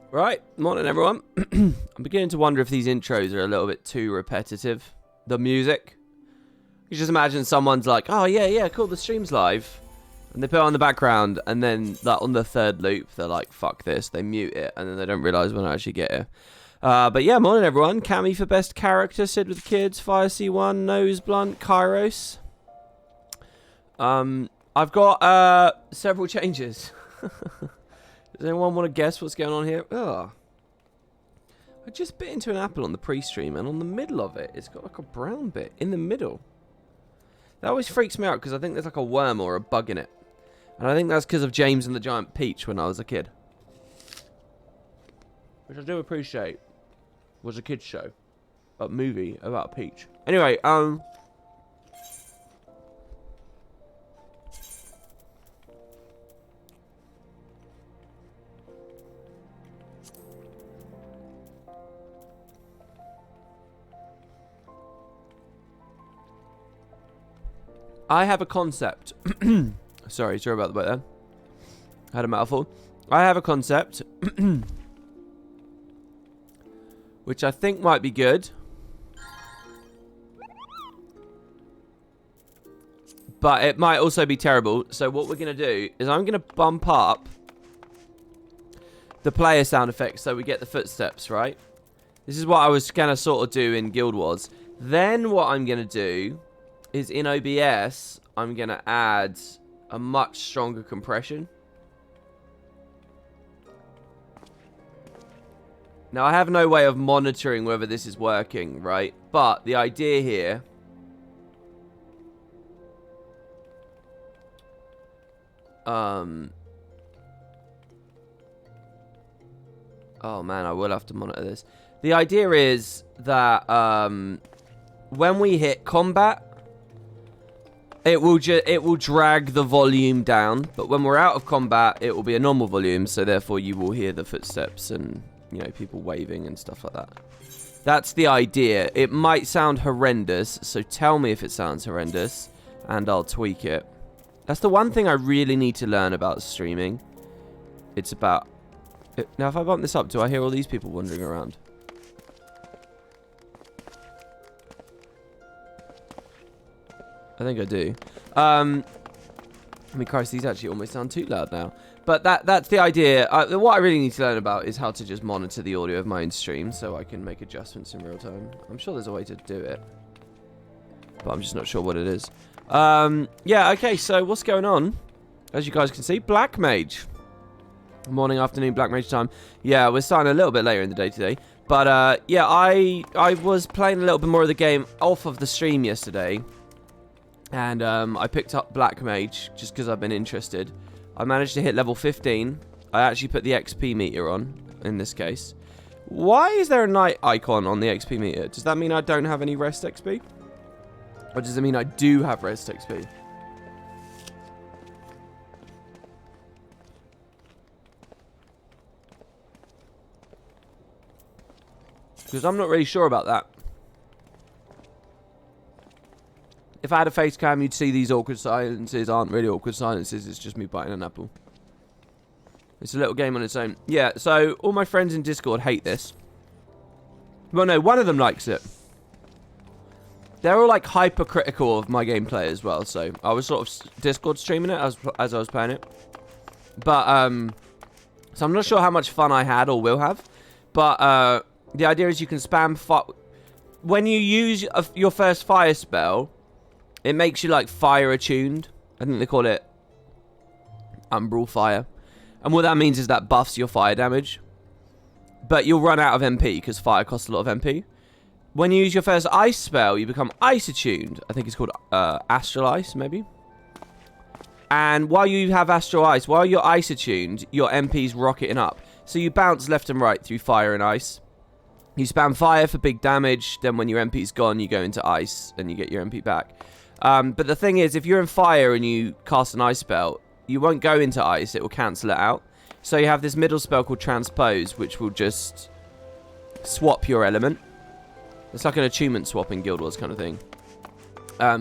Right, morning everyone. I'm beginning to wonder if these intros are a little bit too repetitive. The music. You just imagine someone's like, oh yeah, cool, the stream's live. And they put it on the background, and then like, on the third loop, they're like, fuck this, they mute it, and then they don't realise when I actually get here. But yeah, morning everyone. Cammy for best character, Sid with the kids, Fire C1, Nose Blunt, Kairos. I've got several changes. Does anyone want to guess what's going on here? Oh. I just bit into an apple on the pre-stream, and on the middle of it, it's got like a brown bit in the middle. That always freaks me out, because I think there's like a worm or a bug in it. And I think that's because of James and the Giant Peach when I was a kid. Which I do appreciate. Was a kid's show. A movie about a peach. Anyway, I have a concept. Sorry about the bit there. I had a mouthful. I have a concept. Which I think might be good. But it might also be terrible. So what we're going to do is I'm going to bump up the player sound effects so we get the footsteps, right? This is what I was going to sort of do in Guild Wars. Then what I'm going to do is in OBS, I'm going to add a much stronger compression. Now, I have no way of monitoring whether this is working, right? But the idea here... Oh, man, I will have to monitor this. The idea is that when we hit combat, it will drag the volume down. But when we're out of combat, it will be a normal volume. So, therefore, you will hear the footsteps and... you know, people waving and stuff like that. That's the idea. It might sound horrendous, so tell me if it sounds horrendous, and I'll tweak it. That's the one thing I really need to learn about streaming. It's about... Now, if I bump this up, do I hear all these people wandering around? I think I do. I mean, Christ, these actually almost sound too loud now. But that's the idea. What I really need to learn about is how to just monitor the audio of my own stream so I can make adjustments in real time. I'm sure there's a way to do it. But I'm just not sure what it is. Yeah, okay, so what's going on? As you guys can see, Black Mage. Morning, afternoon, Black Mage time. Yeah, we're starting a little bit later in the day today. But, yeah, I was playing a little bit more of the game off of the stream yesterday. And I picked up Black Mage just because I've been interested. I managed to hit level 15. I actually put the XP meter on, in this case. Why is there a night icon on the XP meter? Does that mean I don't have any rest XP? Or does it mean I do have rest XP? Because I'm not really sure about that. If I had a face cam, you'd see these awkward silences aren't really awkward silences. It's just me biting an apple. It's a little game on its own. Yeah, so all my friends in Discord hate this. Well, no, one of them likes it. They're all like hypercritical of my gameplay as well. So I was sort of Discord streaming it as I was playing it. But, so I'm not sure how much fun I had or will have. But the idea is you can spam... When you use your first fire spell... It makes you, like, fire attuned. I think they call it Umbral Fire. And what that means is that buffs your fire damage. But you'll run out of MP, because fire costs a lot of MP. When you use your first ice spell, you become ice attuned. I think it's called Astral Ice, maybe. And while you have Astral Ice, while you're ice attuned, your MP's rocketing up. So you bounce left and right through fire and ice. You spam fire for big damage. Then when your MP's gone, you go into ice, and you get your MP back. But the thing is, if you're in fire and you cast an ice spell, you won't go into ice. It will cancel it out. So you have this middle spell called Transpose, which will just swap your element. It's like an attunement swap in Guild Wars kind of thing.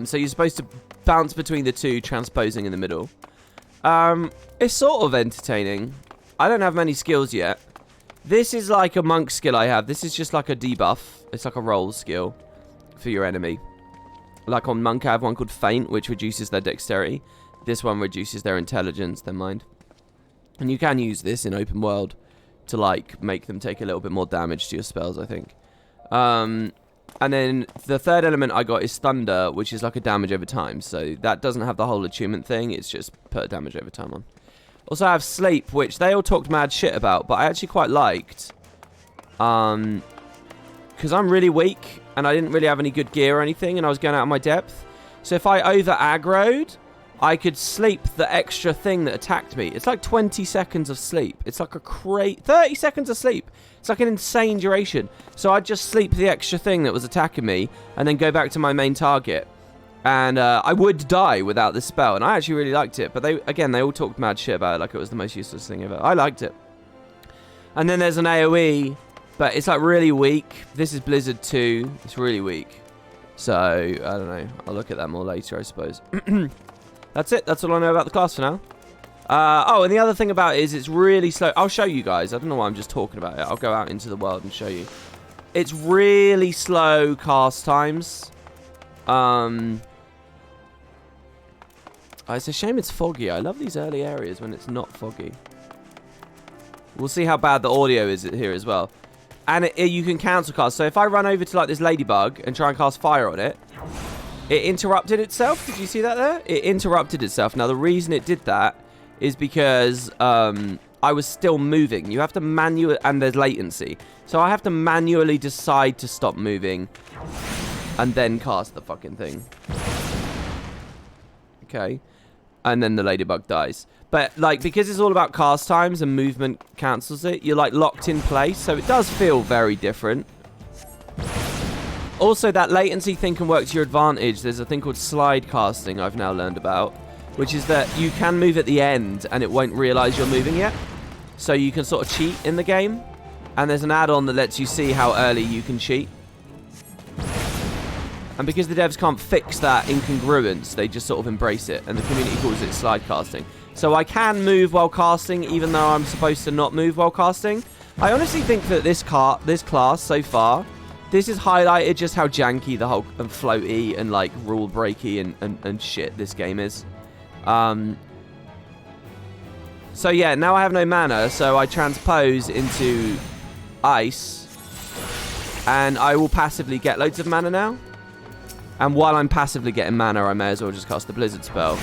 So you're supposed to bounce between the two, transposing in the middle. It's sort of entertaining. I don't have many skills yet. This is like a monk skill I have. This is just like a debuff. It's like a roll skill for your enemy. Like on monk, I have one called Feint, which reduces their dexterity. This one reduces their intelligence, their mind. And you can use this in open world to, like, make them take a little bit more damage to your spells, I think. And then the third element I got is Thunder, which is like a damage over time. So that doesn't have the whole attunement thing. It's just put damage over time on. Also, I have Sleep, which they all talked mad shit about, but I actually quite liked. Because I'm really weak, and I didn't really have any good gear or anything, and I was going out of my depth. So if I over-aggroed, I could sleep the extra thing that attacked me. It's like 20 seconds of sleep. It's like a 30 seconds of sleep. It's like an insane duration. So I'd just sleep the extra thing that was attacking me, and then go back to my main target. And I would die without this spell, and I actually really liked it. But they all talked mad shit about it, like it was the most useless thing ever. I liked it. And then there's an AoE, but it's like really weak. This is Blizzard 2. It's really weak. So, I don't know. I'll look at that more later, I suppose. That's it. That's all I know about the class for now. Oh, and the other thing about it is it's really slow. I'll show you guys. I don't know why I'm just talking about it. I'll go out into the world and show you. It's really slow cast times. It's a shame it's foggy. I love these early areas when it's not foggy. We'll see how bad the audio is here as well. And you can cancel cast. So if I run over to like this ladybug and try and cast fire on it, it interrupted itself. Did you see that there? It interrupted itself. Now, the reason it did that is because I was still moving. You have to manually... And there's latency. So I have to manually decide to stop moving and then cast the fucking thing. Okay. And then the ladybug dies. But, like, because it's all about cast times and movement cancels it, you're, like, locked in place. So it does feel very different. Also, that latency thing can work to your advantage. There's a thing called slide casting I've now learned about, which is that you can move at the end and it won't realize you're moving yet. So you can sort of cheat in the game. And there's an add-on that lets you see how early you can cheat. And because the devs can't fix that incongruence, they just sort of embrace it. And the community calls it slide casting. So I can move while casting, even though I'm supposed to not move while casting. I honestly think that this class so far, this is highlighted just how janky the whole and floaty and like rule breaky and shit this game is. So yeah, now I have no mana, so I transpose into ice, and I will passively get loads of mana now. And while I'm passively getting mana, I may as well just cast the Blizzard spell.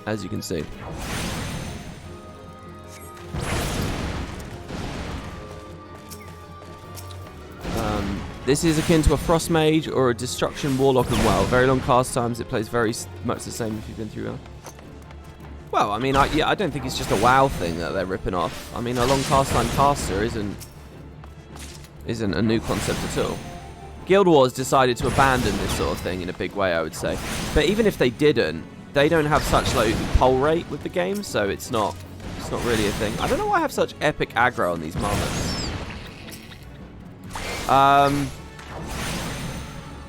As you can see. This is akin to a Frost Mage or a Destruction Warlock and Well. Very long cast times. It plays very much the same if you've been through. Well, I mean, I don't think it's just a WoW thing that they're ripping off. I mean, a long cast time caster isn't a new concept at all. Guild Wars decided to abandon this sort of thing in a big way, I would say. But even if they didn't, they don't have such low pull rate with the game, so it's not really a thing. I don't know why I have such epic aggro on these marmots.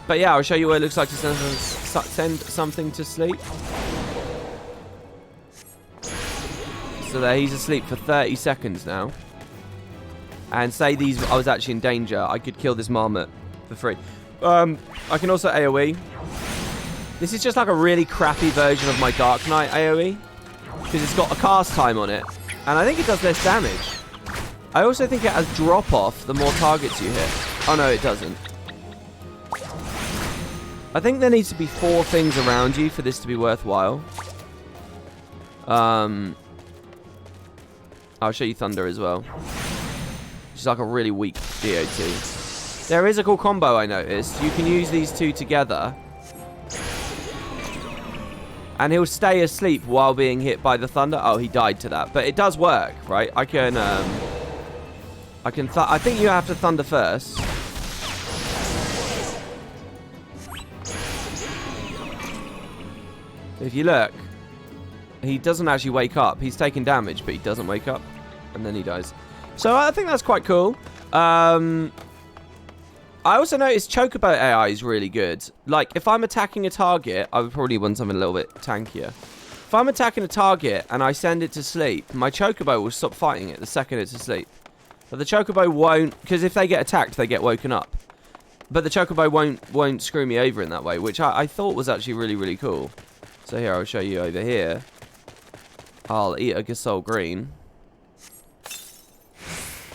But yeah, I'll show you what it looks like to send something to sleep. So there, he's asleep for 30 seconds now. And say I was actually in danger, I could kill this marmot for free. I can also AoE. This is just like a really crappy version of my Dark Knight AoE. Because it's got a cast time on it. And I think it does less damage. I also think it has drop off the more targets you hit. Oh no, it doesn't. I think there needs to be 4 things around you for this to be worthwhile. I'll show you Thunder as well. It's like a really weak DOT. There is a cool combo I noticed. You can use these two together. And he'll stay asleep while being hit by the thunder. Oh, he died to that. But it does work, right? I think you have to thunder first. If you look, he doesn't actually wake up. He's taking damage, but he doesn't wake up. And then he dies. So I think that's quite cool. I also noticed chocobo AI is really good. Like, if I'm attacking a target, I would probably want something a little bit tankier. if I'm attacking a target and I send it to sleep, my chocobo will stop fighting it the second it's asleep. But the chocobo won't, because if they get attacked, they get woken up. But the chocobo won't screw me over in that way, which I thought was actually really, really cool. So here, I'll show you over here. I'll eat a Gasol Green.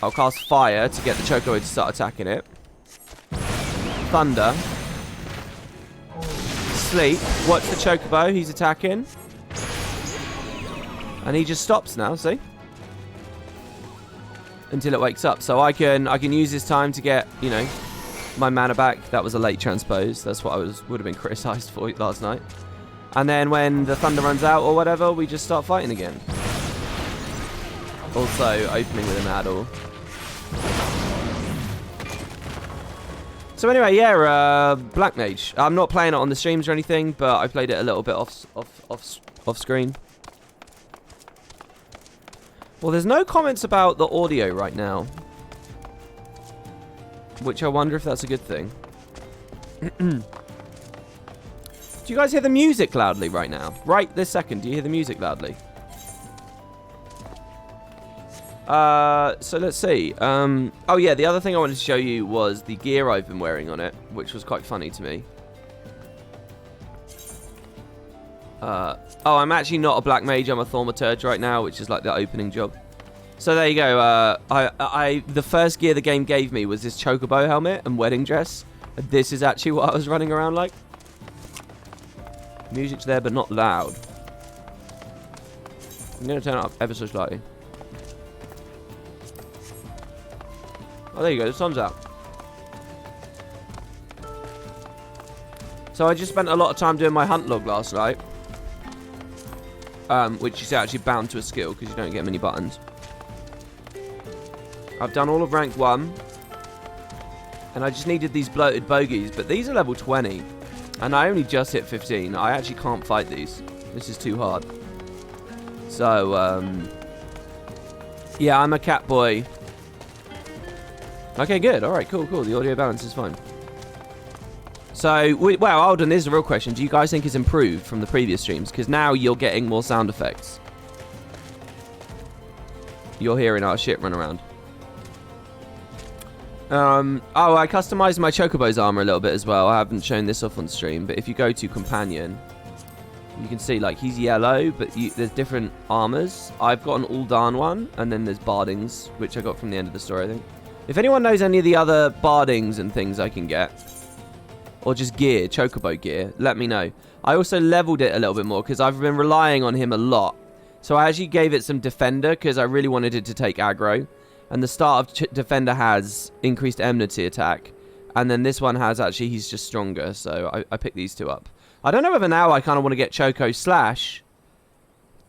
I'll cast Fire to get the chocobo to start attacking it. Thunder. Sleep. Watch the chocobo, he's attacking. And he just stops now, see? Until it wakes up. So I can use this time to get, you know, my mana back. That was a late transpose. That's what I would have been criticized for last night. And then when the thunder runs out or whatever, we just start fighting again. Also opening with an addle. So anyway, yeah, Black Mage. I'm not playing it on the streams or anything, but I played it a little bit off screen. Well, there's no comments about the audio right now. Which I wonder if that's a good thing. Do you guys hear the music loudly right now? Right this second, do you hear the music loudly? So let's see. Oh yeah, the other thing I wanted to show you was the gear I've been wearing on it, which was quite funny to me. Oh, I'm actually not a Black Mage, I'm a Thaumaturge right now, which is like the opening job. So there you go, the first gear the game gave me was this chocobo helmet and wedding dress. And this is actually what I was running around like. Music's there, but not loud. I'm going to turn it up ever so slightly. Oh, there you go, the sun's out. So I just spent a lot of time doing my hunt log last night. Which is actually bound to a skill, because you don't get many buttons. I've done all of rank 1. And I just needed these bloated bogies, but these are level 20. And I only just hit 15. I actually can't fight these. This is too hard. So, yeah, I'm a cat boy. Okay, good. Alright, cool. The audio balance is fine. So, well, Alden, is the real question. Do you guys think it's improved from the previous streams? Because now you're getting more sound effects. You're hearing our shit run around. Oh, I customized my chocobo's armor a little bit as well. I haven't shown this off on stream, but if you go to companion, you can see, like, he's yellow, but there's different armors. I've got an Uldan one, and then there's bardings, which I got from the end of the story, I think. If anyone knows any of the other bardings and things I can get, or just gear, chocobo gear, let me know. I also leveled it a little bit more, because I've been relying on him a lot. So I actually gave it some defender, because I really wanted it to take aggro. And the start of Defender has increased enmity attack. And then this one has actually, he's just stronger. So I picked these two up. I don't know whether now I kind of want to get Choco Slash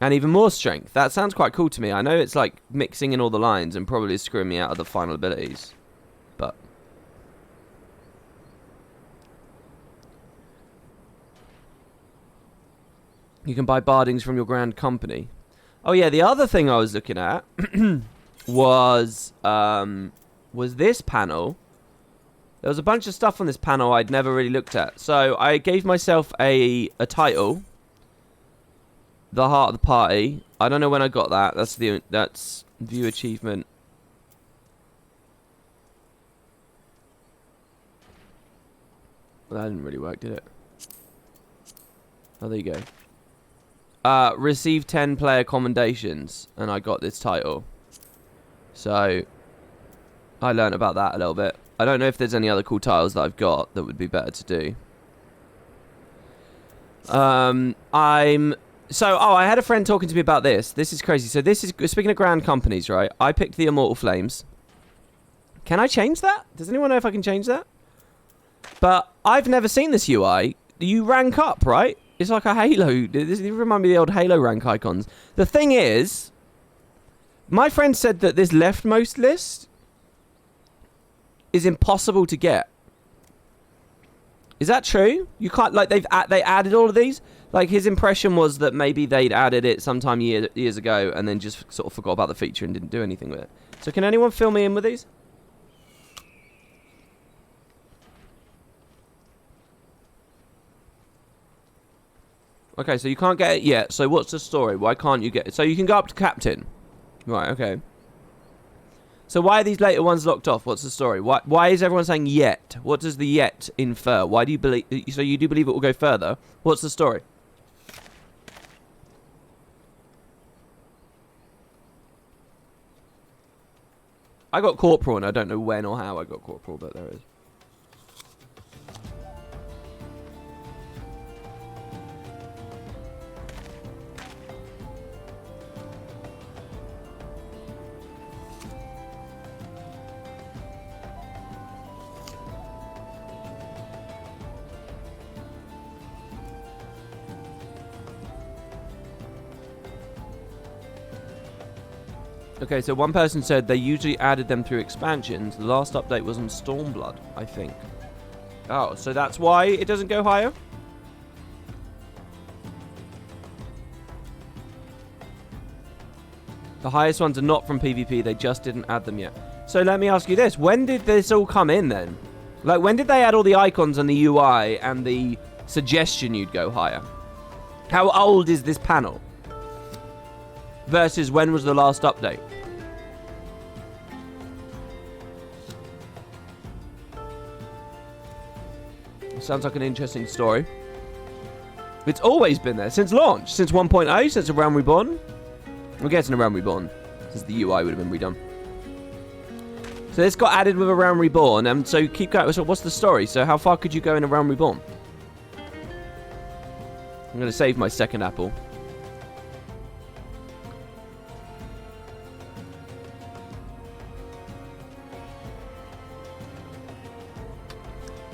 and even more strength. That sounds quite cool to me. I know it's like mixing in all the lines and probably screwing me out of the final abilities. But you can buy bardings from your grand company. Oh yeah, the other thing I was looking at was this panel. There was a bunch of stuff on this panel I'd never really looked at. So I gave myself a title, the Heart of the Party. I don't know when I got that. That's view achievement. Well, that didn't really work, did it? Oh, there you go. Receive 10 player commendations, and I got this title. So I learned about that a little bit. I don't know if there's any other cool titles that I've got that would be better to do. I had a friend talking to me about this. This is crazy. So this is, speaking of grand companies, right? I picked the Immortal Flames. Can I change that? Does anyone know if I can change that? But I've never seen this UI. You rank up, right? It's like a Halo. This reminds me of the old Halo rank icons. The thing is, my friend said that this leftmost list is impossible to get. Is that true? You can't, like, they added all of these? Like, his impression was that maybe they'd added it sometime years ago and then just sort of forgot about the feature and didn't do anything with it. So can anyone fill me in with these? Okay, so you can't get it yet. So what's the story? Why can't you get it? So you can go up to captain. Right, okay. So why are these later ones locked off? What's the story? Why is everyone saying yet? What does the yet infer? Why do you believe... So you do believe it will go further? What's the story? I got corporal and I don't know when or how I got corporal, but there is. Okay, so one person said they usually added them through expansions. The last update was on Stormblood, I think. Oh, so that's why it doesn't go higher? The highest ones are not from PvP. They just didn't add them yet. So let me ask you this. When did this all come in then? Like, when did they add all the icons and the UI and the suggestion you'd go higher? How old is this panel? Versus when was the last update? Sounds like an interesting story. It's always been there since launch, since 1.0, since A Realm Reborn. We're getting A Realm Reborn, since the UI would have been redone. So this got added with A Realm Reborn, and so keep going. So what's the story? So how far could you go in A Realm Reborn? I'm going to save my second apple.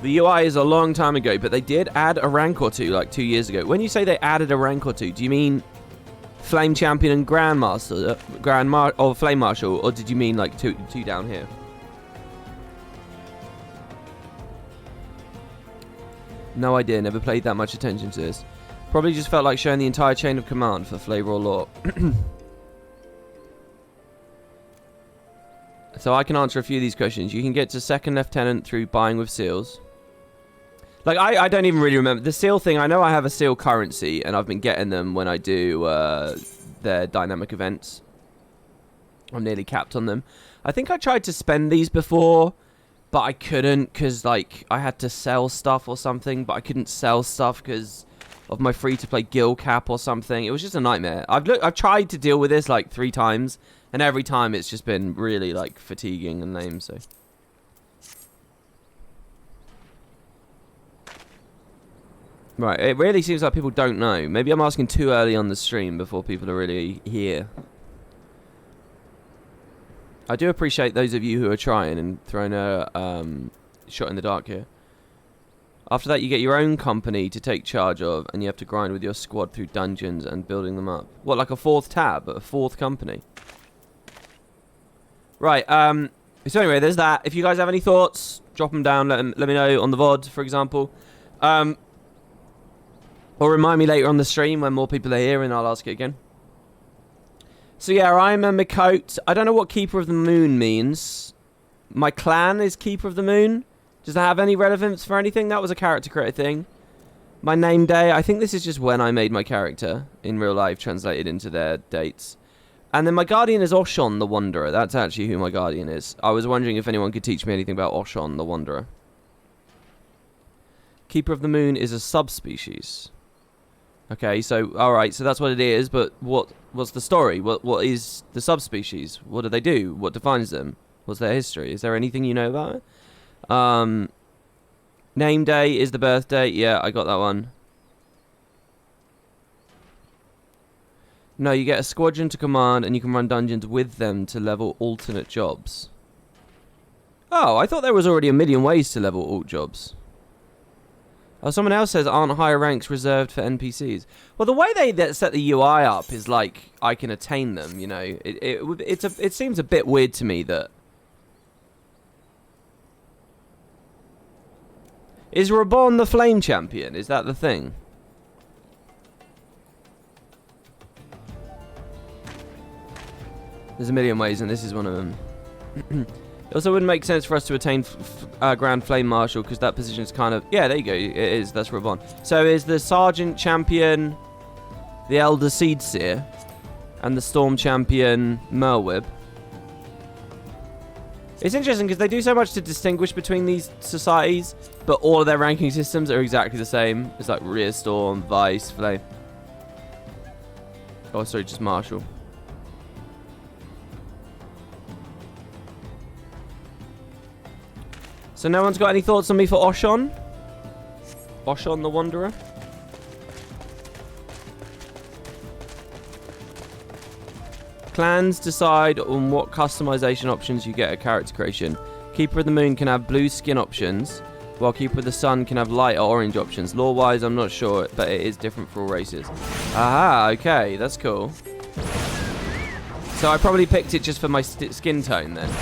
The UI is a long time ago, but they did add a rank or two, like 2 years ago. When you say they added a rank or two, do you mean Flame Champion and Grandmaster, or Flame Marshal, or did you mean like two down here? No idea, never paid that much attention to this. Probably just felt like showing the entire chain of command for flavor or lore. So I can answer a few of these questions. You can get to second lieutenant through buying with seals. Like, I don't even really remember. The seal thing, I know I have a seal currency, and I've been getting them when I do their dynamic events. I'm nearly capped on them. I think I tried to spend these before, but I couldn't because, like, I had to sell stuff or something, but I couldn't sell stuff because of my free-to-play guild cap or something. It was just a nightmare. I've tried to deal with this, like, 3 times, and every time it's just been really, like, fatiguing and lame, so... Right, it really seems like people don't know. Maybe I'm asking too early on the stream before people are really here. I do appreciate those of you who are trying and throwing a shot in the dark here. After that, you get your own company to take charge of, and you have to grind with your squad through dungeons and building them up. What, like a 4th tab, a 4th company? Right, so anyway, there's that. If you guys have any thoughts, drop them down, let me know on the VOD, for example. Or remind me later on the stream when more people are here and I'll ask it again. So yeah, I'm a Mikote. I don't know what Keeper of the Moon means. My clan is Keeper of the Moon. Does that have any relevance for anything? That was a character creator thing. My name day, I think this is just when I made my character in real life, translated into their dates. And then my guardian is Ascian the Wanderer. That's actually who my guardian is. I was wondering if anyone could teach me anything about Ascian the Wanderer. Keeper of the Moon is a subspecies. Okay, so, alright, so that's what it is, but what's the story? What is the subspecies? What do they do? What defines them? What's their history? Is there anything you know about it? Name day is the birthday. Yeah, I got that one. No, you get a squadron to command, and you can run dungeons with them to level alternate jobs. Oh, I thought there was already a million ways to level alt jobs. Oh, someone else says, aren't higher ranks reserved for NPCs? Well, the way they set the UI up is like, I can attain them, you know. It seems a bit weird to me that... Is Reborn the Flame Champion? Is that the thing? There's a million ways, and this is one of them. It also wouldn't make sense for us to attain Grand Flame Marshal, because that position is kind of... Yeah, there you go. It is. That's Reborn. So is the Sergeant Champion the Elder Seedseer, and the Storm Champion Merwib. It's interesting because they do so much to distinguish between these societies, but all of their ranking systems are exactly the same. It's like Rear Storm, Vice, Flame. Oh, sorry, just Marshall. So no one's got any thoughts on me for Ascian? Ascian the Wanderer? Clans decide on what customization options you get at character creation. Keeper of the Moon can have blue skin options, while Keeper of the Sun can have light or orange options. Lore-wise, I'm not sure, but it is different for all races. Aha, okay, that's cool. So I probably picked it just for my skin tone then.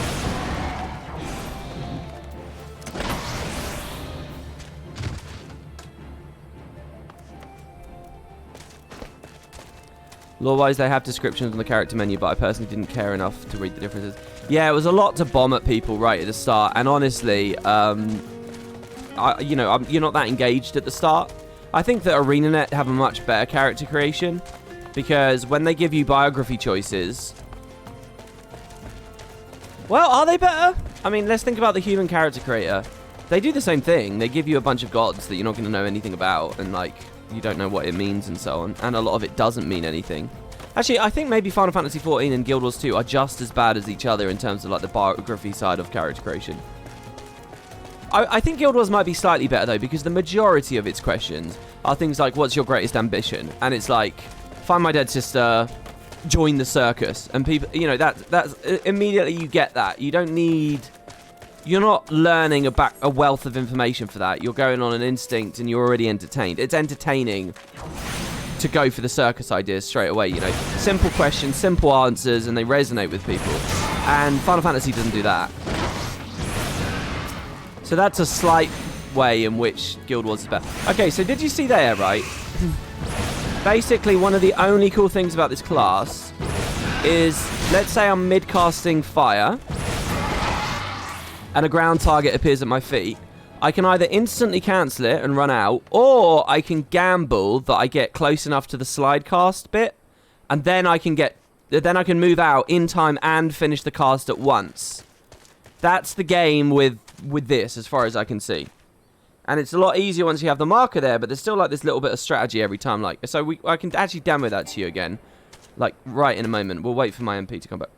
Lore-wise, they have descriptions on the character menu, but I personally didn't care enough to read the differences. Yeah, it was a lot to bomb at people right at the start, and honestly, you're not that engaged at the start. I think that ArenaNet have a much better character creation, because when they give you biography choices... Well, are they better? I mean, let's think about the human character creator. They do the same thing. They give you a bunch of gods that you're not going to know anything about, and, like... you don't know what it means and so on, and a lot of it doesn't mean anything. Actually, I think maybe Final Fantasy XIV and Guild Wars 2 are just as bad as each other in terms of like the biography side of character creation. I think Guild Wars might be slightly better though, because the majority of its questions are things like, what's your greatest ambition? And it's like, find my dead sister, join the circus, and people, that's immediately you get that. You don't need... You're not learning a wealth of information for that. You're going on an instinct and you're already entertained. It's entertaining to go for the circus ideas straight away, Simple questions, simple answers, and they resonate with people. And Final Fantasy doesn't do that. So that's a slight way in which Guild Wars is better. Okay, so did you see there, right? Basically, one of the only cool things about this class is, let's say I'm mid-casting fire, and a ground target appears at my feet, I can either instantly cancel it and run out, or I can gamble that I get close enough to the slide cast bit, and then I can move out in time and finish the cast at once. That's the game with this, as far as I can see. And it's a lot easier once you have the marker there, but there's still like this little bit of strategy every time. I can actually demo that to you again, like right in a moment. We'll wait for my MP to come back.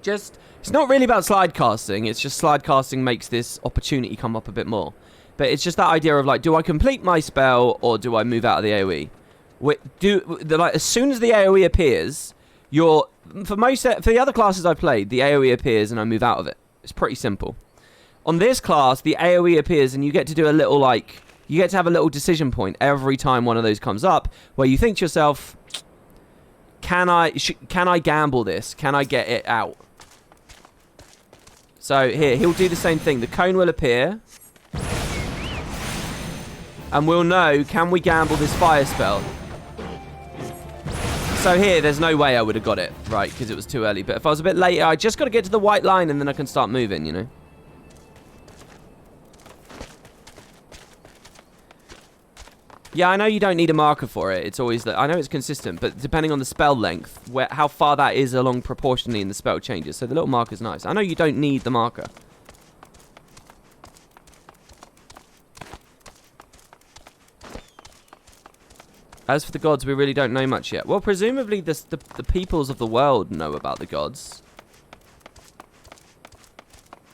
It's not really about slide casting, it's just slide casting makes this opportunity come up a bit more. But it's just that idea of like, do I complete my spell or do I move out of the AoE? As soon as the AoE appears, for the other classes I've played, the AoE appears and I move out of it. It's pretty simple. On this class, the AoE appears and you get to do you get to have a little decision point every time one of those comes up, where you think to yourself, can I gamble this? Can I get it out? So here, he'll do the same thing. The cone will appear. And we'll know, can we gamble this fire spell? So here, there's no way I would have got it, right, because it was too early. But if I was a bit later, I just got to get to the white line and then I can start moving, Yeah, I know you don't need a marker for it. It's always I know it's consistent, but depending on the spell length, how far that is along proportionally in the spell changes. So the little marker's nice. I know you don't need the marker. As for the gods, we really don't know much yet. Well, presumably the peoples of the world know about the gods.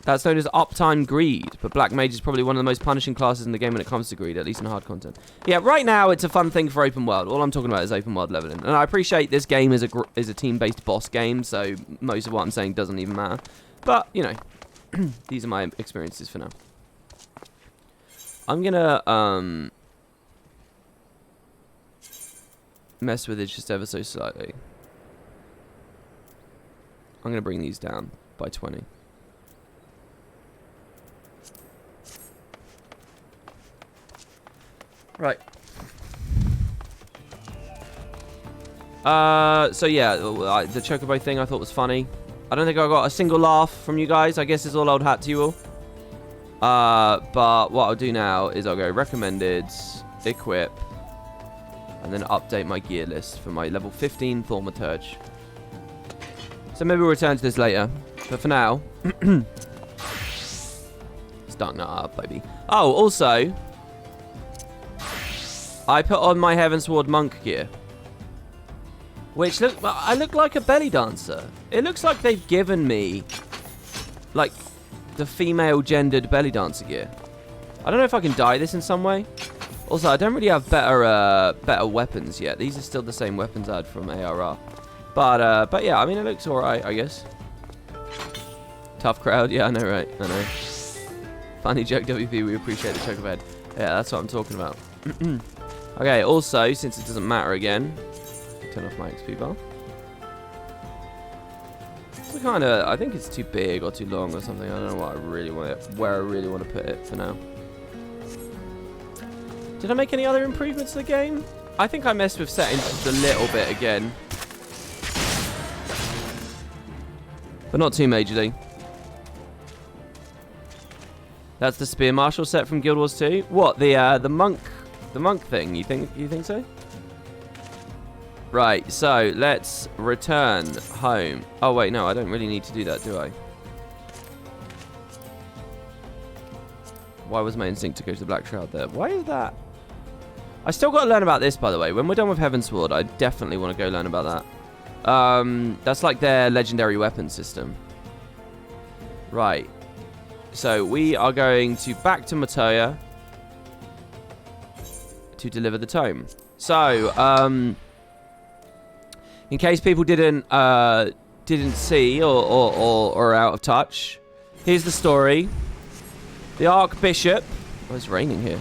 That's known as uptime greed, but Black Mage is probably one of the most punishing classes in the game when it comes to greed, at least in hard content. Yeah, right now it's a fun thing for open world. All I'm talking about is open world leveling. And I appreciate this game is a team-based boss game, so most of what I'm saying doesn't even matter. But, these are my experiences for now. I'm gonna, mess with it just ever so slightly. I'm gonna bring these down by 20. Right. So yeah, the chocobo thing I thought was funny. I don't think I got a single laugh from you guys. I guess it's all old hat to you all. But what I'll do now is I'll go recommended, equip, and then update my gear list for my level 15 Thaumaturge. So maybe we'll return to this later. But for now, starting that up, baby. Oh, also, I put on my Heavensward monk gear, which I look like a belly dancer. It looks like they've given me, like, the female gendered belly dancer gear. I don't know if I can dye this in some way. Also, I don't really have better weapons yet. These are still the same weapons I had from ARR. But yeah, I mean, it looks alright, I guess. Tough crowd. Yeah, I know, right? I know. Funny joke, WP. We appreciate the chocobo head. Yeah, that's what I'm talking about. Okay, also, since it doesn't matter again, turn off my XP bar. So kind of, I think it's too big or too long or something. I don't know what I really want where I really want to put it for now. Did I make any other improvements to the game? I think I messed with settings just a little bit again. But not too majorly. That's the Spear Marshal set from Guild Wars 2. What, the monk thing? You think so? Right, so let's return home. Oh wait, no, I don't really need to do that, do I? Why was my instinct to go to the Black Shroud there? Why is that? I still got to learn about this, by the way. When we're done with Heavensward, I definitely want to go learn about that. That's like their legendary weapon system. Right. So we are going back to Matoya to deliver the tome. So, in case people didn't see or are out of touch, here's the story. The Archbishop... Oh, it's raining here.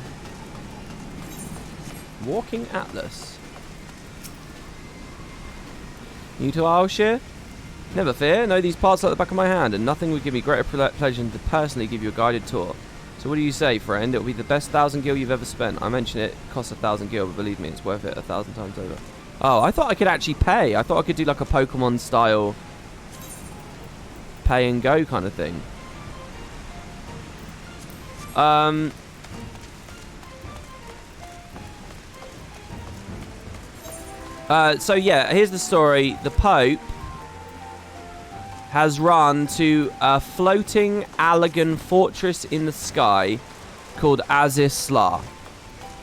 Walking Atlas. New to Aylshire? Never fear. Know these parts like the back of my hand, and nothing would give me greater pleasure than to personally give you a guided tour. So what do you say, friend? It'll be the best 1,000 gil you've ever spent. I mention it costs 1,000 gil, but believe me, it's worth it 1,000 times over. Oh, I thought I could actually pay. I thought I could do like a Pokemon style pay and go kind of thing. So yeah, here's the story. The Pope has run to a floating Allagan fortress in the sky called Ascian.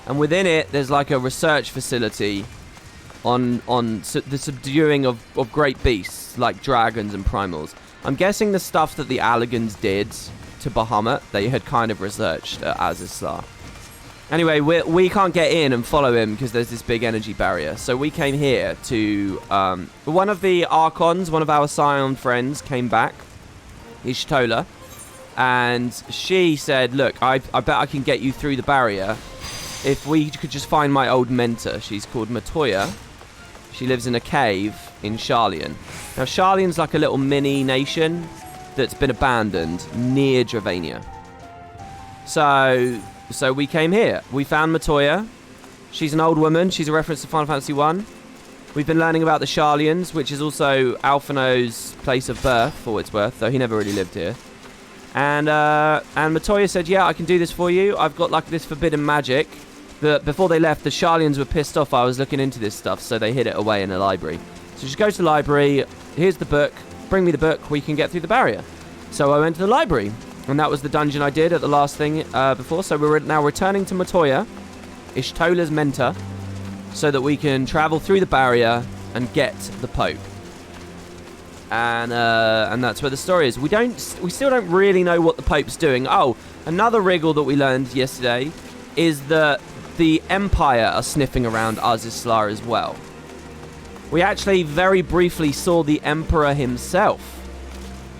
And within it, there's like a research facility on the subduing of great beasts like dragons and primals. I'm guessing the stuff that the Allagans did to Bahamut, they had kind of researched at Ascian. Anyway, we can't get in and follow him because there's this big energy barrier. So we came here to... one of the Archons, one of our Ascian friends, came back. Ishtola. And she said, look, I bet I can get you through the barrier if we could just find my old mentor. She's called Matoya. She lives in a cave in Sharlayan. Now, Sharlayan's like a little mini nation that's been abandoned near Dravania. So we came here. We found Matoya. She's an old woman. She's a reference to Final Fantasy 1. We've been learning about the Sharlayans, which is also Alphino's place of birth, for what it's worth, though he never really lived here. And Matoya said, yeah, I can do this for you. I've got like this forbidden magic. Before they left, the Sharlayans were pissed off I was looking into this stuff, so they hid it away in the library. So just go to the library. Here's the book. Bring me the book. We can get through the barrier. So I went to the library. And that was the dungeon I did at the last thing before. So we're now returning to Matoya, Ishtola's mentor, so that we can travel through the barrier and get the Pope. And that's where the story is. We still don't really know what the Pope's doing. Oh, another wriggle that we learned yesterday is that the Empire are sniffing around Ascian as well. We actually very briefly saw the Emperor himself,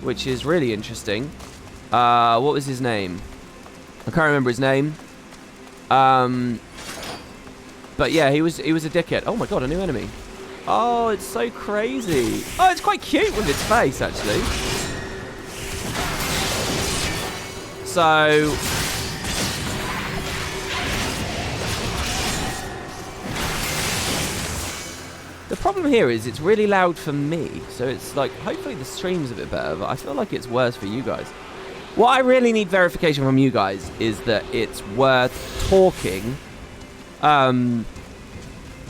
which is really interesting. What was his name? I can't remember his name. But yeah, he was a dickhead. Oh my god, a new enemy. Oh, it's so crazy. Oh, it's quite cute with its face, actually. So... the problem here is it's really loud for me. So it's like, hopefully the stream's a bit better, but I feel like it's worse for you guys. What I really need verification from you guys is that it's worth talking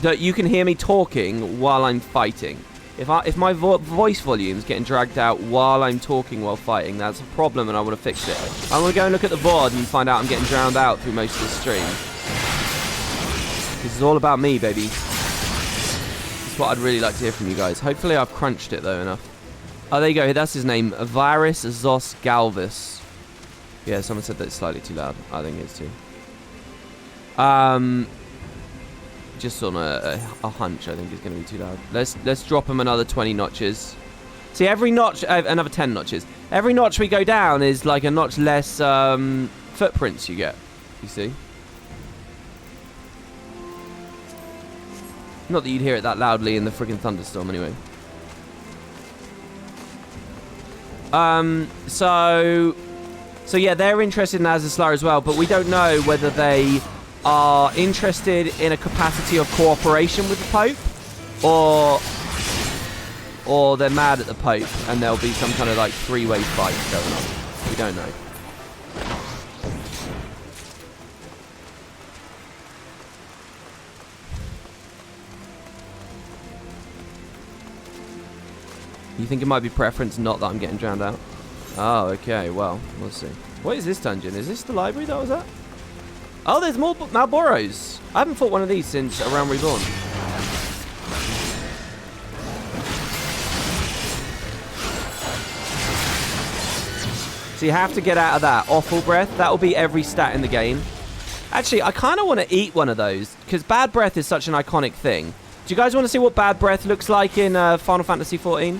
that you can hear me talking while I'm fighting. If my voice volume's getting dragged out while I'm talking while fighting, that's a problem, and I want to fix it. I want to go and look at the board and find out I'm getting drowned out through most of the stream. This is all about me, baby. That's what I'd really like to hear from you guys. Hopefully I've crunched it, though, enough. Oh, there you go. That's his name. Virus Zos Galvis. Yeah, someone said that it's slightly too loud. I think it is too. Just on a hunch, I think it's going to be too loud. Let's drop him another 20 notches. See, every notch, another 10 notches. Every notch we go down is like a notch less footprints you get. You see? Not that you'd hear it that loudly in the friggin' thunderstorm, anyway. So yeah, they're interested in Azazlar as well, but we don't know whether they are interested in a capacity of cooperation with the Pope, or they're mad at the Pope and there'll be some kind of like three-way fight going on. We don't know. You think it might be preference, not that I'm getting drowned out? Oh, okay, well, we'll see. What is this dungeon? Is this the library that I was at? Oh, there's more Malboros. I haven't fought one of these since A Realm Reborn. So you have to get out of that. Awful Breath. That will be every stat in the game. Actually, I kind of want to eat one of those, because Bad Breath is such an iconic thing. Do you guys want to see what Bad Breath looks like in Final Fantasy XIV?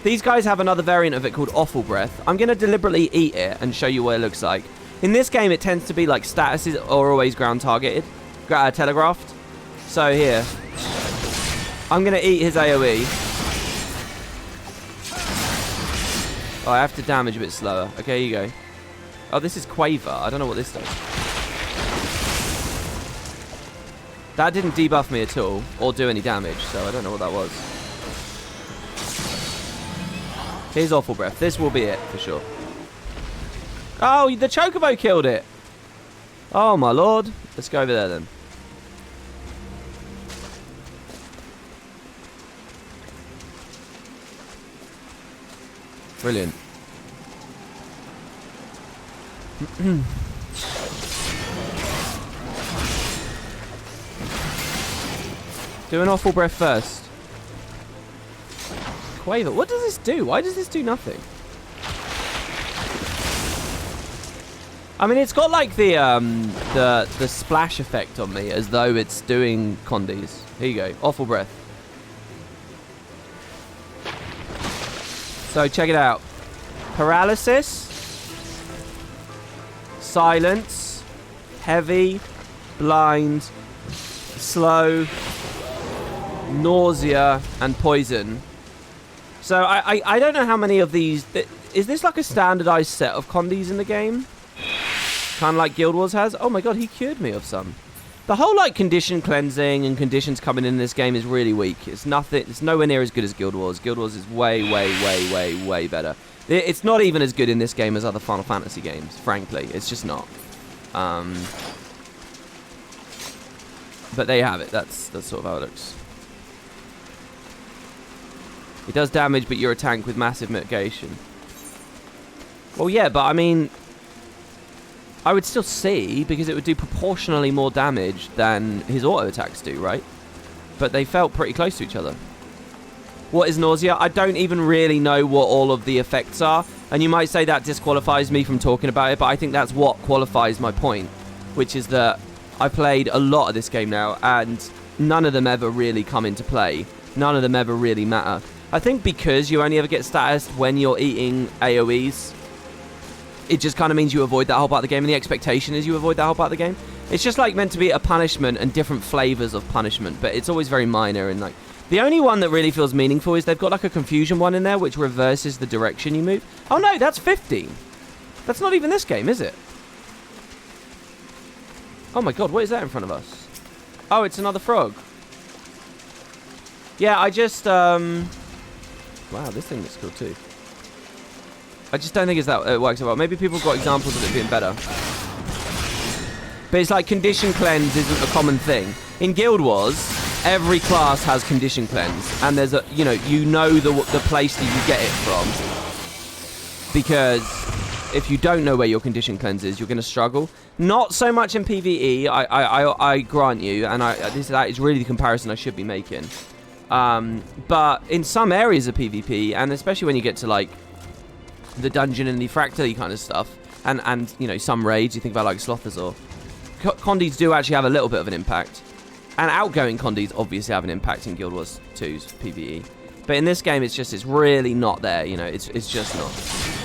These guys have another variant of it called Awful Breath. I'm going to deliberately eat it and show you what it looks like. In this game, it tends to be like statuses are always ground targeted, telegraphed. So here, I'm going to eat his AoE. Oh, I have to damage a bit slower. Okay, here you go. Oh, this is Quaver. I don't know what this does. That didn't debuff me at all, or do any damage, so I don't know what that was. Here's Awful Breath. This will be it, for sure. Oh, the chocobo killed it. Oh, my lord. Let's go over there, then. Brilliant. Do an Awful Breath first. Quaver. What does this do? Why does this do nothing? I mean, it's got like the splash effect on me, as though it's doing condies. Here you go. Awful Breath. So check it out. Paralysis, silence, heavy, blind, slow, nausea, and poison. So I don't know how many of these... Is this like a standardized set of condies in the game? Kind of like Guild Wars has? Oh my god, he cured me of some. The whole like condition cleansing and conditions coming in this game is really weak. It's nothing. It's nowhere near as good as Guild Wars. Guild Wars is way better. It's not even as good in this game as other Final Fantasy games, frankly. It's just not. But there you have it. That's sort of how it looks. It does damage, but you're a tank with massive mitigation. Well, yeah, but I mean, I would still see, because it would do proportionally more damage than his auto attacks do, right? But they felt pretty close to each other. What is nausea? I don't even really know what all of the effects are. And you might say that disqualifies me from talking about it, but I think that's what qualifies my point, which is that I played a lot of this game now, and none of them ever really come into play. None of them ever really matter. I think because you only ever get status when you're eating AoEs, it just kind of means you avoid that whole part of the game, and the expectation is you avoid that whole part of the game. It's just like meant to be a punishment and different flavors of punishment, but it's always very minor. And like the only one that really feels meaningful is they've got like a confusion one in there which reverses the direction you move. Oh no, that's 15. That's not even this game, is it? Oh my god, what is that in front of us? Oh, it's another frog. Yeah, I just wow, this thing looks cool too. I just don't think it works out well. Maybe people have got examples of it being better. But it's like condition cleanse isn't a common thing. In Guild Wars, every class has condition cleanse, and there's a, you know the place that you get it from, because if you don't know where your condition cleanse is, you're going to struggle. Not so much in PvE, I grant you, and that is really the comparison I should be making. But in some areas of PvP, and especially when you get to like the dungeon and the fractally kind of stuff, and you know, some raids, you think about like Slothazor, condies do actually have a little bit of an impact. And outgoing condies obviously have an impact in Guild Wars 2's PvE. But in this game, it's really not there, you know, it's just not.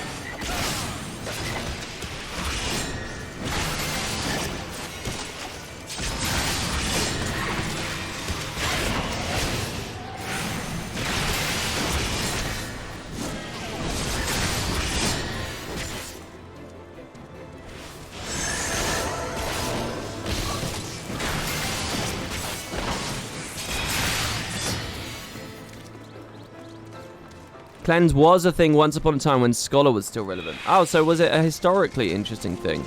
Cleanse was a thing once upon a time when Scholar was still relevant. Oh, so was it a historically interesting thing?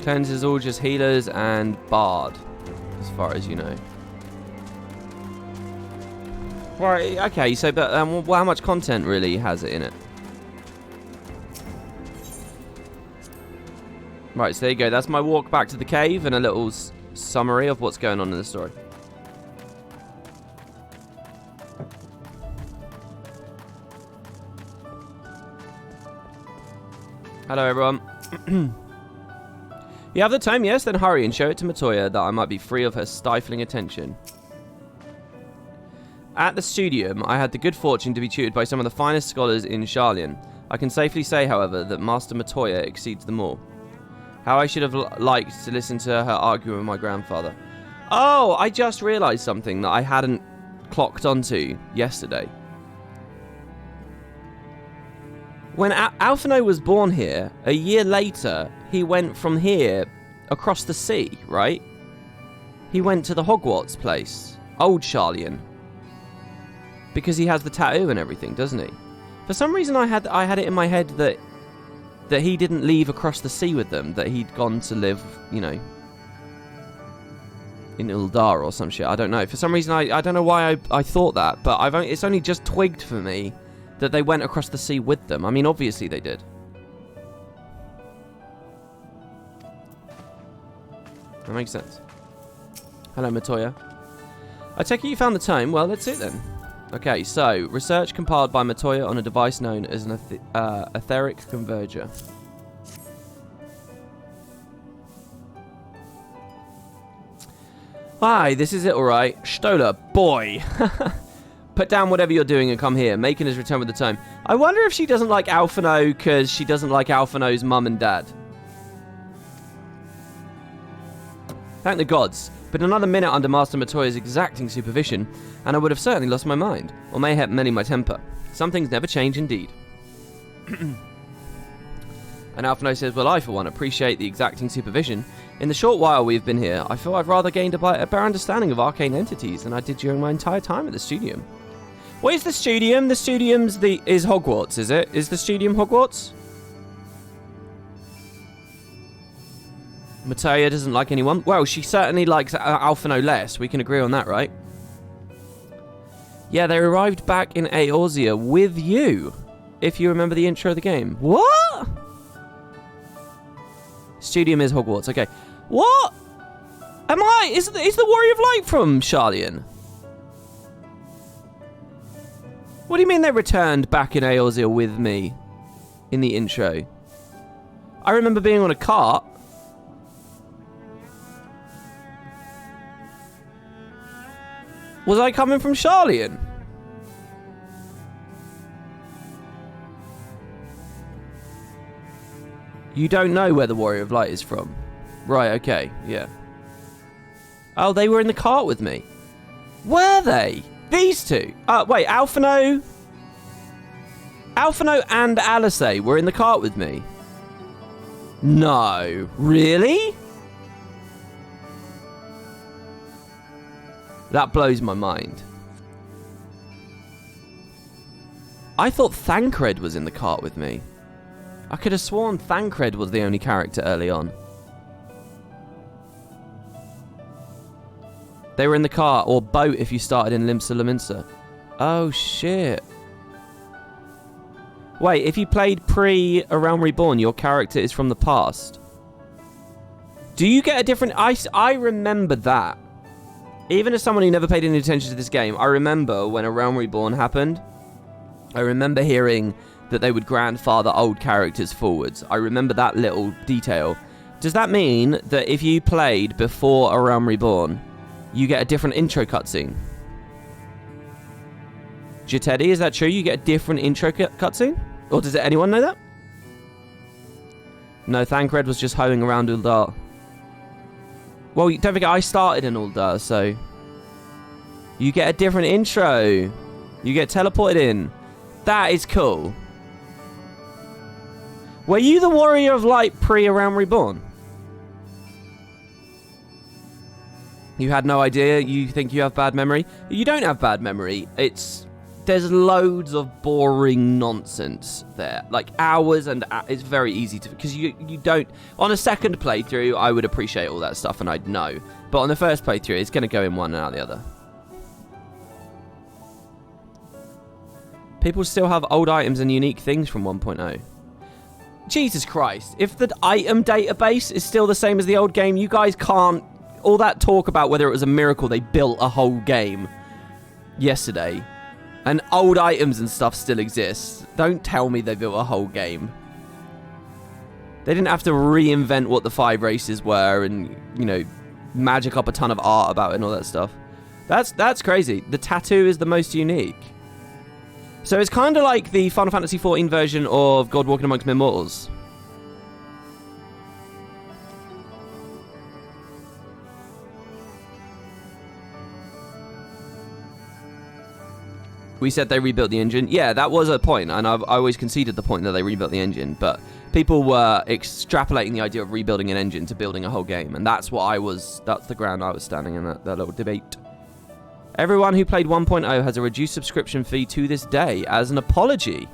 Cleanse is all just healers and bard, as far as you know. Right, okay, so, but well, how much content really has it in it? Right, so there you go. That's my walk back to the cave and a little summary of what's going on in the story. Hello, everyone. You have the time? Yes? Then hurry and show it to Matoya that I might be free of her stifling attention. At the studium, I had the good fortune to be tutored by some of the finest scholars in Sharlayan. I can safely say, however, that Master Matoya exceeds them all. How I should have liked to listen to her argue with my grandfather. Oh, I just realised something that I hadn't clocked onto yesterday. When Alphino was born here, a year later, he went from here across the sea, right? He went to the Hogwarts place, Old Sharlayan, because he has the tattoo and everything, doesn't he? For some reason, I had it in my head that he didn't leave across the sea with them, that he'd gone to live, you know, in Ildar or some shit. I don't know. For some reason, I don't know why I thought that, but it's only just twigged for me that they went across the sea with them. I mean, obviously they did. That makes sense. Hello, Matoya. I take it you found the tome. Well, that's it then. Okay, so, research compiled by Matoya on a device known as an etheric converger. Hi, this is it, alright. Stola, boy. Put down whatever you're doing and come here. Making his return with the tome. I wonder if she doesn't like Alphino because she doesn't like Alphino's mum and dad. Thank the gods. But another minute under Master Matoya's exacting supervision, and I would have certainly lost my mind, or mayhap many my temper. Some things never change indeed. And Alphino says, well, I, for one, appreciate the exacting supervision. In the short while we've been here, I feel I've rather gained a better understanding of arcane entities than I did during my entire time at the studium. What is the studium? The studium's is Hogwarts, is it? Is the studium Hogwarts? Matoya doesn't like anyone. Well, she certainly likes Alphino less. We can agree on that, right? Yeah, they arrived back in Eorzea with you. If you remember the intro of the game. What? Studium is Hogwarts. Okay. What? Am I? Is the Warrior of Light from Sharlayan? What do you mean they returned back in Eorzea with me in the intro? I remember being on a cart. Was I coming from Sharlayan? You don't know where the Warrior of Light is from. Right, okay, yeah. Oh, they were in the cart with me. Were they? These two? Wait, Alphino and Alice were in the cart with me. No. Really? That blows my mind. I thought Thancred was in the cart with me. I could have sworn Thancred was the only character early on. They were in the car, or boat if you started in Limsa Lominsa. Oh, shit. Wait, if you played pre-A Realm Reborn, your character is from the past. Do you get a different... I remember that. Even as someone who never paid any attention to this game, I remember when A Realm Reborn happened. I remember hearing that they would grandfather old characters forwards. I remember that little detail. Does that mean that if you played before A Realm Reborn, you get a different intro cutscene? Jitedi, is that true? You get a different intro cutscene? Or does anyone know that? No, Thancred was just hoeing around Uldar. Well, don't forget, I started in Uldar, so... You get a different intro. You get teleported in. That is cool. Were you the Warrior of Light pre-A Realm Reborn? You had no idea? You think you have bad memory? You don't have bad memory. There's loads of boring nonsense there. Like hours and it's very easy to... Because you don't... On a second playthrough, I would appreciate all that stuff and I'd know. But on the first playthrough, it's going to go in one and out the other. People still have old items and unique things from 1.0. Jesus Christ. If the item database is still the same as the old game, you guys can't... All that talk about whether it was a miracle they built a whole game yesterday, and old items and stuff still exist. Don't tell me they built a whole game. They didn't have to reinvent what the 5 races were and, you know, magic up a ton of art about it and all that stuff. That's crazy. The tattoo is the most unique. So it's kind of like the Final Fantasy XIV version of God Walking Amongst Mere Mortals. We said they rebuilt the engine. Yeah, that was a point, and I always conceded the point that they rebuilt the engine, but people were extrapolating the idea of rebuilding an engine to building a whole game, and that's the ground I was standing in, that little debate. Everyone who played 1.0 has a reduced subscription fee to this day as an apology.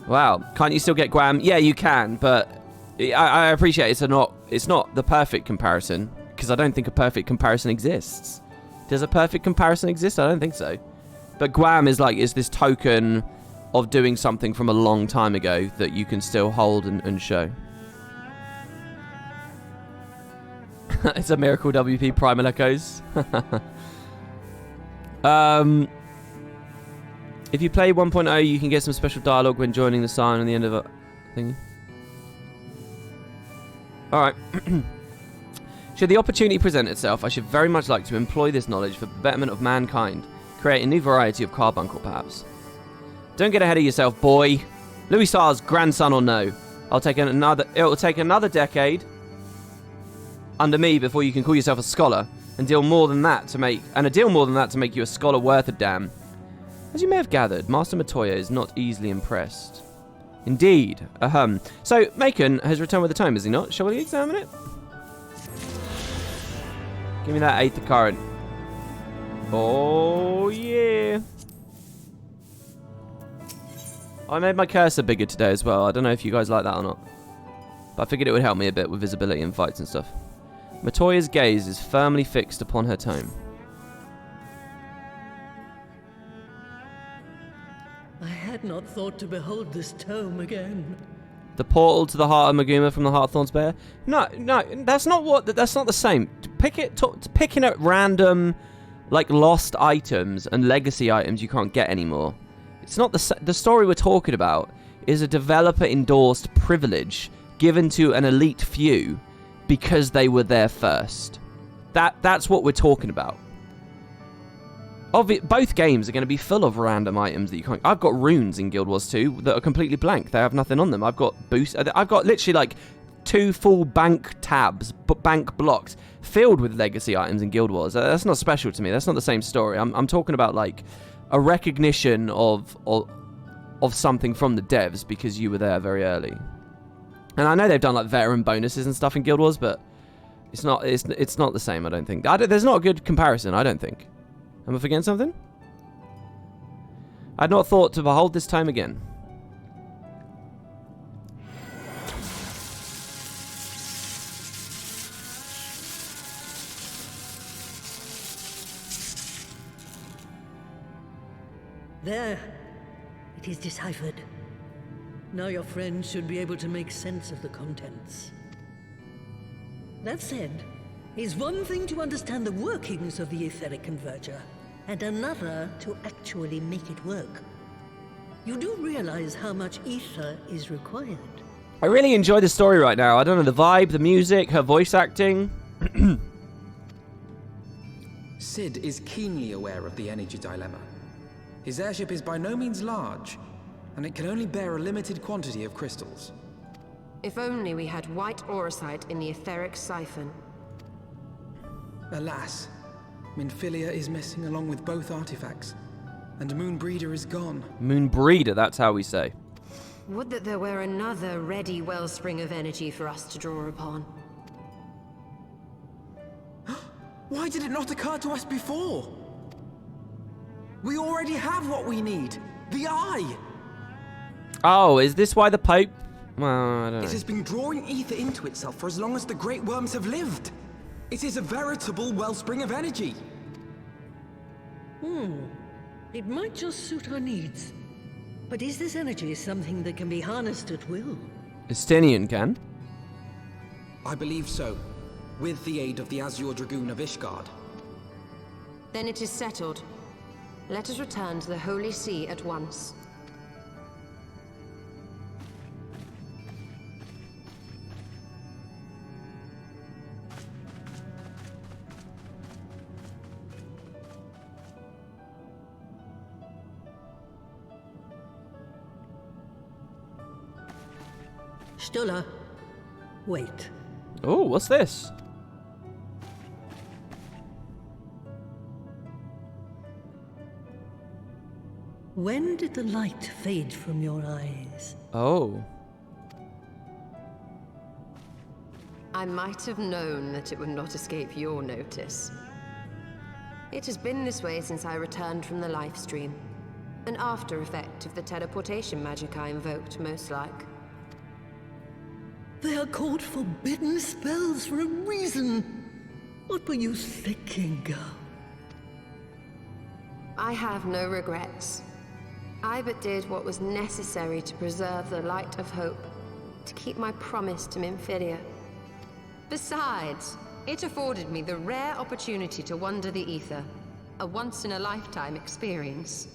Wow, can't you still get Guam? Yeah, you can, but I appreciate it's not the perfect comparison, because I don't think a perfect comparison exists. Does a perfect comparison exist? I don't think so. But Guam is this token of doing something from a long time ago that you can still hold and show. It's a miracle, WP Primal Echoes. If you play 1.0, you can get some special dialogue when joining the sign on the end of a thingy. Alright. Should the opportunity present itself, I should very much like to employ this knowledge for the betterment of mankind. Create a new variety of carbuncle, perhaps. Don't get ahead of yourself, boy. Louis Sar's grandson or no. It'll take another decade under me before you can call yourself a scholar, and a deal more than that to make you a scholar worth a damn. As you may have gathered, Master Matoya is not easily impressed. Indeed. So, Macon has returned with the tome, has he not? Shall we examine it? Give me that Aether Current. Oh, yeah. I made my cursor bigger today as well. I don't know if you guys like that or not. But I figured it would help me a bit with visibility in fights and stuff. Matoya's gaze is firmly fixed upon her tome. I had not thought to behold this tome again. The portal to the heart of Maguma from the Heartthorn's Bear? No, that's not the same. Picking at random, lost items and legacy items you can't get anymore. It's not the story we're talking about is a developer-endorsed privilege given to an elite few because they were there first. That's what we're talking about. both games are going to be full of random items that you can't... I've got runes in Guild Wars 2 that are completely blank. They have nothing on them. I've got boost. I've got literally like 2 full bank tabs, bank blocks filled with legacy items in Guild Wars. That's not special to me. That's not the same story. I'm talking about like a recognition of something from the devs because you were there very early. And I know they've done like veteran bonuses and stuff in Guild Wars, but it's not the same. I don't think. There's not a good comparison. I don't think. Am I forgetting something? I'd not thought to behold this tome again. There. It is deciphered. Now your friend should be able to make sense of the contents. That said, it's one thing to understand the workings of the etheric converter, and another to actually make it work. You do realize how much ether is required. I really enjoy the story right now. I don't know, the vibe, the music, her voice acting. Sid is keenly aware of the energy dilemma. His airship is by no means large, and it can only bear a limited quantity of crystals. If only we had white auracite in the etheric siphon. Alas, Minfilia is missing along with both artifacts, and Moonbreeder is gone. Moonbreeder, that's how we say. Would that there were another ready wellspring of energy for us to draw upon. Why did it not occur to us before? We already have what we need. The Eye! Oh, is this why the Pope... Well, I don't know. It has been drawing ether into itself for as long as the Great Worms have lived. It is a veritable wellspring of energy. It might just suit our needs. But is this energy something that can be harnessed at will? Estinian can. I believe so, with the aid of the Azure Dragoon of Ishgard. Then it is settled. Let us return to the Holy See at once. Stola, wait. Oh, what's this? When did the light fade from your eyes? Oh. I might have known that it would not escape your notice. It has been this way since I returned from the life stream. An after effect of the teleportation magic I invoked, most like. They are called forbidden spells for a reason. What were you thinking, girl? I have no regrets. I but did what was necessary to preserve the light of hope, to keep my promise to Minfilia. Besides, it afforded me the rare opportunity to wander the ether, a once-in-a-lifetime experience.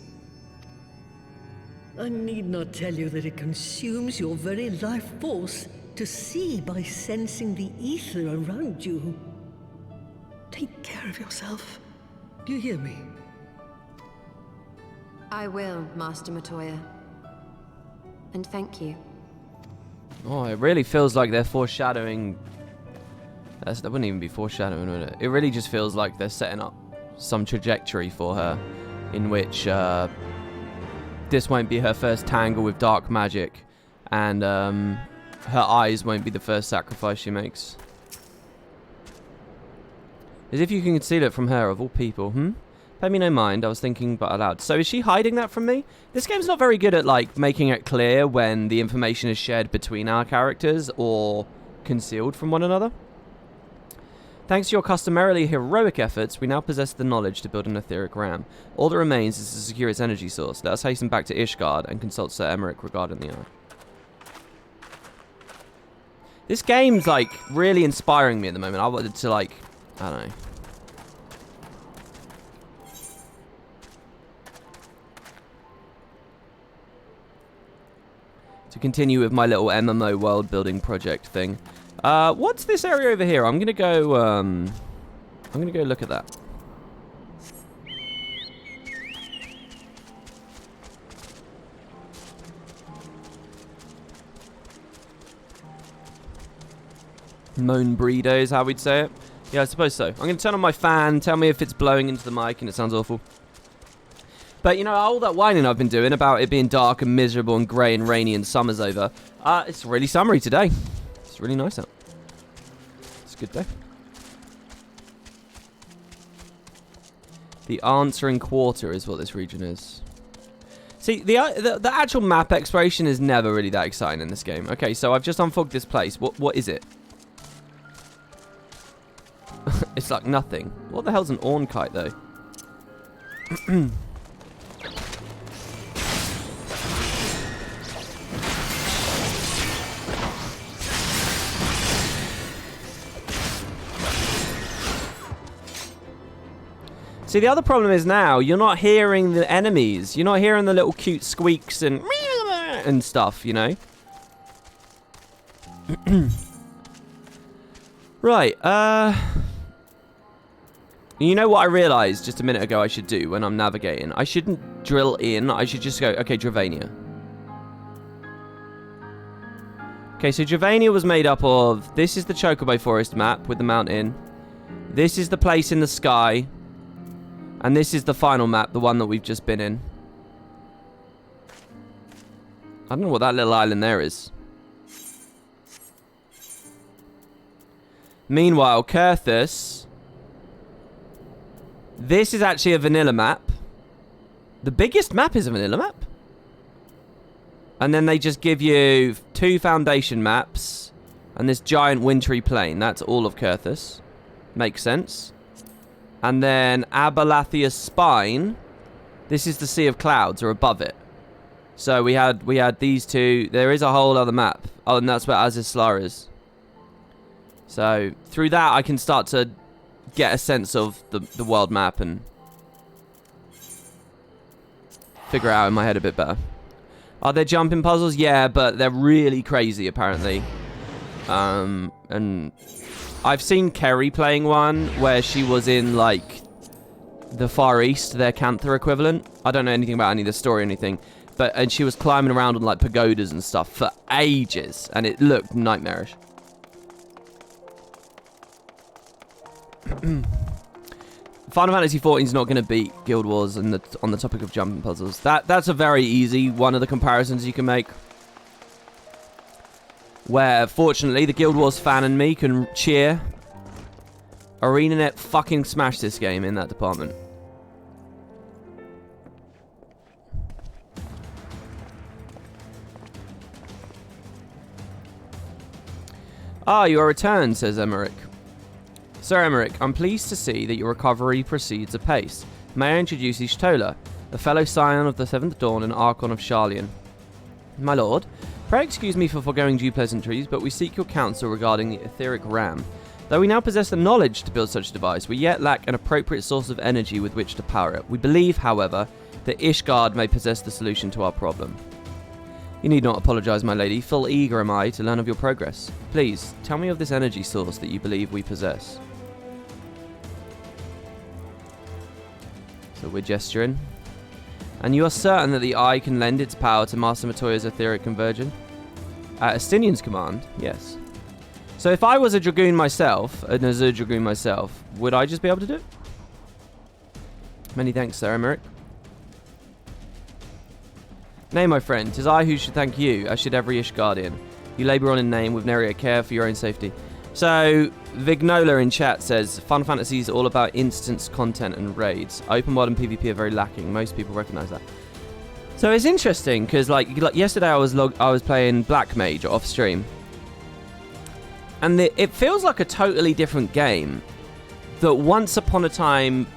I need not tell you that it consumes your very life force to see by sensing the ether around you. Take care of yourself. Do you hear me? I will, Master Matoya. And thank you. Oh, it really feels like they're foreshadowing... That wouldn't even be foreshadowing, would it? It really just feels like they're setting up some trajectory for her in which this won't be her first tangle with dark magic, and her eyes won't be the first sacrifice she makes. As if you can conceal it from her, of all people, Pay me no mind, I was thinking but aloud. So is she hiding that from me? This game's not very good at, like, making it clear when the information is shared between our characters or concealed from one another. Thanks to your customarily heroic efforts, we now possess the knowledge to build an etheric ram. All that remains is to secure its energy source. Let us hasten back to Ishgard and consult Sir Emmerich regarding the eye. This game's, like, really inspiring me at the moment. I wanted to, like, I don't know. To continue with my little MMO world building project thing. What's this area over here? I'm gonna go look at that. Moan breeder is how we'd say it. Yeah, I suppose so. I'm going to turn on my fan. Tell me if it's blowing into the mic and it sounds awful. But, you know, all that whining I've been doing about it being dark and miserable and grey and rainy and summer's over, it's really summery today. It's really nice out. It's a good day. The answering quarter is what this region is. See, the actual map exploration is never really that exciting in this game. Okay, so I've just unfogged this place. What is it? It's like nothing. What the hell's an Ornkite, though? See, the other problem is now, you're not hearing the enemies. You're not hearing the little cute squeaks and stuff, you know? Right, you know what I realised just a minute ago I should do when I'm navigating? I shouldn't drill in, I should just go, okay, Dravania. Okay, so Dravania was made up of, this is the Chocobo Forest map with the mountain. This is the place in the sky. And this is the final map, the one that we've just been in. I don't know what that little island there is. Meanwhile, Kurthus. This is actually a vanilla map. The biggest map is a vanilla map. And then they just give you 2 foundation maps. And this giant wintry plain. That's all of Kurthus. Makes sense. And then Abalathia's Spine. This is the Sea of Clouds, or above it. So we had these two. There is a whole other map. Oh, and that's where Azizlar is. So through that, I can start to get a sense of the world map and figure it out in my head a bit better. Are there jumping puzzles? Yeah, but they're really crazy, apparently. And I've seen Kerry playing one where she was in, like, the Far East, their Cantha equivalent. I don't know anything about any of the story or anything. And she was climbing around on, like, pagodas and stuff for ages. And it looked nightmarish. Final Fantasy XIV is not going to beat Guild Wars on the topic of jumping puzzles. That's a very easy one of the comparisons you can make. Where, fortunately, the Guild Wars fan and me can cheer. ArenaNet fucking smashed this game in that department. Ah, you are returned, says Emmerich. Sir Emmerich, I'm pleased to see that your recovery proceeds apace. May I introduce Ishtola, a fellow scion of the Seventh Dawn and Archon of Sharlayan. My lord, pray excuse me for foregoing due pleasantries, but we seek your counsel regarding the etheric ram. Though we now possess the knowledge to build such a device, we yet lack an appropriate source of energy with which to power it. We believe, however, that Ishgard may possess the solution to our problem. You need not apologise, my lady. Full eager am I to learn of your progress. Please, tell me of this energy source that you believe we possess. So we're gesturing. And you are certain that the eye can lend its power to Master Matoya's etheric conversion? At Astinian's command, yes. So if I was a Dragoon myself, an Azure Dragoon myself, would I just be able to do it? Many thanks, Sir Emmerich. Nay, my friend, 'tis I who should thank you, as should every Ishgardian. You labour on in name with nary a care for your own safety. So, Vignola in chat says, Fun Fantasy is all about instance, content, and raids. Open world and PvP are very lacking. Most people recognise that. So it's interesting, because like yesterday I was playing Black Mage off stream. And it feels like a totally different game that once upon a time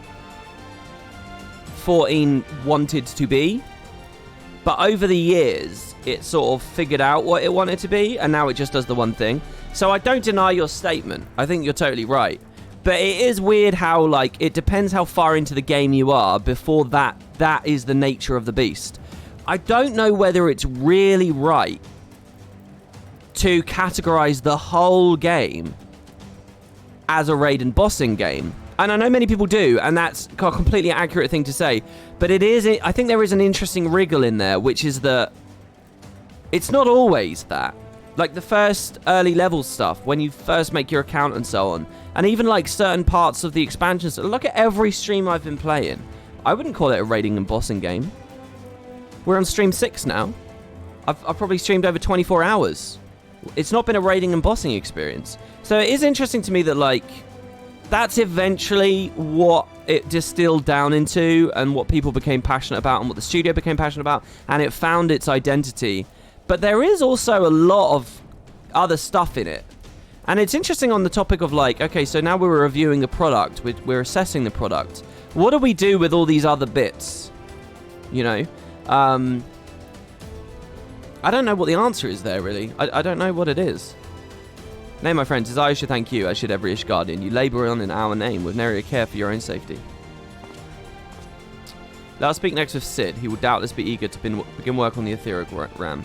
14 wanted to be. But over the years, it sort of figured out what it wanted to be, and now it just does the one thing. So I don't deny your statement. I think you're totally right. But it is weird how, like, it depends how far into the game you are before that is the nature of the beast. I don't know whether it's really right to categorize the whole game as a raid and bossing game. And I know many people do, and that's a completely accurate thing to say. But it is, I think there is an interesting wriggle in there, which is that it's not always that. Like the first early level stuff, when you first make your account and so on. And even like certain parts of the expansions. Look at every stream I've been playing. I wouldn't call it a raiding and bossing game. We're on stream 6 now. I've probably streamed over 24 hours. It's not been a raiding and bossing experience. So it is interesting to me that, like, that's eventually what it distilled down into and what people became passionate about and what the studio became passionate about, and it found its identity. But there is also a lot of other stuff in it. And it's interesting on the topic of, like, okay, so now we're reviewing the product, we're assessing the product. What do we do with all these other bits? You know? I don't know what the answer is there, really. I don't know what it is. Nay, my friends, as I should thank you, as should every Ishgardian. You labour on in our name with nary a care for your own safety. Let us speak next with Sid. He will doubtless be eager to begin work on the etheric ram.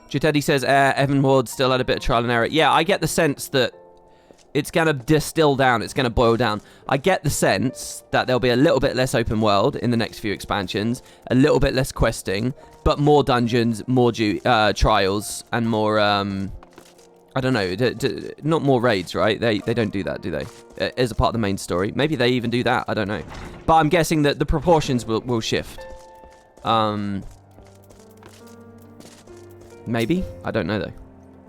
Jitedi says, Heavensward still had a bit of trial and error. Yeah, I get the sense that it's going to distill down. It's going to boil down. I get the sense that there'll be a little bit less open world in the next few expansions, a little bit less questing, but more dungeons, more trials, and more, I don't know, not more raids, right? They don't do that, do they? As a part of the main story. Maybe they even do that. I don't know. But I'm guessing that the proportions will shift. Maybe? I don't know, though.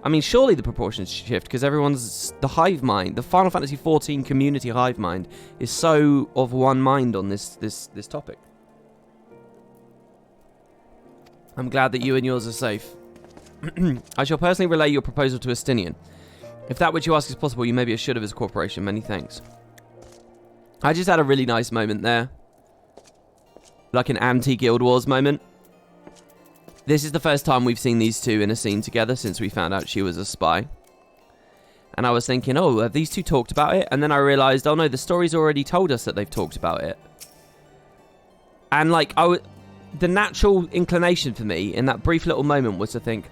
I mean, surely the proportions shift because everyone's... The hive mind, the Final Fantasy XIV community hive mind is so of one mind on this topic. I'm glad that you and yours are safe. I shall personally relay your proposal to Astinian. If that which you ask is possible, you may be assured of his cooperation. Many thanks. I just had a really nice moment there. Like an anti-Guild Wars moment. This is the first time we've seen these two in a scene together since we found out she was a spy. And I was thinking, oh, have these two talked about it? And then I realised, oh no, the story's already told us that they've talked about it. And like, the natural inclination for me in that brief little moment was to think,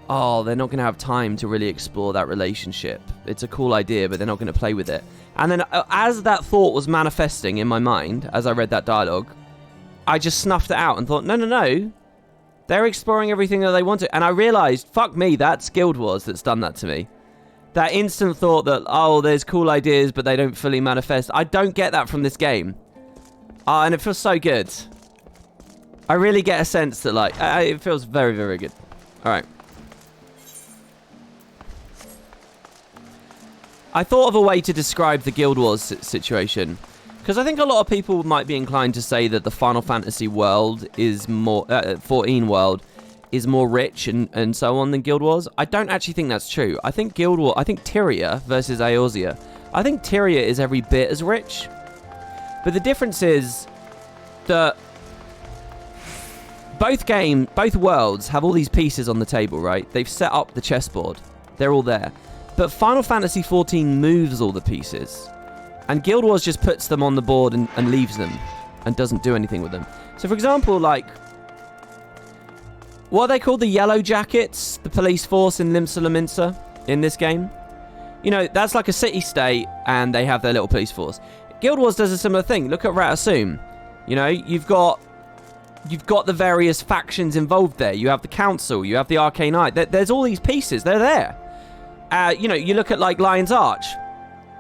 oh, they're not going to have time to really explore that relationship. It's a cool idea, but they're not going to play with it. And then as that thought was manifesting in my mind, as I read that dialogue, I just snuffed it out and thought, no. They're exploring everything that they want to. And I realised, fuck me, that's Guild Wars that's done that to me. That instant thought that, oh, there's cool ideas, but they don't fully manifest. I don't get that from this game. And it feels so good. I really get a sense that, like, it feels very, very good. All right. I thought of a way to describe the Guild Wars situation. Because I think a lot of people might be inclined to say that the Final Fantasy world is more... 14 world is more rich and so on than Guild Wars. I don't actually think that's true. I think Guild Wars... I think Tyria versus Eorzea. I think Tyria is every bit as rich. But the difference is that... Both worlds have all these pieces on the table, right? They've set up the chessboard. They're all there. But Final Fantasy XIV moves all the pieces. And Guild Wars just puts them on the board and leaves them. And doesn't do anything with them. So, for example, like... What are they called? The Yellow Jackets? The police force in Limsa Lominsa in this game? You know, that's like a city-state, and they have their little police force. Guild Wars does a similar thing. Look at Ratasum. You know, you've got the various factions involved there. You have the Council. You have the Arcane Knight. There's all these pieces. They're there. You know, you look at, like, Lion's Arch.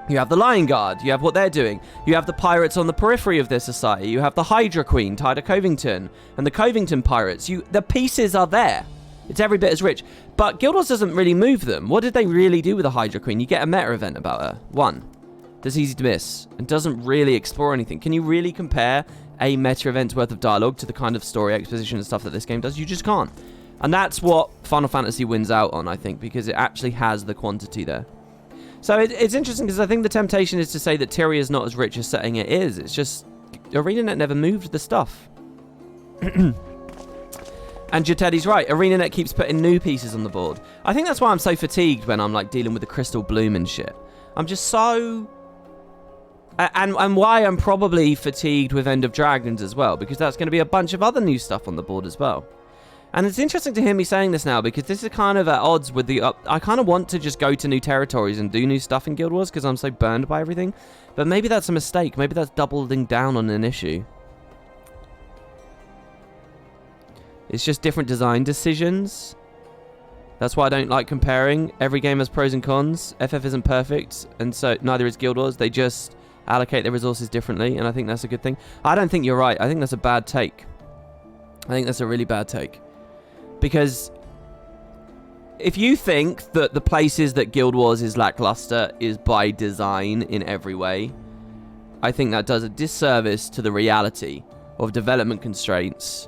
You have the Lion Guard. You have what they're doing. You have the pirates on the periphery of their society. You have the Hydra Queen, Tyda Covington, and the Covington pirates. The pieces are there. It's every bit as rich. But Guild Wars doesn't really move them. What did they really do with the Hydra Queen? You get a meta event about her. One. That's easy to miss. And doesn't really explore anything. Can you really compare a meta event's worth of dialogue to the kind of story exposition and stuff that this game does? You just can't. And that's what Final Fantasy wins out on, I think, because it actually has the quantity there. So it's interesting because I think the temptation is to say that Tyria is not as rich as setting it is. It's just ArenaNet never moved the stuff. And Jatedi's right. ArenaNet keeps putting new pieces on the board. I think that's why I'm so fatigued when I'm like dealing with the Crystal Bloom and shit. I'm just so... And why I'm probably fatigued with End of Dragons as well, because that's going to be a bunch of other new stuff on the board as well. And it's interesting to hear me saying this now, because this is kind of at odds with the... I kind of want to just go to new territories and do new stuff in Guild Wars, because I'm so burned by everything. But maybe that's a mistake. Maybe that's doubling down on an issue. It's just different design decisions. That's why I don't like comparing. Every game has pros and cons. FF isn't perfect, and so neither is Guild Wars. They just allocate their resources differently, and I think that's a good thing. I don't think you're right. I think that's a bad take. I think that's a really bad take. Because if you think that the places that Guild Wars is lackluster is by design in every way, I think that does a disservice to the reality of development constraints.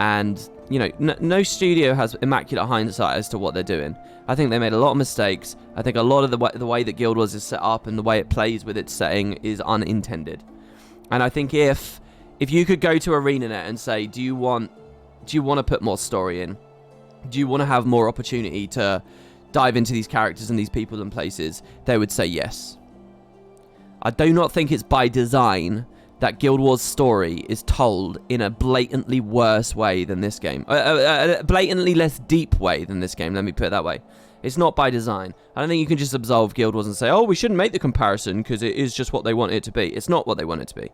And, you know, no studio has immaculate hindsight as to what they're doing. I think they made a lot of mistakes. I think a lot of the way that Guild Wars is set up and the way it plays with its setting is unintended. And I think if you could go to ArenaNet and say, do you want to put more story in? Do you want to have more opportunity to dive into these characters and these people and places? They would say yes. I do not think it's by design that Guild Wars' story is told in a blatantly worse way than this game. A blatantly less deep way than this game, let me put it that way. It's not by design. I don't think you can just absolve Guild Wars and say, oh, we shouldn't make the comparison because it is just what they want it to be. It's not what they want it to be.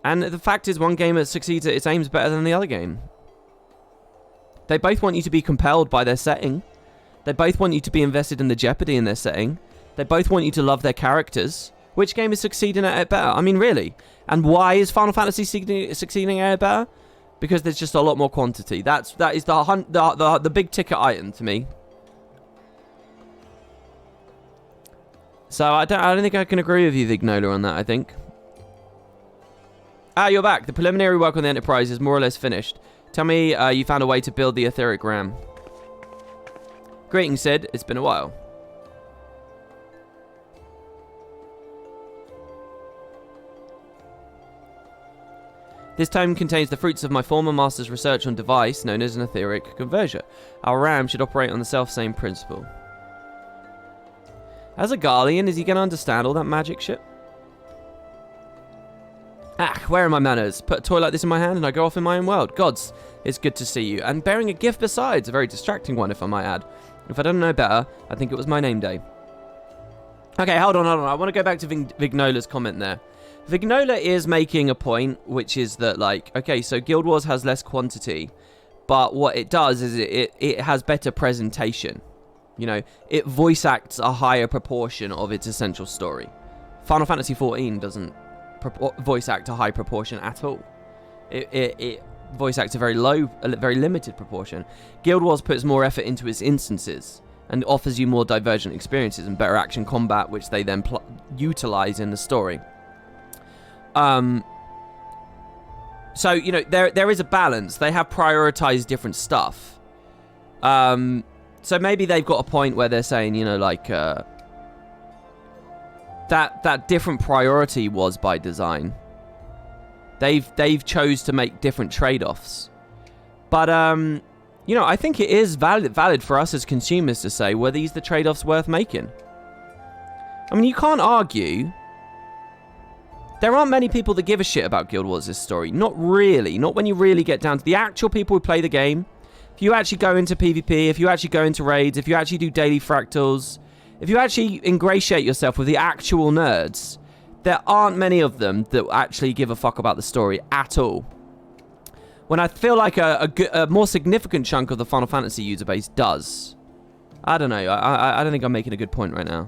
And the fact is, one game that succeeds at its aims better than the other game. They both want you to be compelled by their setting. They both want you to be invested in the jeopardy in their setting. They both want you to love their characters. Which game is succeeding at it better? I mean, really. And why is Final Fantasy succeeding at it better? Because there's just a lot more quantity. That is the big ticket item to me. So I don't think I can agree with you, Vignola, on that. I think. Ah, you're back. The preliminary work on the Enterprise is more or less finished. Tell me you found a way to build the etheric RAM. Greetings, Sid. It's been a while. This tome contains the fruits of my former master's research on device known as an etheric converter. Our RAM should operate on the self-same principle. As a Garlean, is he going to understand all that magic shit? Ah, where are my manners? Put a toy like this in my hand and I go off in my own world. Gods, it's good to see you. And bearing a gift besides, a very distracting one if I might add. If I don't know better, I think it was my name day. Okay, hold on. I want to go back to Vignola's comment there. Vignola is making a point, which is that, like, okay, so Guild Wars has less quantity, but what it does is it has better presentation. You know, it voice acts a higher proportion of its essential story. Final Fantasy XIV doesn't voice act a high proportion at all. It voice acts a very limited proportion. Guild Wars puts more effort into its instances and offers you more divergent experiences and better action combat, which they then utilize in the story. So, you know, there is a balance. They have prioritized different stuff. So maybe they've got a point where they're saying, you know, like, that different priority was by design. They've chose to make different trade-offs. But, you know, I think it is valid for us as consumers to say, were these the trade-offs worth making? I mean, you can't argue. There aren't many people that give a shit about Guild Wars' story. Not really. Not when you really get down to the actual people who play the game. If you actually go into PvP, if you actually go into raids, if you actually do daily fractals, if you actually ingratiate yourself with the actual nerds, there aren't many of them that actually give a fuck about the story at all. When I feel like a more significant chunk of the Final Fantasy user base does. I don't know. I don't think I'm making a good point right now.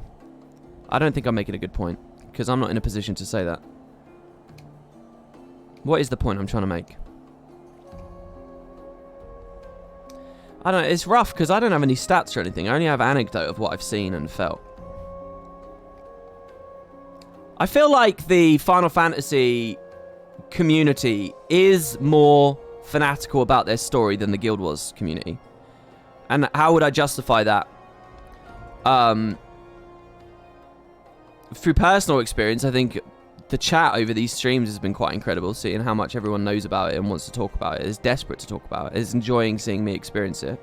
I don't think I'm making a good point, because I'm not in a position to say that. What is the point I'm trying to make? I don't know, it's rough because I don't have any stats or anything. I only have anecdote of what I've seen and felt. I feel like the Final Fantasy community is more fanatical about their story than the Guild Wars community. And how would I justify that? Through personal experience, I think the chat over these streams has been quite incredible, seeing how much everyone knows about it and wants to talk about it, is desperate to talk about it, is enjoying seeing me experience it.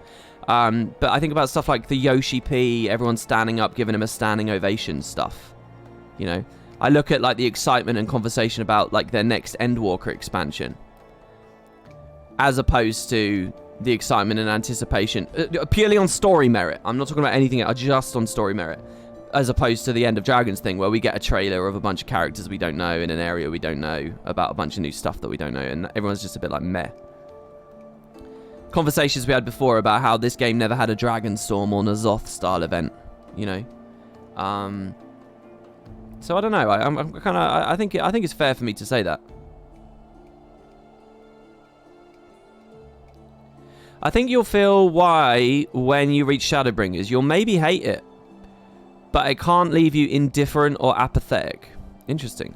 But I think about stuff like the Yoshi P, everyone standing up, giving him a standing ovation stuff. You know, I look at like the excitement and conversation about like their next Endwalker expansion. as opposed to the excitement and anticipation. Purely on story merit. I'm not talking about anything else, just on story merit. As opposed to the End of Dragons thing, where we get a trailer of a bunch of characters we don't know in an area we don't know, about a bunch of new stuff that we don't know, and everyone's just a bit like, meh. Conversations we had before about how this game never had a Dragonstorm or N'Zoth style event, you know. So I don't know. I'm kind of. I think it's fair for me to say that. I think you'll feel why when you reach Shadowbringers. You'll maybe hate it, but it can't leave you indifferent or apathetic. Interesting.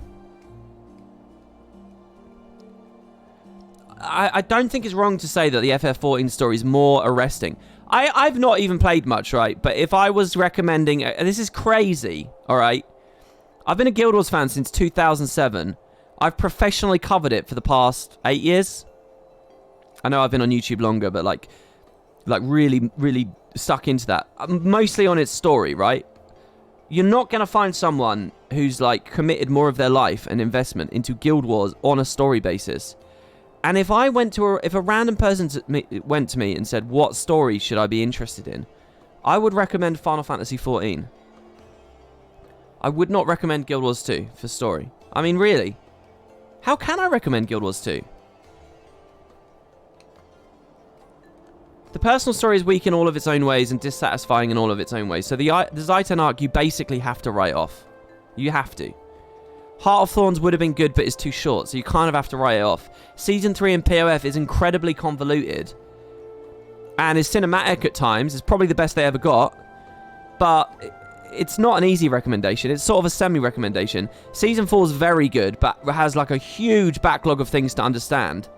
I don't think it's wrong to say that the FF14 story is more arresting. I've not even played much, right? But if I was recommending... This is crazy, all right? I've been a Guild Wars fan since 2007. I've professionally covered it for the past 8 years. I know I've been on YouTube longer, but like really, really stuck into that. Mostly on its story, right? You're not going to find someone who's like committed more of their life and investment into Guild Wars on a story basis. And if I went to if a random person went to me and said, what story should I be interested in? I would recommend Final Fantasy XIV. I would not recommend Guild Wars 2 for story. I mean, really? How can I recommend Guild Wars 2? The personal story is weak in all of its own ways and dissatisfying in all of its own ways. So the Zaiten arc, you basically have to write off. You have to. Heart of Thorns would have been good, but it's too short, so you kind of have to write it off. Season 3 in POF is incredibly convoluted. And is cinematic at times. It's probably the best they ever got. But it's not an easy recommendation. It's sort of a semi-recommendation. Season 4 is very good, but has like a huge backlog of things to understand.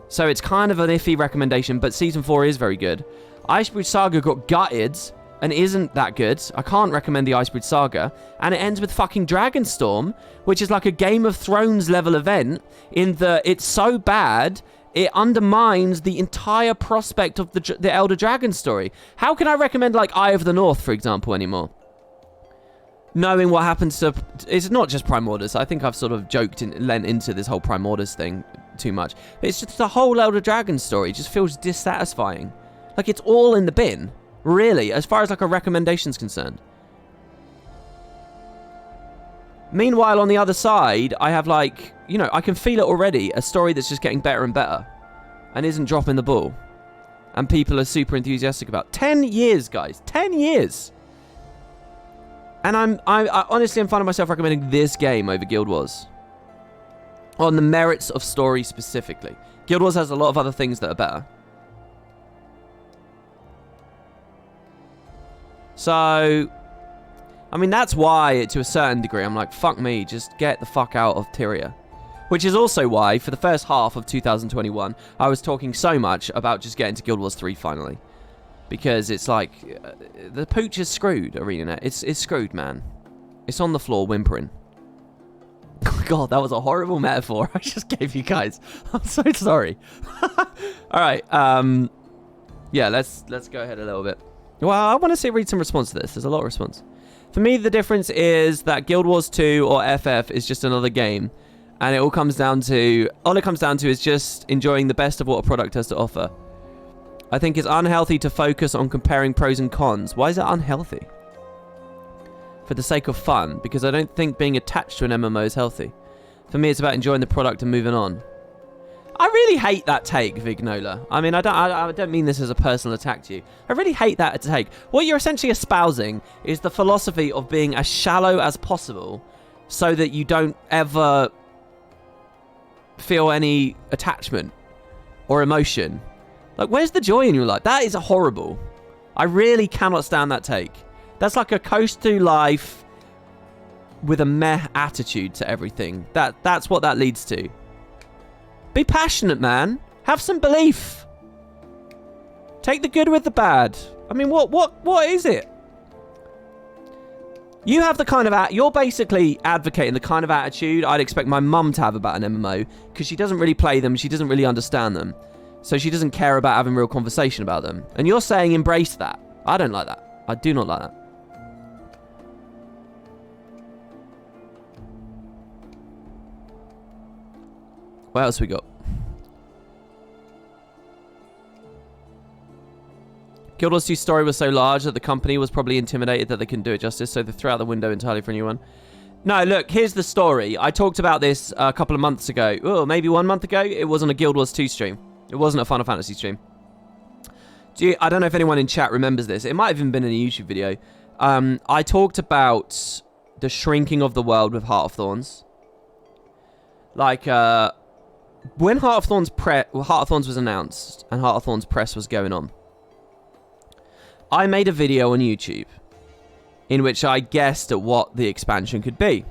So it's kind of an iffy recommendation, but Season 4 is very good. Icebridge Saga got gutted and isn't that good. I can't recommend the Icebridge Saga. And it ends with fucking Dragonstorm, which is like a Game of Thrones level event in that it's so bad, it undermines the entire prospect of the Elder Dragon story. How can I recommend like Eye of the North, for example, anymore? Knowing what happens to... It's not just Primordus. I think I've sort of lent into this whole Primordus thing too much. But it's just the whole Elder Dragon story just feels dissatisfying. Like, it's all in the bin. Really, as far as, like, a recommendation's concerned. Meanwhile, on the other side, I have, like... You know, I can feel it already. A story that's just getting better and better. And isn't dropping the ball. And people are super enthusiastic about. 10 years, guys. 10 years! And I honestly am finding myself recommending this game over Guild Wars. On the merits of story specifically. Guild Wars has a lot of other things that are better. So, I mean, that's why, to a certain degree, I'm like, fuck me, just get the fuck out of Tyria. Which is also why, for the first half of 2021, I was talking so much about just getting to Guild Wars 3 finally. Because it's like, the pooch is screwed, ArenaNet. It's screwed, man. It's on the floor whimpering. God, that was a horrible metaphor I just gave you guys. I'm so sorry. Alright, yeah, let's go ahead a little bit. Well, I want to read some response to this. There's a lot of response. For me, the difference is that Guild Wars 2 or FF is just another game. And all it comes down to is just enjoying the best of what a product has to offer. I think it's unhealthy to focus on comparing pros and cons. Why is it unhealthy? For the sake of fun, because I don't think being attached to an MMO is healthy. For me, it's about enjoying the product and moving on. I really hate that take, Vignola. I mean, I don't mean this as a personal attack to you. I really hate that take. What you're essentially espousing is the philosophy of being as shallow as possible so that you don't ever feel any attachment or emotion. Like, where's the joy in your life? That is horrible. I really cannot stand that take. That's like a coast through life with a meh attitude to everything. That's what that leads to. Be passionate, man. Have some belief. Take the good with the bad. I mean, what is it? You have the kind of... You're basically advocating the kind of attitude I'd expect my mum to have about an MMO, because she doesn't really play them, she doesn't really understand them. So she doesn't care about having real conversation about them. And you're saying embrace that. I don't like that. I do not like that. What else we got? Guild Wars 2's story was so large that the company was probably intimidated that they couldn't do it justice, so they threw out the window entirely for a new one. No, look, here's the story. I talked about this a couple of months ago. Oh, maybe 1 month ago. It wasn't a Guild Wars 2 stream. It wasn't a Final Fantasy stream. I don't know if anyone in chat remembers this. It might have even been in a YouTube video. I talked about the shrinking of the world with Heart of Thorns. Like, when Heart of Thorns was announced and Heart of Thorns press was going on, I made a video on YouTube in which I guessed at what the expansion could be.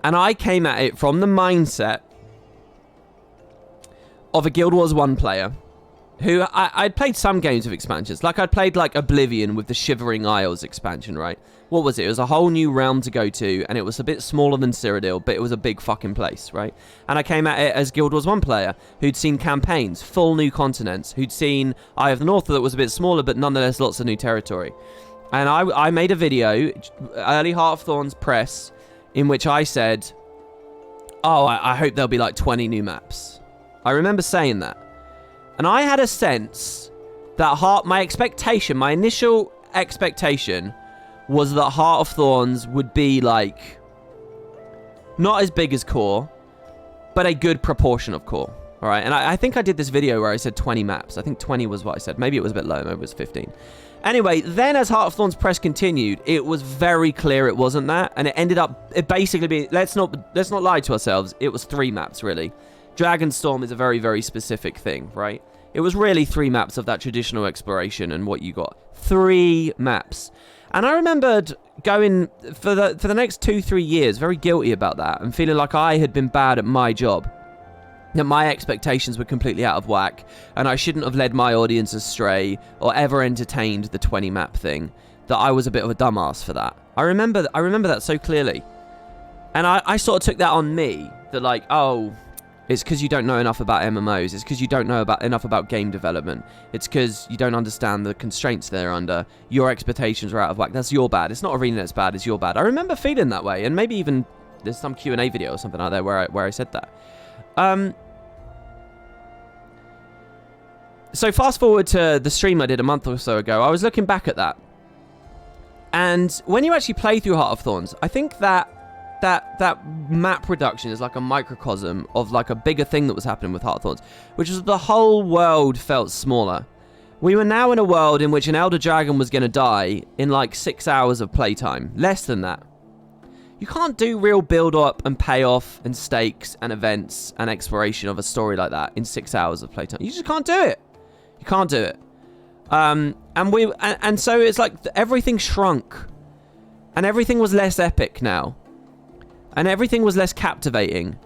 And I came at it from the mindset of a Guild Wars 1 player who I'd played some games with expansions. Like, I'd played, like, Oblivion with the Shivering Isles expansion, right? What was it? It was a whole new realm to go to, and it was a bit smaller than Cyrodiil, but it was a big fucking place, right? And I came at it as Guild Wars 1 player who'd seen campaigns, full new continents, who'd seen Eye of the North that was a bit smaller, but nonetheless lots of new territory. And I made a video, early Heart of Thorns press, in which I said, oh, I hope there'll be like 20 new maps. I remember saying that. And I had a sense that my initial expectation was that Heart of Thorns would be like, not as big as Core, but a good proportion of Core. All right, and I think I did this video where I said 20 maps. I think 20 was what I said. Maybe it was a bit low, maybe it was 15. Anyway, then as Heart of Thorns press continued, it was very clear it wasn't that, and it ended up basically being, let's not lie to ourselves, it was 3 maps really. Dragonstorm is a very, very specific thing, right? It was really 3 maps of that traditional exploration and what you got. 3 maps. And I remembered going for the next 2-3 years very guilty about that and feeling like I had been bad at my job. That my expectations were completely out of whack, and I shouldn't have led my audience astray or ever entertained the 20 map thing. That I was a bit of a dumbass for that. I remember that so clearly, and I sort of took that on me. That like, oh, it's because you don't know enough about MMOs. It's because you don't know enough about game development. It's because you don't understand the constraints they're under. Your expectations are out of whack. That's your bad. It's not Arena that's bad. It's your bad. I remember feeling that way, and maybe even there's some Q&A video or something like that where I said that. So fast forward to the stream I did a month or so ago. I was looking back at that, and when you actually play through Heart of Thorns, I think that map reduction is like a microcosm of like a bigger thing that was happening with Heart of Thorns, which was the whole world felt smaller. We were now in a world in which an Elder Dragon was going to die in like 6 hours of playtime, less than that. You can't do real build-up and payoff and stakes and events and exploration of a story like that in 6 hours of playtime. You just can't do it. You can't do it. And so it's like everything shrunk, and everything was less epic now, and everything was less captivating.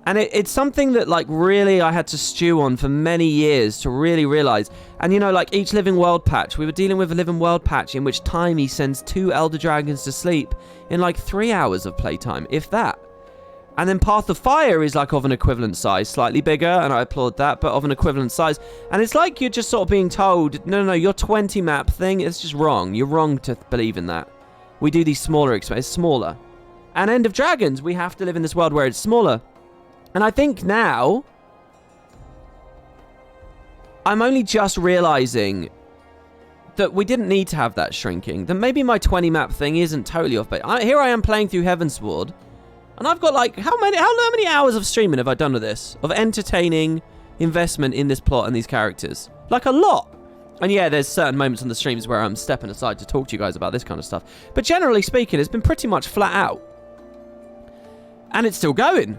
And it's something that, like, really I had to stew on for many years to really realize. And, you know, like, each Living World patch, we were dealing with a Living World patch in which Timey sends 2 Elder Dragons to sleep in, like, 3 hours of playtime, if that. And then Path of Fire is, like, of an equivalent size, slightly bigger, and I applaud that, but of an equivalent size. And it's like you're just sort of being told, no, your 20 map thing is just wrong. You're wrong to believe in that. We do these smaller expansions, smaller. And End of Dragons, we have to live in this world where it's smaller. And I think now, I'm only just realizing that we didn't need to have that shrinking. That maybe my 20 map thing isn't totally off base. Here I am playing through Heavensward, and I've got like, how many hours of streaming have I done with this? Of entertaining investment in this plot and these characters. Like a lot. And yeah, there's certain moments on the streams where I'm stepping aside to talk to you guys about this kind of stuff. But generally speaking, it's been pretty much flat out. And it's still going.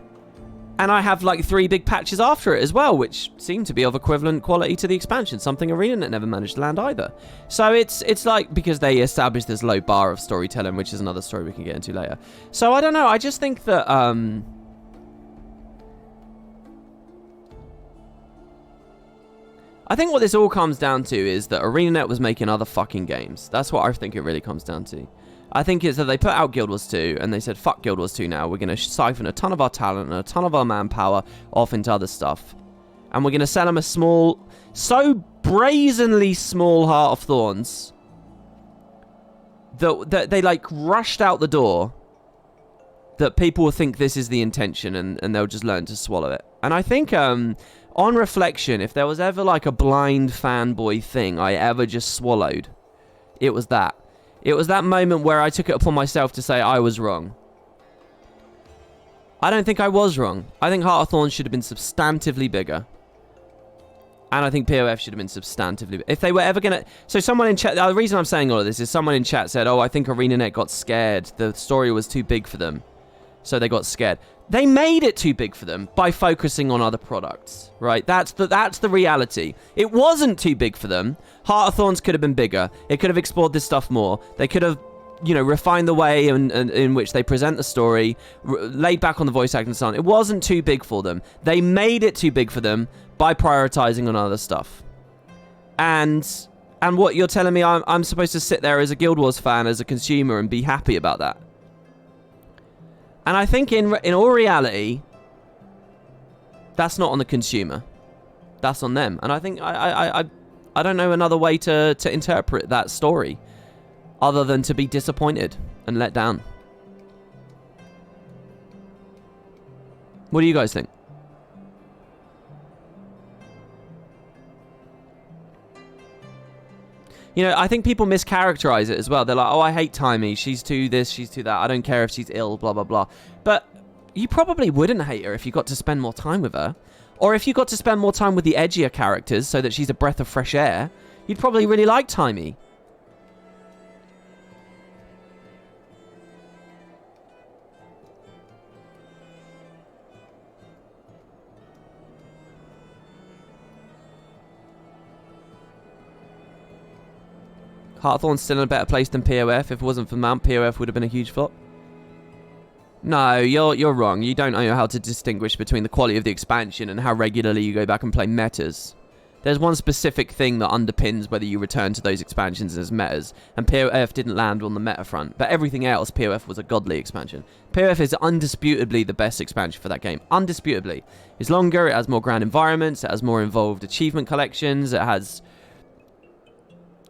And I have like 3 big patches after it as well, which seem to be of equivalent quality to the expansion, something ArenaNet never managed to land either. So it's like, because they established this low bar of storytelling, which is another story we can get into later. So I don't know, I just think that I think what this all comes down to is that ArenaNet was making other fucking games. That's what I think it really comes down to. I think it's that they put out Guild Wars 2 and they said, fuck Guild Wars 2 now. We're going to siphon a ton of our talent and a ton of our manpower off into other stuff. And we're going to sell them a small, so brazenly small Heart of Thorns that they like rushed out the door, that people will think this is the intention and they'll just learn to swallow it. And I think On reflection, if there was ever like a blind fanboy thing I ever just swallowed, it was that. It was that moment where I took it upon myself to say I was wrong. I don't think I was wrong. I think Heart of Thorns should have been substantively bigger. And I think POF should have been substantively bigger. If they were ever going to... So someone in chat... The reason I'm saying all of this is someone in chat said, oh, I think ArenaNet got scared. The story was too big for them. So they got scared. They made it too big for them by focusing on other products, right? That's the reality. It wasn't too big for them. Heart of Thorns could have been bigger. It could have explored this stuff more. They could have, you know, refined the way in which they present the story, laid back on the voice acting and so on. It wasn't too big for them. They made it too big for them by prioritizing on other stuff. And what you're telling me, I'm supposed to sit there as a Guild Wars fan, as a consumer, and be happy about that. And I think in all reality, that's not on the consumer. That's on them. And I think I don't know another way to interpret that story other than to be disappointed and let down. What do you guys think? You know, I think people mischaracterize it as well. They're like, oh, I hate Timey. She's too this, she's too that. I don't care if she's ill, blah, blah, blah. But you probably wouldn't hate her if you got to spend more time with her. Or if you got to spend more time with the edgier characters so that she's a breath of fresh air, you'd probably really like Timey. Heart of Thorns still in a better place than POF. If it wasn't for Mount, POF would have been a huge flop. No, you're wrong. You don't know how to distinguish between the quality of the expansion and how regularly you go back and play metas. There's one specific thing that underpins whether you return to those expansions as metas, and POF didn't land on the meta front. But everything else, POF was a godly expansion. POF is undisputably the best expansion for that game. Undisputably. It's longer, it has more grand environments, it has more involved achievement collections, it has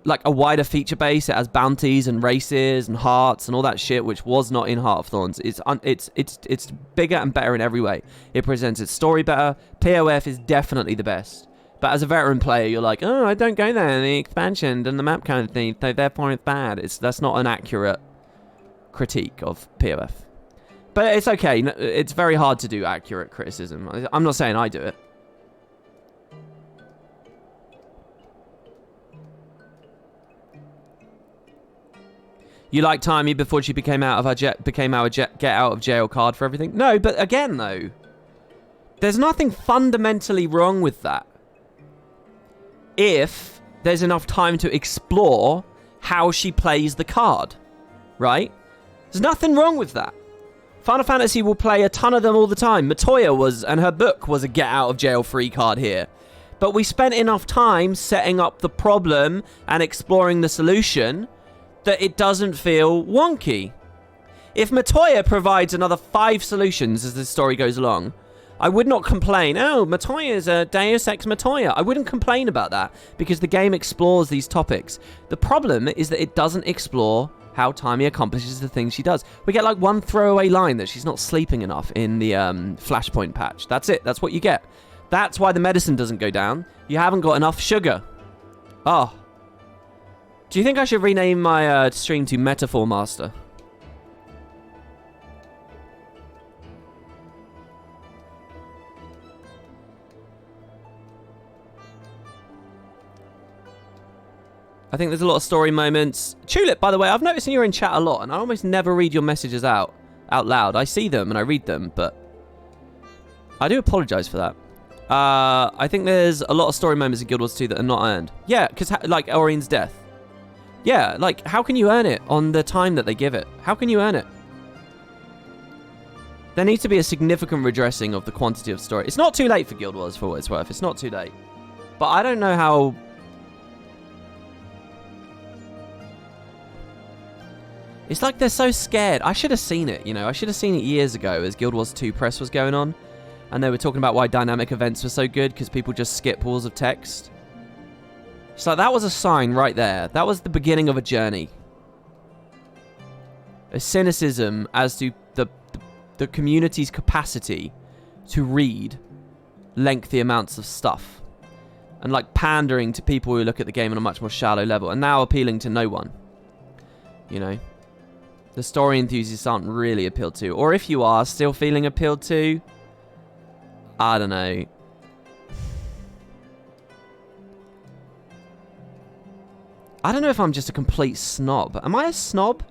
like a wider feature base. It has bounties and races and hearts and all that shit, which was not in Heart of Thorns. It's bigger and better in every way. It presents its story better. POF is definitely the best. But as a veteran player, you're like, oh, I don't go there. The expansion and the map kind of thing, therefore it's bad. That's not an accurate critique of POF. But it's okay. It's very hard to do accurate criticism. I'm not saying I do it. You like Timey before she became our get out of jail card for everything? No, but again though, there's nothing fundamentally wrong with that. If there's enough time to explore how she plays the card, right? There's nothing wrong with that. Final Fantasy will play a ton of them all the time. Matoya and her book was a get out of jail free card here. But we spent enough time setting up the problem and exploring the solution that it doesn't feel wonky. If Matoya provides another 5 solutions as the story goes along, I would not complain, oh, Matoya's a Deus Ex Matoya. I wouldn't complain about that because the game explores these topics. The problem is that it doesn't explore how Timey accomplishes the things she does. We get like one throwaway line that she's not sleeping enough in the Flashpoint patch. That's it. That's what you get. That's why the medicine doesn't go down. You haven't got enough sugar. Oh. Do you think I should rename my stream to Metaphor Master? I think there's a lot of story moments. Tulip, by the way, I've noticed you're in chat a lot, and I almost never read your messages out loud. I see them and I read them, but I do apologize for that. I think there's a lot of story moments in Guild Wars 2 that are not earned. Yeah, because like Orien's death. Yeah, like, how can you earn it on the time that they give it? How can you earn it? There needs to be a significant redressing of the quantity of story. It's not too late for Guild Wars, for what it's worth. It's not too late. But I don't know how... It's like they're so scared. I should have seen it, you know. I should have seen it years ago as Guild Wars 2 press was going on. And they were talking about why dynamic events were so good because people just skip walls of text. So that was a sign right there. That was the beginning of a journey. A cynicism as to the community's capacity to read lengthy amounts of stuff. And like pandering to people who look at the game on a much more shallow level. And now appealing to no one. You know. The story enthusiasts aren't really appealed to. Or if you are still feeling appealed to, I don't know. I don't know if I'm just a complete snob. Am I a snob?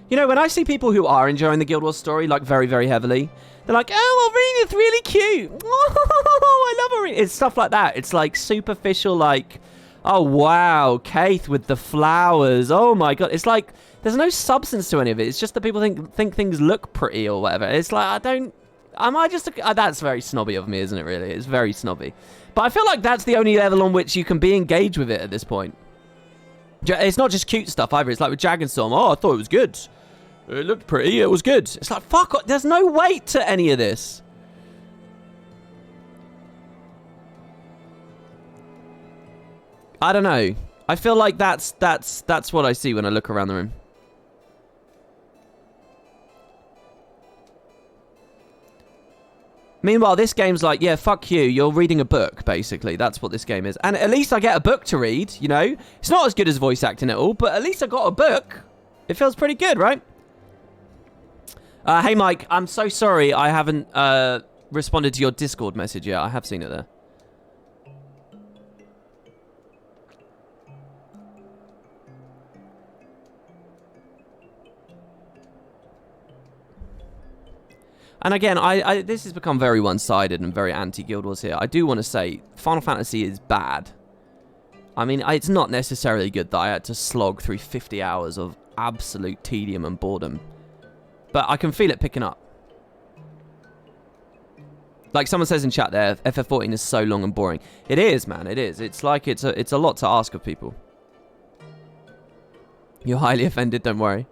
You know, when I see people who are enjoying the Guild Wars story, like, very, very heavily, they're like, oh, Arena's really cute. Oh, I love Arena. It's stuff like that. It's, like, superficial, like, oh, wow, Kaith with the flowers. Oh, my God. It's like, there's no substance to any of it. It's just that people think things look pretty or whatever. It's like, I don't... Am I just... that's very snobby of me, isn't it, really? It's very snobby. But I feel like that's the only level on which you can be engaged with it at this point. It's not just cute stuff either. It's like with Dragonstorm. Oh, I thought it was good. It looked pretty. It was good. It's like, fuck. There's no weight to any of this. I don't know. I feel like that's what I see when I look around the room. Meanwhile, this game's like, yeah, fuck you. You're reading a book, basically. That's what this game is. And at least I get a book to read, you know? It's not as good as voice acting at all, but at least I got a book. It feels pretty good, right? Hey, Mike, I'm so sorry I haven't responded to your Discord message yet. I have seen it there. And again, this has become very one-sided and very anti-Guild Wars here. I do want to say, Final Fantasy is bad. I mean, it's not necessarily good that I had to slog through 50 hours of absolute tedium and boredom. But I can feel it picking up. Like someone says in chat there, FF14 is so long and boring. It is, man, it is. It's like it's a lot to ask of people. You're highly offended, don't worry.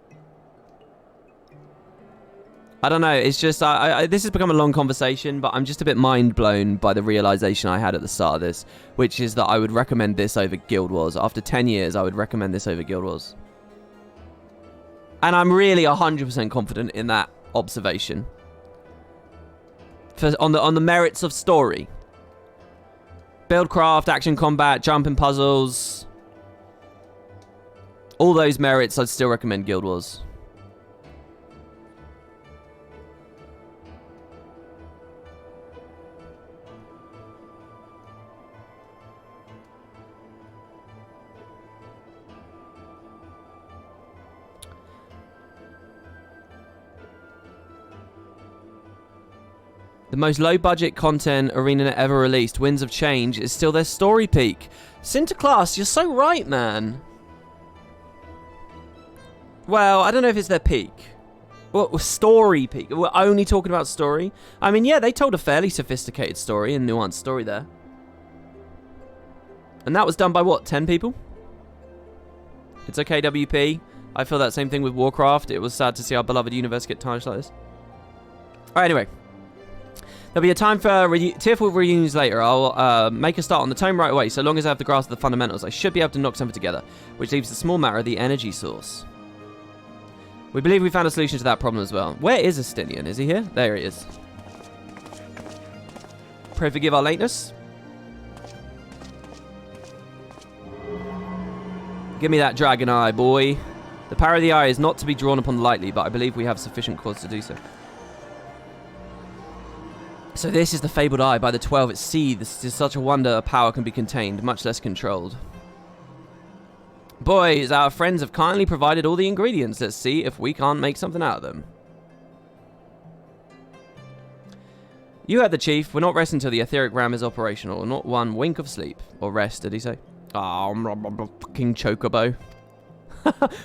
I don't know, it's just, this has become a long conversation, but I'm just a bit mind blown by the realization I had at the start of this, which is that I would recommend this over Guild Wars. After 10 years, I would recommend this over Guild Wars. And I'm really 100% confident in that observation. On the merits of story. Buildcraft, action combat, jumping puzzles. All those merits, I'd still recommend Guild Wars. The most low-budget content ArenaNet ever released, Winds of Change, is still their story peak. Sinterklaas, you're so right, man. Well, I don't know if it's their peak. Well, story peak. We're only talking about story. I mean, yeah, they told a fairly sophisticated story and nuanced story there. And that was done by, what, 10 people? It's okay, WP. I feel that same thing with Warcraft. It was sad to see our beloved universe get tarnished like this. Alright, anyway. There'll be a time for tearful reunions later. I'll make a start on the tome right away. So long as I have the grasp of the fundamentals, I should be able to knock something together. Which leaves the small matter of the energy source. We believe we found a solution to that problem as well. Where is Ascian? Is he here? There he is. Pray forgive our lateness. Give me that dragon eye, boy. The power of the eye is not to be drawn upon lightly, but I believe we have sufficient cause to do so. So this is the fabled eye. By the 12 it seethes. It is such a wonder a power can be contained, much less controlled. Boys, our friends have kindly provided all the ingredients. Let's see if we can't make something out of them. You heard the chief. We're not resting until the etheric ram is operational. Not one wink of sleep. Or rest, did he say? Oh, fucking chocobo.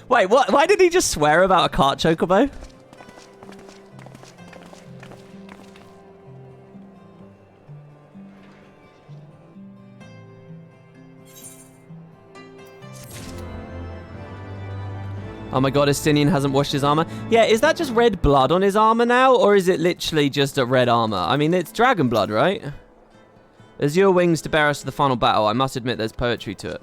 Wait, what? Why did he just swear about a cart chocobo? Oh my god, Ascian hasn't washed his armor. Yeah, is that just red blood on his armor now? Or is it literally just a red armor? I mean, it's dragon blood, right? Azure wings to bear us to the final battle. I must admit there's poetry to it.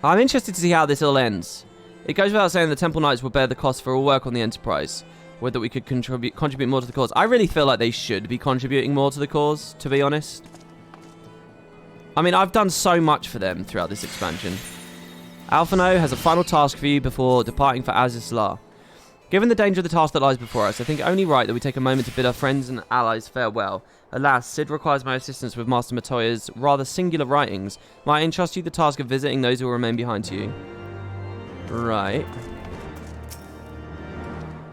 I'm interested to see how this all ends. It goes without saying the Temple Knights will bear the cost for all work on the Enterprise. Whether we could contribute more to the cause. I really feel like they should be contributing more to the cause, to be honest. I mean, I've done so much for them throughout this expansion. Alphano has a final task for you before departing for Azizlar. Given the danger of the task that lies before us, I think only right that we take a moment to bid our friends and allies farewell. Alas, Cid requires my assistance with Master Matoya's rather singular writings. Might I entrust you the task of visiting those who will remain behind to you? Right.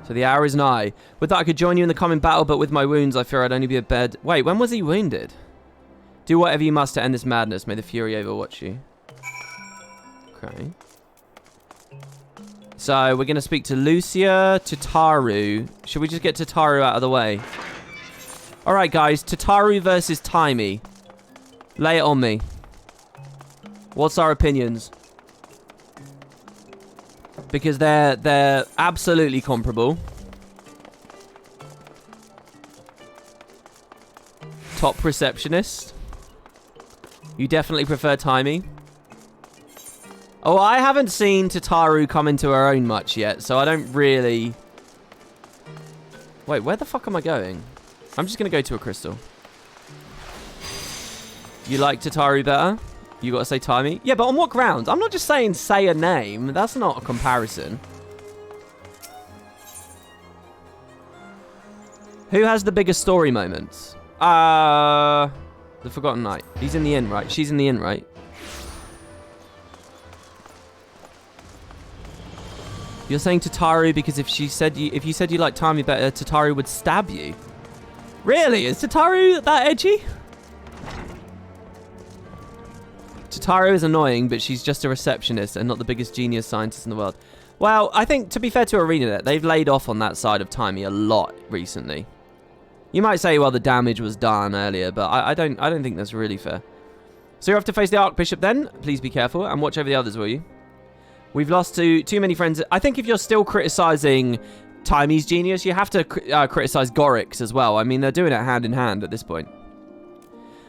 So the hour is nigh. With that, I could join you in the coming battle, but with my wounds, I fear I'd only be a bed. Wait, when was he wounded? Do whatever you must to end this madness. May the Fury overwatch you. Okay. So, we're going to speak to Lucia, Tataru. Should we just get Tataru out of the way? Alright, guys. Tataru versus Timey. Lay it on me. What's our opinions? Because they're absolutely comparable. Top receptionist. You definitely prefer Timey. Oh, I haven't seen Tataru come into her own much yet, so I don't really... Wait, where the fuck am I going? I'm just going to go to a crystal. You like Tataru better? You got to say Timey? Yeah, but on what grounds? I'm not just saying say a name. That's not a comparison. Who has the biggest story moments? The Forgotten Knight. He's in the inn, right? She's in the inn, right? You're saying Tataru because if you said you like Timey better, Tataru would stab you. Really? Is Tataru that edgy? Tataru is annoying, but she's just a receptionist and not the biggest genius scientist in the world. Well, I think, to be fair to ArenaNet, they've laid off on that side of Timey a lot recently. You might say, well, the damage was done earlier, but I don't think that's really fair. So you're off to face the Archbishop then. Please be careful and watch over the others, will you? We've lost too many friends. I think if you're still criticizing Timey's genius, you have to criticize Gorik's as well. I mean, they're doing it hand in hand at this point.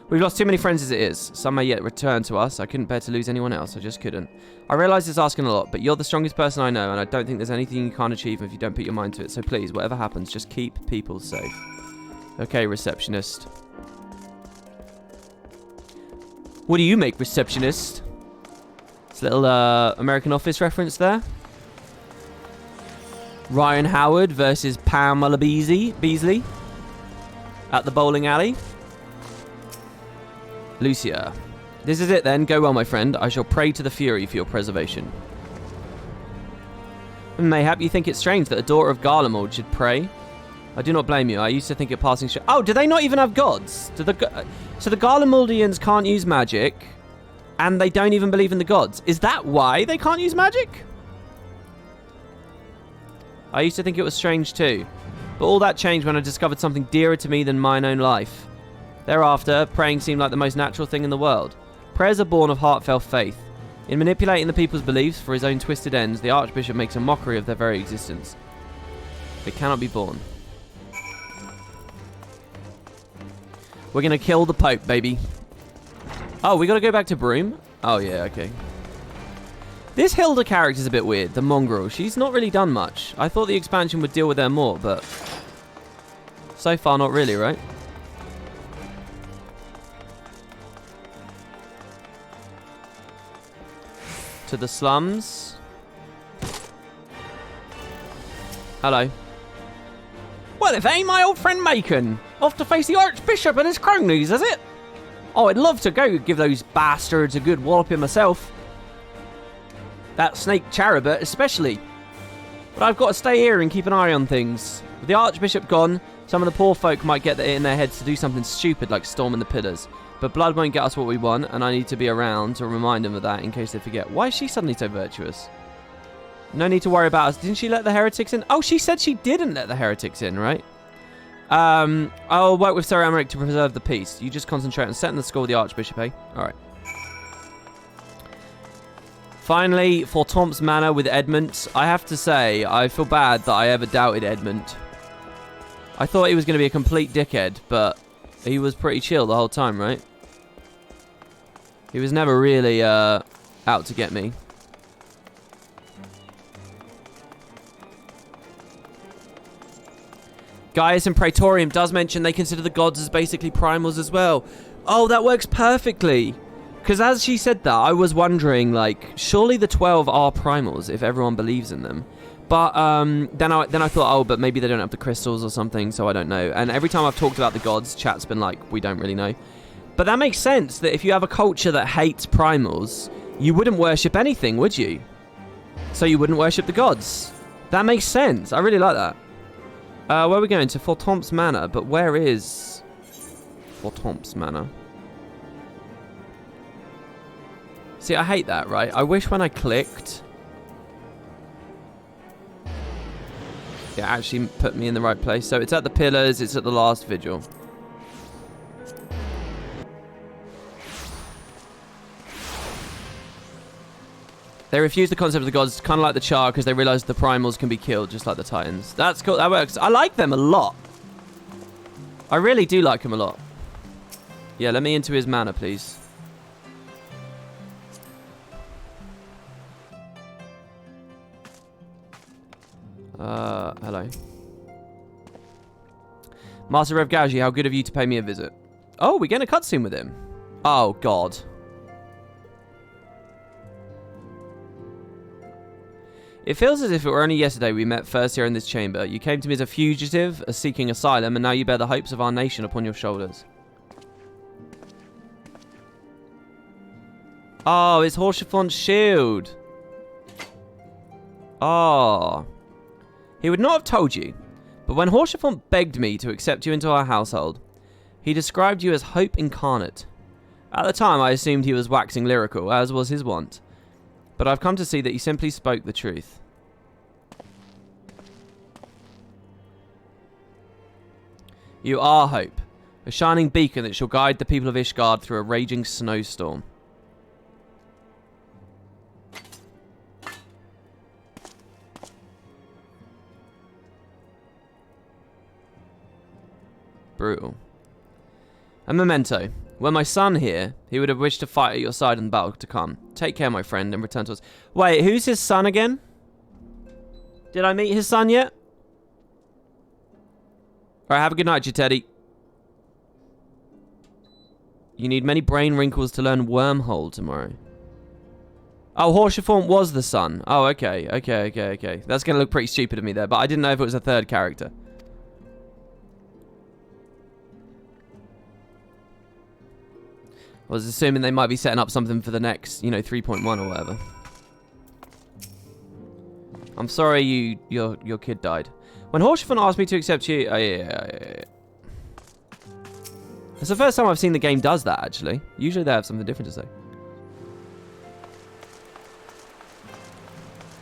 We've lost too many friends as it is. Some may yet return to us. I couldn't bear to lose anyone else. I just couldn't. I realise it's asking a lot, but you're the strongest person I know, and I don't think there's anything you can't achieve if you don't put your mind to it. So please, whatever happens, just keep people safe. Okay, receptionist. What do you make, receptionist? It's a little American Office reference there. Ryan Howard versus Pamela Beasley at the bowling alley. Lucia. This is it then. Go well, my friend. I shall pray to the Fury for your preservation. Mayhap you think it strange that a daughter of Garlemald should pray. I do not blame you. I used to think it passing... Oh, do they not even have gods? So the Garlemaldians can't use magic, and they don't even believe in the gods. Is that why they can't use magic? I used to think it was strange too. But all that changed when I discovered something dearer to me than mine own life. Thereafter, praying seemed like the most natural thing in the world. Prayers are born of heartfelt faith. In manipulating the people's beliefs for his own twisted ends, the Archbishop makes a mockery of their very existence. It cannot be borne. We're going to kill the Pope, baby. Oh, we got to go back to Broom? Oh, yeah, okay. This Hilda character's a bit weird, the mongrel. She's not really done much. I thought the expansion would deal with her more, but... so far, not really, right? To the slums. Hello. Well, if it ain't my old friend Macon. Off to face the Archbishop and his cronies, is it? Oh, I'd love to go give those bastards a good walloping myself. That snake Charibert especially. But I've got to stay here and keep an eye on things. With the Archbishop gone, some of the poor folk might get it in their heads to do something stupid like storming the pillars. But blood won't get us what we want, and I need to be around to remind them of that in case they forget. Why is she suddenly so virtuous? No need to worry about us. Didn't she let the heretics in? Oh, she said she didn't let the heretics in, right? I'll work with Sir Amaric to preserve the peace. You just concentrate on setting the score with the Archbishop, eh? Alright. Finally, for Tomp's Manor with Edmund. I have to say, I feel bad that I ever doubted Edmund. I thought he was going to be a complete dickhead, but he was pretty chill the whole time, right? He was never really out to get me. Gaius and Praetorium does mention they consider the gods as basically primals as well. Oh, that works perfectly. Because as she said that, I was wondering, like, surely the 12 are primals if everyone believes in them. But then I thought, oh, but maybe they don't have the crystals or something, so I don't know. And every time I've talked about the gods, chat's been like, we don't really know. But that makes sense that if you have a culture that hates primals, you wouldn't worship anything, would you? So you wouldn't worship the gods. That makes sense. I really like that. Where are we going? To Fortomp's Manor. But where is Fortomp's Manor? See, I hate that, right? I wish when I clicked, it actually put me in the right place. So it's at the pillars. It's at the last vigil. They refuse the concept of the gods, kind of like the Char, because they realize the primals can be killed, just like the Titans. That's cool. That works. I like them a lot. I really do like him a lot. Yeah, let me into his manor, please. Hello. Master Rev Gauji, how good of you to pay me a visit. Oh, we're getting a cutscene with him. Oh, God. It feels as if it were only yesterday we met first here in this chamber. You came to me as a fugitive, as seeking asylum, and now you bear the hopes of our nation upon your shoulders. Oh, it's Haurchefont's shield. Oh. He would not have told you, but when Haurchefont begged me to accept you into our household, he described you as hope incarnate. At the time, I assumed he was waxing lyrical, as was his wont. But I've come to see that he simply spoke the truth. You are hope, a shining beacon that shall guide the people of Ishgard through a raging snowstorm. Brutal. A memento. Were my son here, he would have wished to fight at your side in the battle to come. Take care, my friend, and return to us. Wait, who's his son again? Did I meet his son yet? Alright, have a good night, you Teddy. You need many brain wrinkles to learn Wormhole tomorrow. Oh, Haurchefont was the son. Oh, okay. That's going to look pretty stupid of me there, but I didn't know if it was a third character. I was assuming they might be setting up something for the next, 3.1 or whatever. I'm sorry your kid died. When Haurchefont asked me to accept you... Oh, yeah. It's the first time I've seen the game does that, actually. Usually they have something different to say.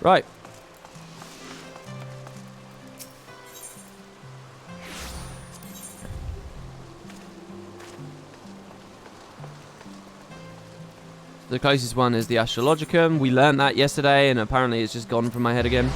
Right. The closest one is the Astrologicum. We learned that yesterday, and apparently it's just gone from my head again.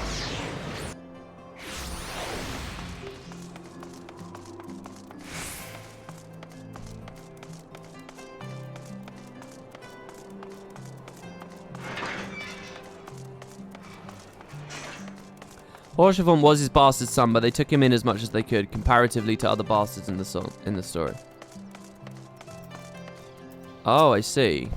Haurchefont was his bastard son, but they took him in as much as they could, comparatively to other bastards in the story. Oh, I see.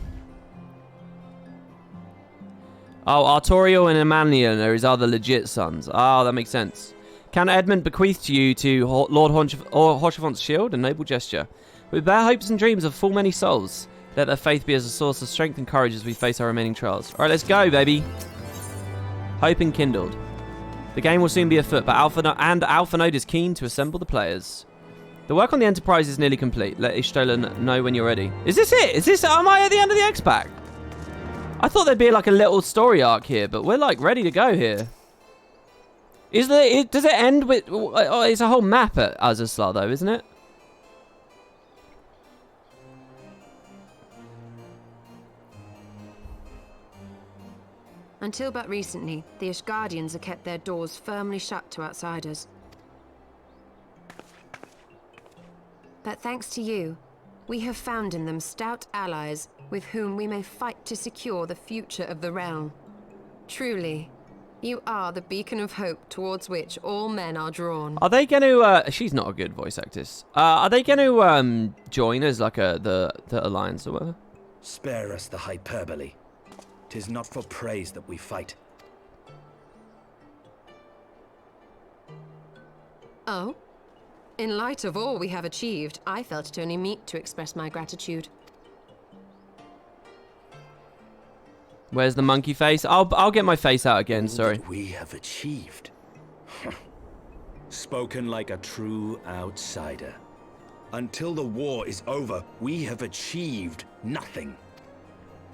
Oh, Artorial and Emanian are his other legit sons. Oh, that makes sense. Count Edmund bequeathed to you to Lord Haurchefont's shield, a noble gesture. We bear hopes and dreams of full many souls. Let their faith be as a source of strength and courage as we face our remaining trials. Alright, let's go, baby. Hope enkindled. The game will soon be afoot, but Alpha Node is keen to assemble the players. The work on the Enterprise is nearly complete. Let Ishtola know when you're ready. Is this it? Am I at the end of the X-Pack? I thought there'd be like a little story arc here, but we're like ready to go here. Does it end with... Oh, it's a whole map at Azazla though, isn't it? Until but recently, the Ishgardians have kept their doors firmly shut to outsiders. But thanks to you, we have found in them stout allies with whom we may fight to secure the future of the realm. Truly, You are the beacon of hope towards which all men are drawn. Are they going to... she's not a good voice actress. Are they going to join as like the alliance or whatever? Spare us the hyperbole. 'Tis not for praise that we fight. Oh? In light of all we have achieved, I felt it only meet to express my gratitude. Where's the monkey face? I'll get my face out again, All sorry. that we have achieved. Spoken like a true outsider. Until the war is over, we have achieved nothing.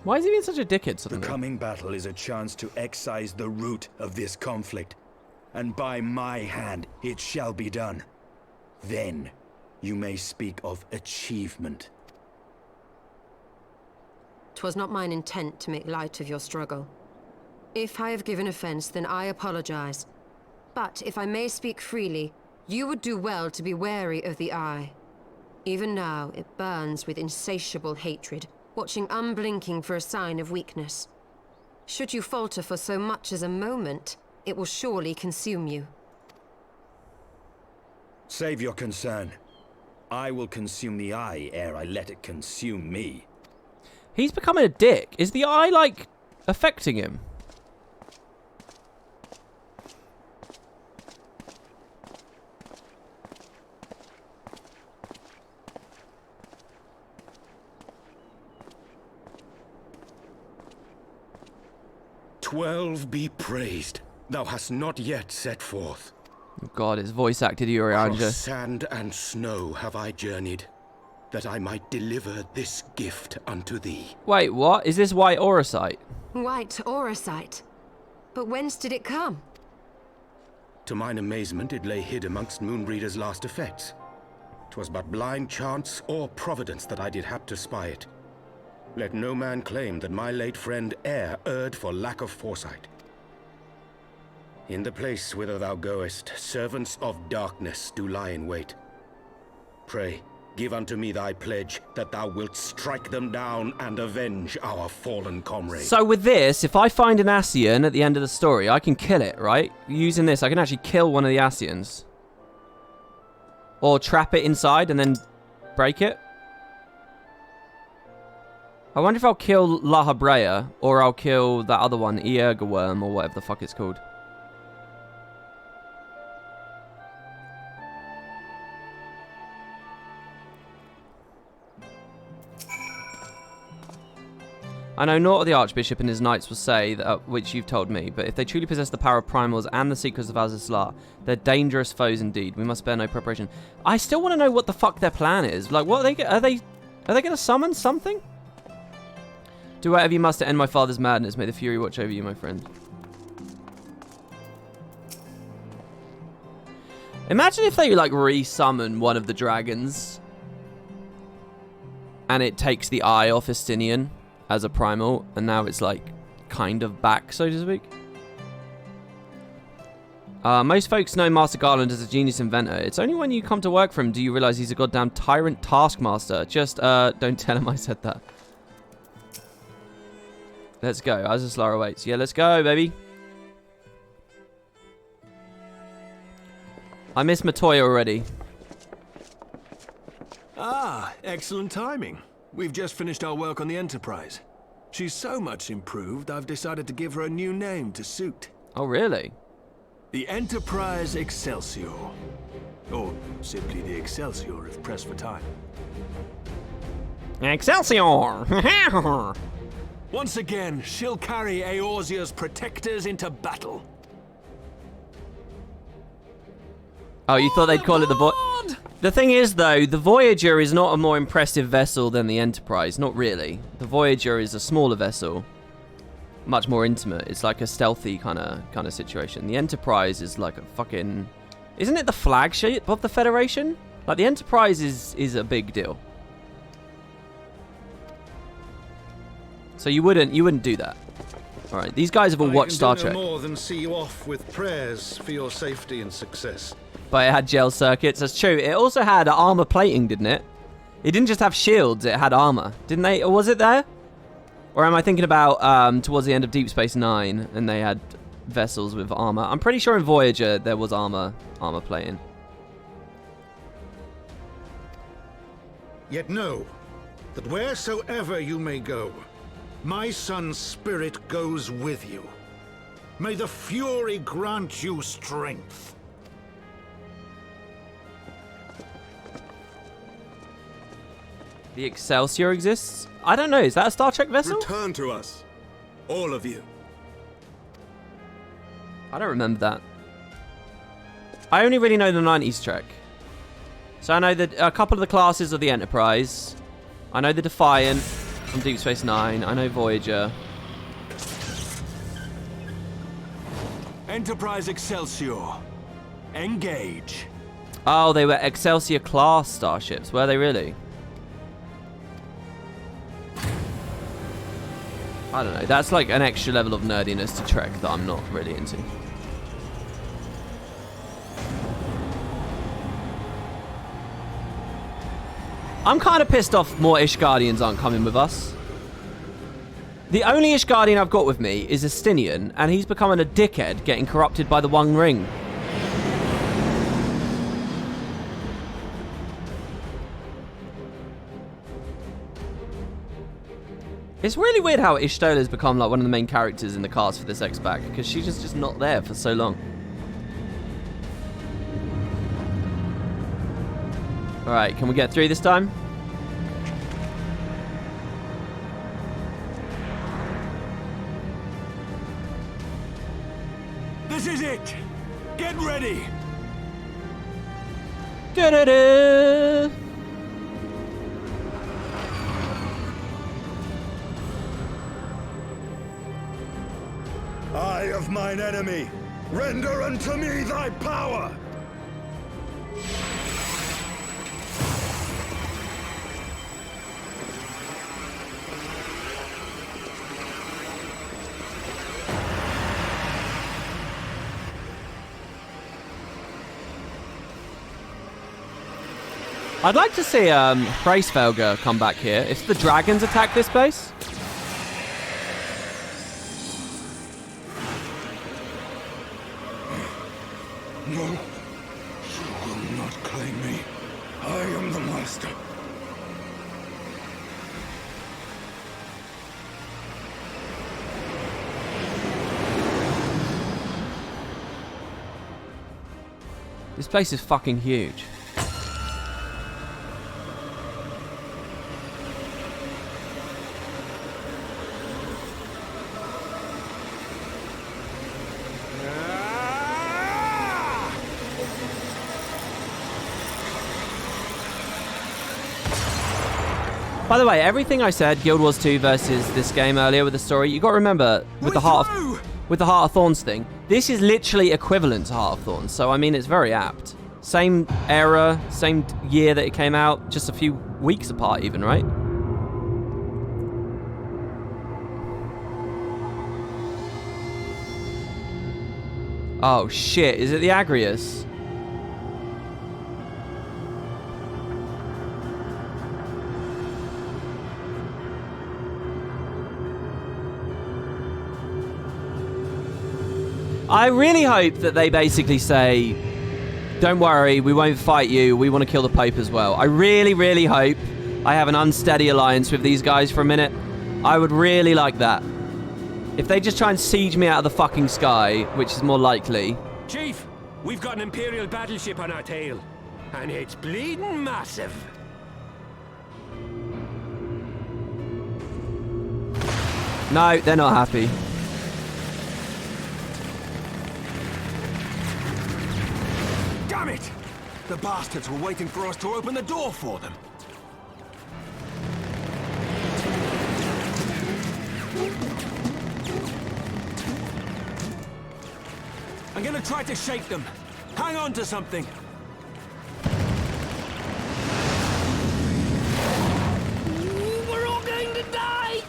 Why is he being such a dickhead The suddenly? coming battle is a chance to excise the root of this conflict. And by my hand, it shall be done. Then, you may speak of achievement. 'Twas not mine intent to make light of your struggle. If I have given offense, then I apologize. But if I may speak freely, you would do well to be wary of the eye. Even now, it burns with insatiable hatred, watching unblinking for a sign of weakness. Should you falter for so much as a moment, it will surely consume you. Save your concern. I will consume the eye ere I let it consume me. He's becoming a dick. Is the eye, like, affecting him? "12 be praised. Thou hast not yet set forth. Oh God, his voice acted Across Urianja. sand and snow have I journeyed, that I might deliver this gift unto thee." Wait, what? Is this white auracite? White auracite. But whence did it come? To mine amazement, it lay hid amongst Moonbreeder's last effects. 'Twas but blind chance or providence that I did hap to spy it. Let no man claim that my late friend e'er erred for lack of foresight. In the place whither thou goest, servants of darkness do lie in wait. Pray, give unto me thy pledge that thou wilt strike them down and avenge our fallen comrade. So with this, if I find an Ascian at the end of the story, I can kill it, right? Using this, I can actually kill one of the Ascians. Or trap it inside and then break it. I wonder if I'll kill La Habrea, or I'll kill that other one, Eergerworm, or whatever the fuck it's called. I know naught of the Archbishop and his knights will say, that, which you've told me, but if they truly possess the power of primals and the secrets of Azazlar, they're dangerous foes indeed. We must spare no preparation. I still want to know what the fuck their plan is. Like, what are they going to summon something? Do whatever you must to end my father's madness. May the Fury watch over you, my friend. Imagine if they, like, re-summon one of the dragons. And it takes the eye off Estinian as a primal. And now it's, like, kind of back, so to speak. Most folks know Master Garland as a genius inventor. It's only when you come to work for him do you realize he's a goddamn tyrant taskmaster. Just, don't tell him I said that. Let's go. Azazlar awaits. Yeah, let's go, baby. I miss Matoya already. Ah, excellent timing. We've just finished our work on the Enterprise. She's so much improved, I've decided to give her a new name to suit. Oh, really? The Enterprise Excelsior. Or simply the Excelsior if pressed for time. Excelsior! Once again, she'll carry Eorzea's protectors into battle. Oh, you thought they'd call it the Voyager? The thing is, though, the Voyager is not a more impressive vessel than the Enterprise. Not really. The Voyager is a smaller vessel. Much more intimate. It's like a stealthy kind of situation. The Enterprise is like a fucking... Isn't it the flagship of the Federation? Like, the Enterprise is a big deal. So you wouldn't do that. All right, these guys have all watched Star Trek. I can do no more than see you off with prayers for your safety and success. But it had gel circuits. That's true. It also had armor plating, didn't it? It didn't just have shields. It had armor, didn't they? Or was it there? Or am I thinking about towards the end of Deep Space Nine and they had vessels with armor. I'm pretty sure in Voyager there was armor plating. Yet know that wheresoever you may go, my son's spirit goes with you. May the Fury grant you strength. The Excelsior exists? I don't know. Is that a Star Trek vessel? Return to us, all of you. I don't remember that. I only really know the 90s Trek. So I know that a couple of the classes of the Enterprise. I know the Defiant from Deep Space Nine. I know Voyager. Enterprise Excelsior. Engage. Oh, they were Excelsior class starships. Were they really? I don't know. That's like an extra level of nerdiness to Trek that I'm not really into. I'm kind of pissed off more Ishgardians aren't coming with us. The only Ishgardian I've got with me is Estinian, and he's becoming a dickhead getting corrupted by the One Ring. It's really weird how Ishtola's become like one of the main characters in the cast for this X-Pack, because she's just not there for so long. Alright, can we get through this time? This is it! Get ready! Da-da-da! Eye of mine enemy, render unto me thy power! I'd like to see Hraesvelgr come back here. If the dragons attack this base. No, you will not claim me. I am the master. This place is fucking huge. By the way, everything I said, Guild Wars 2 versus this game earlier with the story, you got to remember with the Heart of Thorns thing, this is literally equivalent to Heart of Thorns. So I mean, it's very apt. Same era, same year that it came out, just a few weeks apart, even, right? Oh shit! Is it the Agrius? I really hope that they basically say, don't worry, we won't fight you, we want to kill the Pope as well. I really, really hope I have an unsteady alliance with these guys for a minute. I would really like that. If they just try and siege me out of the fucking sky, which is more likely. Chief, we've got an Imperial battleship on our tail, and it's bleeding massive. No, they're not happy. Damn it! The bastards were waiting for us to open the door for them. I'm gonna try to shake them. Hang on to something. We're all going to die!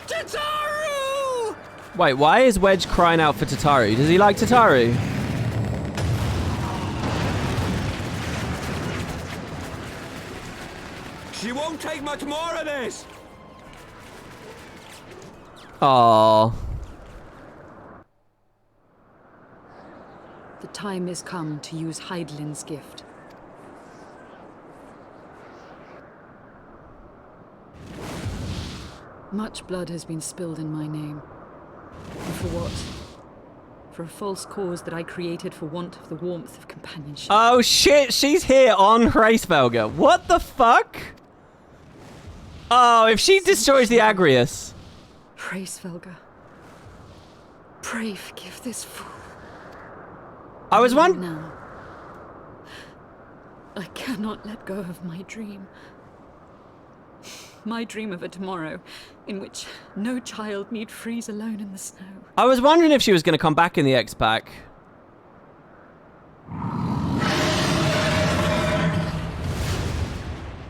Tataru! Wait, why is Wedge crying out for Tataru? Does he like Tataru? She won't take much more of this! Aww. The time is come to use Hydaelyn's gift. Much blood has been spilled in my name. And for what? For a false cause that I created for want of the warmth of companionship. Oh shit, she's here on Hraesvelgr. What the fuck? Oh, if she destroys the Agrius. Hraesvelgr, pray forgive this fool. I was wondering. Now, I cannot let go of my dream. My dream of a tomorrow in which no child need freeze alone in the snow. I was wondering if she was going to come back in the X-Pack.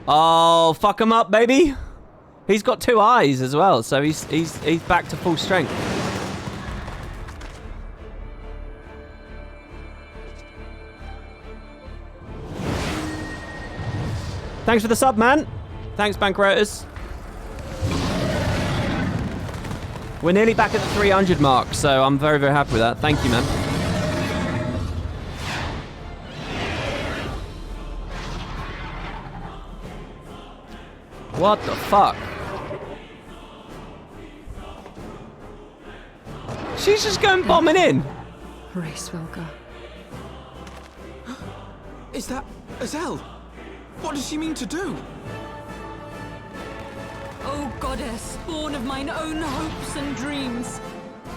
Oh, fuck him up, baby. He's got 2 eyes as well, so he's back to full strength. Thanks for the sub, man. Thanks, Bankrotas. We're nearly back at the 300 mark, so I'm very, very happy with that. Thank you, man. What the fuck? She's just going bombing in. Hraesvelgr. Is that Azelle? What does she mean to do? O goddess, born of mine own hopes and dreams,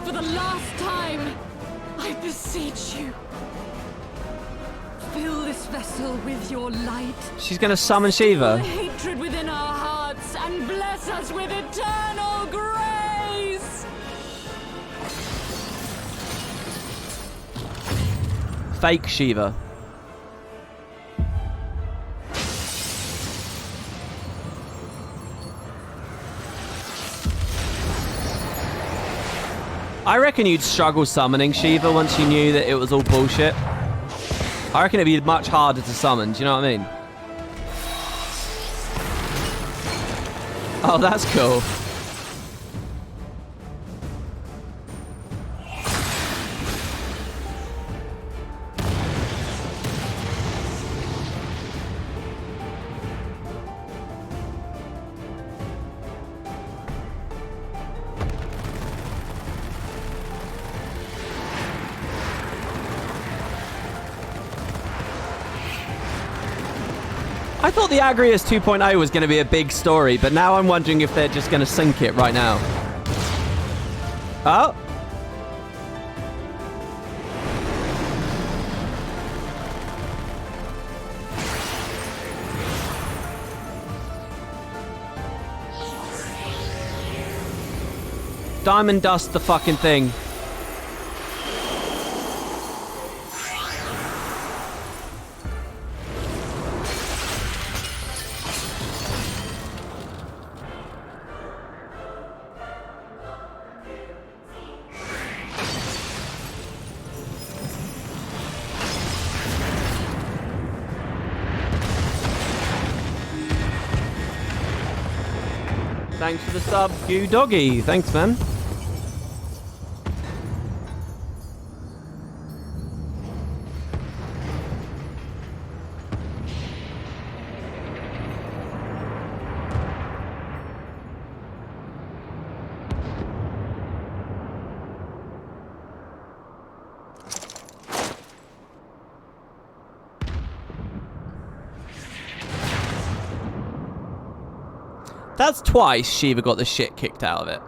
for the last time, I beseech you, fill this vessel with your light. She's gonna summon Shiva. The hatred within our hearts and bless us with eternal grace. Fake Shiva. I reckon you'd struggle summoning Shiva once you knew that it was all bullshit. I reckon it'd be much harder to summon, do you know what I mean? Oh, that's cool. I thought the Agrius 2.0 was going to be a big story, but now I'm wondering if they're just going to sink it right now. Oh. Diamond dust the fucking thing. Thanks for the sub, you doggy. Thanks, man. That's twice Shiva got the shit kicked out of it.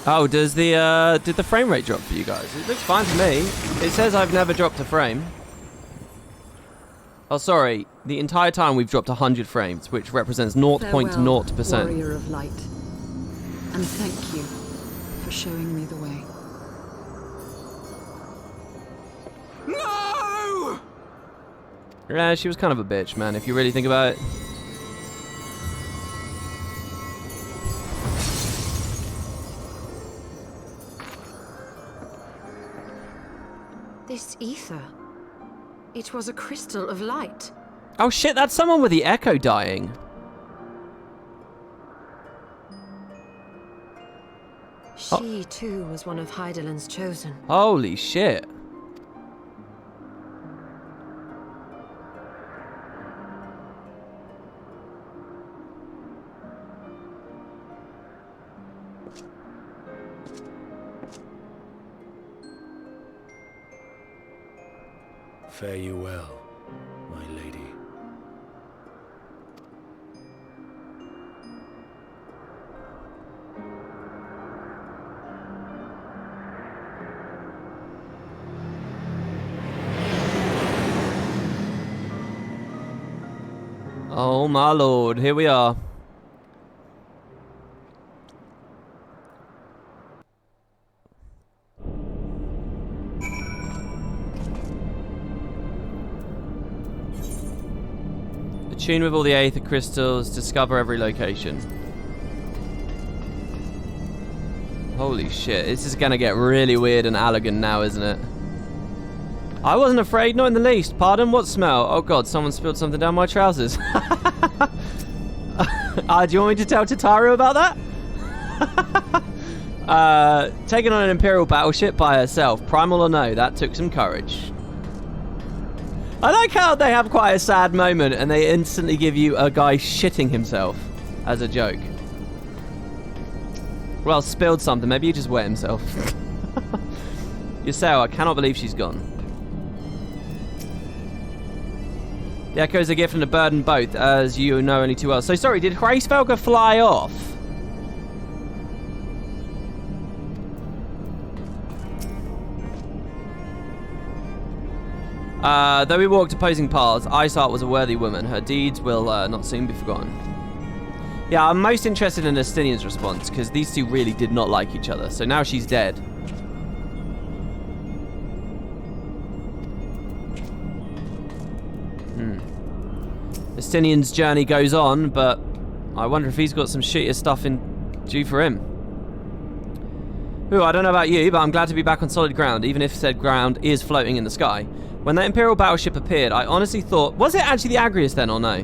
Oh, did the frame rate drop for you guys? It looks fine to me. It says I've never dropped a frame. Oh, sorry. The entire time we've dropped 100 frames, which represents 0.0%. Warrior of light. And thank you for showing me the way. No! Yeah, she was kind of a bitch, man, if you really think about it. This ether. It was a crystal of light. Oh shit, that's someone with the echo dying. She too was one of Hydaelyn's chosen. Holy shit. Fare you well, my lady. Oh my lord, here we are. Attune with all the aether crystals, discover every location. Holy shit, this is gonna get really weird and elegant now, isn't it? I wasn't afraid, not in the least. Pardon, what smell? Oh god, someone spilled something down my trousers. Do you want me to tell Tataru about that? Taking on an Imperial battleship by herself, primal or no, that took some courage. I like how they have quite a sad moment and they instantly give you a guy shitting himself as a joke. Well, spilled something, maybe he just wet himself. Yaseo, I cannot believe she's gone. The Echo is a gift and a burden both, as you know only too well. So sorry, did Hraesvelgr fly off? Though we walked opposing paths, Iceheart was a worthy woman. Her deeds will not soon be forgotten. Yeah, I'm most interested in Estinian's response, because these two really did not like each other. So now she's dead. Estinian's journey goes on, but I wonder if he's got some shittier stuff in due for him. Ooh, I don't know about you, but I'm glad to be back on solid ground, even if said ground is floating in the sky. When that Imperial battleship appeared, I honestly thought... Was it actually the Agrius then, or no?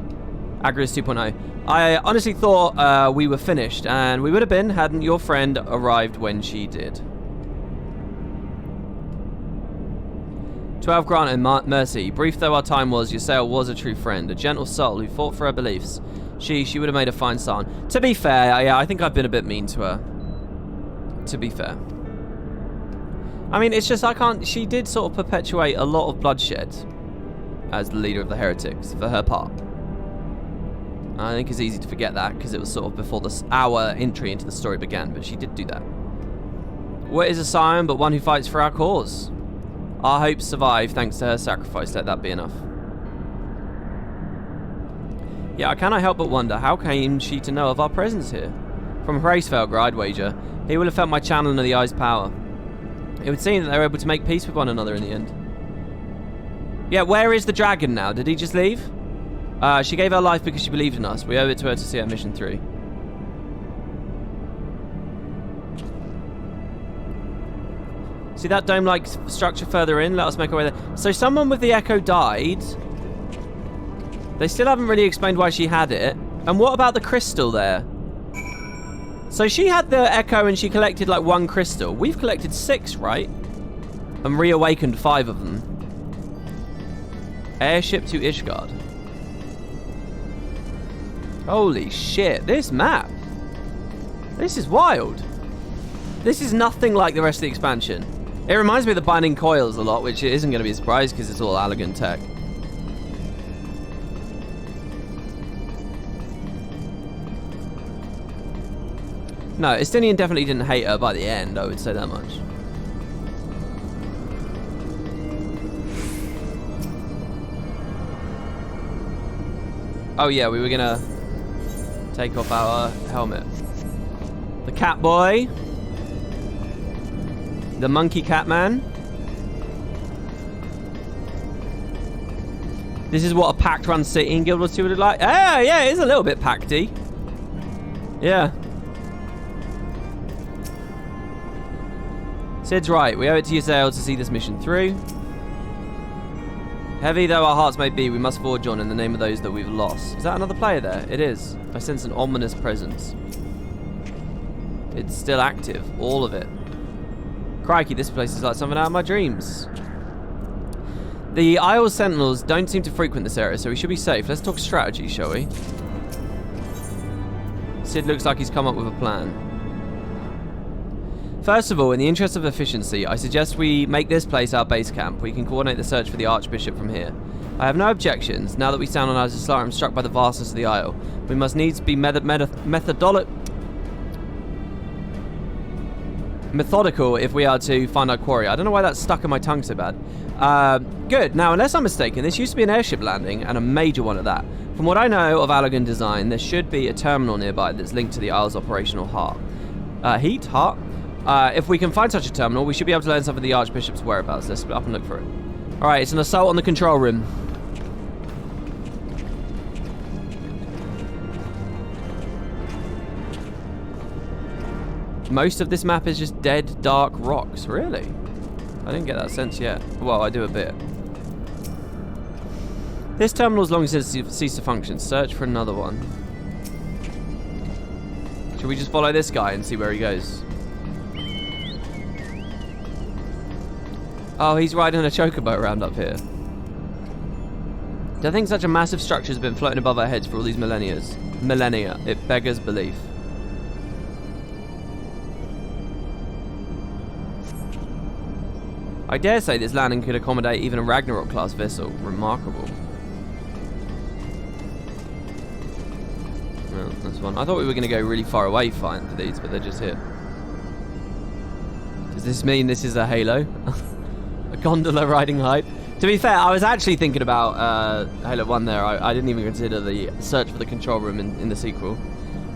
Agrius 2.0. I honestly thought we were finished, and we would have been hadn't your friend arrived when she did. 12 Grant and Mercy. Brief though our time was, Yaseo was a true friend, a gentle soul who fought for her beliefs. She would have made a fine son. To be fair, yeah, I think I've been a bit mean to her. To be fair. I mean, it's just I can't... She did sort of perpetuate a lot of bloodshed as the leader of the heretics, for her part. I think it's easy to forget that, because it was sort of before our entry into the story began, but she did do that. What is a scion but one who fights for our cause? Our hopes survive thanks to her sacrifice, let that be enough. Yeah, I cannot help but wonder, how came she to know of our presence here? From Hraesvelgr, I'd wager. He will have felt my channeling of the Eye's power. It would seem that they were able to make peace with one another in the end. Yeah, where is the dragon now? Did he just leave? She gave her life because she believed in us. We owe it to her to see her mission through. See that dome-like structure further in? Let us make our way there. So someone with the Echo died. They still haven't really explained why she had it. And what about the crystal there? So she had the Echo and she collected like 1 crystal. We've collected 6, right? And reawakened 5 of them. Airship to Ishgard. Holy shit, this map. This is wild. This is nothing like the rest of the expansion. It reminds me of the Binding Coils a lot, which isn't going to be a surprise because it's all elegant tech. No, Estinian definitely didn't hate her by the end, I would say that much. Oh yeah, we were going to take off our helmet. The cat boy. The monkey cat man. This is what a packed run city in Guild Wars 2 would look like. Ah, yeah, it is a little bit packedy. Yeah. Sid's right. We owe it to Yaseo to see this mission through. Heavy though our hearts may be, we must forge on in the name of those that we've lost. Is that another player there? It is. I sense an ominous presence. It's still active, all of it. Crikey, this place is like something out of my dreams. The Isle Sentinels don't seem to frequent this area, so we should be safe. Let's talk strategy, shall we? Sid looks like he's come up with a plan. First of all, in the interest of efficiency, I suggest we make this place our base camp. We can coordinate the search for the Archbishop from here. I have no objections. Now that we stand on Azizlar, I'm struck by the vastness of the Isle. We must needs be methodical if we are to find our quarry. I don't know why that's stuck in my tongue so bad. Good. Now, unless I'm mistaken, this used to be an airship landing, and a major one at that. From what I know of Allagan design, there should be a terminal nearby that's linked to the Isle's operational heart. Heart? If we can find such a terminal, we should be able to learn something of the Archbishop's whereabouts. Let's split up and look for it. Alright, it's an assault on the control room. Most of this map is just dead, dark rocks. Really? I didn't get that sense yet. Well, I do a bit. This terminal has long since ceased to function. Search for another one. Should we just follow this guy and see where he goes? Oh, he's riding a chocobo around up here. Do I think such a massive structure has been floating above our heads for all these millennia? It beggars belief. I dare say this landing could accommodate even a Ragnarok-class vessel. Remarkable. Well, that's one. I thought we were going to go really far away for these, but they're just here. Does this mean this is a Halo? A gondola riding hype? To be fair, I was actually thinking about Halo 1 there. I didn't even consider the search for the control room in the sequel,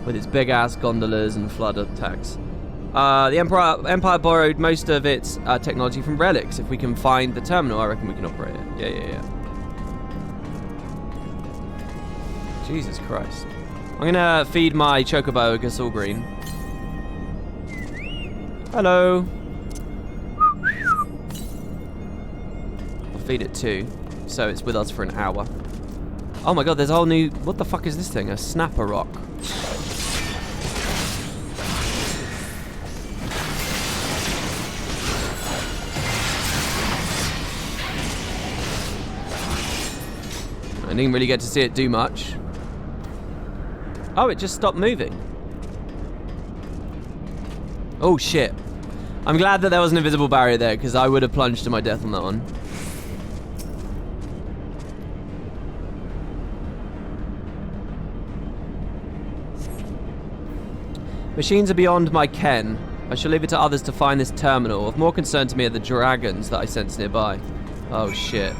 with its big-ass gondolas and flood attacks. The Empire borrowed most of its technology from relics. If we can find the terminal, I reckon we can operate it. Yeah. Jesus Christ. I'm gonna feed my chocobo a Gasol Green. Hello. I'll feed it too, so it's with us for an hour. Oh my god, there's a whole new... What the fuck is this thing? A snapper rock. I didn't really get to see it do much. Oh, it just stopped moving. Oh, shit. I'm glad that there was an invisible barrier there, because I would have plunged to my death on that one. Machines are beyond my ken. I shall leave it to others to find this terminal. Of more concern to me are the dragons that I sense nearby. Oh, shit.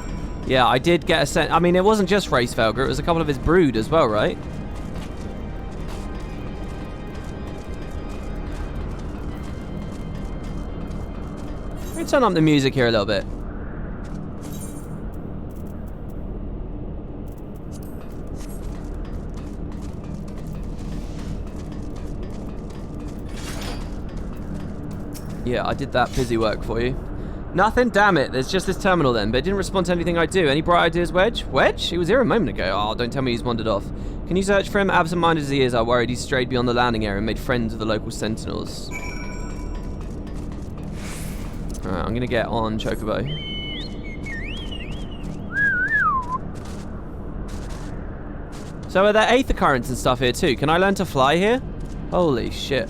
Yeah, I did get a sense. I mean, it wasn't just Race Felger, it was a couple of his brood as well, right? Let me turn up the music here a little bit. Yeah, I did that busy work for you. Nothing? Damn it. There's just this terminal then, but it didn't respond to anything I do. Any bright ideas, Wedge? Wedge? He was here a moment ago. Oh, don't tell me he's wandered off. Can you search for him? Absent-minded as he is, I worried he strayed beyond the landing area and made friends with the local sentinels. Alright, I'm gonna get on Chocobo. So are there aether currents and stuff here too? Can I learn to fly here? Holy shit.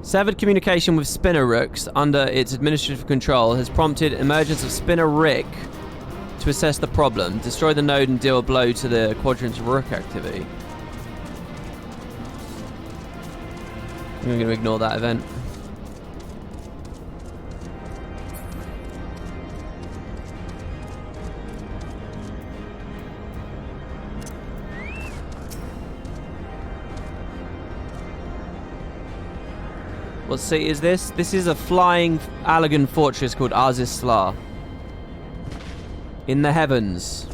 Severed communication with Spinner Rooks under its administrative control has prompted emergence of Spinner Rick to assess the problem, destroy the node and deal a blow to the Quadrant's Rook activity. I'm going to ignore that event. What city is this? This is a flying Allagan fortress called Azizlar. In the heavens.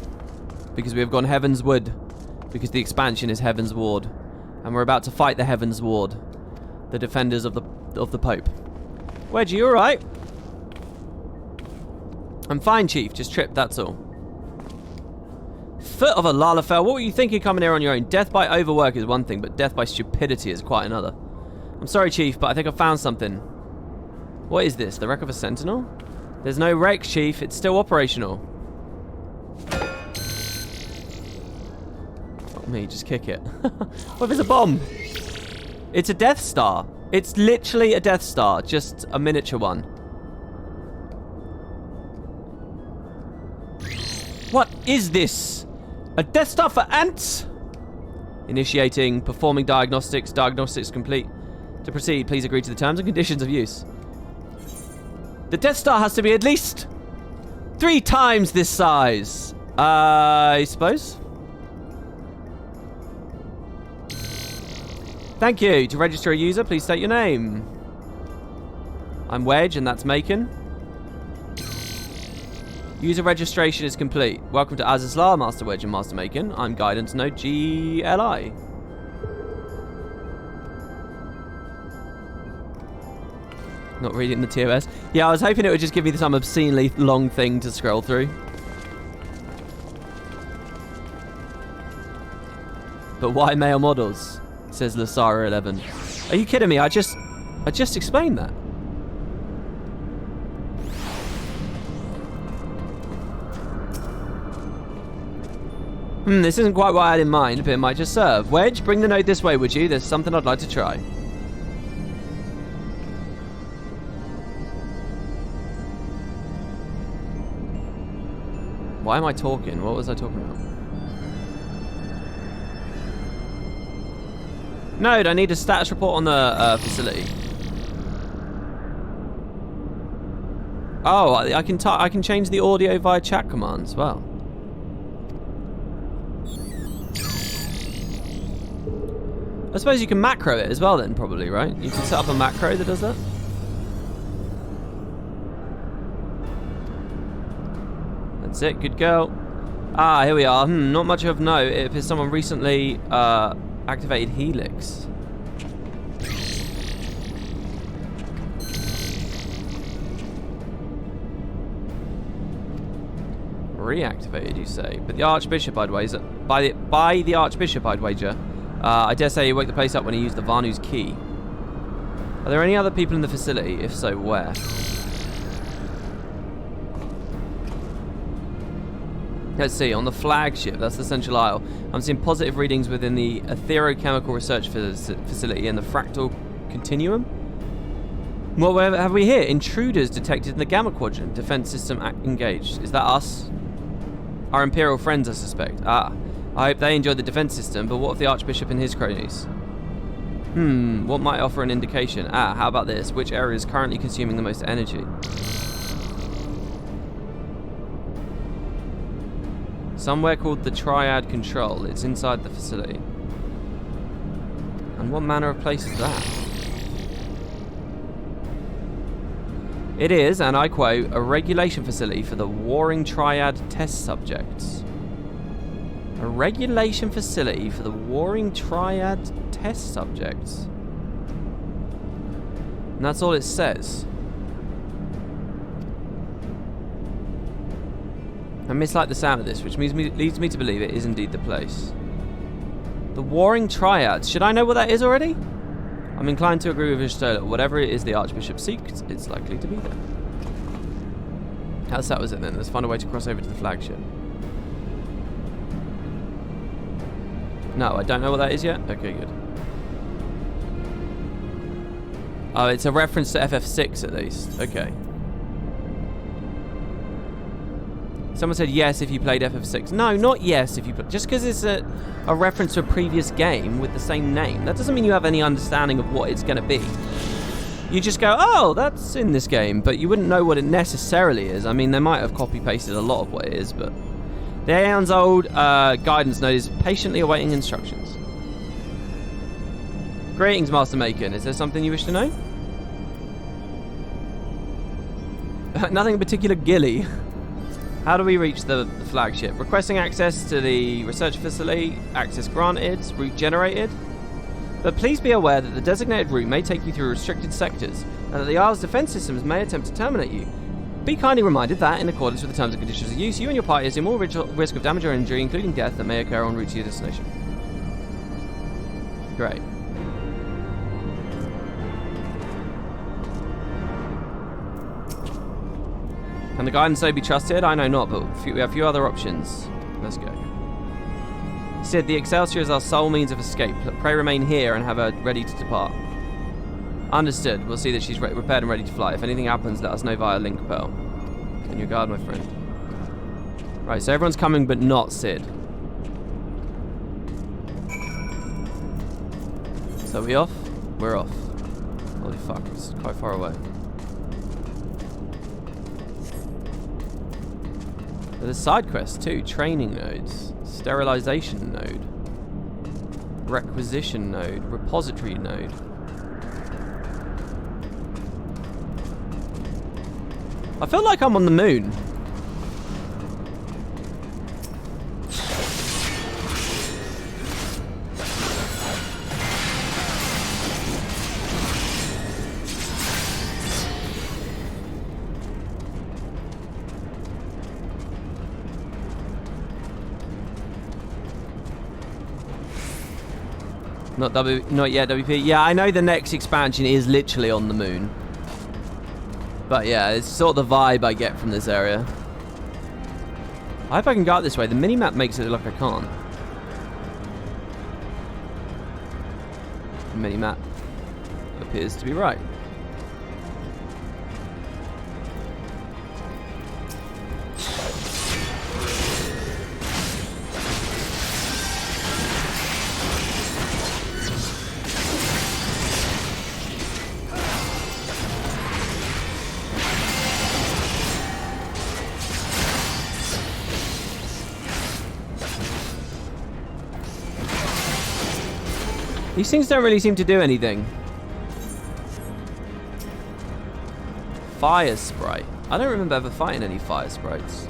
Because we have gone Heavensward. Because the expansion is Heavensward. And we're about to fight the Heavensward. the defenders of the Pope. Wedge, you alright? I'm fine, Chief. Just tripped, that's all. Foot of a Lalafell. What were you thinking coming here on your own? Death by overwork is one thing, but death by stupidity is quite another. I'm sorry, Chief, but I think I found something. What is this? The wreck of a sentinel? There's no wreck, Chief. It's still operational. Fuck me, just kick it. What if it's a bomb? It's a Death Star. It's literally a Death Star, just a miniature one. What is this? A Death Star for ants? Initiating, performing diagnostics. Diagnostics complete. To proceed, please agree to the terms and conditions of use. The Death Star has to be at least 3 times this size. I suppose. Thank you. To register a user, please state your name. I'm Wedge, and that's Macon. User registration is complete. Welcome to Azizlar, Master Wedge and Master Macon. I'm Guidance Node GLI. Not reading the TOS. Yeah, I was hoping it would just give me some obscenely long thing to scroll through. But why male models? Says Lasara11. Are you kidding me? I just explained that. This isn't quite what I had in mind, but it might just serve. Wedge, bring the node this way, would you? There's something I'd like to try. Why am I talking? What was I talking about? Node, I need a status report on the facility. Oh, I can change the audio via chat commands as well. I suppose you can macro it as well then, probably, right? You can set up a macro that does that. That's it, good girl. Ah, here we are. Not much of note. It appears someone recently activated Helix. Reactivated, you say? But the Archbishop, I'd wager. By the Archbishop, I'd wager. I dare say he woke the place up when he used the Vanu's key. Are there any other people in the facility? If so, where? Let's see, on the flagship, that's the Central Isle. I'm seeing positive readings within the Etherochemical Research Facility and the Fractal Continuum. What have we here? Intruders detected in the Gamma Quadrant. Defense system engaged. Is that us? Our Imperial friends, I suspect. Ah. I hope they enjoyed the defense system, but what of the Archbishop and his cronies? What might offer an indication? Ah, how about this? Which area is currently consuming the most energy? Somewhere called the Triad Control. It's inside the facility. And what manner of place is that? It is, and I quote, a regulation facility for the Warring Triad test subjects. A regulation facility for the Warring Triad test subjects. And that's all it says. I mislike the sound of this, which leads me to believe it is indeed the place. The Warring Triads. Should I know what that is already? I'm inclined to agree with Ishtola. Whatever it is the Archbishop seeks, it's likely to be there. How sad was it then? Let's find a way to cross over to the flagship. No, I don't know what that is yet? Okay, good. Oh, it's a reference to FF6 at least. Okay. Someone said yes if you played FF6. No, not yes if you played. Just because it's a reference to a previous game with the same name, that doesn't mean you have any understanding of what it's going to be. You just go, oh, that's in this game, but you wouldn't know what it necessarily is. I mean, they might have copy-pasted a lot of what it is, but... The Aeon's old guidance node is patiently awaiting instructions. Greetings, Master Macon. Is there something you wish to know? Nothing in particular, Gilly. How do we reach the flagship? Requesting access to the research facility. Access granted. Route generated. But please be aware that the designated route may take you through restricted sectors, and that the Isle's defense systems may attempt to terminate you. Be kindly reminded that, in accordance with the terms and conditions of use, you and your party assume all risk of damage or injury, including death, that may occur en route to your destination. Great. Can the guidance so be trusted? I know not, but we have a few other options. Let's go. Sid, the Excelsior is our sole means of escape. Pray remain here and have her ready to depart. Understood. We'll see that she's repaired and ready to fly. If anything happens, let us know via link pearl. On your guard, my friend. Right, so everyone's coming, but not Sid. So are we off? We're off. Holy fuck, it's quite far away. There's side quests too. Training nodes. Sterilization node. Requisition node. Repository node. I feel like I'm on the moon. Not yet, WP. Yeah, I know the next expansion is literally on the moon. But yeah, it's sort of the vibe I get from this area. I hope I can go out this way. The minimap makes it look like I can't. The minimap appears to be right. These things don't really seem to do anything. Fire sprite. I don't remember ever fighting any fire sprites.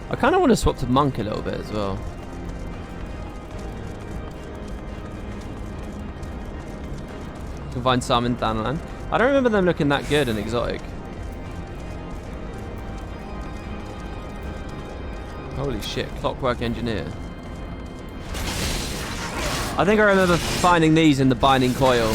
I kind of want to swap to monk a little bit as well. You can find some in Danlan. I don't remember them looking that good and exotic. Holy shit, Clockwork Engineer. I think I remember finding these in the Binding Coil.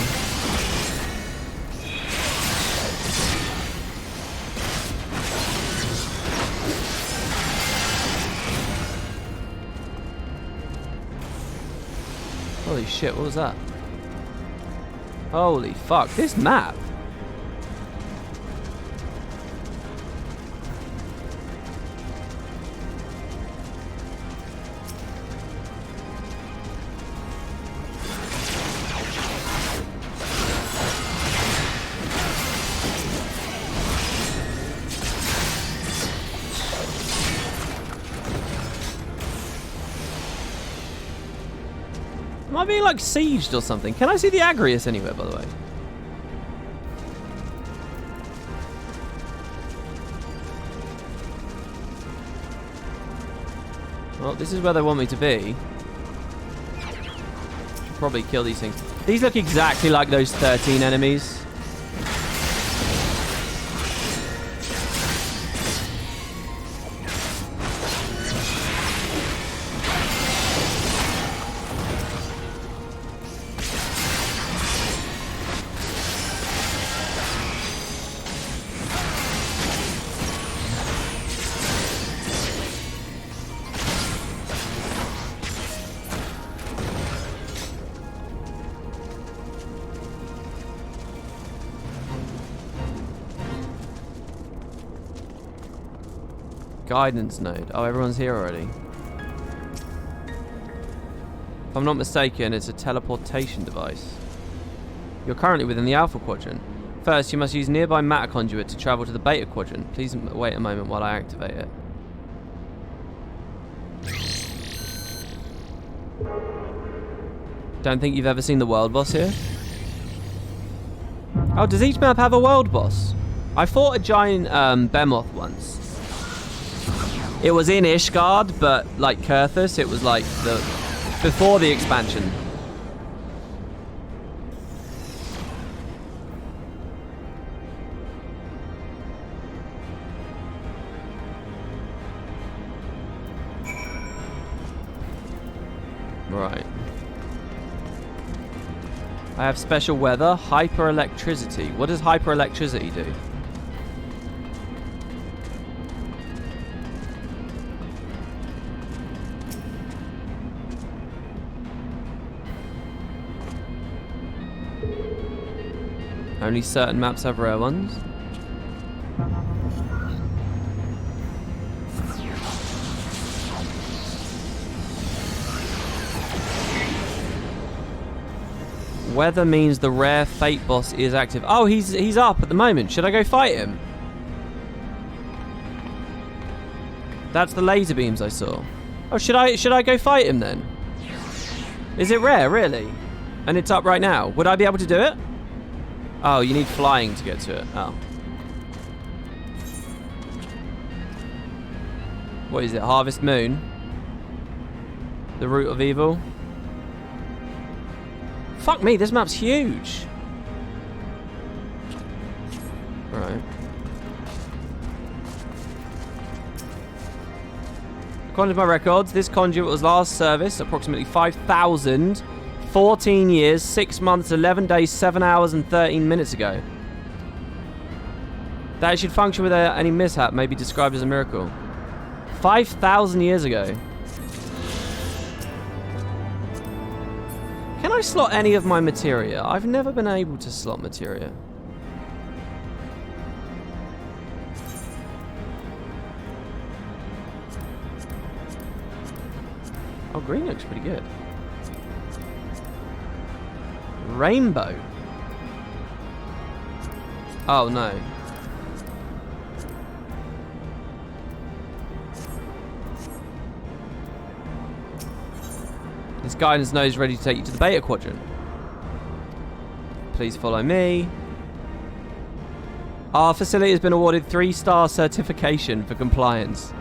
Holy shit, what was that? Holy fuck, this map! Am I being like sieged or something? Can I see the Agrius anywhere, by the way? Well, this is where they want me to be. Should probably kill these things. These look exactly like those 13 enemies. Guidance node. Oh, everyone's here already. If I'm not mistaken, it's a teleportation device. You're currently within the Alpha Quadrant. First, you must use nearby matter conduit to travel to the beta quadrant. Please wait a moment while I activate it. Don't think you've ever seen the world boss here? Oh, does each map have a world boss? I fought a giant behemoth once. It was in Ishgard, but like Kurthus, it was like before the expansion. Right. I have special weather, hyper-electricity. What does hyper-electricity do? Only certain maps have rare ones. Weather means the rare fate boss is active. Oh, he's up at the moment. Should I go fight him? That's the laser beams I saw. Oh, should I go fight him then? Is it rare, really? And it's up right now. Would I be able to do it? Oh, you need flying to get to it. Oh. What is it? Harvest Moon? The Root of Evil? Fuck me, this map's huge. Right. According to my records, this conduit was last serviced approximately 5,000, 14 years, 6 months, 11 days, 7 hours, and 13 minutes ago. That it should function without any mishap may be described as a miracle. 5,000 years ago. Can I slot any of my materia? I've never been able to slot materia. Oh, green looks pretty good. Rainbow. Oh, no. This guidance node is ready to take you to the beta quadrant. Please follow me. Our facility has been awarded 3-star certification for compliance.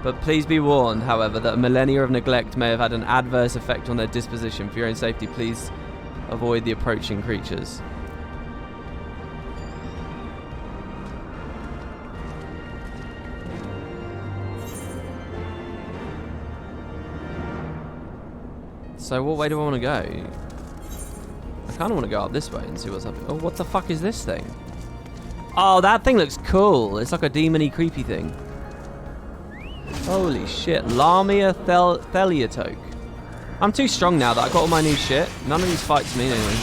But please be warned, however, that a millennia of neglect may have had an adverse effect on their disposition. For your own safety, please avoid the approaching creatures. So what way do I want to go? I kind of want to go up this way and see what's up. Oh, what the fuck is this thing? Oh, that thing looks cool. It's like a demony creepy thing. Holy shit. Lamia Theliatoke. I'm too strong now that I got all my new shit. None of these fights mean anything.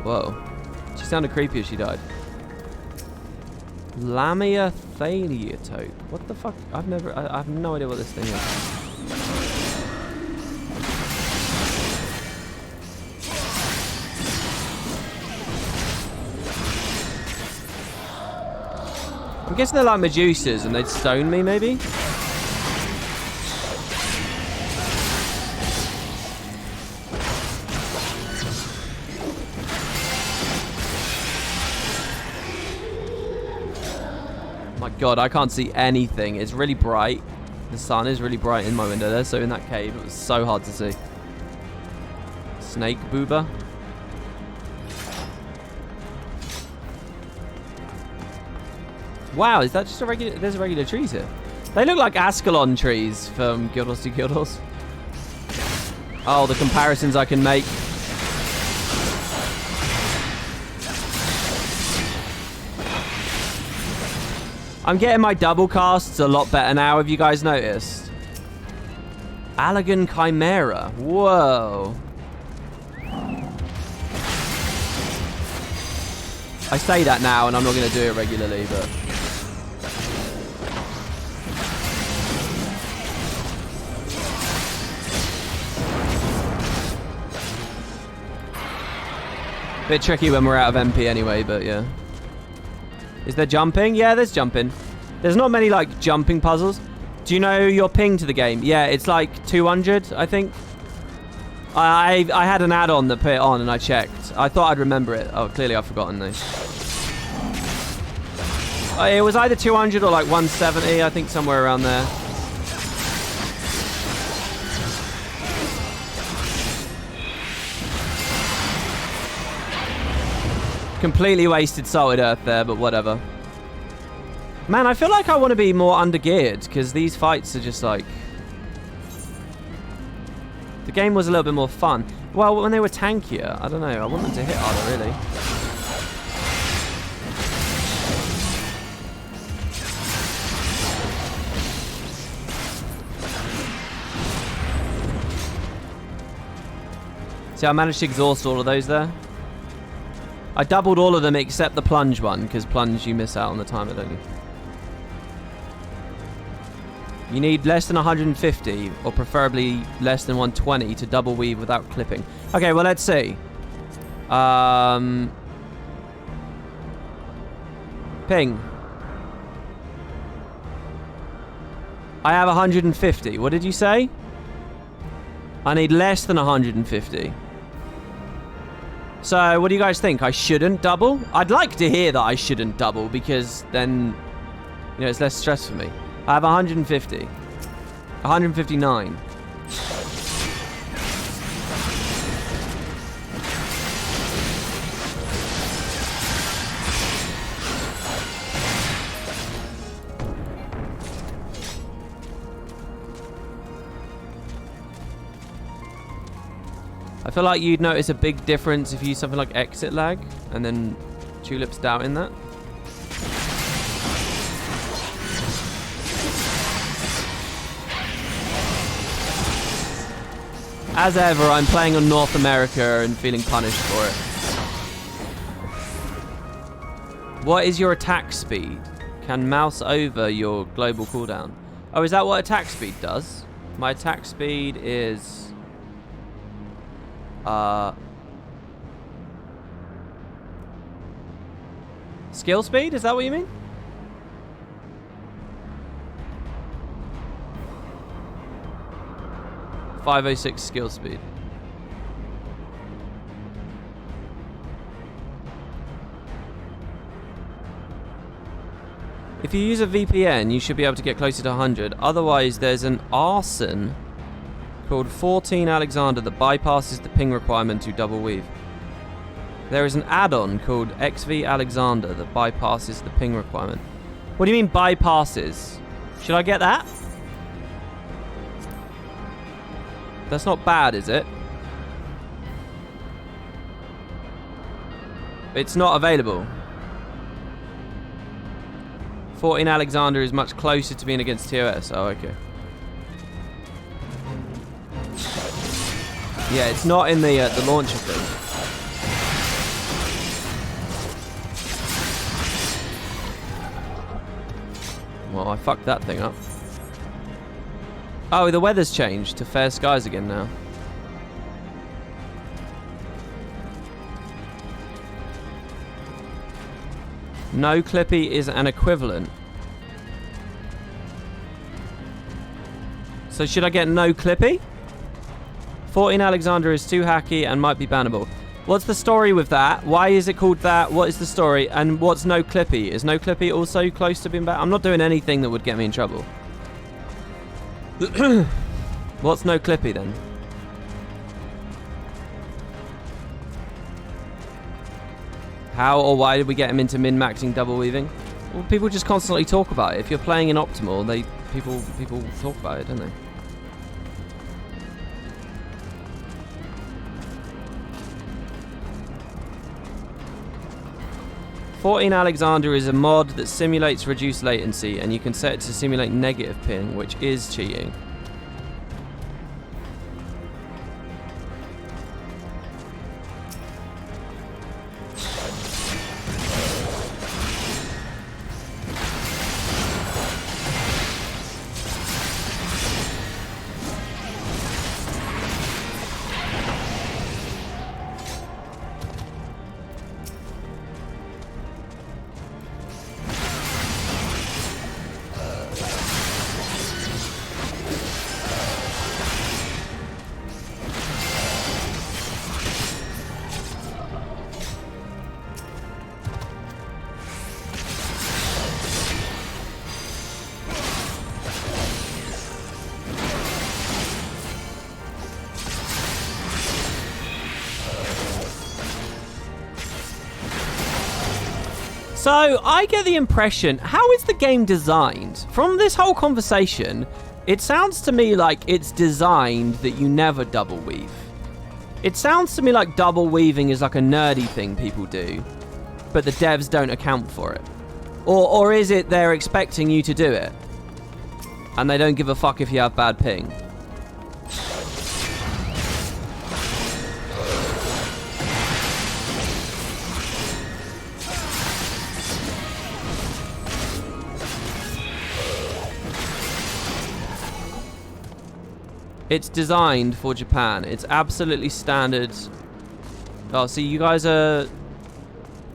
Whoa. She sounded creepy as she died. Lamia Theliatoke. What the fuck? I have no idea what this thing is. I'm guessing they're like Medusas and they'd stone me, maybe? My god, I can't see anything. It's really bright. The sun is really bright in my window there, so in that cave it was so hard to see. Snake booba. Wow, is that just a regular... There's regular trees here. They look like Ascalon trees from Guild Wars 2 Guild Wars. Oh, the comparisons I can make. I'm getting my double casts a lot better now, have you guys noticed? Allegan Chimera. Whoa. I say that now and I'm not going to do it regularly, but... Bit tricky when we're out of MP anyway, but yeah. Is there jumping? Yeah, there's jumping. There's not many, like, jumping puzzles. Do you know your ping to the game? Yeah, it's like 200, I think. I had an add-on that put it on, and I checked. I thought I'd remember it. Oh, clearly I've forgotten though. It was either 200 or like 170, I think, somewhere around there. Completely wasted Salted Earth there, but whatever. Man, I feel like I want to be more undergeared, because these fights are just like... The game was a little bit more fun. Well, when they were tankier, I don't know. I want them to hit harder, really. See, I managed to exhaust all of those there. I doubled all of them except the plunge one, because plunge you miss out on the timer, don't you? You need less than 150, or preferably less than 120 to double weave without clipping. Okay, well, let's see. Ping. I have 150. What did you say? I need less than 150. So, what do you guys think? I shouldn't double? I'd like to hear that I shouldn't double, because then, you know, it's less stress for me. I have 150. 159. I feel like you'd notice a big difference if you use something like exit lag, and then Tulip's doubting that. As ever, I'm playing on North America and feeling punished for it. What is your attack speed? Can mouse over your global cooldown? Oh, is that what attack speed does? My attack speed is... skill speed? Is that what you mean? .506 skill speed. If you use a VPN, you should be able to get closer to 100. Otherwise, there's an Ascian called 14 Alexander that bypasses the ping requirement to double weave. There is an add-on called XV Alexander that bypasses the ping requirement. What do you mean bypasses? Should I get that? That's not bad, is it? It's not available. 14 Alexander is much closer to being against TOS. Oh, okay. Yeah, it's not in the launcher thing. Well, I fucked that thing up. Oh, the weather's changed to fair skies again now. No Clippy is an equivalent. So should I get no Clippy? 14 Alexander is too hacky and might be bannable. What's the story with that? Why is it called that? What is the story? And what's no Clippy? Is no Clippy also close to being banned? I'm not doing anything that would get me in trouble. What's no Clippy then? How or why did we get him into min-maxing double weaving? Well, people just constantly talk about it. If you're playing in optimal, people talk about it, don't they? .14 Alexander is a mod that simulates reduced latency, and you can set it to simulate negative ping, which is cheating. So, I get the impression, how is the game designed? From this whole conversation, it sounds to me like it's designed that you never double weave. It sounds to me like double weaving is like a nerdy thing people do, but the devs don't account for it. Or is it they're expecting you to do it, and they don't give a fuck if you have bad ping? It's designed for Japan. It's absolutely standard. Oh, see, you guys are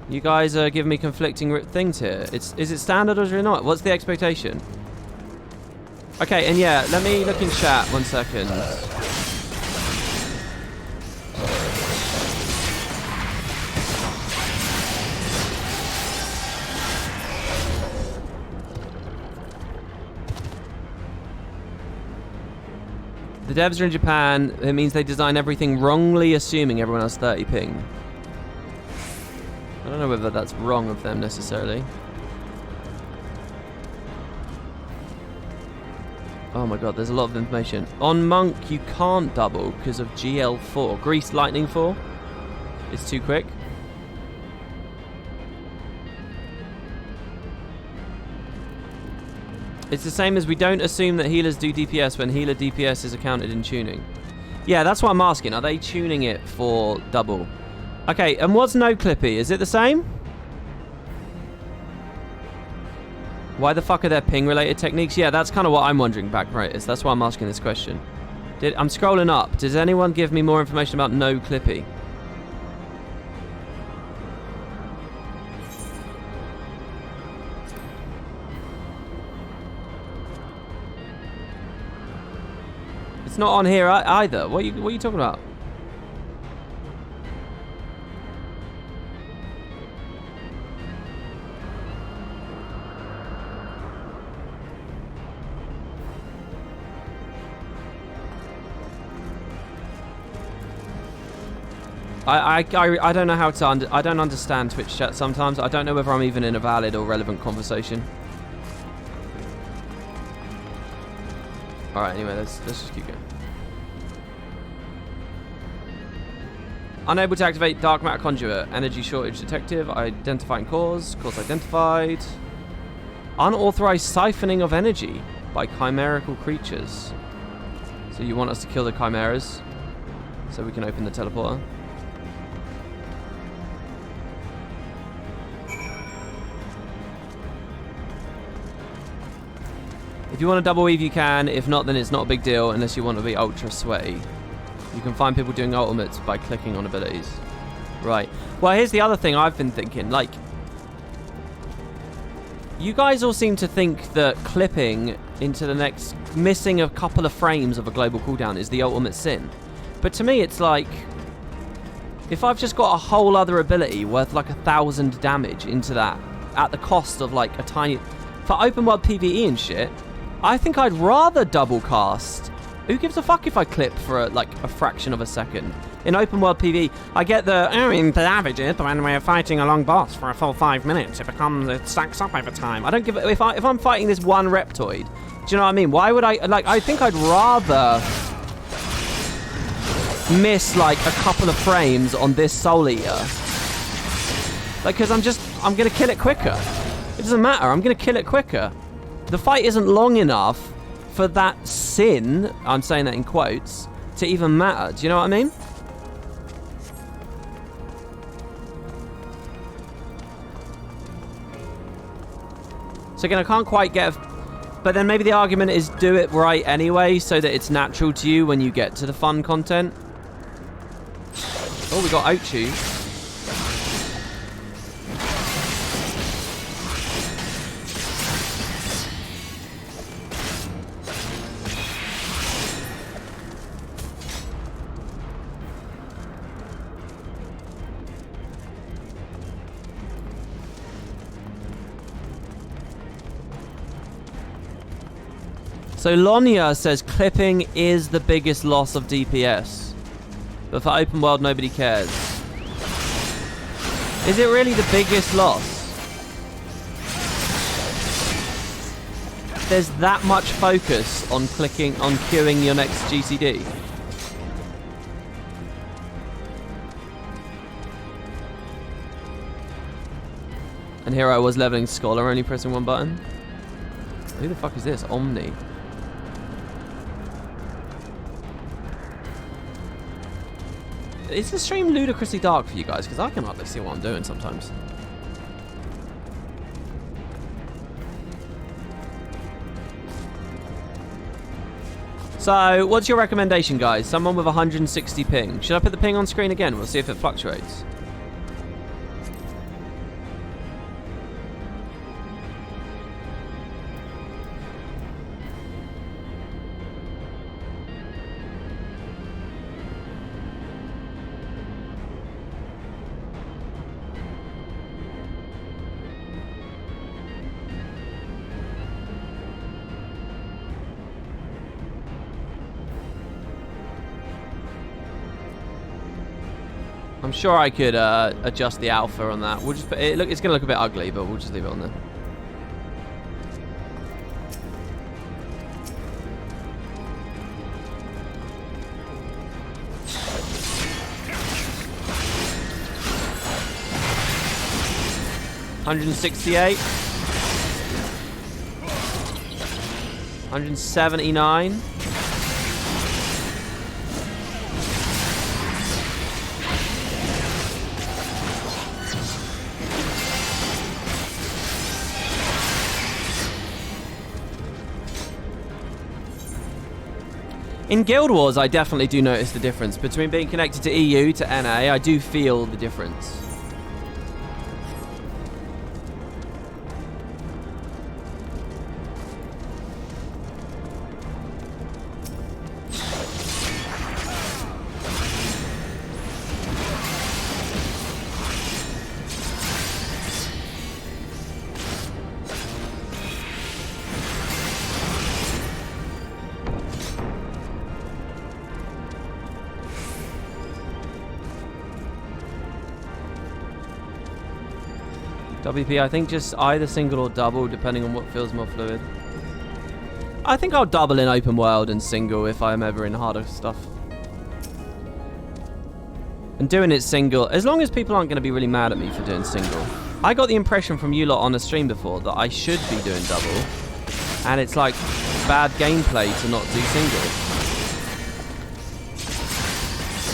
giving me conflicting things here. Is it standard or is it not? What's the expectation? Okay, and yeah, let me look in chat 1 second. The devs are in Japan. It means they design everything wrongly, assuming everyone has 30 ping. I don't know whether that's wrong of them necessarily. Oh my god, there's a lot of information. On Monk, you can't double because of GL4. Grease Lightning 4. It's too quick. It's the same as we don't assume that healers do DPS when healer DPS is accounted in tuning. Yeah, that's what I'm asking. Are they tuning it for double? Okay, and what's no clippy? Is it the same? Why the fuck are there ping-related techniques? Yeah, that's kind of what I'm wondering back, right? That's why I'm asking this question. I'm scrolling up. Does anyone give me more information about no clippy? It's not on here either. What are you talking about? I don't know how to I don't understand Twitch chat sometimes. I don't know whether I'm even in a valid or relevant conversation. Alright, anyway, let's just keep going. Unable to activate Dark Matter Conduit. Energy shortage detective. Identifying cause. Cause identified. Unauthorized siphoning of energy by chimerical creatures. So you want us to kill the chimeras so we can open the teleporter? If you want to double weave, you can. If not, then it's not a big deal unless you want to be ultra sweaty. You can find people doing ultimates by clicking on abilities. Right. Well, here's the other thing I've been thinking. Like, you guys all seem to think that clipping into the next, missing a couple of frames of a global cooldown is the ultimate sin. But to me, it's like, if I've just got a whole other ability worth like 1,000 damage into that, at the cost of like a tiny... For open world PvE and shit, I think I'd rather double cast. Who gives a fuck if I clip for like a fraction of a second? In open world PvE, I get the, in the average, when we're fighting a long boss for a full 5 minutes, it stacks up over time. I don't give a, if I'm fighting this one Reptoid, do you know what I mean? Why would I, like, I think I'd rather miss like a couple of frames on this Soul Eater. Like, because I'm gonna kill it quicker. It doesn't matter, I'm gonna kill it quicker. The fight isn't long enough for that sin, I'm saying that in quotes, to even matter. Do you know what I mean? So again, I can't quite get... But then maybe the argument is do it right anyway, so that it's natural to you when you get to the fun content. Oh, we got Ochu. So Lonia says clipping is the biggest loss of DPS. But for open world, nobody cares. Is it really the biggest loss? there's that much focus on queuing your next GCD. And here I was leveling Scholar, only pressing one button. Who the fuck is this? Omni. Is the stream ludicrously dark for you guys? Because I can hardly see what I'm doing sometimes. So, what's your recommendation, guys? Someone with 160 ping. Should I put the ping on screen again? We'll see if it fluctuates. I'm sure I could adjust the alpha on that. We'll just put it, look, it's going to look a bit ugly, but we'll just leave it on there. $168, $179. In Guild Wars, I definitely do notice the difference. Between being connected to EU to NA, I do feel the difference. WP, I think just either single or double, depending on what feels more fluid. I think I'll double in open world and single if I'm ever in harder stuff. And doing it single, as long as people aren't going to be really mad at me for doing single. I got the impression from you lot on a stream before that I should be doing double. And it's like bad gameplay to not do single.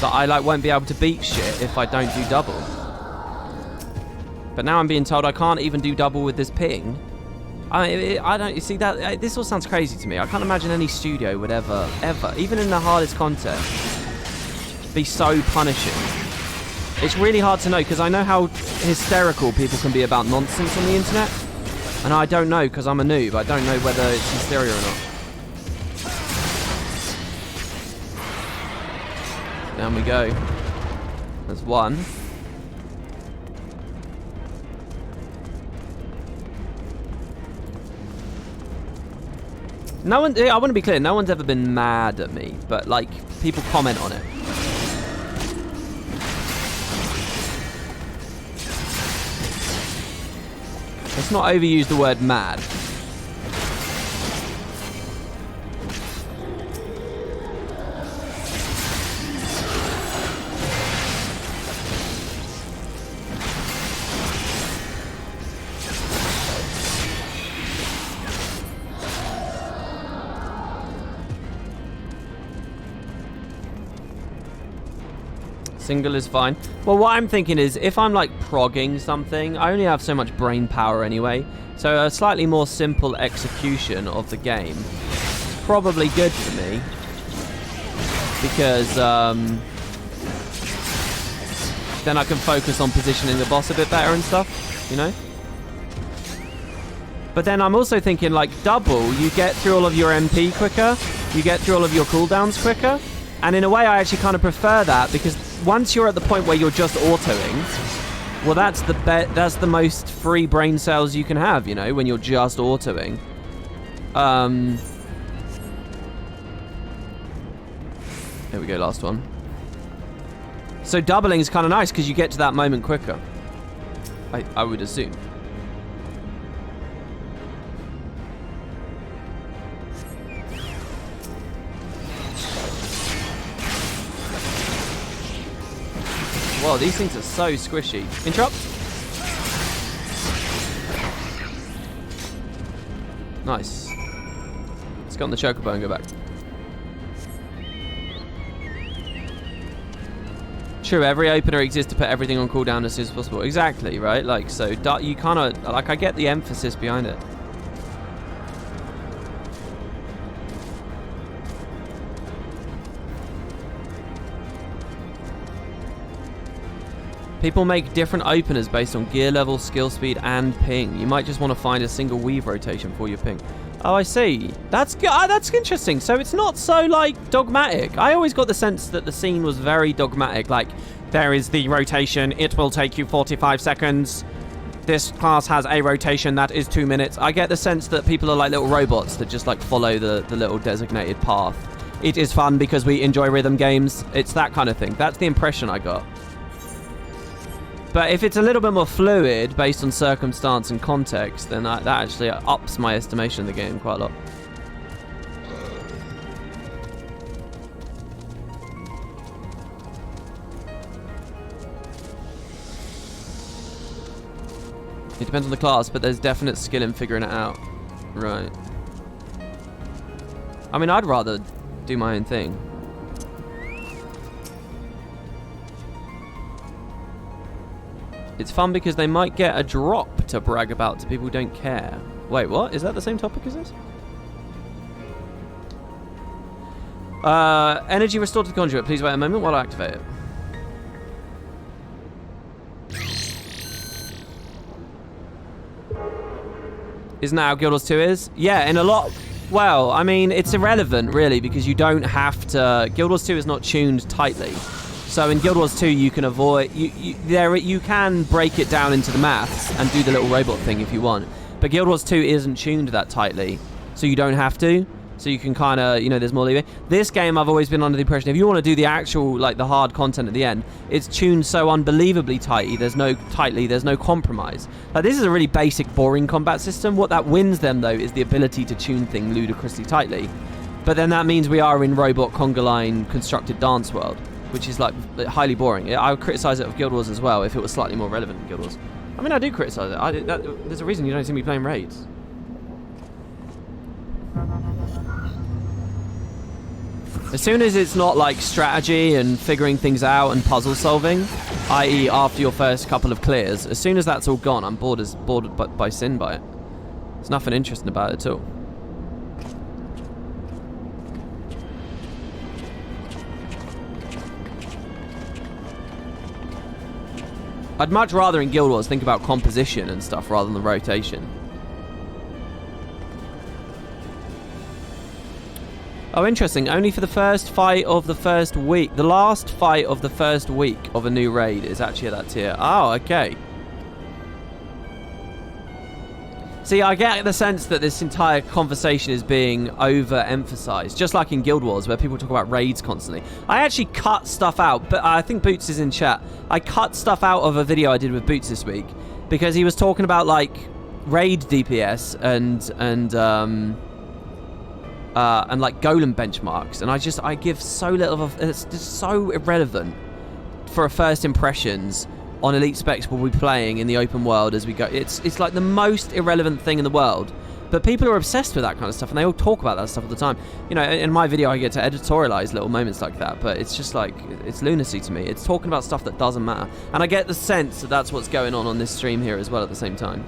That I like won't be able to beat shit if I don't do double. But now I'm being told I can't even do double with this ping. I don't, you see that, this all sounds crazy to me. I can't imagine any studio would ever, even in the hardest content, be so punishing. It's really hard to know, because I know how hysterical people can be about nonsense on the internet. And I don't know, because I'm a noob. I don't know whether it's hysteria or not. Down we go. There's one. No one, I want to be clear, no one's ever been mad at me, but like, people comment on it. Let's not overuse the word mad. Single is fine. Well, what I'm thinking is, if I'm like progging something, I only have so much brain power anyway. So a slightly more simple execution of the game is probably good for me. Because then I can focus on positioning the boss a bit better and stuff, you know? But then I'm also thinking, like, double, you get through all of your MP quicker, you get through all of your cooldowns quicker. And in a way, I actually kind of prefer that, because once you're at the point where you're just autoing, well, that's the most free brain cells you can have, you know, when you're just autoing. There we go, last one. So doubling is kind of nice because you get to that moment quicker, I would assume. Whoa, these things are so squishy. Interrupt. Nice. Let's go on the chocobo and go back. True, every opener exists to put everything on cooldown as soon as possible. Exactly, right? Like, so you kind of, like, I get the emphasis behind it. People make different openers based on gear level, skill speed, and ping. You might just want to find a single weave rotation for your ping. Oh, I see. That's interesting. So it's not so, like, dogmatic. I always got the sense that the scene was very dogmatic. Like, there is the rotation. It will take you 45 seconds. This class has a rotation that is 2 minutes. I get the sense that people are like little robots that just, like, follow the little designated path. It is fun because we enjoy rhythm games. It's that kind of thing. That's the impression I got. But if it's a little bit more fluid based on circumstance and context, then that actually ups my estimation of the game quite a lot. It depends on the class, but there's definite skill in figuring it out. Right. I mean, I'd rather do my own thing. It's fun because they might get a drop to brag about to people who don't care. Wait, what? Is that the same topic as this? Energy restored to the conduit. Please wait a moment while I activate it. Isn't that how Guild Wars 2 is? Yeah, in a lot... Well, I mean, it's irrelevant, really, because you don't have to... Guild Wars 2 is not tuned tightly. So in Guild Wars 2, you can avoid... You can break it down into the maths and do the little robot thing if you want. But Guild Wars 2 isn't tuned that tightly, so you don't have to. So you can kind of, you know, there's more leeway. This game, I've always been under the impression, if you want to do the actual, like, the hard content at the end, it's tuned so unbelievably tightly, there's no compromise. Like, this is a really basic, boring combat system. What that wins them, though, is the ability to tune things ludicrously tightly. But then that means we are in robot conga line constructed dance world, which is, like, highly boring. I would criticize it of Guild Wars as well if it was slightly more relevant in Guild Wars. I mean, I do criticize it. There's a reason you don't see me playing raids. As soon as it's not like strategy and figuring things out and puzzle solving, i.e. after your first couple of clears, as soon as that's all gone, I'm bored by sin by it. There's nothing interesting about it at all. I'd much rather in Guild Wars think about composition and stuff rather than the rotation. Oh, interesting. Only for the first fight of the first week. The last fight of the first week of a new raid is actually at that tier. Oh, okay. See, I get the sense that this entire conversation is being overemphasized, just like in Guild Wars, where people talk about raids constantly. I actually cut stuff out, but I think Boots is in chat. I cut stuff out of a video I did with Boots this week, because he was talking about, like, raid DPS and like golem benchmarks, and I give so little of it's just so irrelevant for a first impressions on elite specs we'll be playing in the open world as we go. It's like the most irrelevant thing in the world, but people are obsessed with that kind of stuff and they all talk about that stuff all the time. You know, in my video I get to editorialize little moments like that, but it's just like, it's lunacy to me. It's talking about stuff that doesn't matter, and I get the sense that that's what's going on this stream here as well at the same time.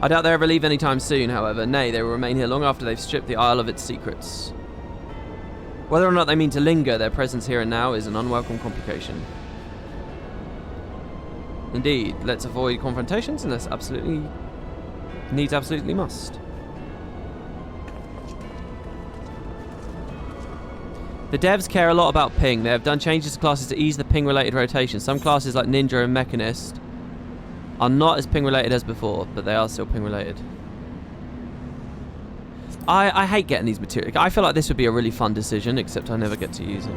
I doubt they ever leave anytime soon, however. Nay, they will remain here long after they've stripped the Isle of its secrets. Whether or not they mean to linger, their presence here and now is an unwelcome complication. Indeed, let's avoid confrontations unless absolutely must. The devs care a lot about ping. They have done changes to classes to ease the ping-related rotation. Some classes like Ninja and Mechanist are not as ping-related as before, but they are still ping-related. I hate getting these materials. I feel like this would be a really fun decision, except I never get to use it.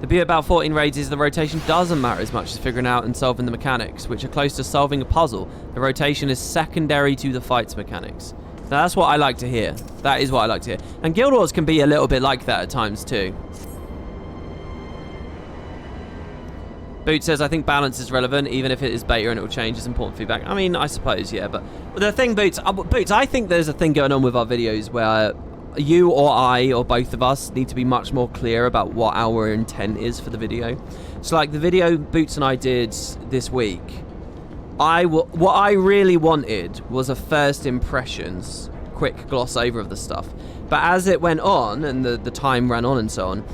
The beauty about 14 raids is the rotation doesn't matter as much as figuring out and solving the mechanics, which are close to solving a puzzle. The rotation is secondary to the fight's mechanics. Now, that's what I like to hear. That is what I like to hear. And Guild Wars can be a little bit like that at times too. Boot says, I think balance is relevant, even if it is beta and it will change. It's important feedback. I mean, I suppose, yeah. But the thing, Boots, I think there's a thing going on with our videos where you or I or both of us need to be much more clear about what our intent is for the video. So, like the video Boots and I did this week, what I really wanted was a first impressions, quick gloss over of the stuff. But as it went on and the time ran on and so on,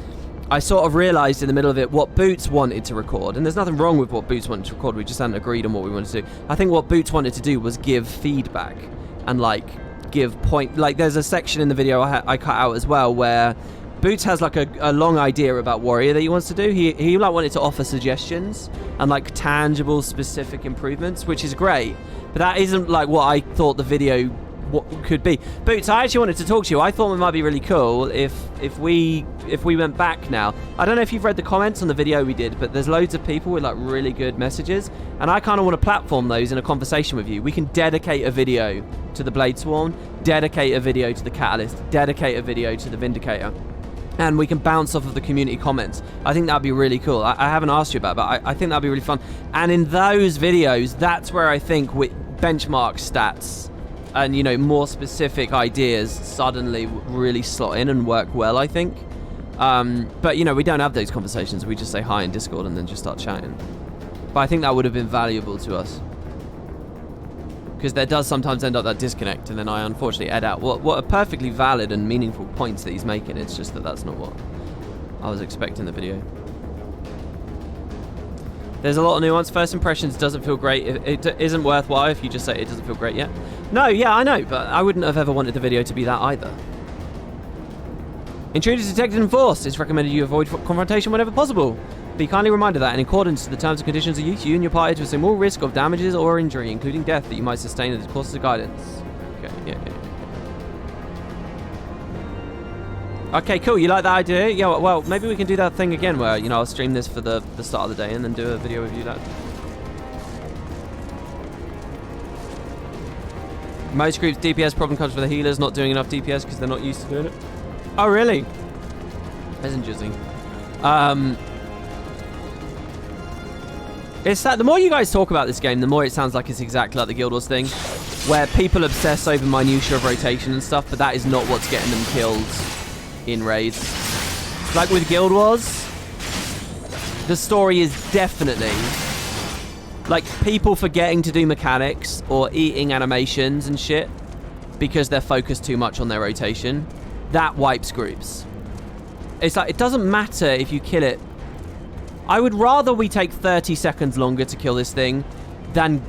I sort of realised in the middle of it what Boots wanted to record. And there's nothing wrong with what Boots wanted to record. We just hadn't agreed on what we wanted to do. I think what Boots wanted to do was give feedback and, like, give point. Like, there's a section in the video I cut out as well where Boots has, like, a long idea about Warrior that he wants to do. He like, wanted to offer suggestions and, like, tangible, specific improvements, which is great. But that isn't, like, what I thought the video could be. Boots, I actually wanted to talk to you. I thought it might be really cool if we went back now. I don't know if you've read the comments on the video we did, but there's loads of people with like really good messages, and I kind of want to platform those in a conversation with you. We can dedicate a video to the Bladesworn, dedicate a video to the Catalyst, dedicate a video to the Vindicator, and we can bounce off of the community comments. I think that'd be really cool. I haven't asked you about it, but I think that'd be really fun. And in those videos, that's where I think with benchmark stats and, you know, more specific ideas suddenly really slot in and work well, I think. But, you know, we don't have those conversations. We just say hi in Discord and then just start chatting. But I think that would have been valuable to us. Because there does sometimes end up that disconnect, and then I unfortunately add out what are perfectly valid and meaningful points that he's making. It's just that that's not what I was expecting the video. There's a lot of nuance. First impressions doesn't feel great. It isn't worthwhile if you just say it doesn't feel great yet. No, yeah, I know, but I wouldn't have ever wanted the video to be that either. Intruders detected and enforced. It's recommended you avoid confrontation whenever possible. Be kindly reminded that in accordance to the terms and conditions of use, you and your party to assume all risk of damages or injury, including death, that you might sustain in the course of guidance. Okay, yeah. Okay, cool. You like that idea? Yeah, well, maybe we can do that thing again where, you know, I'll stream this for the start of the day and then do a video with you that. Most groups' DPS problem comes from the healers not doing enough DPS because they're not used to doing it. Oh, really? That's interesting. It's that the more you guys talk about this game, the more it sounds like it's exactly like the Guild Wars thing, where people obsess over minutiae of rotation and stuff, but that is not what's getting them killed in raids. Like with Guild Wars, the story is definitely like people forgetting to do mechanics or eating animations and shit because they're focused too much on their rotation. That wipes groups. It's like, it doesn't matter if you kill it. I would rather we take 30 seconds longer to kill this thing than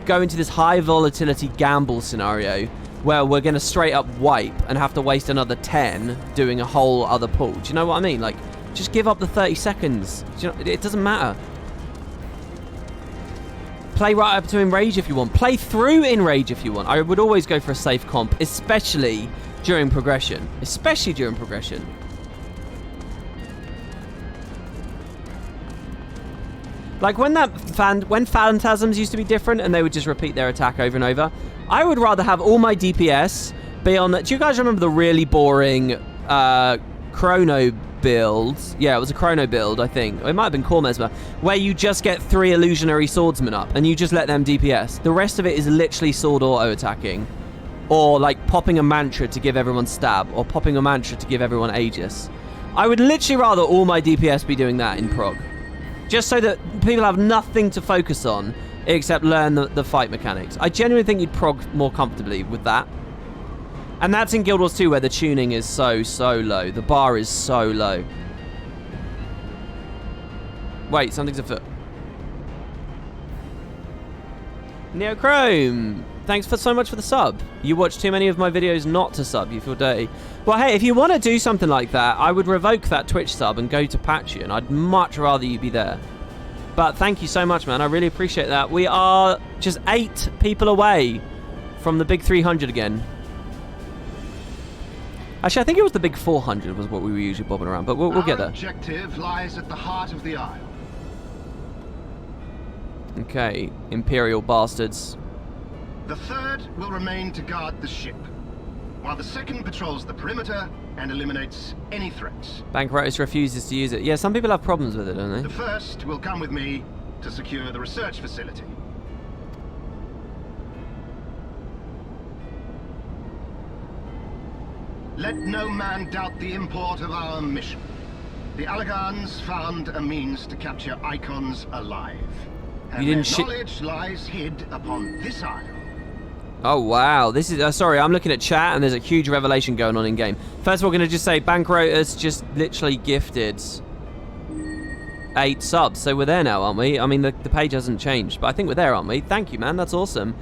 go into this high volatility gamble scenario where we're going to straight up wipe and have to waste another 10 doing a whole other pull. Do you know what I mean? Like, just give up the 30 seconds. Do you know, it doesn't matter. Play right up to Enrage if you want. Play through Enrage if you want. I would always go for a safe comp, especially during progression. Especially during progression. Like when when Phantasms used to be different and they would just repeat their attack over and over, I would rather have all my DPS be on... Do you guys remember the really boring Chrono build? Yeah, it was a Chrono build, I think. It might have been Core Mesmer, where you just get 3 illusionary swordsmen up and you just let them DPS. The rest of it is literally sword auto-attacking. Or like popping a mantra to give everyone stab, or popping a mantra to give everyone Aegis. I would literally rather all my DPS be doing that in prog. Just so that people have nothing to focus on except learn the fight mechanics. I genuinely think you'd prog more comfortably with that. And that's in Guild Wars 2 where the tuning is so low. The bar is so low. Wait, something's afoot. Neochrome, thanks for so much for the sub. You watch too many of my videos not to sub, you feel dirty. Well, hey, if you want to do something like that, I would revoke that Twitch sub and go to Patreon. I'd much rather you be there. But thank you so much, man. I really appreciate that. We are just 8 people away from the big 300 again. Actually, I think it was the big 400 was what we were usually bobbing around, but we'll get there. Our objective lies at the heart of the Isle. Okay, Imperial bastards. The third will remain to guard the ship. while the second patrols the perimeter and eliminates any threats. Bankrotus refuses to use it. Yeah, some people have problems with it, don't they? The first will come with me to secure the research facility. Let no man doubt the import of our mission. The Allagans found a means to capture icons alive. And their knowledge lies hid upon this isle. Oh, wow. This is... sorry, I'm looking at chat and there's a huge revelation going on in-game. First of all, we're going to just say Bankrotus just literally gifted 8 subs. So we're there now, aren't we? I mean, the page hasn't changed, but I think we're there, aren't we? Thank you, man. That's awesome.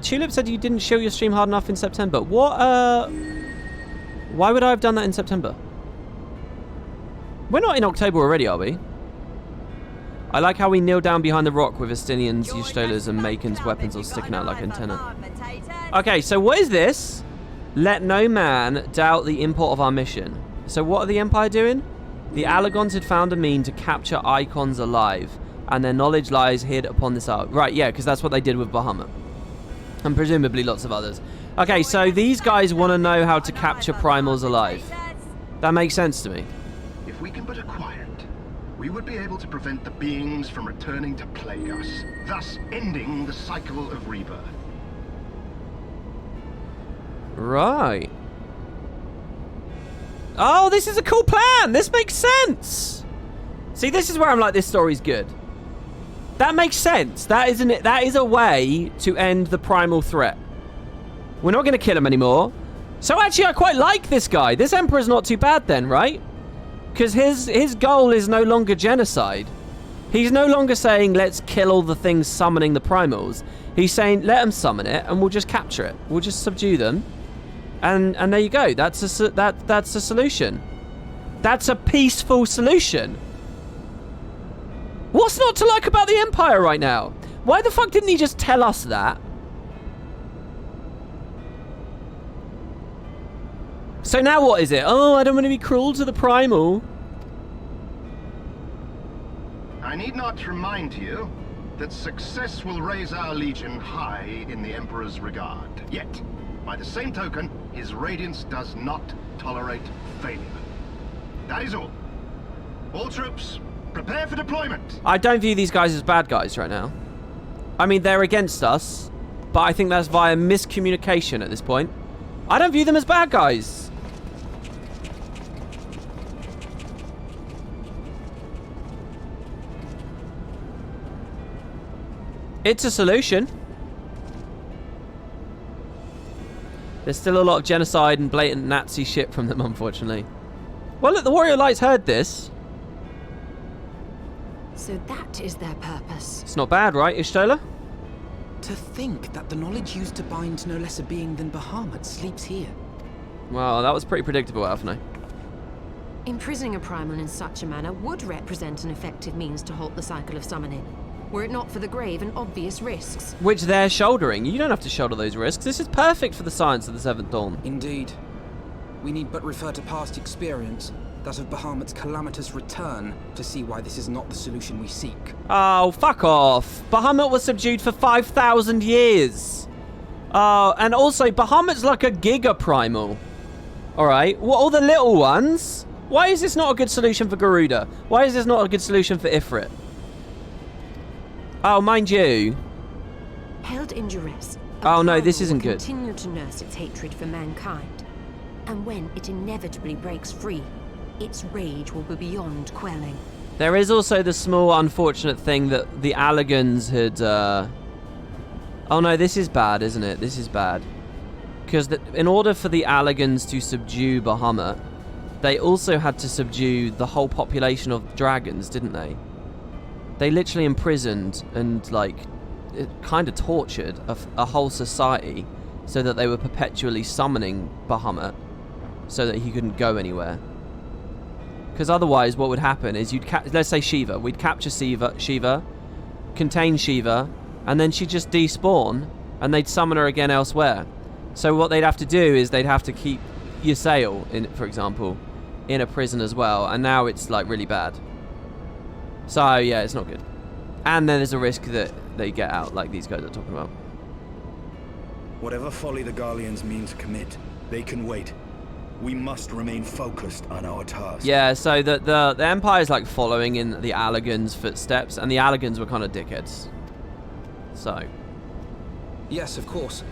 Tulip said you didn't show your stream hard enough in September. What, why would I have done that in September? We're not in October already, are we? I like how we kneel down behind the rock with Estinians, Y'shtolas, and Macon's weapons all sticking out like antenna. Okay, so what is this? Let no man doubt the import of our mission. So what are the Empire doing? The Allagans had found a means to capture icons alive, and their knowledge lies hid upon this isle. Right, yeah, because that's what they did with Bahamut. And presumably lots of others. Okay, so these guys want to know how to capture primals alive. That makes sense to me. If we can but acquire it, we would be able to prevent the beings from returning to plague us, thus ending the cycle of rebirth. Right. Oh, this is a cool plan. This makes sense. See, this is where I'm like, this story's good. That makes sense. That isn't it. That is a way to end the primal threat. We're not going to kill him anymore. So actually, I quite like this guy. This Emperor's not too bad then, right? Because his goal is no longer genocide. He's no longer saying, let's kill all the things summoning the primals. He's saying, let them summon it, and we'll just capture it. We'll just subdue them. And there you go. That's a solution. That's a peaceful solution. What's not to like about the Empire right now? Why the fuck didn't he just tell us that? So now what is it? Oh, I don't want to be cruel to the primal. I need not remind you that success will raise our legion high in the Emperor's regard. Yet, by the same token, his radiance does not tolerate failure. That is all. All troops, prepare for deployment. I don't view these guys as bad guys right now. I mean, they're against us, but I think that's via miscommunication at this point. I don't view them as bad guys. It's a solution. There's still a lot of genocide and blatant Nazi shit from them, unfortunately. Well, look, the Warrior Lights heard this. So that is their purpose. It's not bad, right, Y'shtola? To think that the knowledge used to bind no less a being than Bahamut sleeps here. Well, that was pretty predictable, Alphinae. Imprisoning a primal in such a manner would represent an effective means to halt the cycle of summoning, were it not for the grave and obvious risks. Which they're shouldering. You don't have to shoulder those risks. This is perfect for the science of the Seventh Dawn. Indeed. We need but refer to past experience, that of Bahamut's calamitous return, to see why this is not the solution we seek. Oh, fuck off. Bahamut was subdued for 5,000 years. And also, Bahamut's like a giga primal. Alright, well, all the little ones? Why is this not a good solution for Garuda? Why is this not a good solution for Ifrit? Oh, mind you. Held in duress. Oh no, this isn't good. Continue to nurse its hatred for mankind. And when it inevitably breaks free, its rage will be beyond quelling. There is also the small unfortunate thing that the Allagans had... Oh no, this is bad, isn't it? This is bad. Because in order for the Allagans to subdue Bahamut, they also had to subdue the whole population of dragons, didn't they? They literally imprisoned and, like, kind of tortured a whole society so that they were perpetually summoning Bahamut so that he couldn't go anywhere. Because otherwise what would happen is let's say Shiva. We'd capture Shiva, contain Shiva, and then she'd just despawn and they'd summon her again elsewhere. So what they'd have to do is they'd have to keep Ysael, for example, in a prison as well. And now it's, like, really bad. So, yeah, it's not good. And then there's a risk that they get out, like these guys are talking about. Whatever folly the Garleans mean to commit, They can wait. We must remain focused on our task. Yeah, so the Empire's like following in the Allagans' footsteps, and the Allagans were kind of dickheads. So. Yes, of course.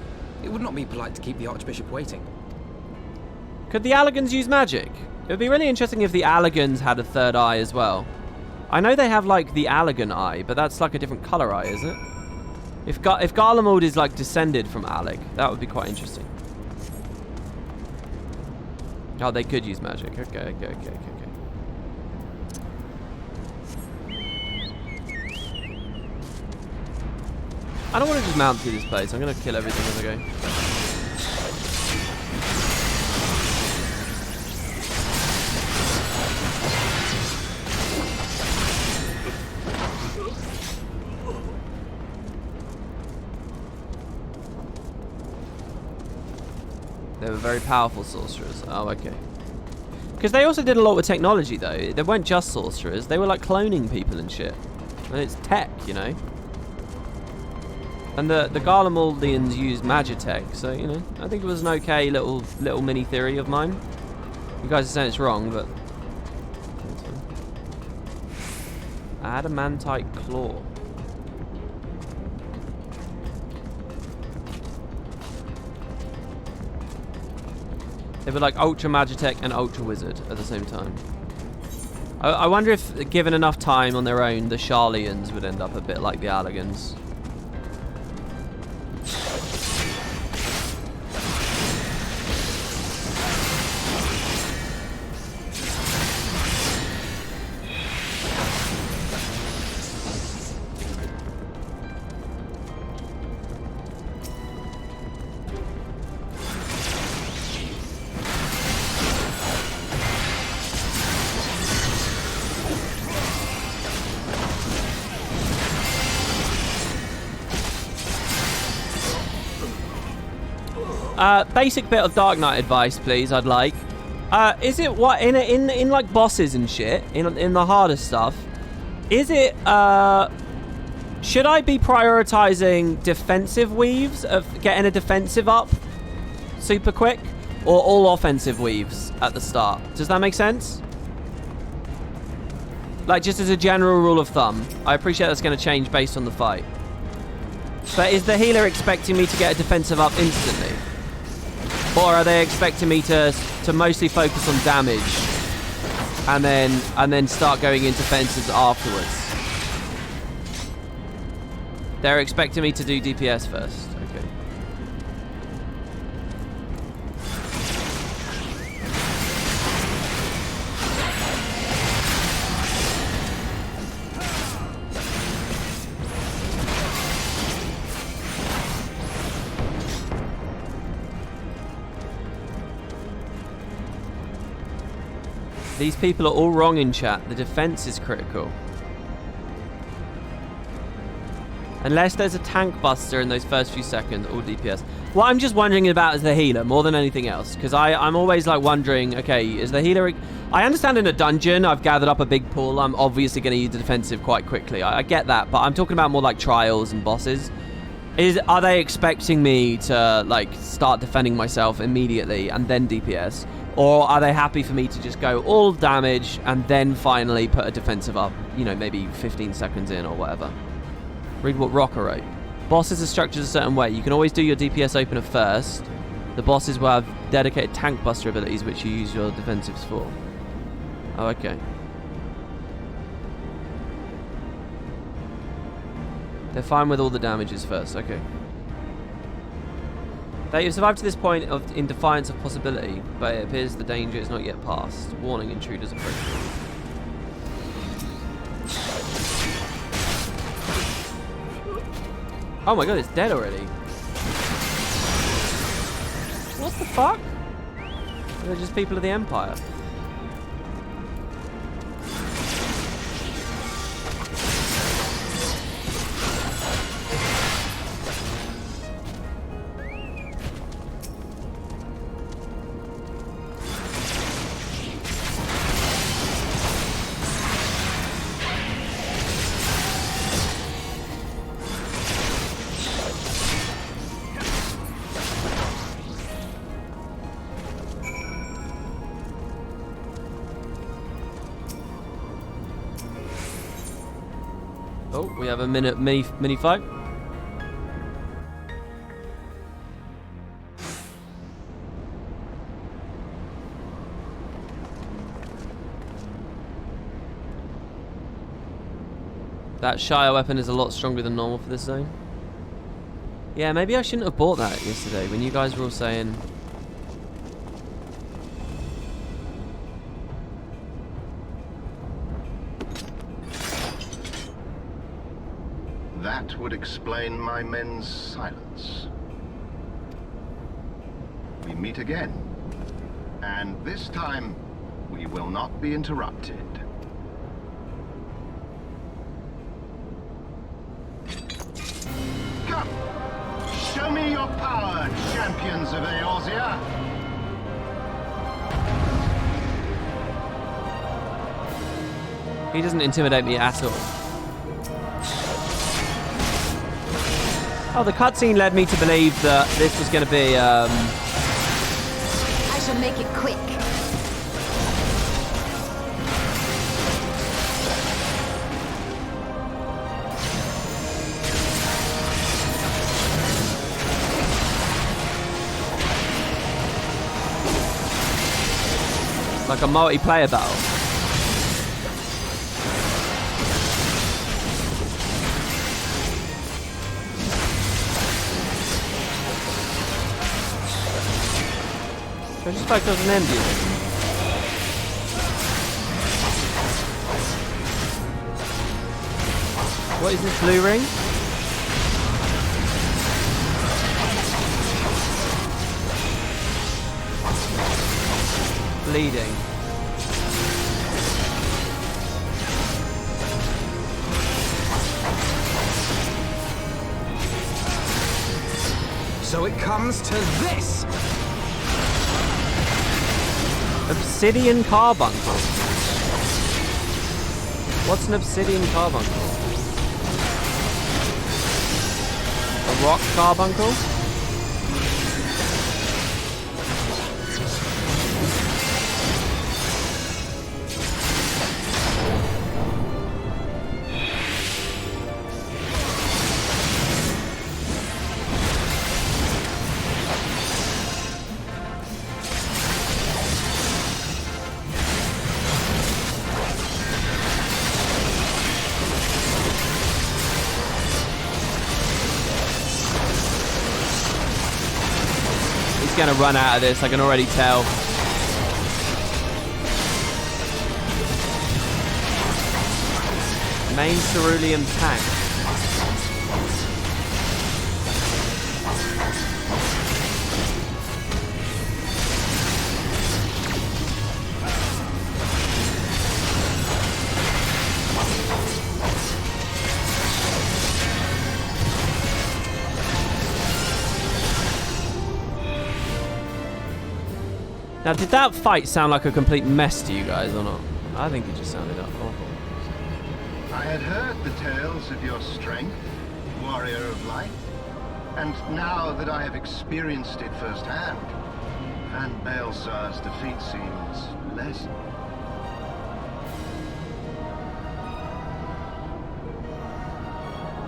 It would not be polite to keep the Archbishop waiting. Could the Allagans use magic? It would be really interesting if the Allagans had a third eye as well. I know they have like the Allagan eye, but that's like a different color eye, is it? If Garlemald is like descended from Allag, that would be quite interesting. Oh, they could use magic. Okay. I don't want to just mount through this place. I'm going to kill everything as I go. They were very powerful sorcerers. Oh, okay. Because they also did a lot with technology, though. They weren't just sorcerers. They were, like, cloning people and shit. And it's tech, you know? And the Garlemaldians used magitech, so, you know, I think it was an okay little mini theory of mine. You guys are saying it's wrong, but... Adamantite claw. They were like Ultra Magitech and Ultra Wizard at the same time. I wonder if, given enough time on their own, the Sharlians would end up a bit like the Allagans. Basic bit of Dark Knight advice, please. I'd like. Is it what in like bosses and shit in the harder stuff? Is it should I be prioritizing defensive weaves of getting a defensive up super quick, or all offensive weaves at the start? Does that make sense? Like just as a general rule of thumb. I appreciate that's going to change based on the fight. But is the healer expecting me to get a defensive up instantly? Or are they expecting me to mostly focus on damage and then start going into defenses afterwards? They're expecting me to do DPS first. Okay. These people are all wrong in chat. The defense is critical. Unless there's a tank buster in those first few seconds, all DPS. What I'm just wondering about is the healer more than anything else. Because I'm always like wondering, okay, is the healer... I understand in a dungeon, I've gathered up a big pool. I'm obviously going to use the defensive quite quickly. I get that. But I'm talking about more like trials and bosses. Are they expecting me to like start defending myself immediately and then DPS? Or are they happy for me to just go all damage and then finally put a defensive up, you know, maybe 15 seconds in or whatever? Read what Rocker wrote. Bosses are structured a certain way. You can always do your DPS opener first. The bosses will have dedicated tank buster abilities which you use your defensives for. Oh, okay. They're fine with all the damages first. Okay. They have survived to this point in defiance of possibility, but it appears the danger is not yet past. Warning, intruders approaching. Oh my god, it's dead already. What the fuck? They're just people of the Empire. Oh, we have a mini fight. That Shire weapon is a lot stronger than normal for this zone. Yeah, maybe I shouldn't have bought that yesterday when you guys were all saying... That would explain my men's silence. We meet again. And this time, we will not be interrupted. Come! Show me your power, champions of Eorzea! He doesn't intimidate me at all. Oh, the cutscene led me to believe that this was going to be, I shall make it quick. like a multiplayer battle. Should I just focus on an MD? What is this blue ring? Bleeding. So it comes to this! Obsidian carbuncle. What's an obsidian carbuncle? A rock carbuncle? Gonna run out of this, I can already tell. Main cerulean tank. Now, did that fight sound like a complete mess to you guys or not? I think it just sounded awful. I had heard the tales of your strength, warrior of light, and now that I have experienced it firsthand, Van Baelsar's defeat seems less.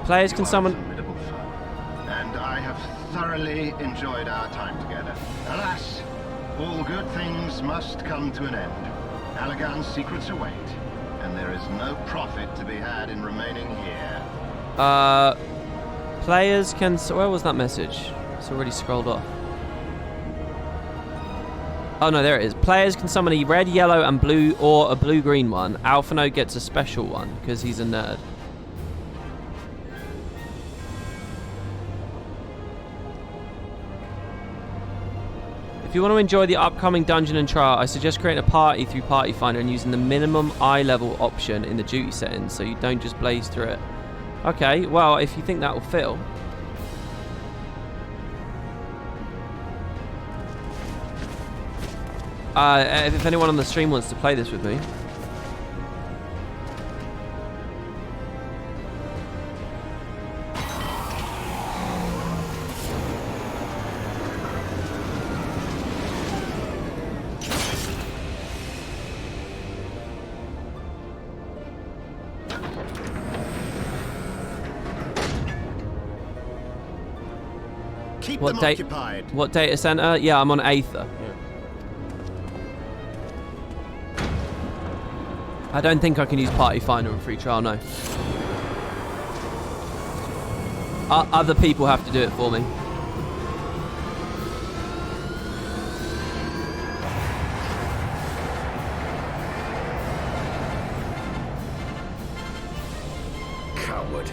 Players can summon... And I have thoroughly enjoyed our time together. Alas, all good things must come to an end. Allagan's secrets await, and there is no profit to be had in remaining here. Players can... Where was that message? It's already scrolled off. Oh no, there it is. Players can summon a red, yellow, and blue, or a blue-green one. Alphino gets a special one, because he's a nerd. If you want to enjoy the upcoming dungeon and trial, I suggest creating a party through Party Finder and using the minimum eye level option in the duty settings so you don't just blaze through it. Okay, well, if you think that will fill. If anyone on the stream wants to play this with me. Keep them occupied. What data center? Yeah, I'm on Aether. Yeah. I don't think I can use Party Finder and Free Trial, no. Other people have to do it for me. Coward.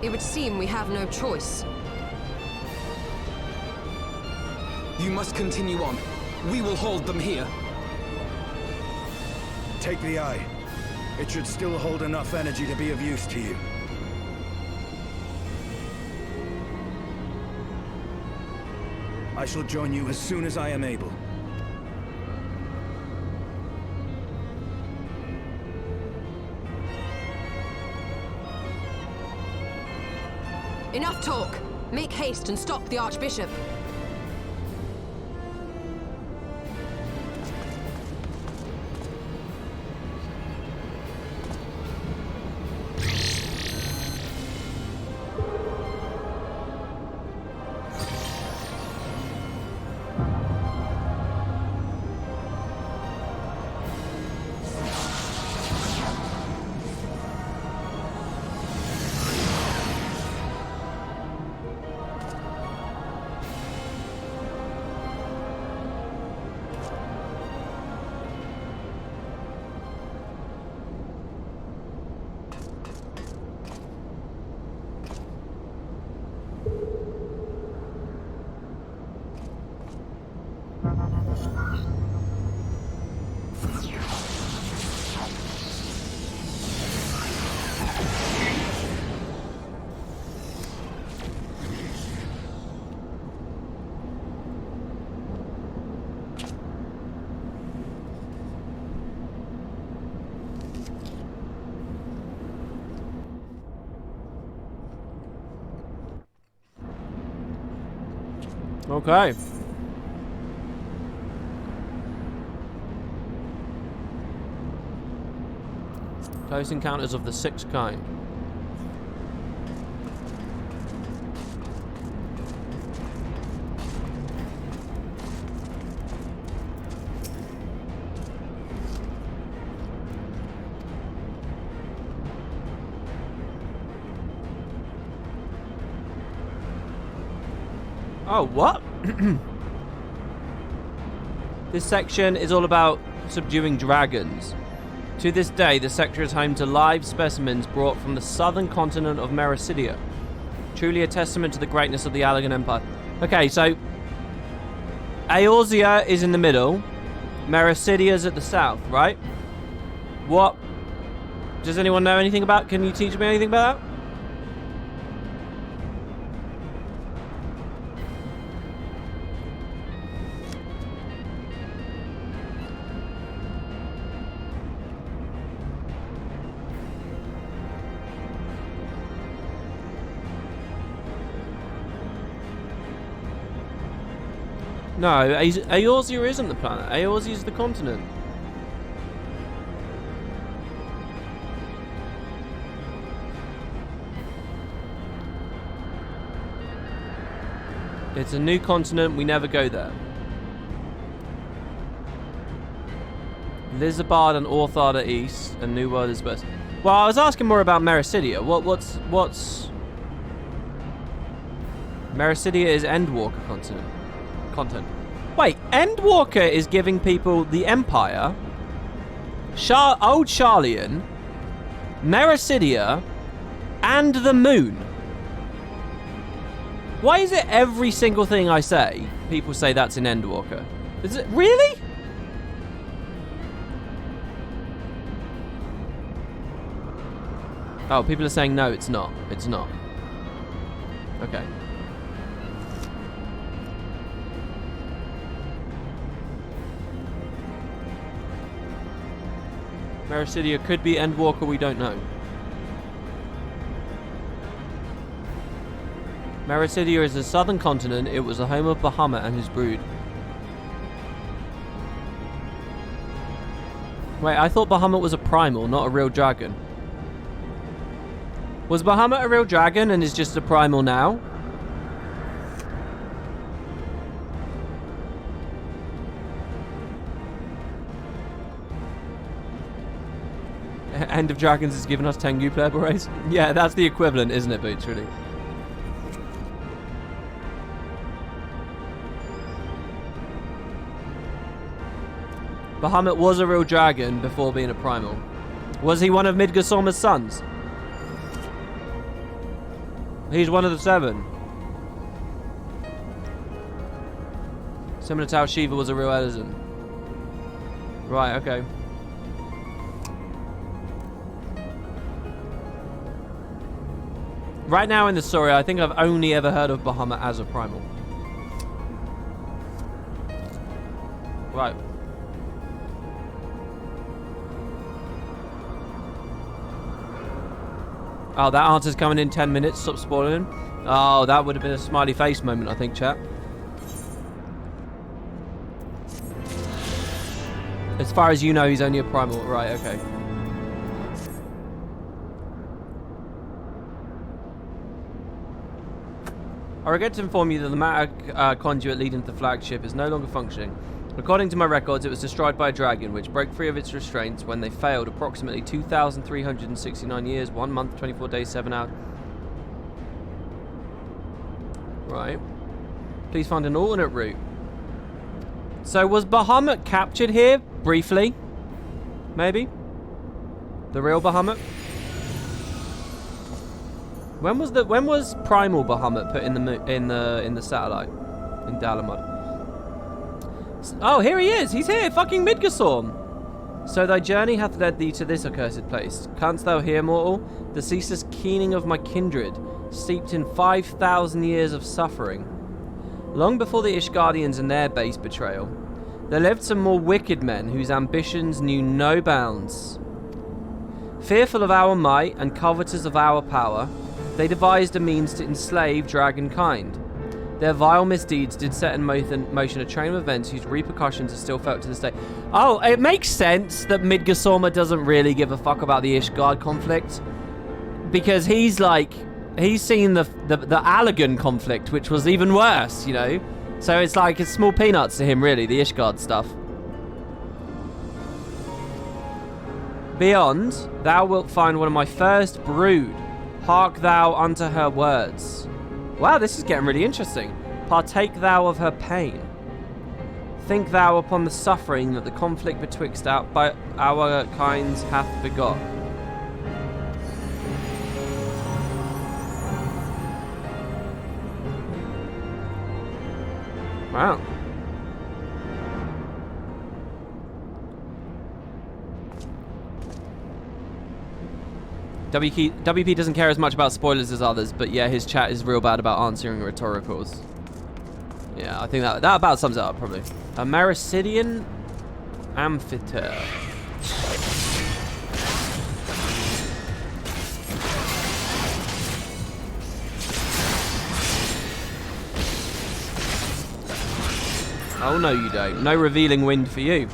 It would seem we have no choice. You must continue on. We will hold them here. Take the eye. It should still hold enough energy to be of use to you. I shall join you as soon as I am able. Enough talk! Make haste and stop the Archbishop. Okay. Close encounters of the sixth kind. Oh, what? This section is all about subduing dragons. To this day, the sector is home to live specimens brought from the southern continent of Mericidia. Truly a testament to the greatness of the Allegan Empire. Okay, so Eorzea is in the middle. Mericidia's at the south, right? What? Does anyone know anything about? Can you teach me anything about that? No, Eorzea isn't the planet. Eorzea is the continent. It's a new continent. We never go there. Lizabard and Orthard are east, and New World is west. Well, I was asking more about Mericidia. What's Mericidia is Endwalker continent. Wait, Endwalker is giving people the Empire, Old Sharlayan, Mericidia, and the Moon. Why is it every single thing I say, people say that's in Endwalker? Is it really? Oh, people are saying no, it's not. It's not. Okay. Mericidia could be Endwalker, we don't know. Mericidia is the southern continent. It was the home of Bahamut and his brood. Wait, I thought Bahamut was a primal, not a real dragon. Was Bahamut a real dragon and is just a primal now? End of Dragons has given us Tengu playable race. Yeah, that's the equivalent, isn't it, Boots, really? Bahamut was a real dragon before being a primal. Was he one of Midgardsormr's sons? He's one of the 7. Similar to how Shiva was a real Edison. Right, okay. Right now in the story, I think I've only ever heard of Bahamut as a primal. Right. Oh, that answer's coming in 10 minutes. Stop spoiling. Oh, that would have been a smiley face moment, I think, chat. As far as you know, he's only a primal. Right, okay. I regret to inform you that the matter conduit leading to the flagship is no longer functioning. According to my records, it was destroyed by a dragon, which broke free of its restraints when they failed approximately 2,369 years, 1 month, 24 days, 7 hours. Right. Please find an alternate route. So was Bahamut captured here briefly? Maybe? The real Bahamut? When was Primal Bahamut put in the satellite in Dalamud? Oh, here he is. He's here. Fucking Midgardsormr. So thy journey hath led thee to this accursed place. Canst thou hear, mortal, the ceaseless keening of my kindred, steeped in 5,000 years of suffering? Long before the Ishgardians and their base betrayal, there lived some more wicked men whose ambitions knew no bounds. Fearful of our might and covetous of our power, they devised a means to enslave dragonkind. Their vile misdeeds did set in motion a train of events whose repercussions are still felt to this day. Oh, it makes sense that Midgardsormr doesn't really give a fuck about the Ishgard conflict. Because he's seen the Allagan conflict, which was even worse, you know? So it's like, it's small peanuts to him, really, the Ishgard stuff. Beyond, thou wilt find one of my first brood. Hark thou unto her words. Wow, this is getting really interesting. Partake thou of her pain. Think thou upon the suffering that the conflict betwixt our kinds hath begot. Wow. WP doesn't care as much about spoilers as others, but yeah, his chat is real bad about answering rhetoricals. Yeah, I think that about sums it up, probably. A Mericidian Amphitheater. Oh no, you don't. No revealing wind for you.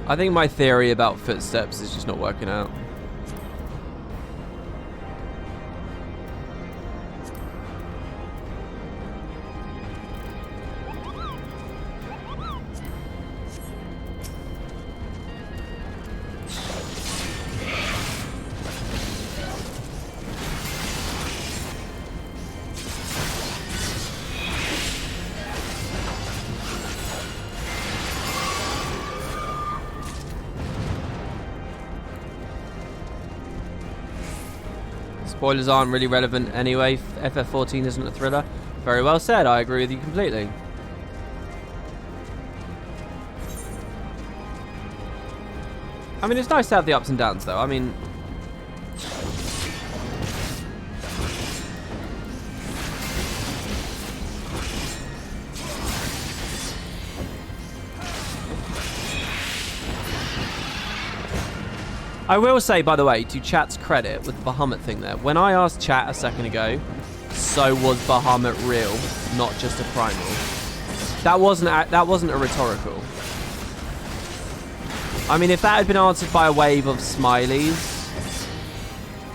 I think my theory about footsteps is just not working out. Spoilers aren't really relevant anyway. FF14 isn't a thriller. Very well said. I agree with you completely. I mean, it's nice to have the ups and downs, though. I mean, I will say, by the way, to chat's credit with the Bahamut thing there, when I asked chat a second ago, so was Bahamut real, not just a primal. That wasn't a rhetorical. I mean, if that had been answered by a wave of smileys,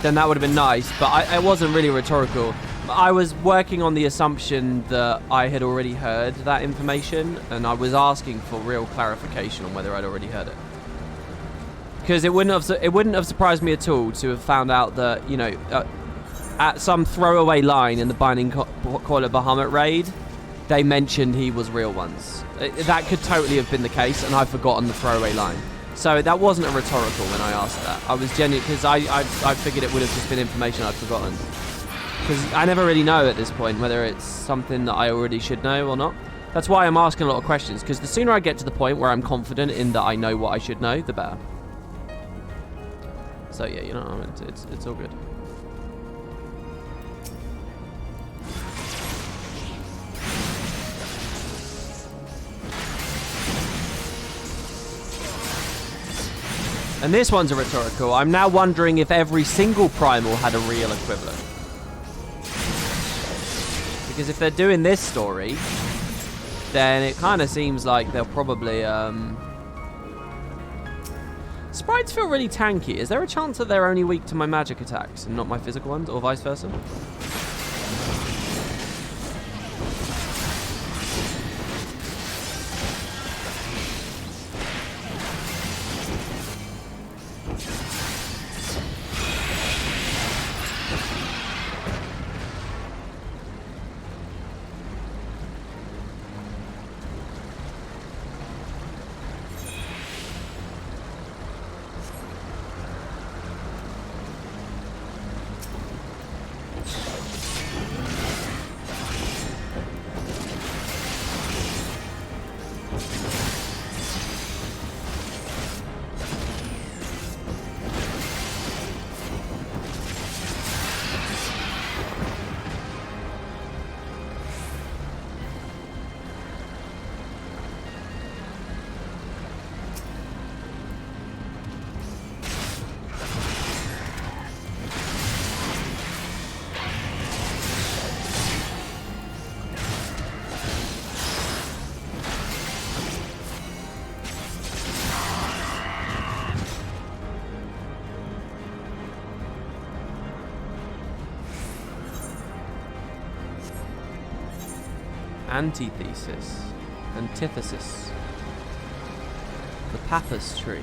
then that would have been nice, but it wasn't really rhetorical. I was working on the assumption that I had already heard that information, and I was asking for real clarification on whether I'd already heard it. Because it wouldn't have surprised me at all to have found out that, you know, at some throwaway line in the Binding Coil of Bahamut raid, they mentioned he was real once. That could totally have been the case, and I've forgotten the throwaway line. So that wasn't a rhetorical when I asked that. I was genuine, because I figured it would have just been information I'd forgotten. Because I never really know at this point whether it's something that I already should know or not. That's why I'm asking a lot of questions, because the sooner I get to the point where I'm confident in that I know what I should know, the better. So yeah, you know, it's all good. And this one's a rhetorical. I'm now wondering if every single primal had a real equivalent. Because if they're doing this story, then it kind of seems like they'll probably... Sprites feel really tanky. Is there a chance that they're only weak to my magic attacks and not my physical ones, or vice versa? Antithesis. The Papas tree.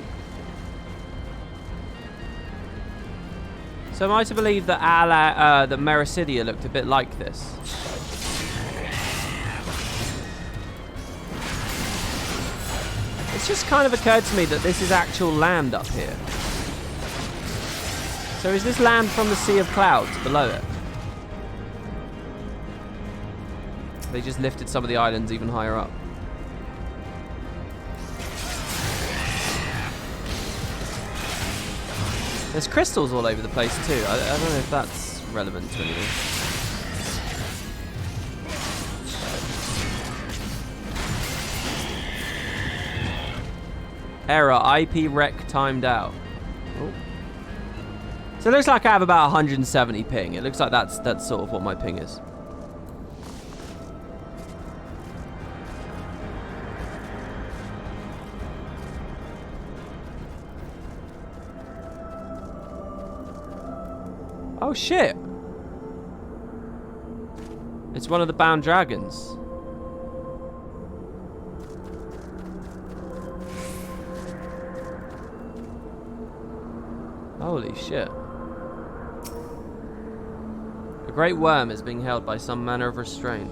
So am I to believe that that Mericidia looked a bit like this? It's just kind of occurred to me that this is actual land up here. So is this land from the Sea of Clouds below it? They just lifted some of the islands even higher up. There's crystals all over the place too. I don't know if that's relevant to anything. Error, IP rec timed out. Oh. So it looks like I have about 170 ping. It looks like that's sort of what my ping is. Oh shit! It's one of the bound dragons. Holy shit. A great worm is being held by some manner of restraint.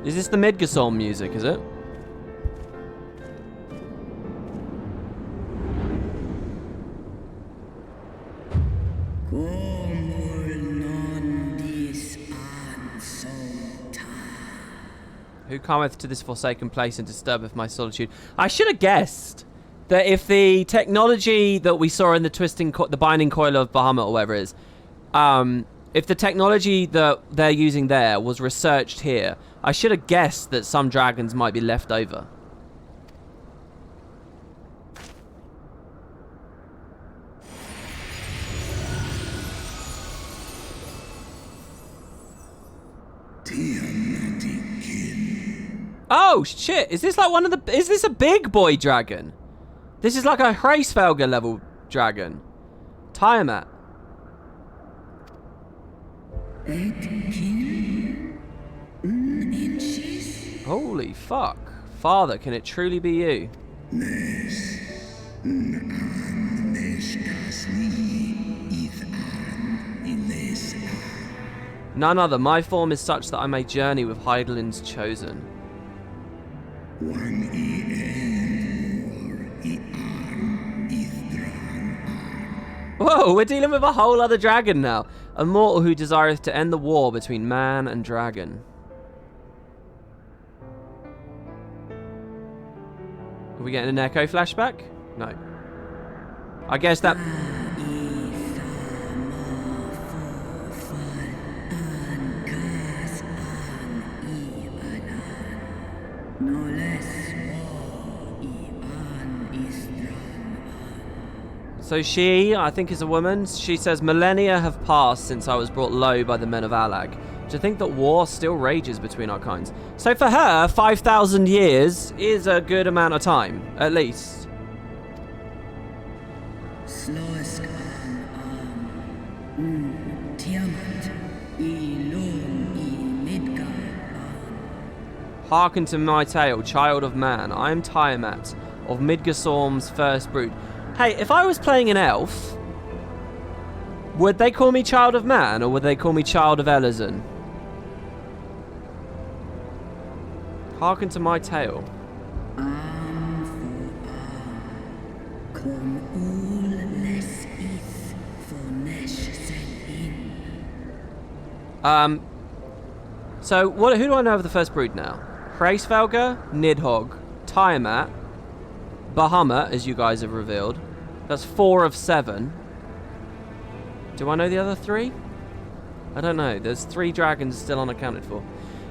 Is this the Midgardsormr music, is it? Who cometh to this forsaken place and disturbeth my solitude? I should have guessed that if the technology that we saw in the Binding Coil of Bahamut or whatever it is, if the technology that they're using there was researched here, I should have guessed that some dragons might be left over. Oh shit! Is this like one of the? Is this a big boy dragon? This is like a Heavensward level dragon. Tiamat. Holy fuck! Father, can it truly be you? None other. My form is such that I may journey with Heidelin's chosen. Whoa, we're dealing with a whole other dragon now. A mortal who desireth to end the war between man and dragon. Are we getting an Echo flashback? No. I guess that... So she, I think is a woman, she says, millennia have passed since I was brought low by the men of Alag. To think that war still rages between our kinds. So for her, 5,000 years is a good amount of time, at least. Hearken to my tale, child of man. I am Tiamat, of Midgardsormr's first brood. Hey, if I was playing an elf, would they call me child of man, or would they call me child of Elazin? Hearken to my tale. So, who do I know of the first brood now? Heavensward, Nidhogg, Tiamat, Bahamut, as you guys have revealed. That's 4 of 7. Do I know the other 3? I don't know. There's 3 dragons still unaccounted for.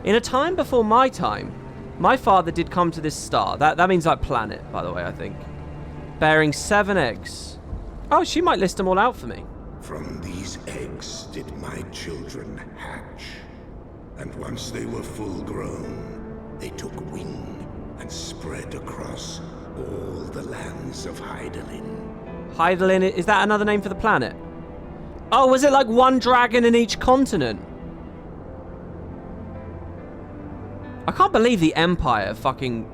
In a time before my time, my father did come to this star. That means like planet, by the way, I think. Bearing 7 eggs. Oh, she might list them all out for me. From these eggs did my children hatch. And once they were full grown, they took wing and spread across all the lands of Heidelin. Heidelin, is that another name for the planet? Oh, was it like one dragon in each continent? I can't believe the Empire fucking...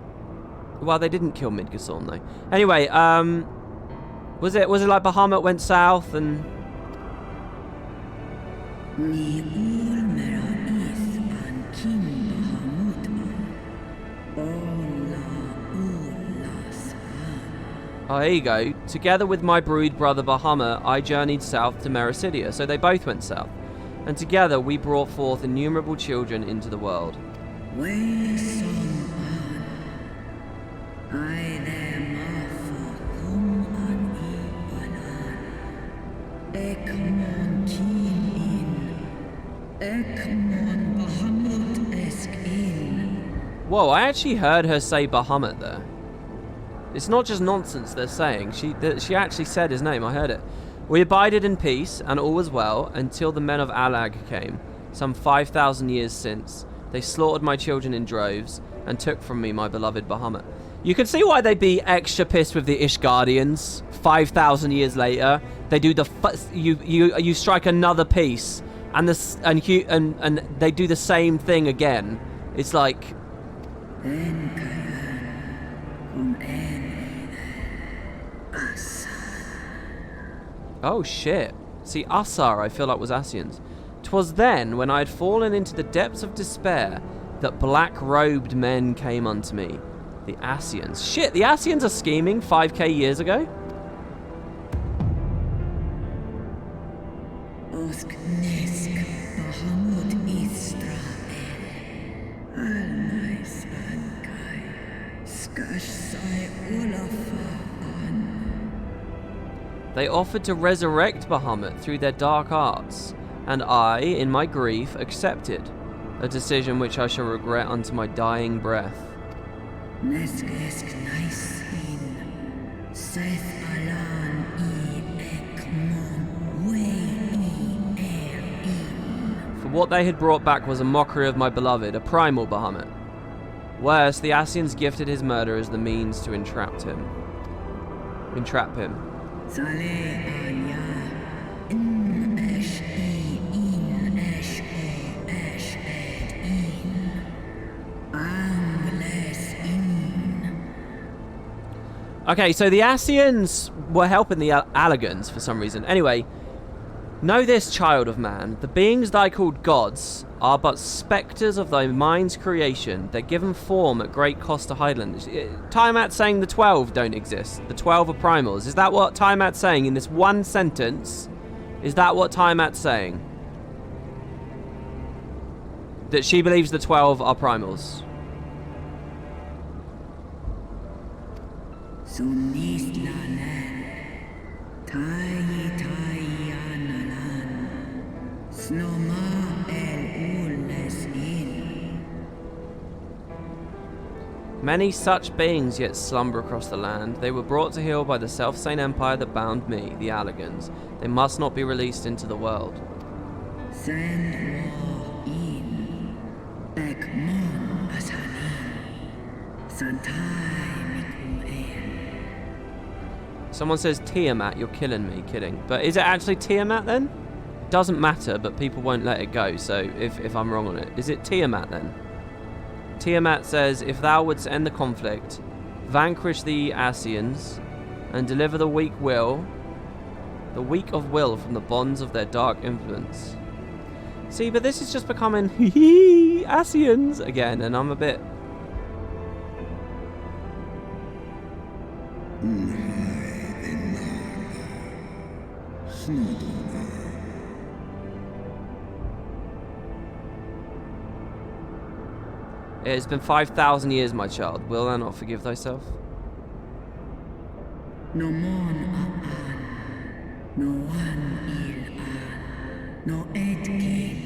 Well, they didn't kill Midgardsormr though. Anyway, was it like Bahamut went south and... Oh, here you go. Together with my brood brother Bahamut, I journeyed south to Mericidia. So they both went south. And together we brought forth innumerable children into the world. Whoa, I actually heard her say Bahamut there. It's not just nonsense they're saying. She actually said his name. I heard it. We abided in peace, and all was well, until the men of Alag came, some 5,000 years since. They slaughtered my children in droves, and took from me my beloved Bahamut. You can see why they'd be extra pissed with the Ishgardians. 5,000 years later, they do the you strike another peace, and they do the same thing again. It's like. Oh shit. See, Asar I feel like was Ascian's. 'Twas then, when I had fallen into the depths of despair, that black-robed men came unto me. The Ascians. Shit, the Ascians are scheming 5k years ago? They offered to resurrect Bahamut through their dark arts, and I, in my grief, accepted, a decision which I shall regret unto my dying breath. For What they had brought back was a mockery of my beloved, a primal Bahamut. Worse, the Ascians gifted his murder as the means to entrap him. Okay, so the Ascians were helping the Allegans for some reason. Anyway, know this, child of man. The beings that I called gods are but spectres of thy mind's creation. They're given form at great cost to Highland. Tiamat's saying the 12 don't exist. The 12 are primals. Is that what Tiamat's saying in this one sentence? Is that what Tiamat's saying? That she believes the 12 are primals. Many such beings yet slumber across the land. They were brought to heel by the self-same empire that bound me, the Allegans. They must not be released into the world. Someone says Tiamat, you're killing me. Kidding. But is it actually Tiamat then? Doesn't matter, but people won't let it go, so if I'm wrong on it. Is it Tiamat then? Tiamat says, if thou wouldst end the conflict, vanquish the Ascians, and deliver the weak of will from the bonds of their dark influence. See, but this is just becoming Ascians again, and I'm a bit... It has been 5,000 years, my child. Will thou not forgive thyself? No mon aan, no one il aan, no et kin.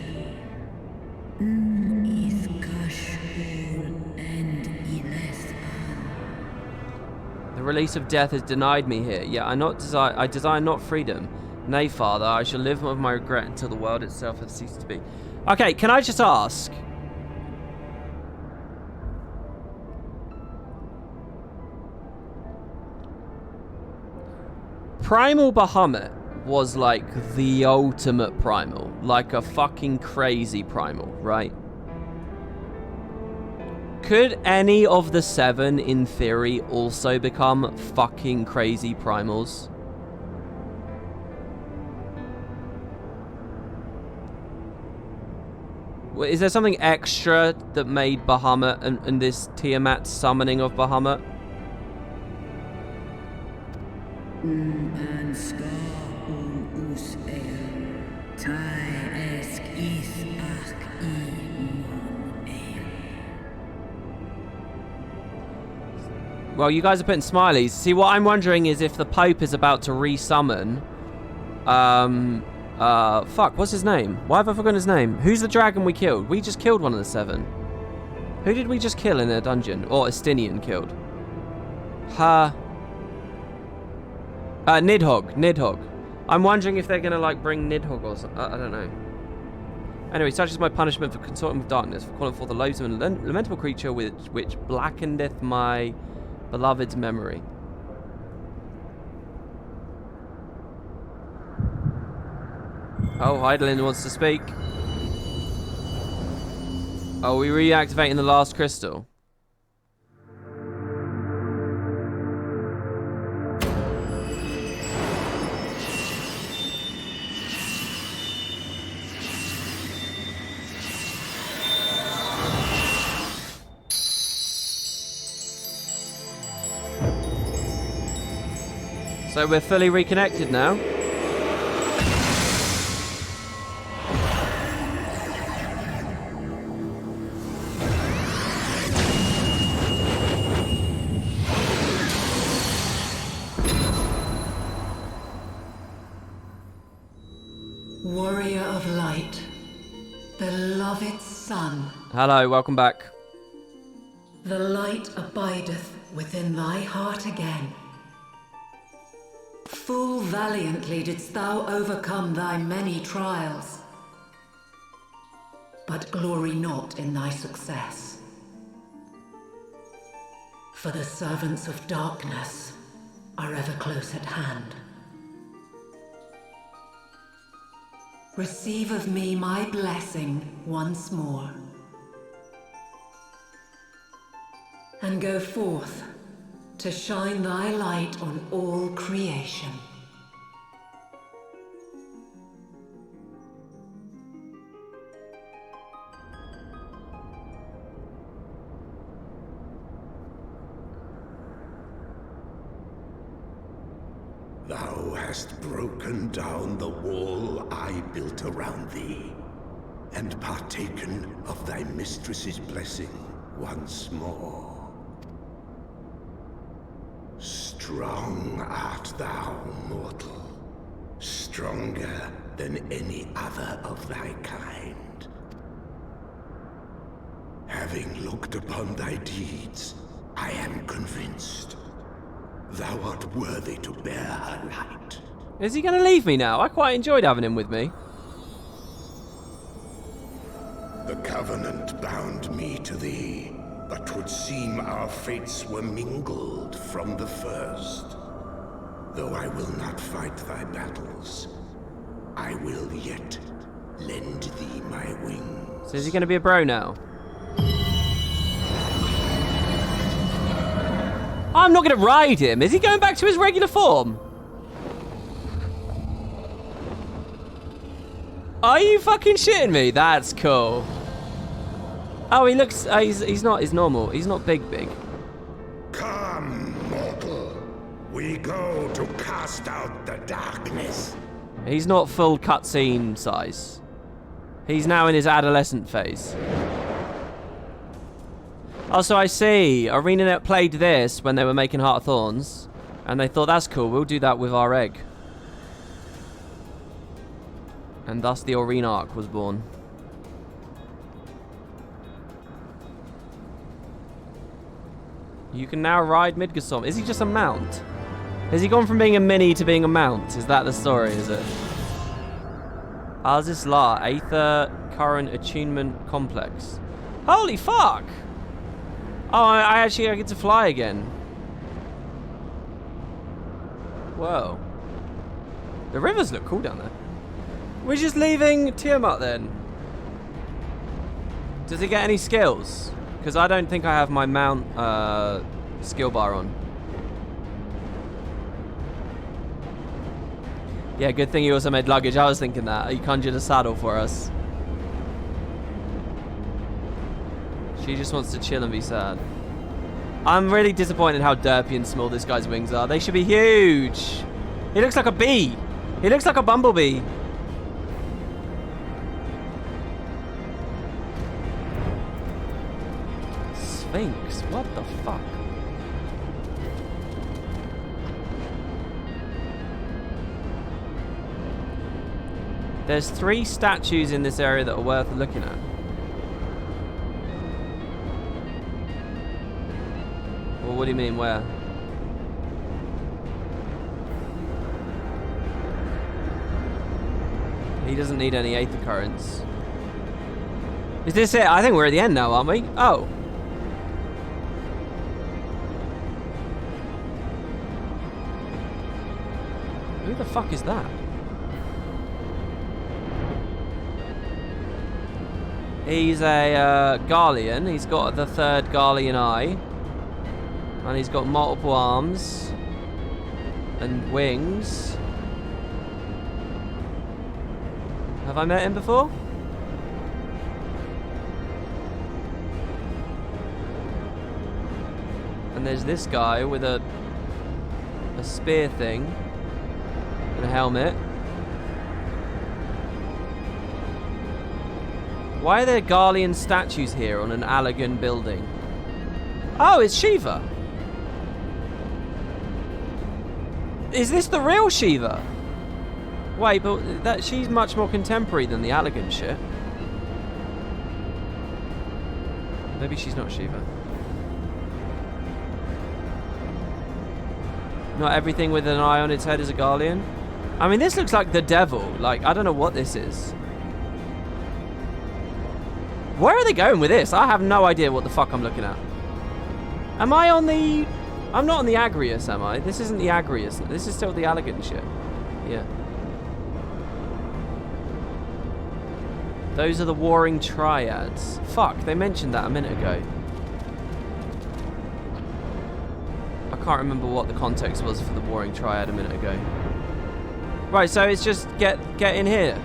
Is kashul and iles aan. The release of death has denied me here. Yet I desire not freedom. Nay, father, I shall live with my regret until the world itself has ceased to be. Okay, can I just ask? Primal Bahamut was like the ultimate primal. Like a fucking crazy primal, right? Could any of the 7, in theory, also become fucking crazy primals? Is there something extra that made Bahamut and this Tiamat summoning of Bahamut? Well, you guys are putting smileys. See, what I'm wondering is if the Pope is about to re-summon... fuck, what's his name? Why have I forgotten his name? Who's the dragon we killed? We just killed one of the 7. Who did we just kill in a dungeon? Or Astinian killed? Nidhogg. I'm wondering if they're gonna, like, bring Nidhogg or something. I don't know. Anyway, such is my punishment for consorting with darkness, for calling forth a loathsome and lamentable creature which blackeneth my beloved's memory. Oh, Heidelin wants to speak. Oh, we reactivating the last crystal. So we're fully reconnected now. Warrior of light, beloved son. Hello, welcome back. The light abideth within thy heart again. Full valiantly didst thou overcome thy many trials. but glory not in thy success. For the servants of darkness are ever close at hand. Receive of me my blessing once more, and go forth to shine thy light on all creation. Thou hast broken down the wall I built around thee, and partaken of thy mistress's blessing once more. Strong art thou, mortal, stronger than any other of thy kind. Having looked upon thy deeds, I am convinced thou art worthy to bear her light. Is he going to leave me now? I quite enjoyed having him with me. The Covenant bound me to thee, but 'twould seem our fates were mingled from the first. Though I will not fight thy battles, I will yet lend thee my wings. So is he going to be a bro now? I'm not going to ride him. Is he going back to his regular form? Are you fucking shitting me? That's cool. Oh, he looks... he's not his normal. He's not big. Come, mortal. We go to cast out the darkness. He's not full cutscene size. He's now in his adolescent phase. Oh, so I see. ArenaNet played this when they were making Heart of Thorns, and they thought, that's cool, we'll do that with our egg. And thus the Arena arc was born. You can now ride Midgardsormr. Is he just a mount? Has he gone from being a mini to being a mount? Is that the story, is it? How's La? Aether Current Attunement Complex. Holy fuck! Oh, I get to fly again. Whoa. The rivers look cool down there. We're just leaving Tiamat then. Does he get any skills? Because I don't think I have my mount skill bar on. Yeah, good thing you also made luggage. I was thinking that. He conjured a saddle for us. She just wants to chill and be sad. I'm really disappointed how derpy and small this guy's wings are. They should be huge. He looks like a bee. He looks like a bumblebee. Sphinx, what the fuck? There's 3 statues in this area that are worth looking at. Well, what do you mean, where? He doesn't need any aether currents. Is this it? I think we're at the end now, aren't we? Oh. Who the fuck is that? He's a Garlean. He's got the 3rd Garlean eye. And he's got multiple arms. And wings. Have I met him before? And there's this guy with a spear thing. And a helmet. Why are there Garlean statues here on an Allegan building? Oh, it's Shiva. Is this the real Shiva? Wait, but she's much more contemporary than the Allegan shit. Maybe she's not Shiva. Not everything with an eye on its head is a Garlean. I mean, this looks like the devil. Like, I don't know what this is. Where are they going with this? I have no idea what the fuck I'm looking at. Am I on the... I'm not on the Agrius, am I? This isn't the Agrius. This is still the elegant shit. Yeah. Those are the warring triads. Fuck, they mentioned that a minute ago. I can't remember what the context was for the warring triad a minute ago. Right, so it's just get in here.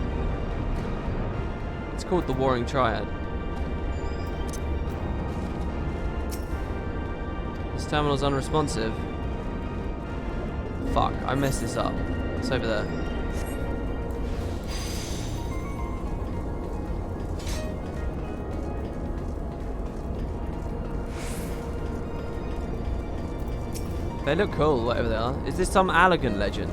It's called the warring triad. This terminal's unresponsive. Fuck, I messed this up. It's over there. They look cool, whatever they are. Is this some Allegan legend?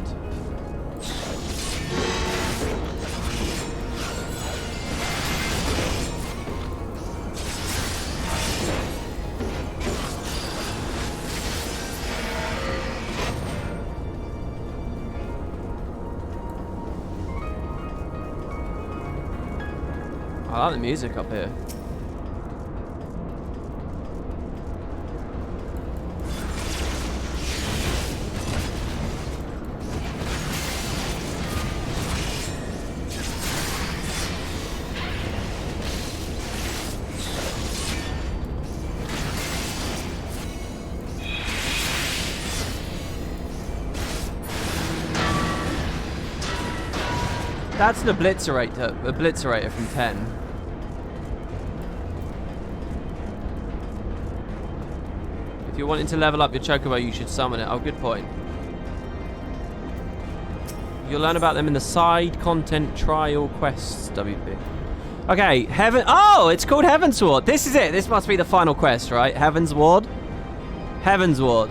I like the music up here. That's an obliterator from 10. If you're wanting to level up your chocobo, you should summon it. Oh, good point. You'll learn about them in the side content trial quests, WP. Okay, oh, it's called Heavensward. This is it. This must be the final quest, right? Heavensward. Heavensward.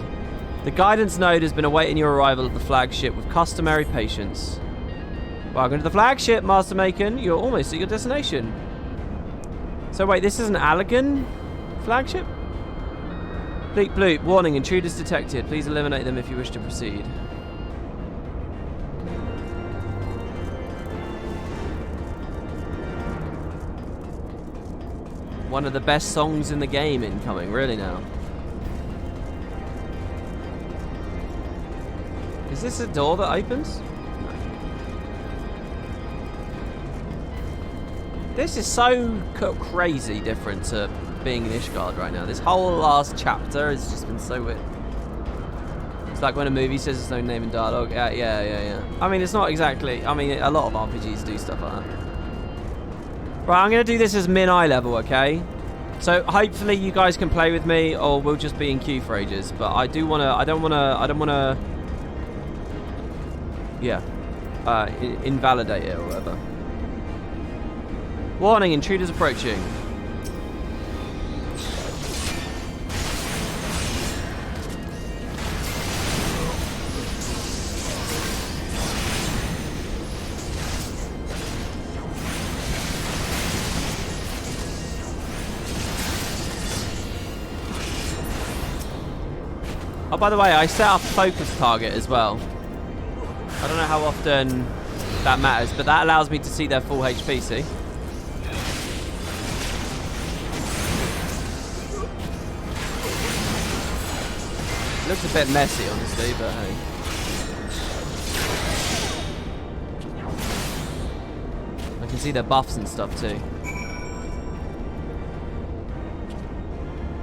The guidance node has been awaiting your arrival at the flagship with customary patience. Welcome to the flagship, Master Macon. You're almost at your destination. So wait, this is an Allegan flagship? Bleep bloop. Warning, intruders detected. Please eliminate them if you wish to proceed. One of the best songs in the game incoming, really now. Is this a door that opens? This is so crazy different to being in Ishgard right now. This whole last chapter has just been so weird. It's like when a movie says its own name in dialogue. Yeah. I mean, it's not exactly... I mean, a lot of RPGs do stuff like that. Right, I'm going to do this as min-eye level, okay? So, hopefully you guys can play with me, or we'll just be in queue for ages. But I do want to... I don't want to... Yeah. Invalidate it or whatever. Warning, intruders approaching. Oh, by the way, I set up focus target as well. I don't know how often that matters, but that allows me to see their full HP, see? It looks a bit messy, honestly, but hey. I can see their buffs and stuff too.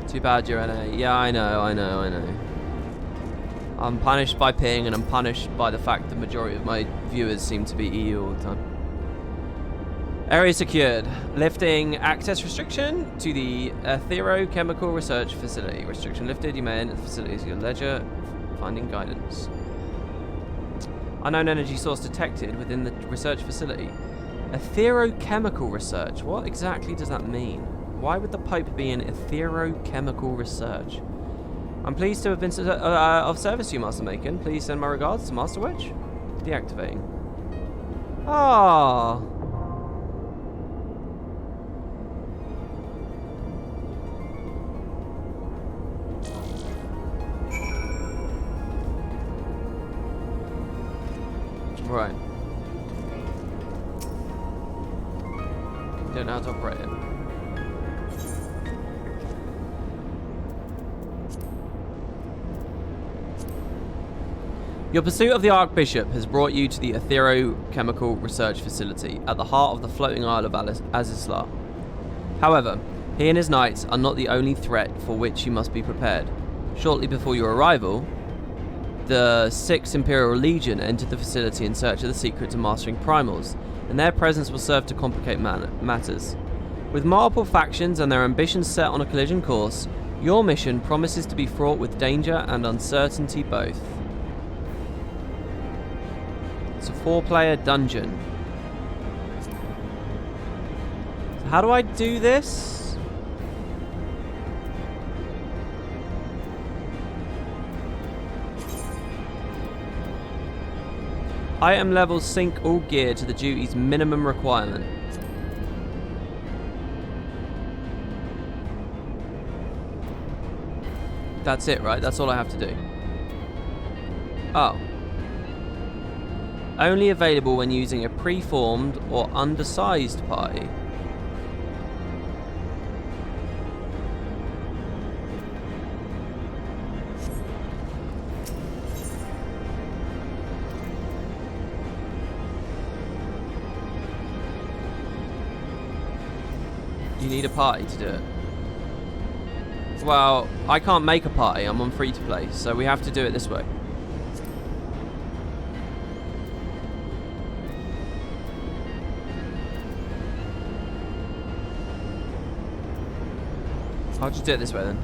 Too bad you're NA. Yeah, I know. I'm punished by ping, and I'm punished by the fact the majority of my viewers seem to be EU all the time. Area secured. Lifting access restriction to the Etherochemical Research Facility. Restriction lifted. You may enter the facility as your ledger. Finding guidance. Unknown energy source detected within the research facility. Etherochemical research. What exactly does that mean? Why would the Pope be in etherochemical research? I'm pleased to have been of service to you, Master Macon. Please send my regards to Master Wedge. Deactivating. Ah. Right. Don't know how to operate it. Your pursuit of the Archbishop has brought you to the Etherochemical Research Facility at the heart of the floating isle of Azisla. However, he and his knights are not the only threat for which you must be prepared. Shortly before your arrival, the 6th Imperial Legion entered the facility in search of the secret to mastering primals, and their presence will serve to complicate matters. With multiple factions and their ambitions set on a collision course, your mission promises to be fraught with danger and uncertainty both. It's a 4-player dungeon. So how do I do this? Item levels sync all gear to the duty's minimum requirement. That's it, right? That's all I have to do. Oh. Only available when using a preformed or undersized party. You need a party to do it. Well, I can't make a party, I'm on free to play, so we have to do it this way. I'll just do it this way then.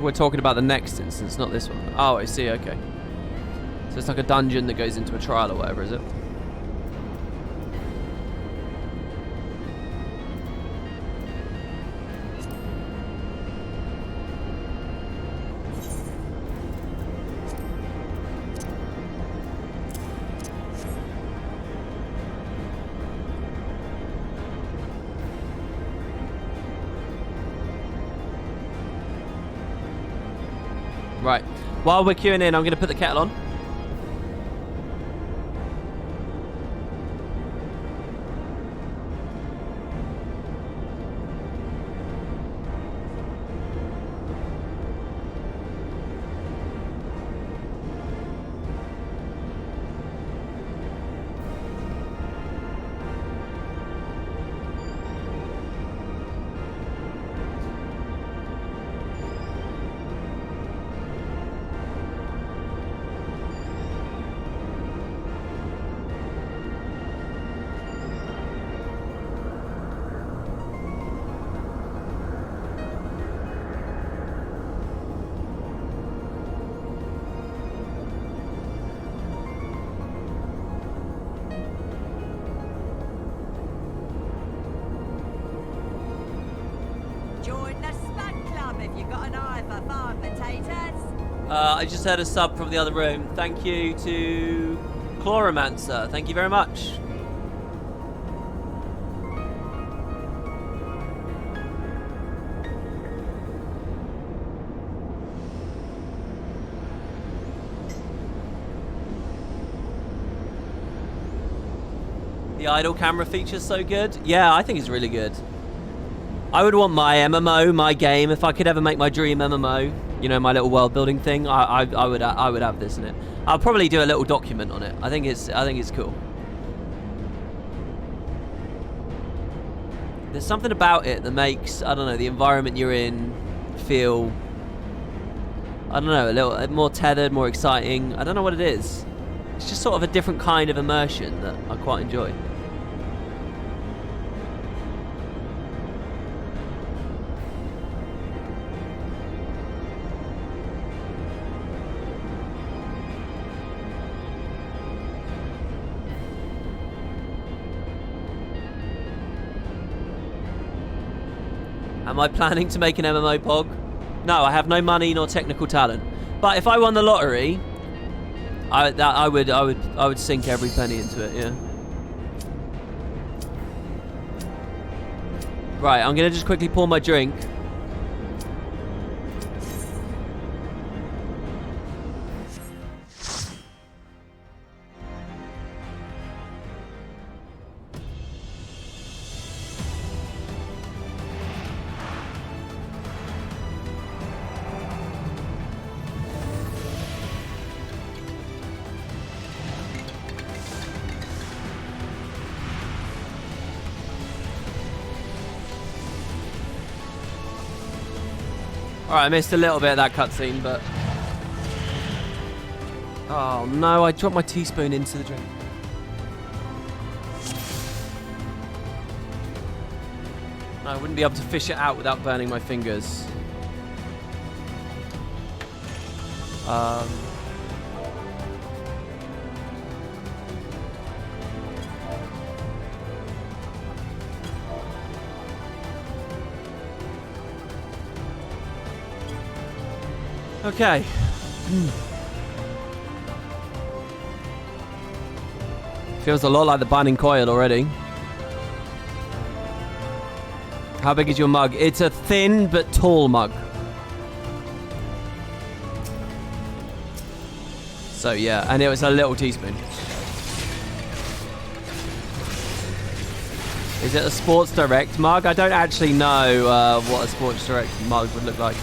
We're talking about the next instance, not this one. Oh, I see, okay. So it's like a dungeon that goes into a trial or whatever, is it? Right. While we're queuing in, I'm going to put the kettle on. I just heard a sub from the other room. Thank you to Chloromancer. Thank you very much. The idle camera feature's so good. Yeah, I think it's really good. I would want my MMO, my game, if I could ever make my dream MMO. You know, my little world building thing. I would have this in it. I'll probably do a little document on it. I think it's cool. There's something about it that makes, I don't know, the environment you're in feel, I don't know, a little more tethered, more exciting. I don't know what it is. It's just sort of a different kind of immersion that I quite enjoy. Am I planning to make an MMO Pog? No, I have no money nor technical talent. But if I won the lottery, I would sink every penny into it, yeah. Right, I'm gonna just quickly pour my drink. Alright, I missed a little bit of that cutscene, but... Oh no, I dropped my teaspoon into the drink. I wouldn't be able to fish it out without burning my fingers. Okay. Feels a lot like the Binding Coil already. How big is your mug? It's a thin but tall mug. So yeah, and it was a little teaspoon. Is it a Sports Direct mug? I don't actually know what a Sports Direct mug would look like.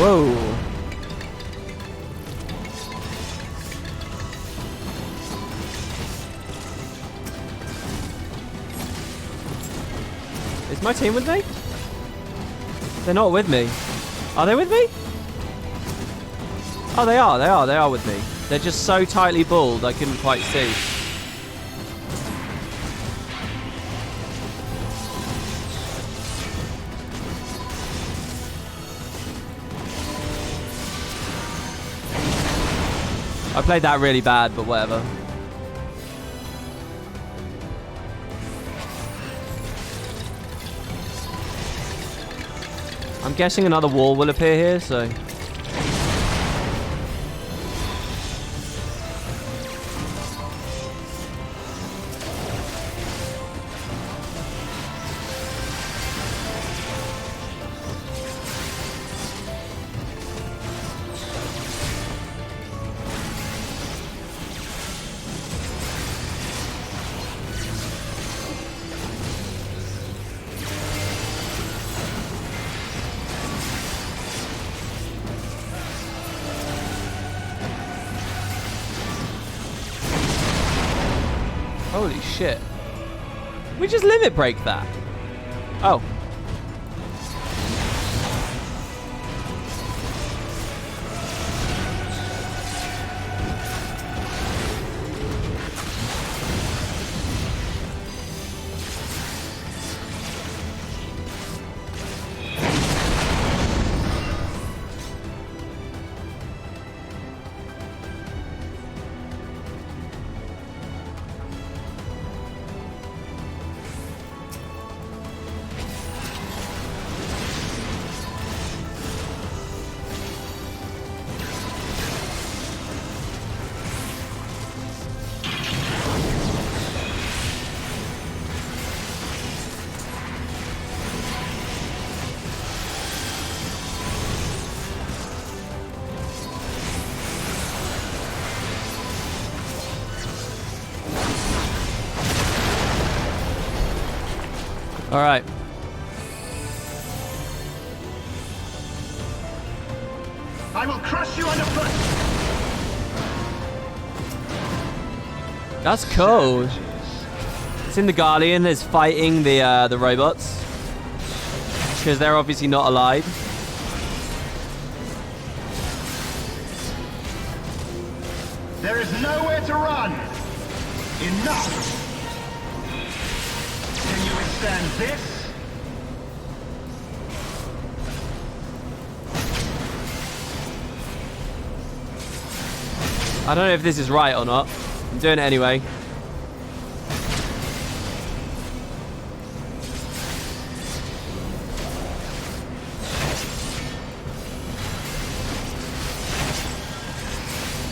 Whoa. Is my team with me? They're not with me. Are they with me? Oh, they are with me. They're just so tightly balled I couldn't quite see. I played that really bad, but whatever. I'm guessing another wall will appear here, so... Holy shit. We just limit break that. Oh. All right. I will crush you underfoot. That's cool. It's in the Guardian. There's fighting the robots because they're obviously not alive. There is nowhere to run. Enough. Can you withstand this? I don't know if this is right or not. I'm doing it anyway.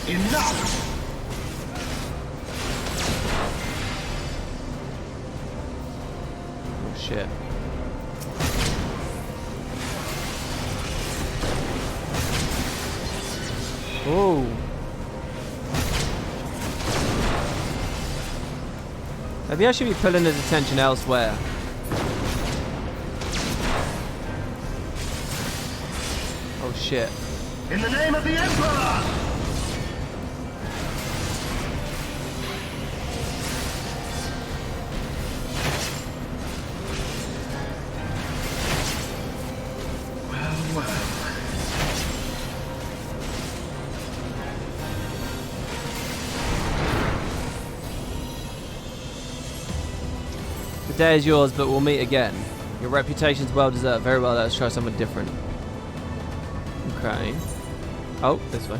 Enough! Oh shit. Oh. Maybe I should be pulling his attention elsewhere. Oh shit. In the name of the Emperor! The day is yours, but we'll meet again. Your reputation's well deserved. Very well, let's try something different. Okay. Oh, this way.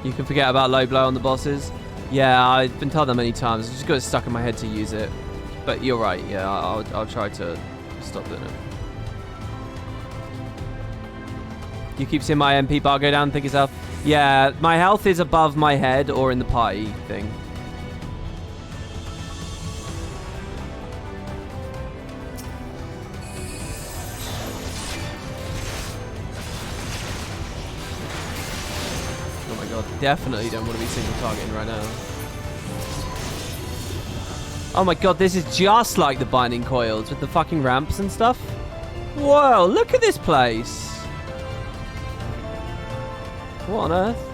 You can forget about low blow on the bosses. Yeah, I've been told that many times. I just got it stuck in my head to use it. But you're right. Yeah, I'll try to stop doing it. You keep seeing my MP bar go down. Think yourself. Yeah, my health is above my head or in the pie thing. Oh my god, definitely don't want to be single targeting right now. Oh my god, this is just like the binding coils with the fucking ramps and stuff. Whoa, look at this place. What on earth?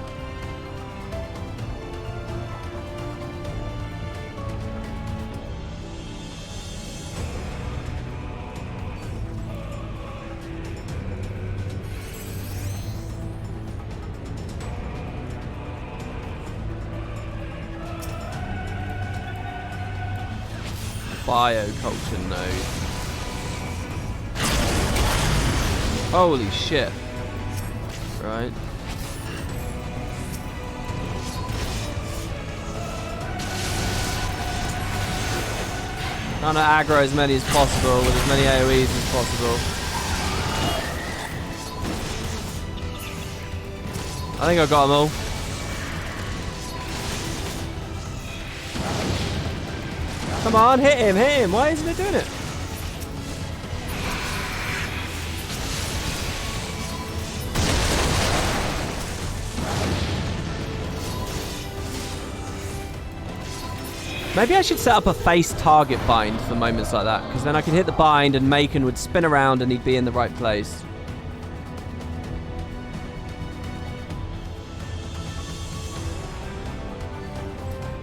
Bioculture node. Holy shit. Right. Trying to aggro as many as possible with as many AoEs as possible. I think I got them all. Come on, hit him, hit him. Why isn't it doing it? Maybe I should set up a face target bind for moments like that, because then I could hit the bind and Macon would spin around and he'd be in the right place.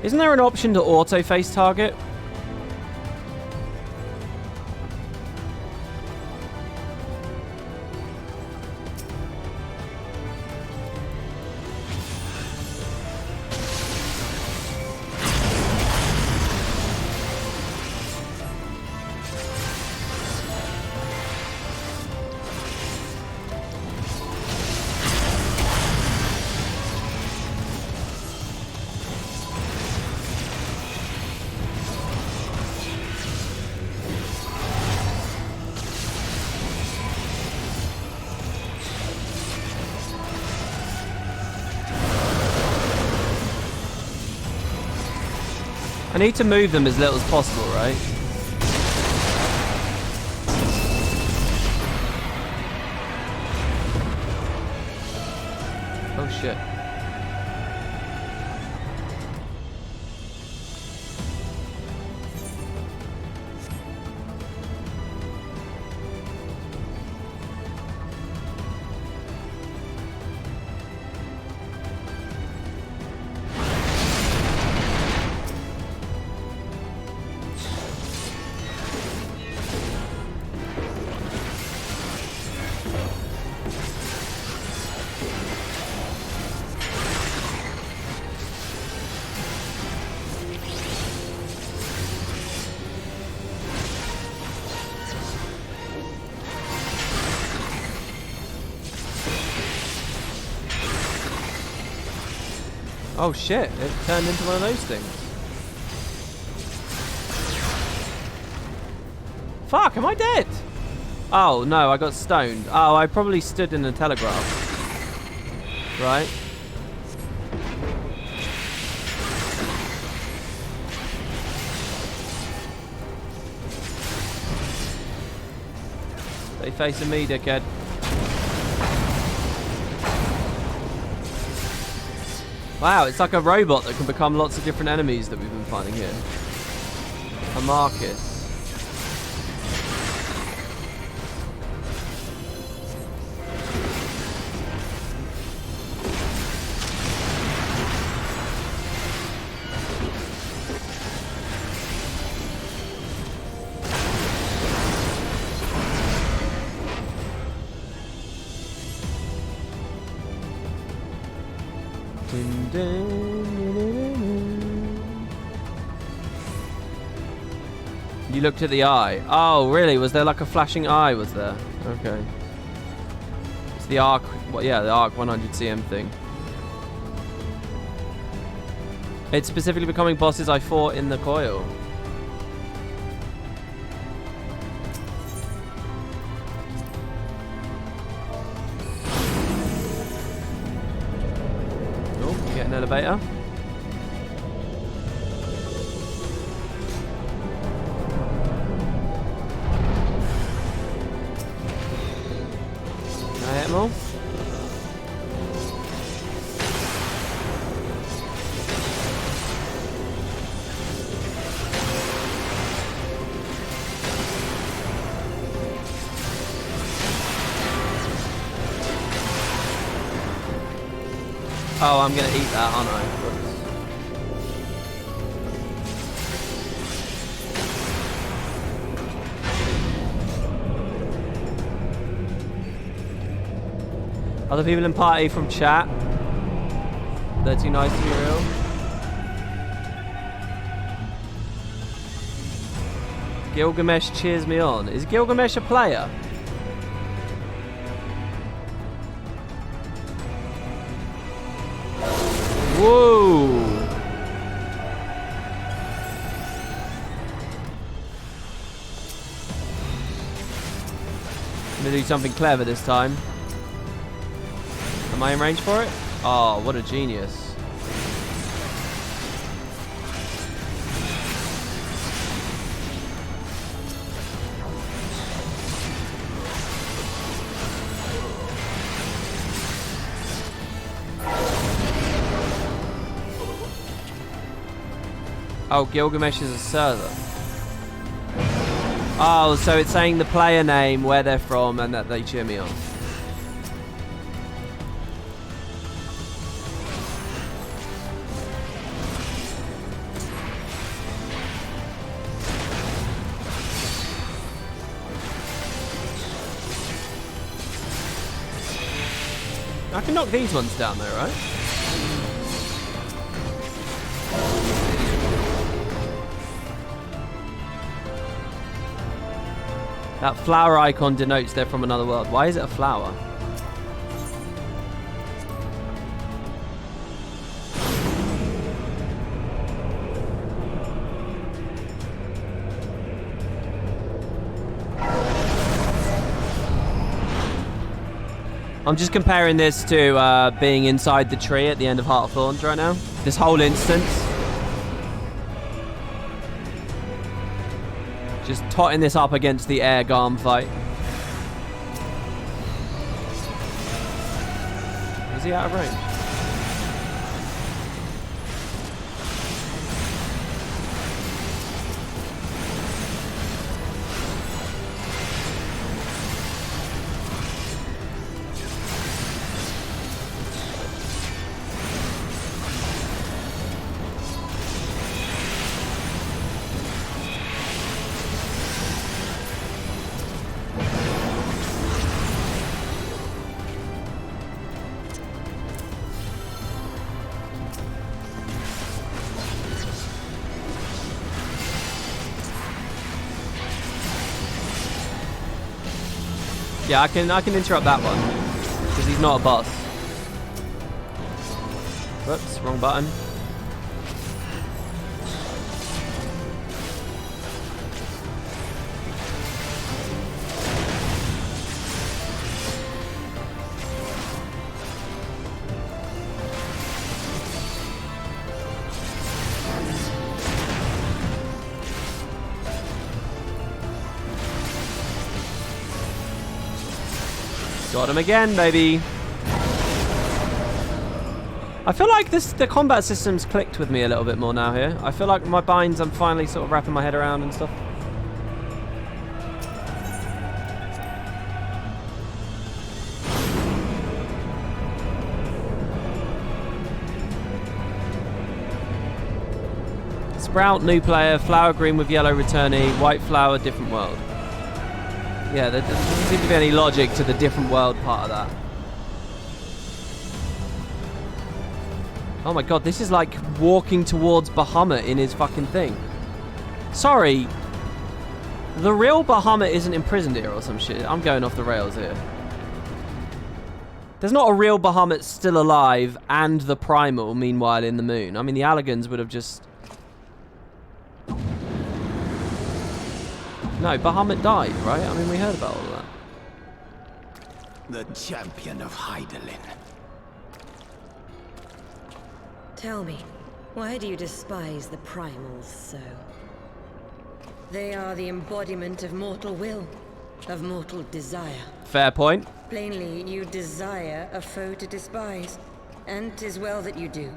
Isn't there an option to auto face target? I need to move them as little as possible, right? Oh shit. Oh shit, it turned into one of those things. Fuck, am I dead? Oh no, I got stoned. Oh, I probably stood in a telegraph. Right? Stay facing me, dickhead. Wow, it's like a robot that can become lots of different enemies that we've been finding here. A Marcus. You looked at the eye. Oh, really? Was there like a flashing eye? Was there? Okay. It's the arc. What? Yeah, the arc 100 cm thing. It's specifically becoming bosses I fought in the coil. Oh, get an elevator. More. Oh, I'm gonna eat that, aren't I? Other people in party from chat. They're too nice to be real. Gilgamesh cheers me on. Is Gilgamesh a player? Whoa! I'm gonna do something clever this time. Am I in range for it? Oh, what a genius. Oh, Gilgamesh is a server. Oh, so it's saying the player name, where they're from, and that they cheer me on. I can knock these ones down though, right? That flower icon denotes they're from another world. Why is it a flower? I'm just comparing this to being inside the tree at the end of Heart of Thorns right now. This whole instance. Just totting this up against the air Garm fight. Is he out of range? Yeah, I can interrupt that one because he's not a boss. Whoops, wrong button. Got him again, baby. I feel like the combat system's clicked with me a little bit more now here. I feel like my binds, I'm finally sort of wrapping my head around and stuff. Sprout, new player. Flower green with yellow returnee. White flower, different world. Yeah, there doesn't seem to be any logic to the different world part of that. Oh my god, this is like walking towards Bahamut in his fucking thing. Sorry. The real Bahamut isn't imprisoned here or some shit. I'm going off the rails here. There's not a real Bahamut still alive and the Primal, meanwhile, in the moon. I mean, the Allegans would have just... No, Bahamut died, right? I mean, we heard about all of that. The champion of Hydaelyn. Tell me, why do you despise the primals so? They are the embodiment of mortal will, of mortal desire. Fair point. Plainly, you desire a foe to despise, and 'tis well that you do,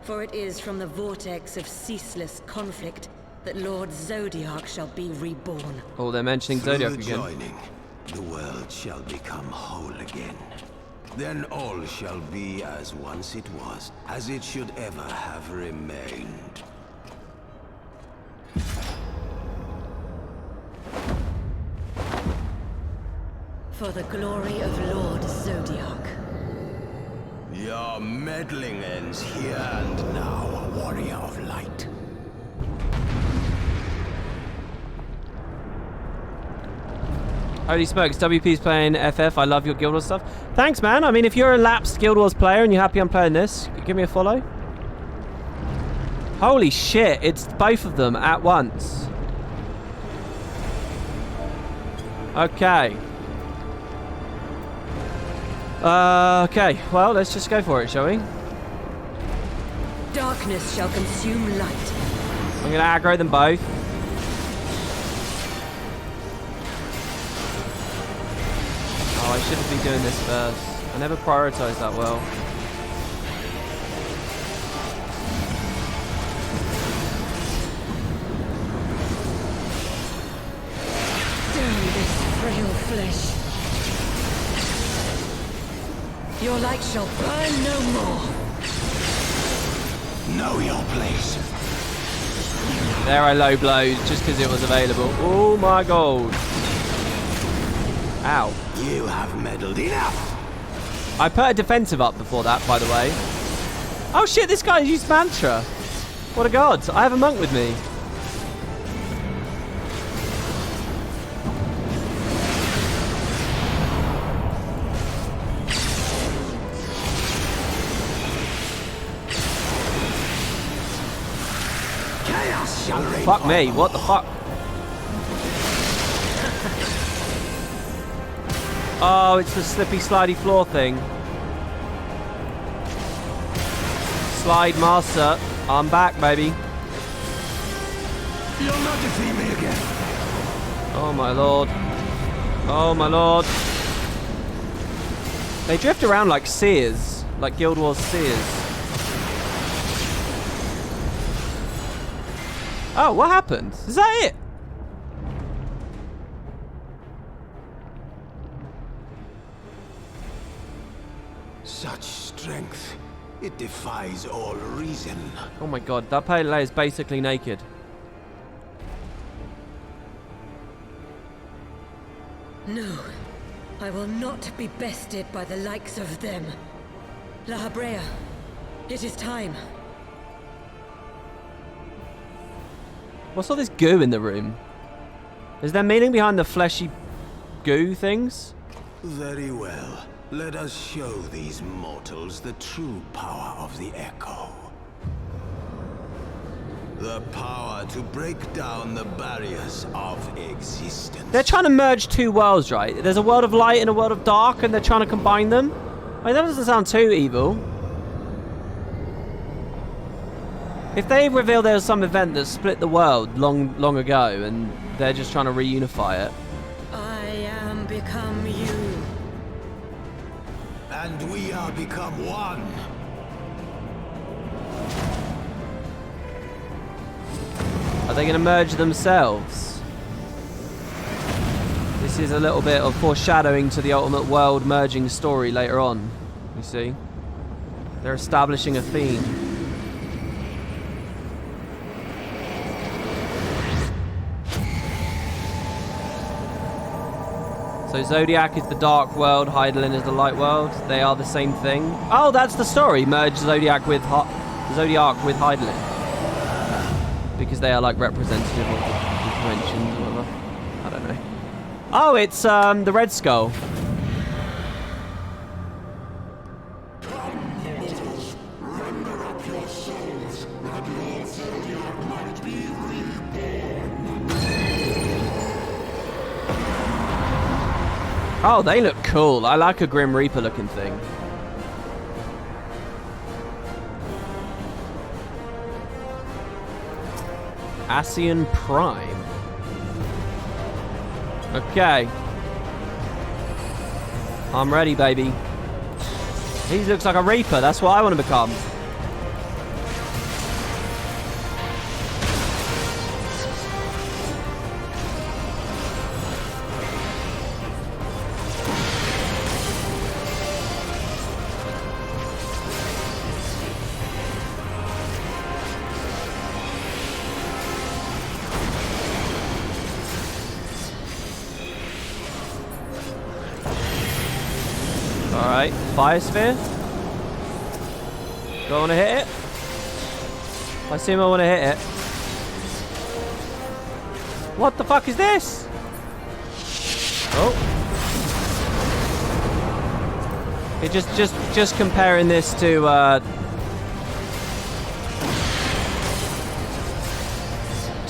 for it is from the vortex of ceaseless conflict that Lord Zodiac shall be reborn. Oh, they're mentioning Zodiac again. Joining, the world shall become whole again. Then all shall be as once it was, as it should ever have remained. For the glory of Lord Zodiac. Your meddling ends here and now, warrior of light. Holy smokes, WP's playing FF. I love your Guild Wars stuff. Thanks, man. I mean, if you're a lapsed Guild Wars player and you're happy I'm playing this, give me a follow. Holy shit, it's both of them at once. Okay. Okay, well, let's just go for it, shall we? Darkness shall consume light. I'm going to aggro them both. Oh, I shouldn't be doing this first. I never prioritized that well. Damn this frail flesh. Your light shall burn no more. Know your place. There I low blowed just because it was available. Oh my god. Ow. You have meddled enough. I put a defensive up before that, by the way. Oh shit, this guy used mantra. What a god. I have a monk with me. Chaos shall reign. Fuck me, what the fuck? Oh, it's the slippy slidey floor thing. Slide master. I'm back, baby. You'll not defeat me again. Oh my lord. Oh my lord. They drift around like seers. Like Guild Wars seers. Oh, what happened? Is that it? Such strength, it defies all reason. Oh my god, that player is basically naked. No, I will not be bested by the likes of them. La Habrea, it is time. What's all this goo in the room? Is there meaning behind the fleshy goo things? Very well. Let us show these mortals the true power of the Echo. The power to break down the barriers of existence. They're trying to merge two worlds, right? There's a world of light and a world of dark, and they're trying to combine them. I mean, that doesn't sound too evil. If they reveal there was some event that split the world long ago, and they're just trying to reunify it. I am become you. And we are become one. Are they going to merge themselves? This is a little bit of foreshadowing to the Ultimate World merging story later on. You see? They're establishing a theme. So Zodiac is the dark world, Hydaelyn is the light world. They are the same thing. Oh, that's the story. Merge Zodiac with Hydaelyn. Because they are like representative of the dimensions or whatever. I don't know. Oh, it's the Red Skull. Oh, they look cool. I like a Grim Reaper looking thing. Ascian Prime. Okay. I'm ready, baby. He looks like a Reaper. That's what I want to become. Alright, Fire Sphere. Do I want to hit it? I assume I want to hit it. What the fuck is this? Oh. It just comparing this to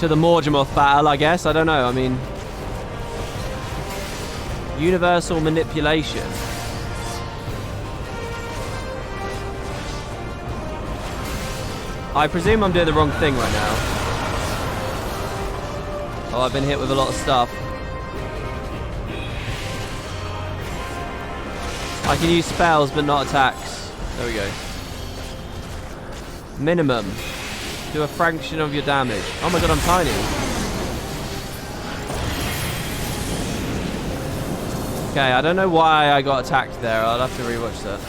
the Morgemoth battle, I guess. I don't know. I mean, universal manipulation. I presume I'm doing the wrong thing right now. Oh, I've been hit with a lot of stuff. I can use spells, but not attacks. There we go. Minimum. Do a fraction of your damage. Oh my god, I'm tiny. Okay, I don't know why I got attacked there. I'll have to rewatch that.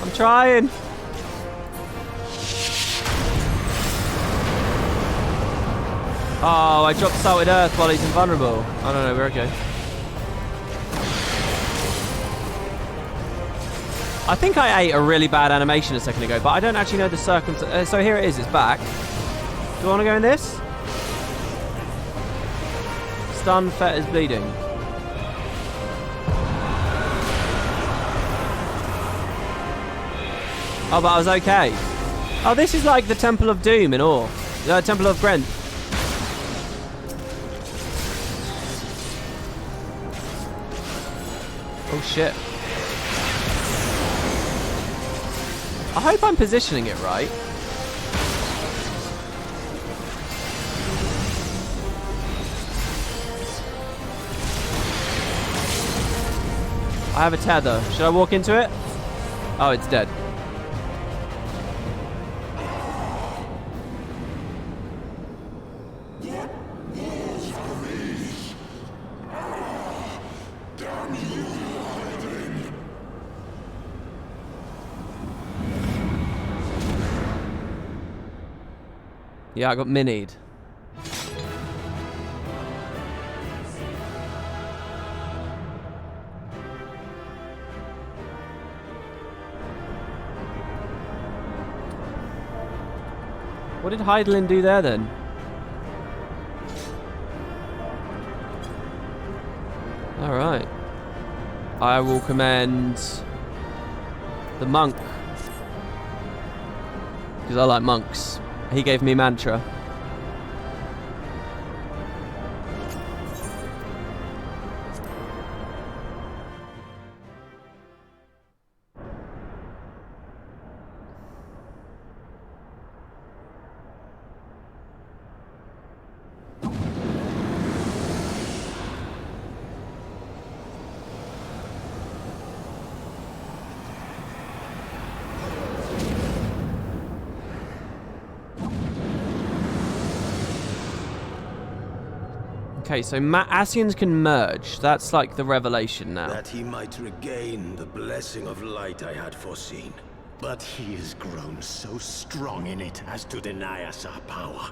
I'm trying. Oh, I dropped Salted Earth while he's invulnerable. I don't know, we're okay. I think I ate a really bad animation a second ago, but I don't actually know the circumstances. So here it is, it's back. Do I want to go in this? Stun, fetters, bleeding. Oh, but I was okay. Oh, this is like the Temple of Doom in Awe. No, Temple of Brent. Oh, shit. I hope I'm positioning it right. I have a tether. Should I walk into it? Oh, it's dead. Yeah, I got minied. What did Hydaelyn do there then? Alright. I will commend the monk. Because I like monks. He gave me mantra. Okay, so Ascians can merge. That's like the revelation now. That he might regain the blessing of light I had foreseen. But he has grown so strong in it as to deny us our power.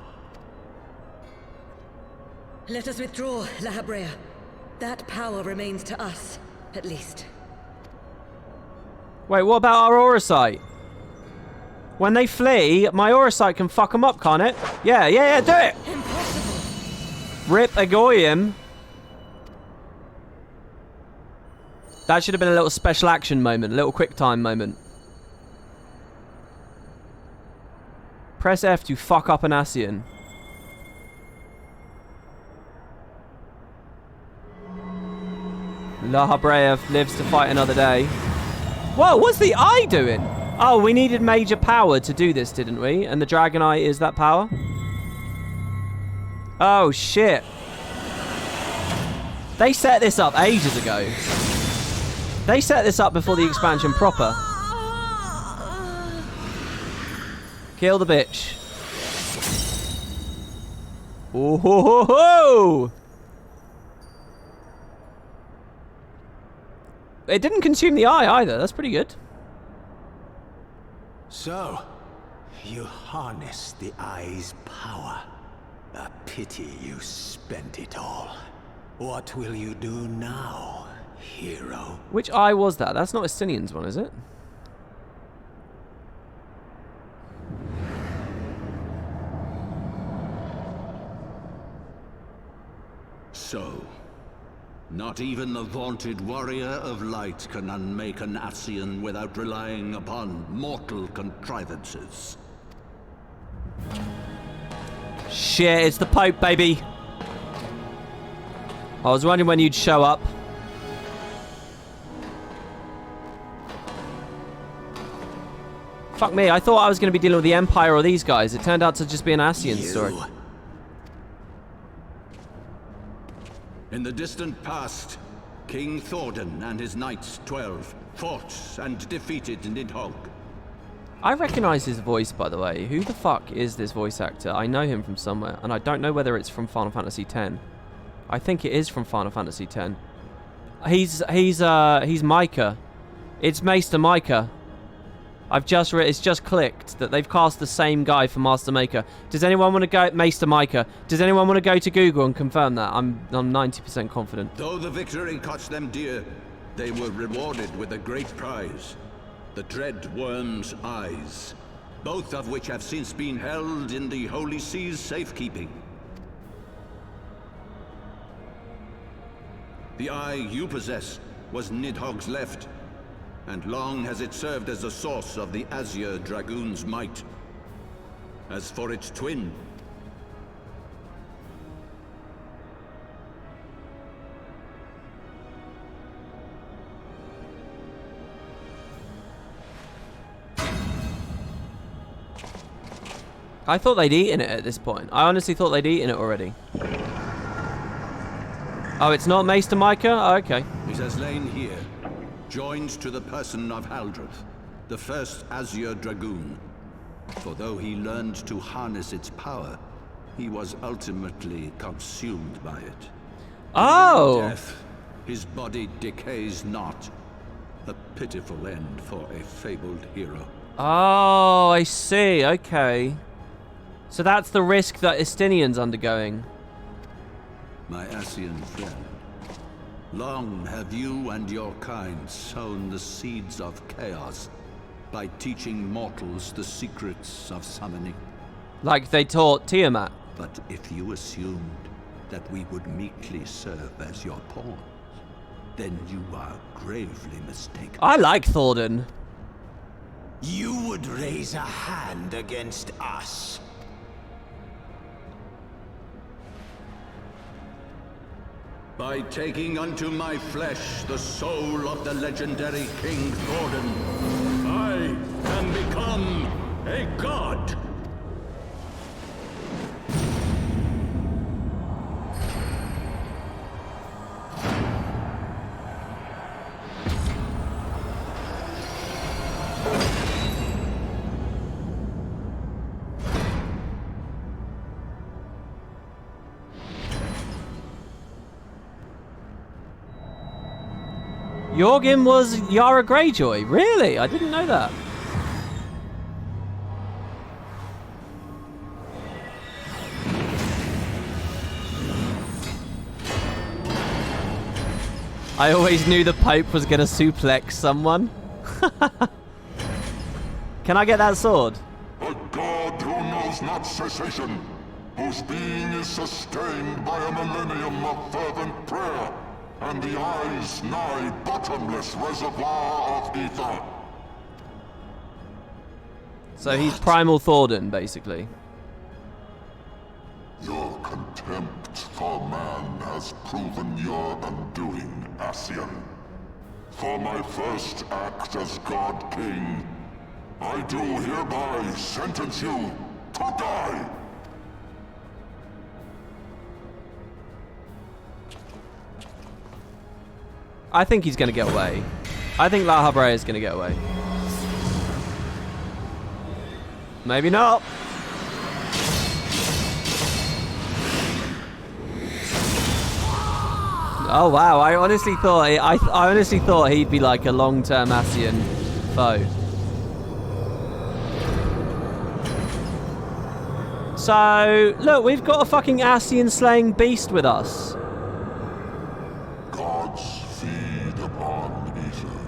Let us withdraw, La Habrea. That power remains to us, at least. Wait, what about our aura sight? When they flee, my aura sight can fuck them up, can't it? Yeah, do it! Impossible. Rip Agoyim. That should have been a little special action moment, a little quick time moment. Press F to fuck up an Ascian. La Habrea lives to fight another day. Whoa, what's the eye doing? Oh, we needed major power to do this, didn't we? And the dragon eye is that power? Oh, shit. They set this up ages ago. They set this up before the expansion proper. Kill the bitch. Oh ho ho ho! It didn't consume the eye either. That's pretty good. So, you harnessed the eye's power. A pity you spent it all. What will you do now, hero? Which eye was that? That's not Estinian's one, is it? So, not even the vaunted warrior of light can unmake an Ascian without relying upon mortal contrivances. Shit, it's the Pope, baby. I was wondering when you'd show up. Fuck me, I thought I was going to be dealing with the Empire or these guys. It turned out to just be an Ascian story. In the distant past, King Thordan and his knights 12 fought and defeated Nidhogg. I recognize his voice, by the way. Who the fuck is this voice actor? I know him from somewhere, and I don't know whether it's from Final Fantasy X. I think it is from Final Fantasy X. He's Micah. It's Maester Micah. It's just clicked that they've cast the same guy for Master Maker. Does anyone want to go Maester Micah? Does anyone want to go to Google and confirm that? I'm 90% confident. Though the victory cost them dear, they were rewarded with a great prize. The dread worm's eyes, both of which have since been held in the Holy Sea's safekeeping. The eye you possess was Nidhogg's left, and long has it served as a source of the Azure Dragoon's might. As for its twin, I thought they'd eaten it at this point. I honestly thought they'd eaten it already. Oh, it's not Maester Micah? Oh, okay. it has lain here, joined to the person of Haldreth, the first Azure Dragoon. For though he learned to harness its power, he was ultimately consumed by it. Oh! In death, his body decays not. A pitiful end for a fabled hero. Oh, I see. Okay. So that's the risk that Estinian's undergoing. My Ascian friend, long have you and your kind sown the seeds of chaos by teaching mortals the secrets of summoning. Like they taught Tiamat. But if you assumed that we would meekly serve as your pawns, then you are gravely mistaken. I like Thordan. You would raise a hand against us. By taking unto my flesh the soul of the legendary King Thordan, I can become a god! Jorgen was Yara Greyjoy. Really? I didn't know that. I always knew the Pope was going to suplex someone. Can I get that sword? A god who knows not cessation, whose being is sustained by a millennium of fervent prayer, and the eye's nigh bottomless reservoir of ether. So he's Primal Thordan, basically. Your contempt for man has proven your undoing, Ascian. For my first act as God King, I do hereby sentence you to die! I think he's going to get away. I think La Habrea is going to get away. Maybe not. Oh wow! I honestly thought he'd be like a long-term Ascian foe. So look, we've got a fucking Ascian slaying beast with us. Gods feed upon ether.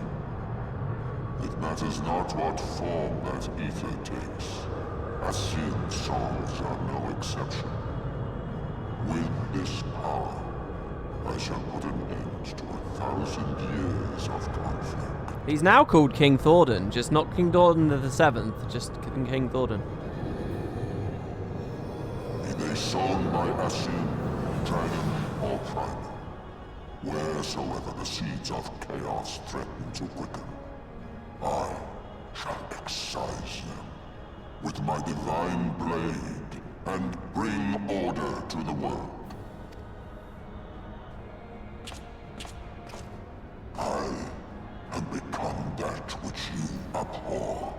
It matters not what form that ether takes. Ascian souls are no exception. With this power, I shall put an end to 1,000 years of conflict. He's now called King Thordan, just not King Thordan the Seventh, just King Thordan. Be they sown by Ascian, dragon, or primal, wheresoever the seeds of chaos threaten to quicken, I shall excise them with my divine blade and bring order to the world. I have become that which you abhor,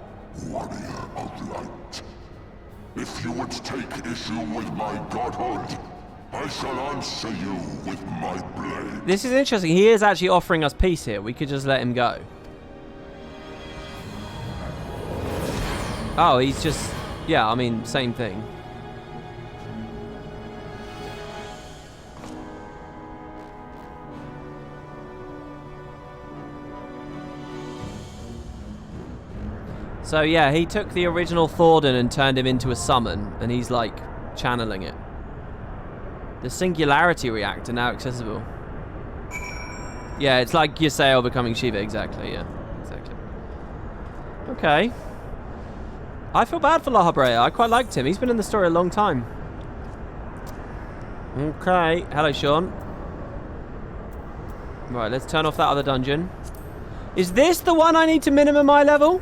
warrior of light. If you would take issue with my godhood, I shall answer you with my blade. This is interesting. He is actually offering us peace here. We could just let him go. Oh, he's just... Yeah, I mean, same thing. So yeah, he took the original Thordan and turned him into a summon, and he's like channeling it. The singularity reactor now accessible. Yeah, it's like Ysael becoming Shiva, exactly, yeah. Exactly. Okay. I feel bad for La Habrea. I quite liked him. He's been in the story a long time. Okay. Hello, Sean. Right, let's turn off that other dungeon. Is this the one I need to minimum my level?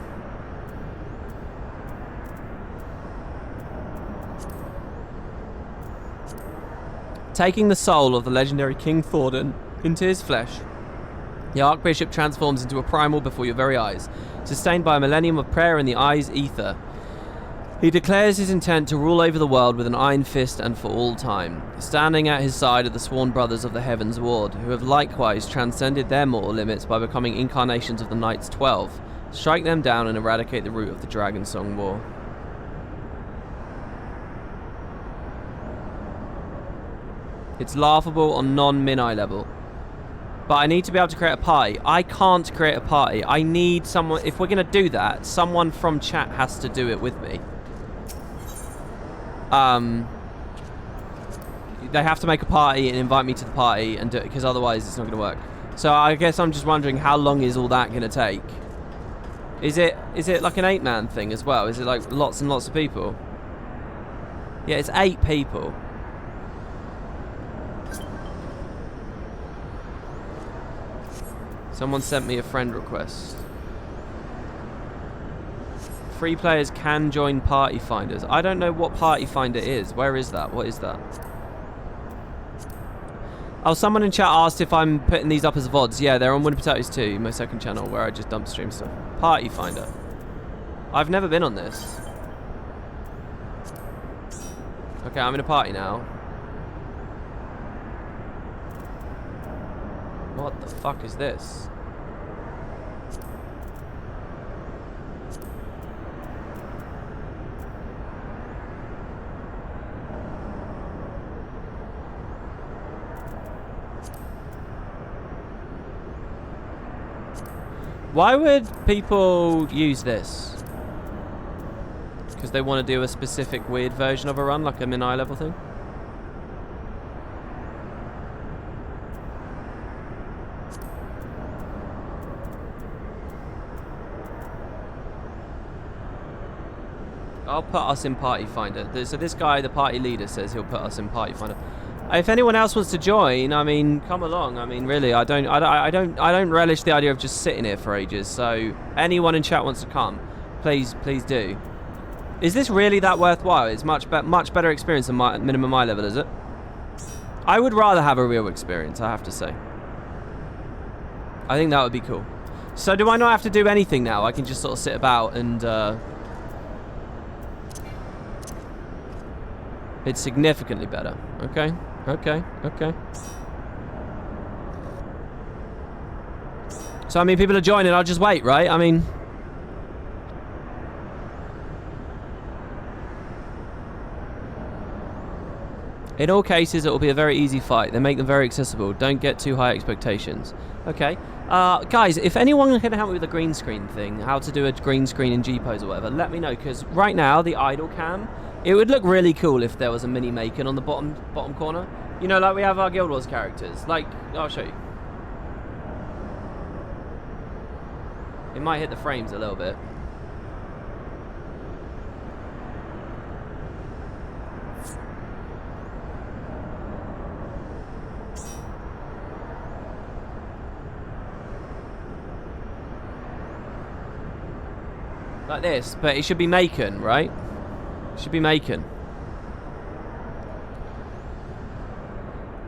Taking the soul of the legendary King Thordan into his flesh, the Archbishop transforms into a primal before your very eyes, sustained by a millennium of prayer in the eye's ether. He declares his intent to rule over the world with an iron fist and for all time. Standing at his side are the sworn brothers of the Heavensward, who have likewise transcended their mortal limits by becoming incarnations of the Knights 12. Strike them down and eradicate the root of the Dragon Song War. It's laughable on non-min-eye level. But I need to be able to create a party. I can't create a party. I need someone... If we're going to do that, someone from chat has to do it with me. They have to make a party and invite me to the party and do it, because otherwise it's not going to work. So I guess I'm just wondering, how long is all that going to take? Is it like an 8-man thing as well? Is it like lots and lots of people? Yeah, it's 8 people. Someone sent me a friend request. 3 players can join party finders. I don't know what party finder is. Where is that? What is that? Oh, someone in chat asked if I'm putting these up as VODs. Yeah, they're on Winter Potatoes 2, my second channel, where I just dump stream stuff. Party finder. I've never been on this. Okay, I'm in a party now. What the fuck is this? Why would people use this? Because they want to do a specific weird version of a run, like a min-eye level thing? I'll put us in Party Finder. So this guy, the party leader, says he'll put us in Party Finder. If anyone else wants to join, I mean, come along. I mean, really, I don't relish the idea of just sitting here for ages. So anyone in chat wants to come, please do. Is this really that worthwhile? It's much better experience than my minimum eye level, is it? I would rather have a real experience, I have to say. I think that would be cool. So do I not have to do anything now? I can just sort of sit about and. It's significantly better. Okay. So, I mean, people are joining. I'll just wait, right? I mean... In all cases, it will be a very easy fight. They make them very accessible. Don't get too high expectations. Okay. Guys, if anyone can help me with the green screen thing, how to do a green screen in G-pose or whatever, let me know. Because right now, the idle cam... It would look really cool if there was a mini Macon on the bottom corner. You know, like we have our Guild Wars characters. Like, I'll show you. It might hit the frames a little bit. Like this, but it should be Macon, right? Should be Macon.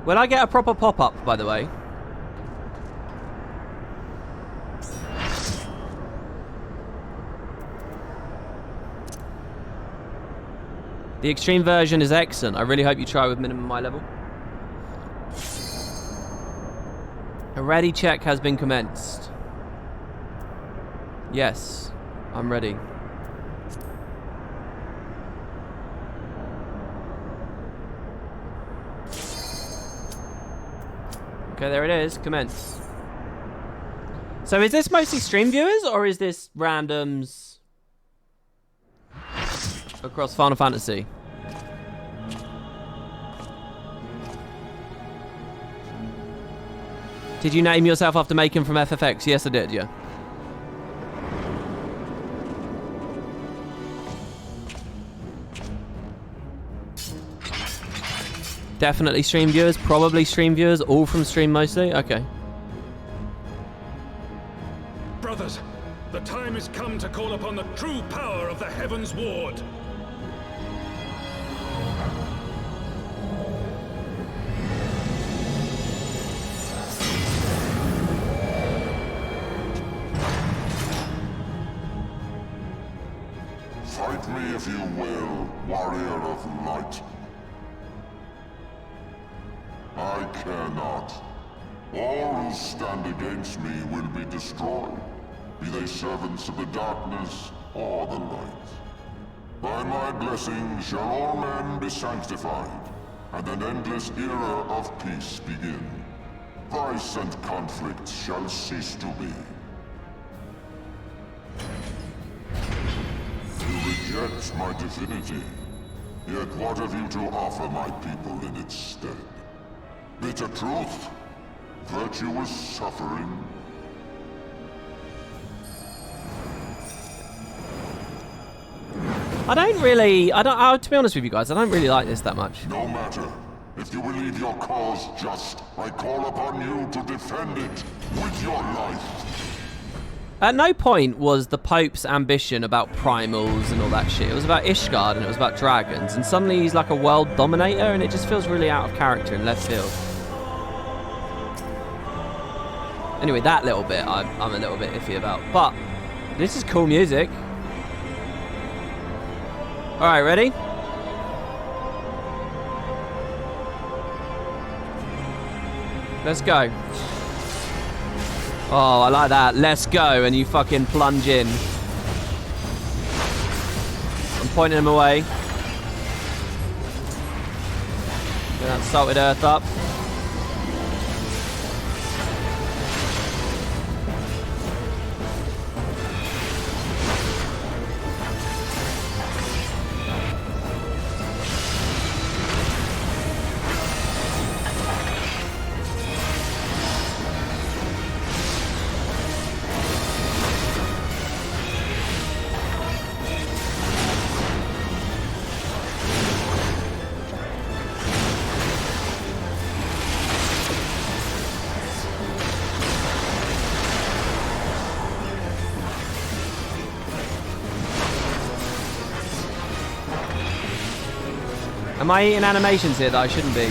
Will I get a proper pop-up, by the way? The extreme version is excellent. I really hope you try with minimum eye level. A ready check has been commenced. Yes, I'm ready. Okay, there it is. Commence. So is this mostly stream viewers, or is this randoms across Final Fantasy? Did you name yourself after Macon from FFX? Yes, I did, yeah. Definitely stream viewers, probably stream viewers, all from stream mostly? Okay. Brothers, the time has come to call upon the true power of the Heavensward. Fight me if you will, warrior of light. I care not. All who stand against me will be destroyed, be they servants of the darkness or the light. By my blessing shall all men be sanctified, and an endless era of peace begin. Vice and conflict shall cease to be. You reject my divinity, yet what have you to offer my people in its stead? Bitter truth? Virtuous suffering? to be honest with you guys, I don't really like this that much. No matter. If you believe your cause just, I call upon you to defend it with your life. At no point was the Pope's ambition about primals and all that shit. It was about Ishgard and it was about dragons, and suddenly he's like a world dominator, and it just feels really out of character and left field. Anyway, that little bit I'm a little bit iffy about, but this is cool music. Alright, ready? Let's go. Oh, I like that. Let's go, and you fucking plunge in. I'm pointing him away. Get that salted earth up. Am I eating animations here that I shouldn't be?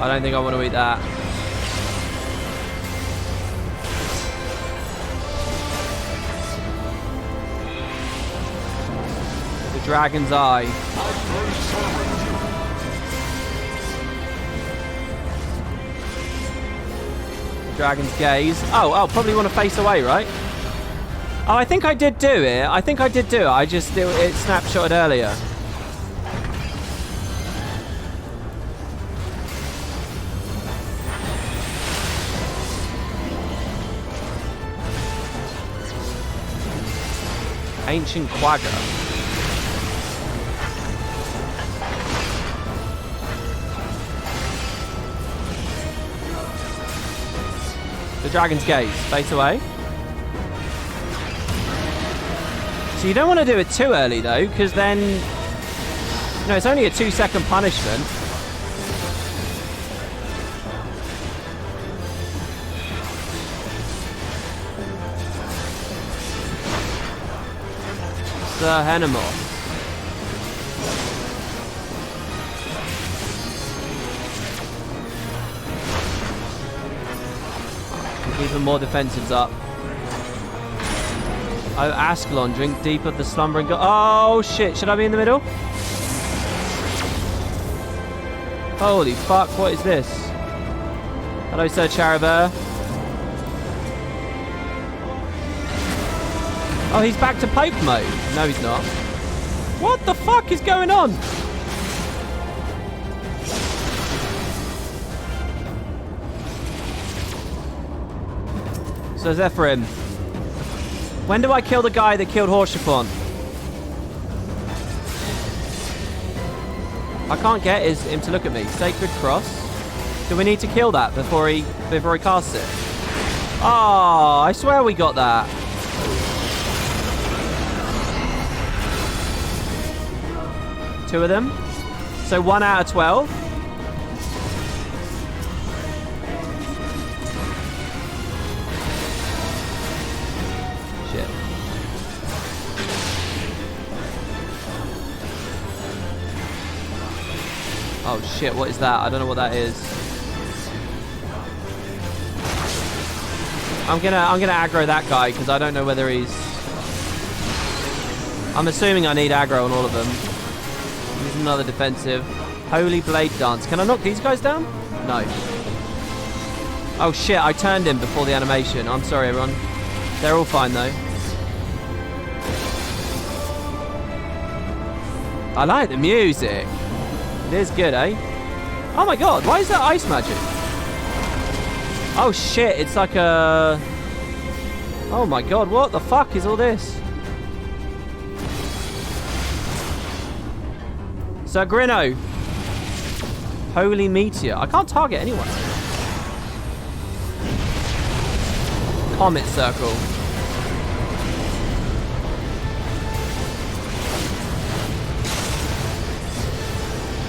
I don't think I want to eat that. The dragon's eye. The dragon's gaze. Oh, I'll probably want to face away, right? Oh, I think I did do it. I just, it snapshotted earlier. Ancient Quagga. The dragon's gaze. Face away. So you don't want to do it too early though, because then, you know, it's only a 2-second punishment. Sir Henemore. Even more defensives up. Oh, Ascalon, drink deep of the slumbering god. Oh shit, should I be in the middle? Holy fuck, what is this? Hello, Sir Charibert. Oh, he's back to Pope mode. No, he's not. What the fuck is going on? So Zephyrim. When do I kill the guy that killed Horshapon? I can't get him to look at me. Sacred Cross. Do we need to kill that before he casts it? Oh, I swear we got that. Two of them. So 1 out of 12. Shit. Oh shit, what is that? I don't know what that is. I'm gonna aggro that guy because I don't know whether he's... I'm assuming I need aggro on all of them. Here's another defensive. Holy Blade Dance. Can I knock these guys down? No. Oh shit, I turned him before the animation. I'm sorry, everyone. They're all fine, though. I like the music. It is good, eh? Oh my god, why is that ice magic? Oh shit, it's like a... Oh my god, what the fuck is all this? Sir Grinno. Holy Meteor. I can't target anyone. Comet Circle.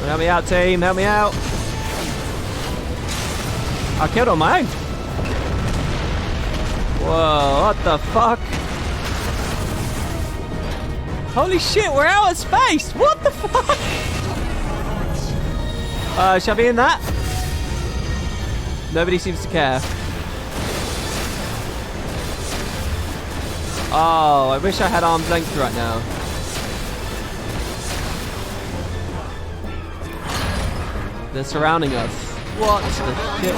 Help me out, team. Help me out. I killed on my own. Whoa, what the fuck? Holy shit, we're out of space. What the fuck? Shall I be in that? Nobody seems to care. Oh, I wish I had arm's length right now. They're surrounding us. What the shit?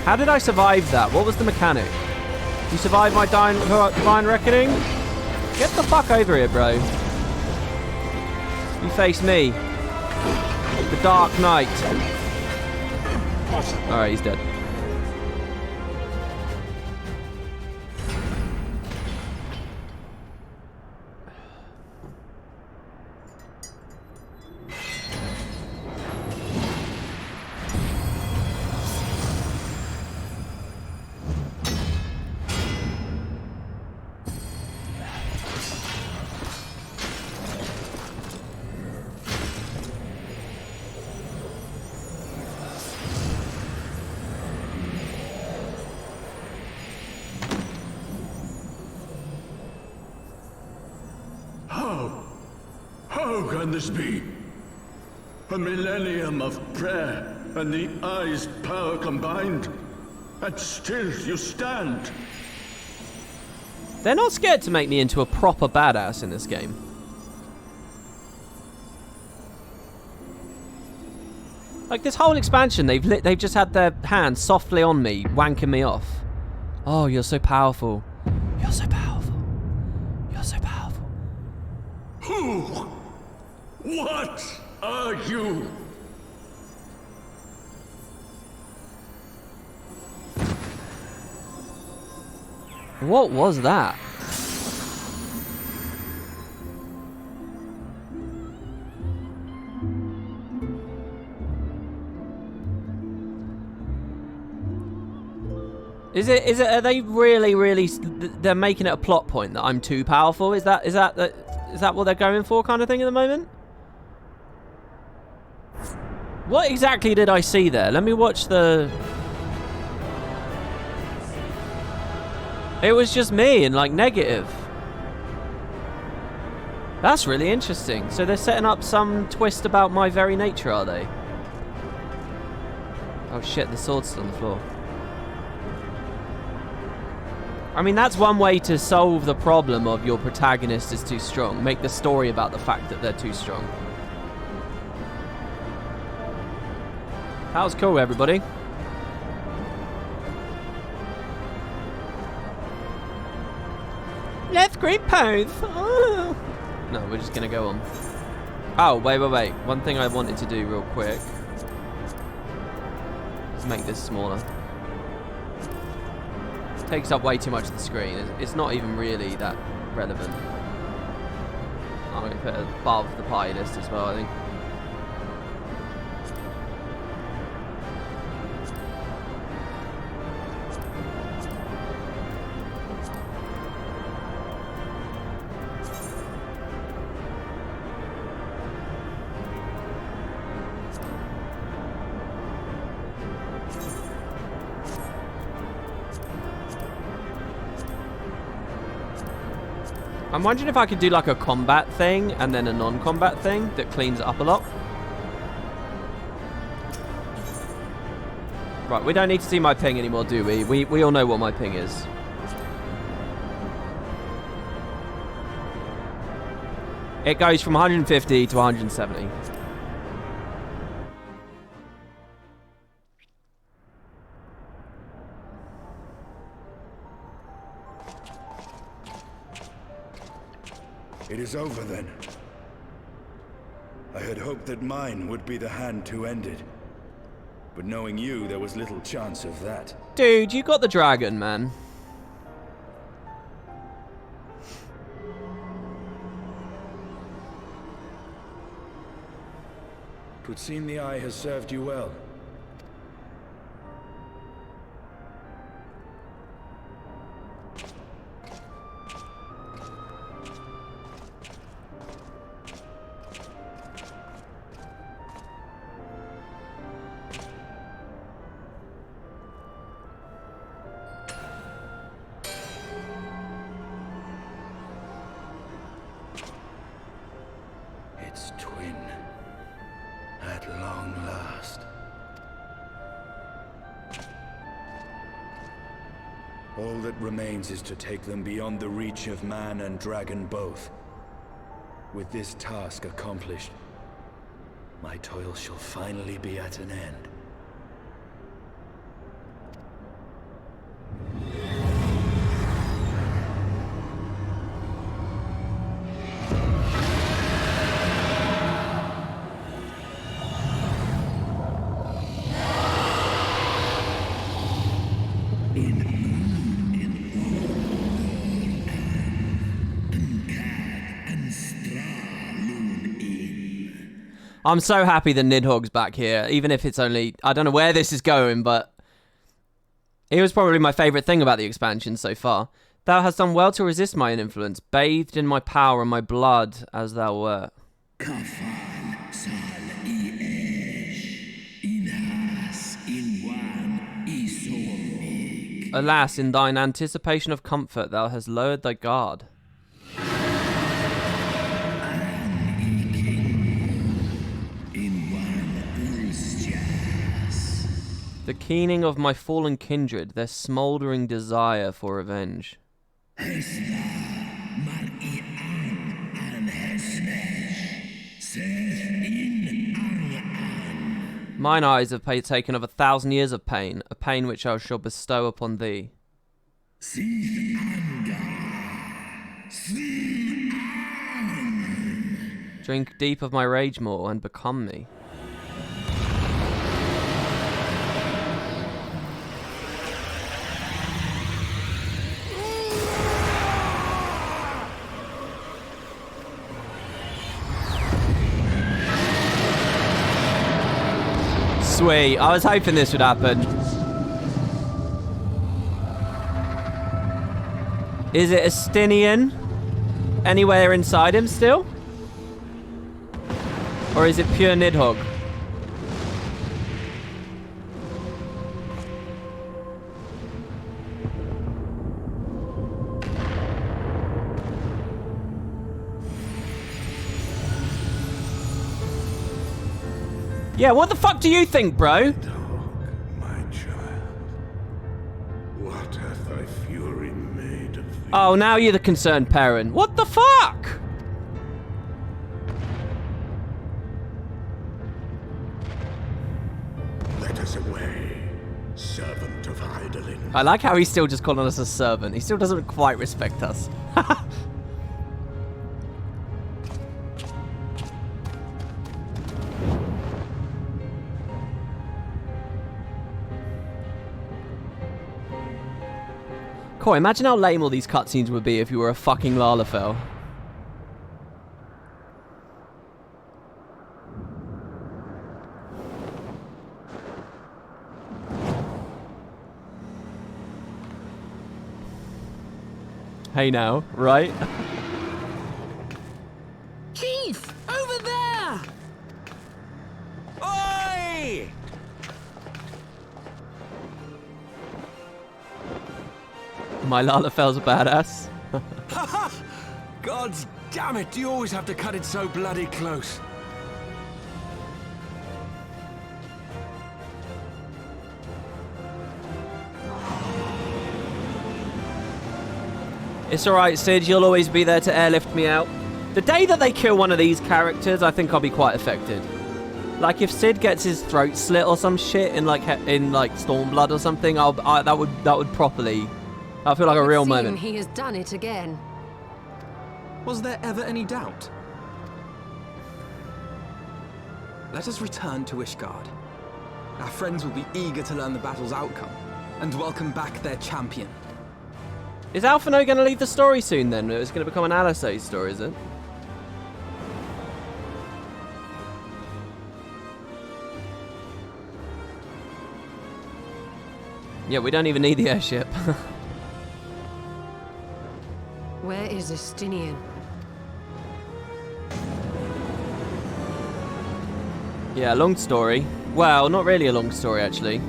How did I survive that? What was the mechanic? You survived my divine reckoning? Get the fuck over here, bro. You face me. The Dark Knight. Alright, he's dead. How can this be? A millennium of prayer and the Eye's power combined, and still you stand. They're not scared to make me into a proper badass in this game. Like this whole expansion, they've just had their hands softly on me, wanking me off. Oh, you're so powerful. You're so powerful. You're so powerful. Who? What are you? What was that? Is it, are they really, they're making it a plot point that I'm too powerful? Is that what they're going for kind of thing at the moment? What exactly did I see there? Let me watch the... It was just me and like negative. That's really interesting. So they're setting up some twist about my very nature, are they? Oh shit, the sword's still on the floor. I mean, that's one way to solve the problem of your protagonist is too strong. Make the story about the fact that they're too strong. That was cool, everybody. Left grip pose. Oh. No, we're just gonna go on. Oh, wait. One thing I wanted to do real quick is make this smaller. It takes up way too much of the screen. It's not even really that relevant. I'm gonna put it above the party list as well, I think. I'm wondering if I could do like a combat thing and then a non-combat thing that cleans it up a lot. Right, we don't need to see my ping anymore, do we? We all know what my ping is. It goes from 150 to 170. It is over then. I had hoped that mine would be the hand to end it. But knowing you, there was little chance of that. Dude, you got the dragon, man. Twould seem the Eye has served you well. Its twin, at long last. All that remains is to take them beyond the reach of man and dragon both. With this task accomplished, my toil shall finally be at an end. I'm so happy that Nidhogg's back here, even if it's only... I don't know where this is going, but... It was probably my favourite thing about the expansion so far. Thou hast done well to resist my influence, bathed in my power and my blood as thou wert. Alas, in thine anticipation of comfort, thou hast lowered thy guard. The keening of my fallen kindred, their smouldering desire for revenge. Mine eyes have taken of 1,000 years of pain, a pain which I shall bestow upon thee. Drink deep of my rage more and become me. Sweet. I was hoping this would happen. Is it Ascian anywhere inside him still? Or is it pure Nidhogg? Yeah, what the fuck do you think, bro? Dog, my child. What hath thy fury made of thee? Oh, now you're the concerned parent. What the fuck? Let us away, servant of Hydaelyn. I like how he's still just calling us a servant. He still doesn't quite respect us. Cool, imagine how lame all these cutscenes would be if you were a fucking Lalafell. Hey now, right? Chief! Over there! Oi! My Lalafell's a badass. God damn it, do you always have to cut it so bloody close? It's alright, Sid, you'll always be there to airlift me out. The day that they kill one of these characters, I think I'll be quite affected. Like, if Sid gets his throat slit or some shit in like Stormblood or something, that would properly... I feel like a real moment. He has done it again. Was there ever any doubt? Let us return to Ishgard. Our friends will be eager to learn the battle's outcome and welcome back their champion. Is Alphino going to leave the story soon then? It's going to become an Alisei story, is it? Yeah, we don't even need the airship. Where is Ascian? Yeah, long story. Well, not really a long story, actually.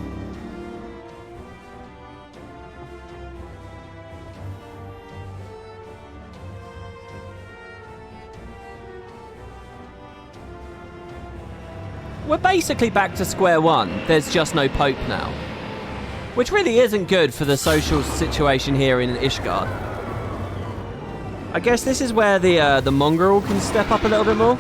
We're basically back to square one. There's just no Pope now. Which really isn't good for the social situation here in Ishgard. I guess this is where the mongrel can step up a little bit more.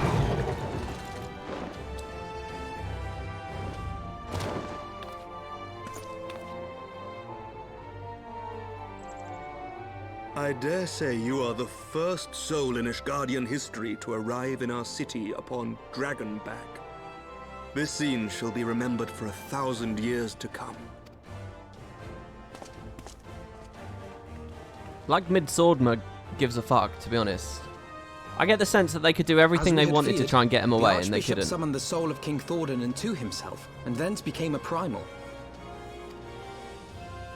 I dare say you are the first soul in Ishgardian history to arrive in our city upon Dragonback. This scene shall be remembered for 1,000 years to come. Like Midgardsormr gives a fuck, to be honest. I get the sense that they could do everything they wanted to try and get him away, and they couldn't. The Archbishop summoned the soul of King Thordan into himself, and thence became a primal.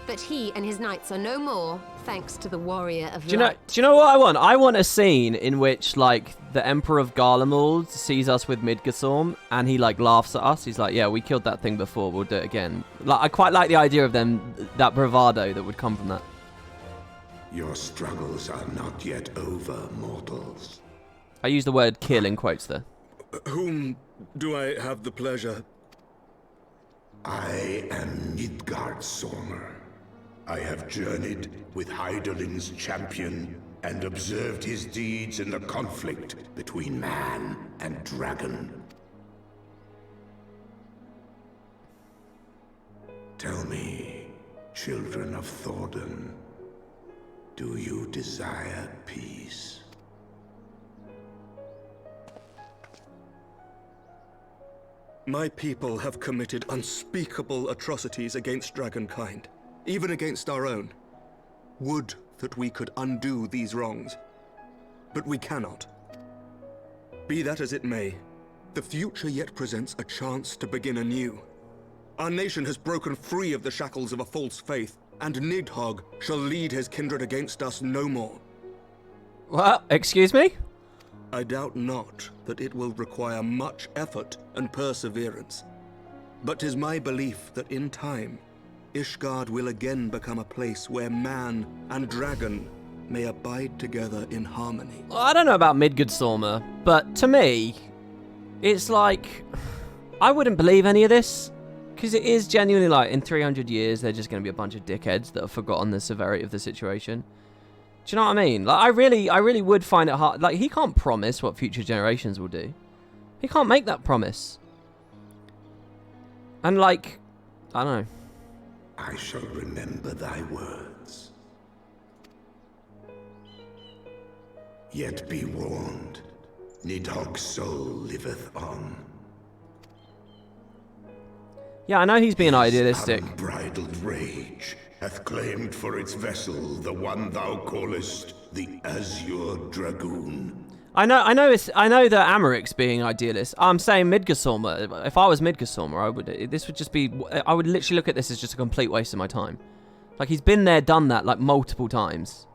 But he and his knights are no more, thanks to the warrior of Do light. you know what I want? I want a scene in which, like, the Emperor of Garlemald sees us with Midgardsormr, and he, like, laughs at us. He's like, yeah, we killed that thing before, we'll do it again. Like, I quite like the idea of them, that bravado that would come from that. Your struggles are not yet over, mortals. I use the word kill in quotes there. Whom do I have the pleasure? I am Midgardsormr. I have journeyed with Hydaelyn's champion and observed his deeds in the conflict between man and dragon. Tell me, children of Thordan, do you desire peace? My people have committed unspeakable atrocities against dragonkind, even against our own. Would that we could undo these wrongs, but we cannot. Be that as it may, the future yet presents a chance to begin anew. Our nation has broken free of the shackles of a false faith, and Nidhogg shall lead his kindred against us no more. What? Excuse me? I doubt not that it will require much effort and perseverance. But 'tis my belief that in time, Ishgard will again become a place where man and dragon may abide together in harmony. Well, I don't know about Midgardsormr, but to me, it's like, I wouldn't believe any of this. Because it is genuinely like, in 300 years, they're just going to be a bunch of dickheads that have forgotten the severity of the situation. Do you know what I mean? Like, I really would find it hard. Like, he can't promise what future generations will do. He can't make that promise. And like, I don't know. I shall remember thy words. Yet be warned, Nidhogg's soul liveth on. Yeah, I know he's being idealistic. Unbridled rage hath claimed for its vessel the one thou callest the Azure Dragoon. I know that Amaric's being idealist. I'm saying Midgardsormr. If I was Midgardsormr, I would literally look at this as just a complete waste of my time. Like, he's been there, done that, like, multiple times.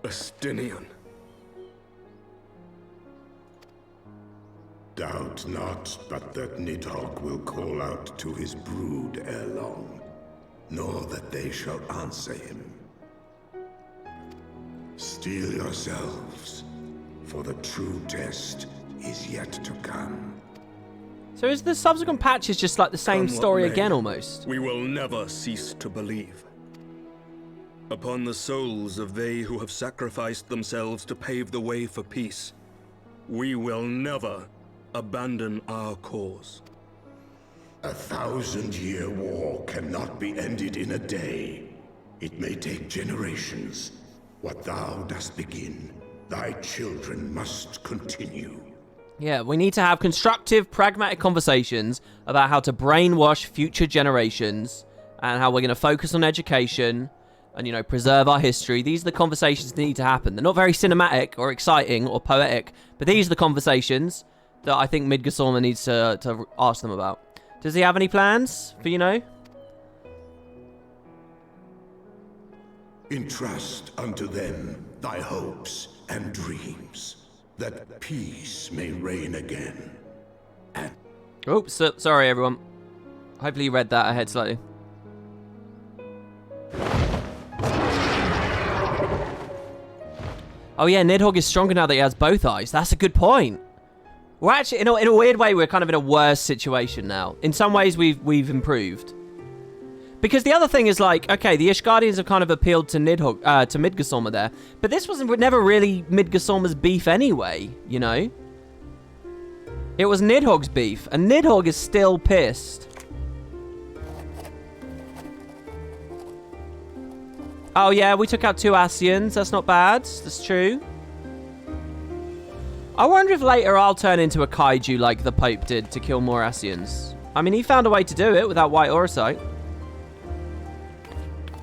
Astinian. Doubt not but that Nidhogg will call out to his brood ere long, nor that they shall answer him. Steel yourselves, for the true test is yet to come. So is the subsequent patches just like the same story again, almost? We will never cease to believe. Upon the souls of they who have sacrificed themselves to pave the way for peace, we will never abandon our cause. 1,000-year war cannot be ended in a day. It may take generations. What thou dost begin, thy children must continue. Yeah, we need to have constructive, pragmatic conversations about how to brainwash future generations and how we're going to focus on education and, you know, preserve our history. These are the conversations that need to happen. They're not very cinematic or exciting or poetic, but these are the conversations that I think Midgardsormr needs to ask them about. Does he have any plans for, you know? Entrust unto them thy hopes and dreams, that peace may reign again. And oops, sorry everyone. Hopefully you read that ahead slightly. Oh yeah, Nidhogg is stronger now that he has both eyes. That's a good point. We're actually, in a weird way, we're kind of in a worse situation now. In some ways, we've improved. Because the other thing is, like, okay, the Ishgardians have kind of appealed to Nidhogg, to Midgardsormr there, but this was never really Midgardsormr's beef anyway, you know? It was Nidhogg's beef, and Nidhogg is still pissed. Oh yeah, we took out 2 Ascians. That's not bad. That's true. I wonder if later I'll turn into a kaiju like the Pope did to kill more Ascians. I mean, he found a way to do it without white auracite.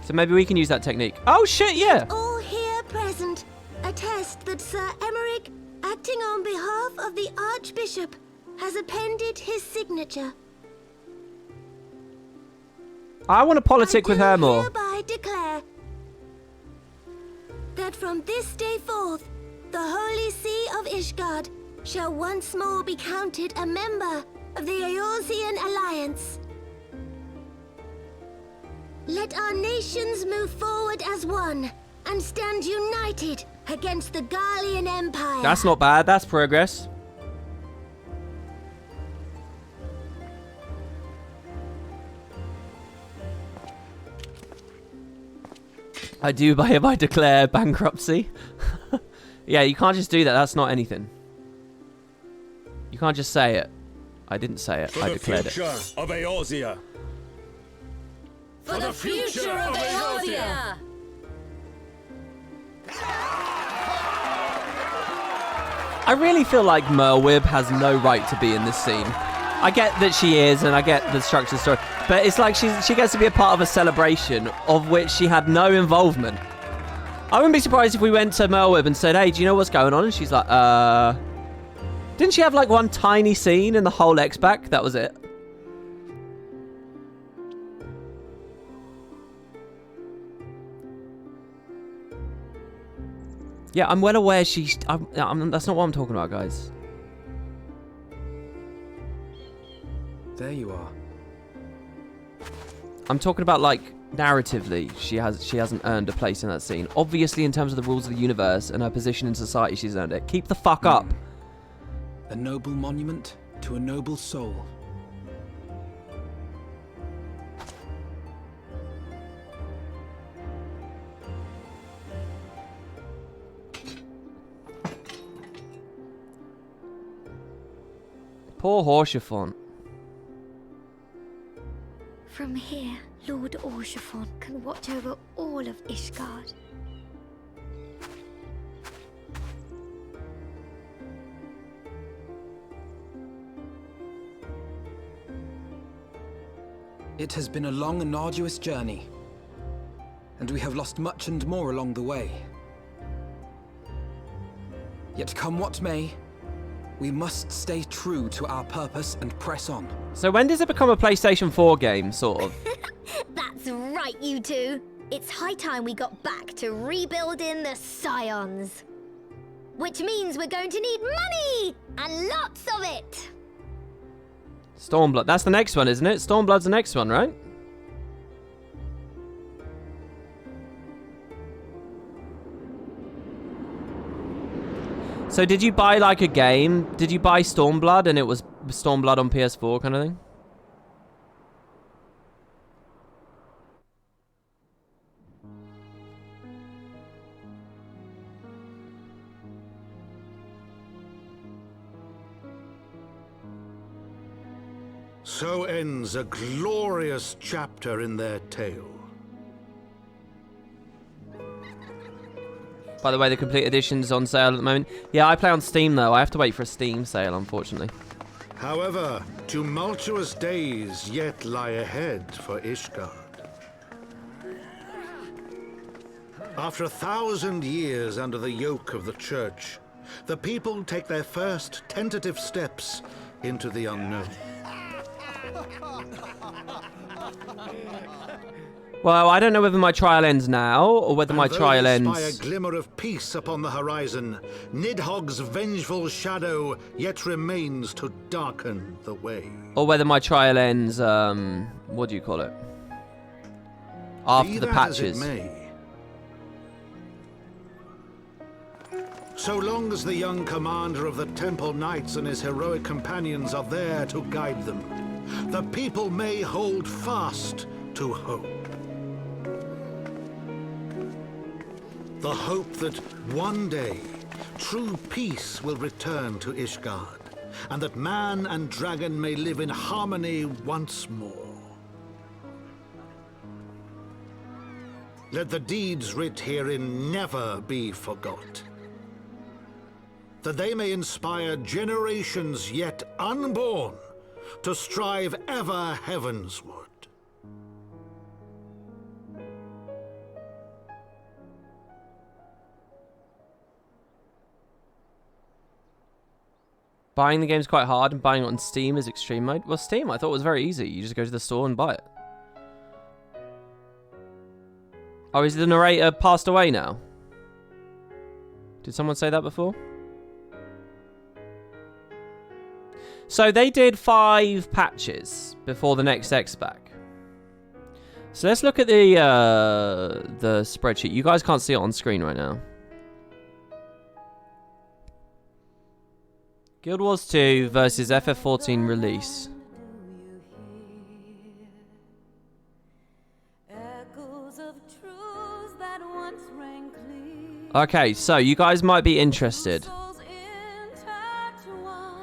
So maybe we can use that technique. Oh shit, yeah! All here present attest that Sir Emmerich, acting on behalf of the Archbishop, has appended his signature. I want to politic with her more. I hereby declare that from this day forth, the Holy See of Ishgard shall once more be counted a member of the Eorzean Alliance. Let our nations move forward as one and stand united against the Garlean Empire. That's not bad. That's progress. I do hereby declare bankruptcy. Yeah, you can't just do that. That's not anything. You can't just say it. I didn't say it. I declared it. For the future of Eorzea. For the future of Eorzea! I really feel like Merwib has no right to be in this scene. I get that she is, and I get the structure of the story, but it's like she gets to be a part of a celebration of which she had no involvement. I wouldn't be surprised if we went to Merwib and said, hey, do you know what's going on? And she's like, Didn't she have like one tiny scene in the whole X-Pack? That was it. Yeah, I'm well aware she's... that's not what I'm talking about, guys. There you are. I'm talking about, like, narratively, she hasn't earned a place in that scene. Obviously, in terms of the rules of the universe and her position in society, she's earned it. Keep the fuck up. A noble monument to a noble soul. Poor Horschiffon. From here, Lord Horschiffon can watch over all of Ishgard. It has been a long and arduous journey, and we have lost much and more along the way. Yet come what may, we must stay true to our purpose and press on. So when does it become a PlayStation 4 game, sort of? That's right, you two. It's high time we got back to rebuilding the Scions. Which means we're going to need money! And lots of it! Stormblood. That's the next one, isn't it? Stormblood's the next one, right? So did you buy like a game? Did you buy Stormblood and it was Stormblood on PS4 kind of thing? So ends a glorious chapter in their tale. By the way, the complete edition's on sale at the moment. Yeah, I play on Steam though. I have to wait for a Steam sale, unfortunately. However, tumultuous days yet lie ahead for Ishgard. After 1,000 years under the yoke of the Church, the people take their first tentative steps into the unknown. Well, I don't know whether my trial ends now, or whether my trial ends... By a glimmer of peace upon the horizon, Nidhogg's vengeful shadow yet remains to darken the way. Or whether my trial ends, what do you call it? After the patches. As it may. So long as the young commander of the Temple Knights and his heroic companions are there to guide them, the people may hold fast to hope. The hope that one day, true peace will return to Ishgard, and that man and dragon may live in harmony once more. Let the deeds writ herein never be forgot, that they may inspire generations yet unborn to strive ever heavensward. Buying the game's quite hard, and buying it on Steam is extreme mode. Well, Steam, I thought was very easy. You just go to the store and buy it. Oh, is the narrator passed away now? Did someone say that before? So they did 5 patches before the next X-Pack. So let's look at the spreadsheet. You guys can't see it on screen right now. Guild Wars 2 versus FF14 release. Okay, so you guys might be interested.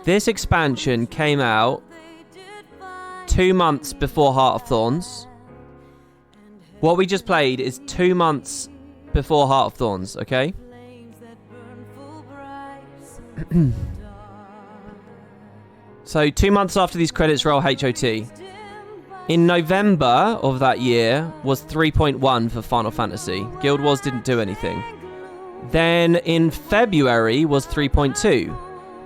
This expansion came out 2 months before Heart of Thorns. What we just played is 2 months before Heart of Thorns, okay? So 2 months after these credits roll HOT. In November of that year was 3.1 for Final Fantasy. Guild Wars didn't do anything. Then in February was 3.2.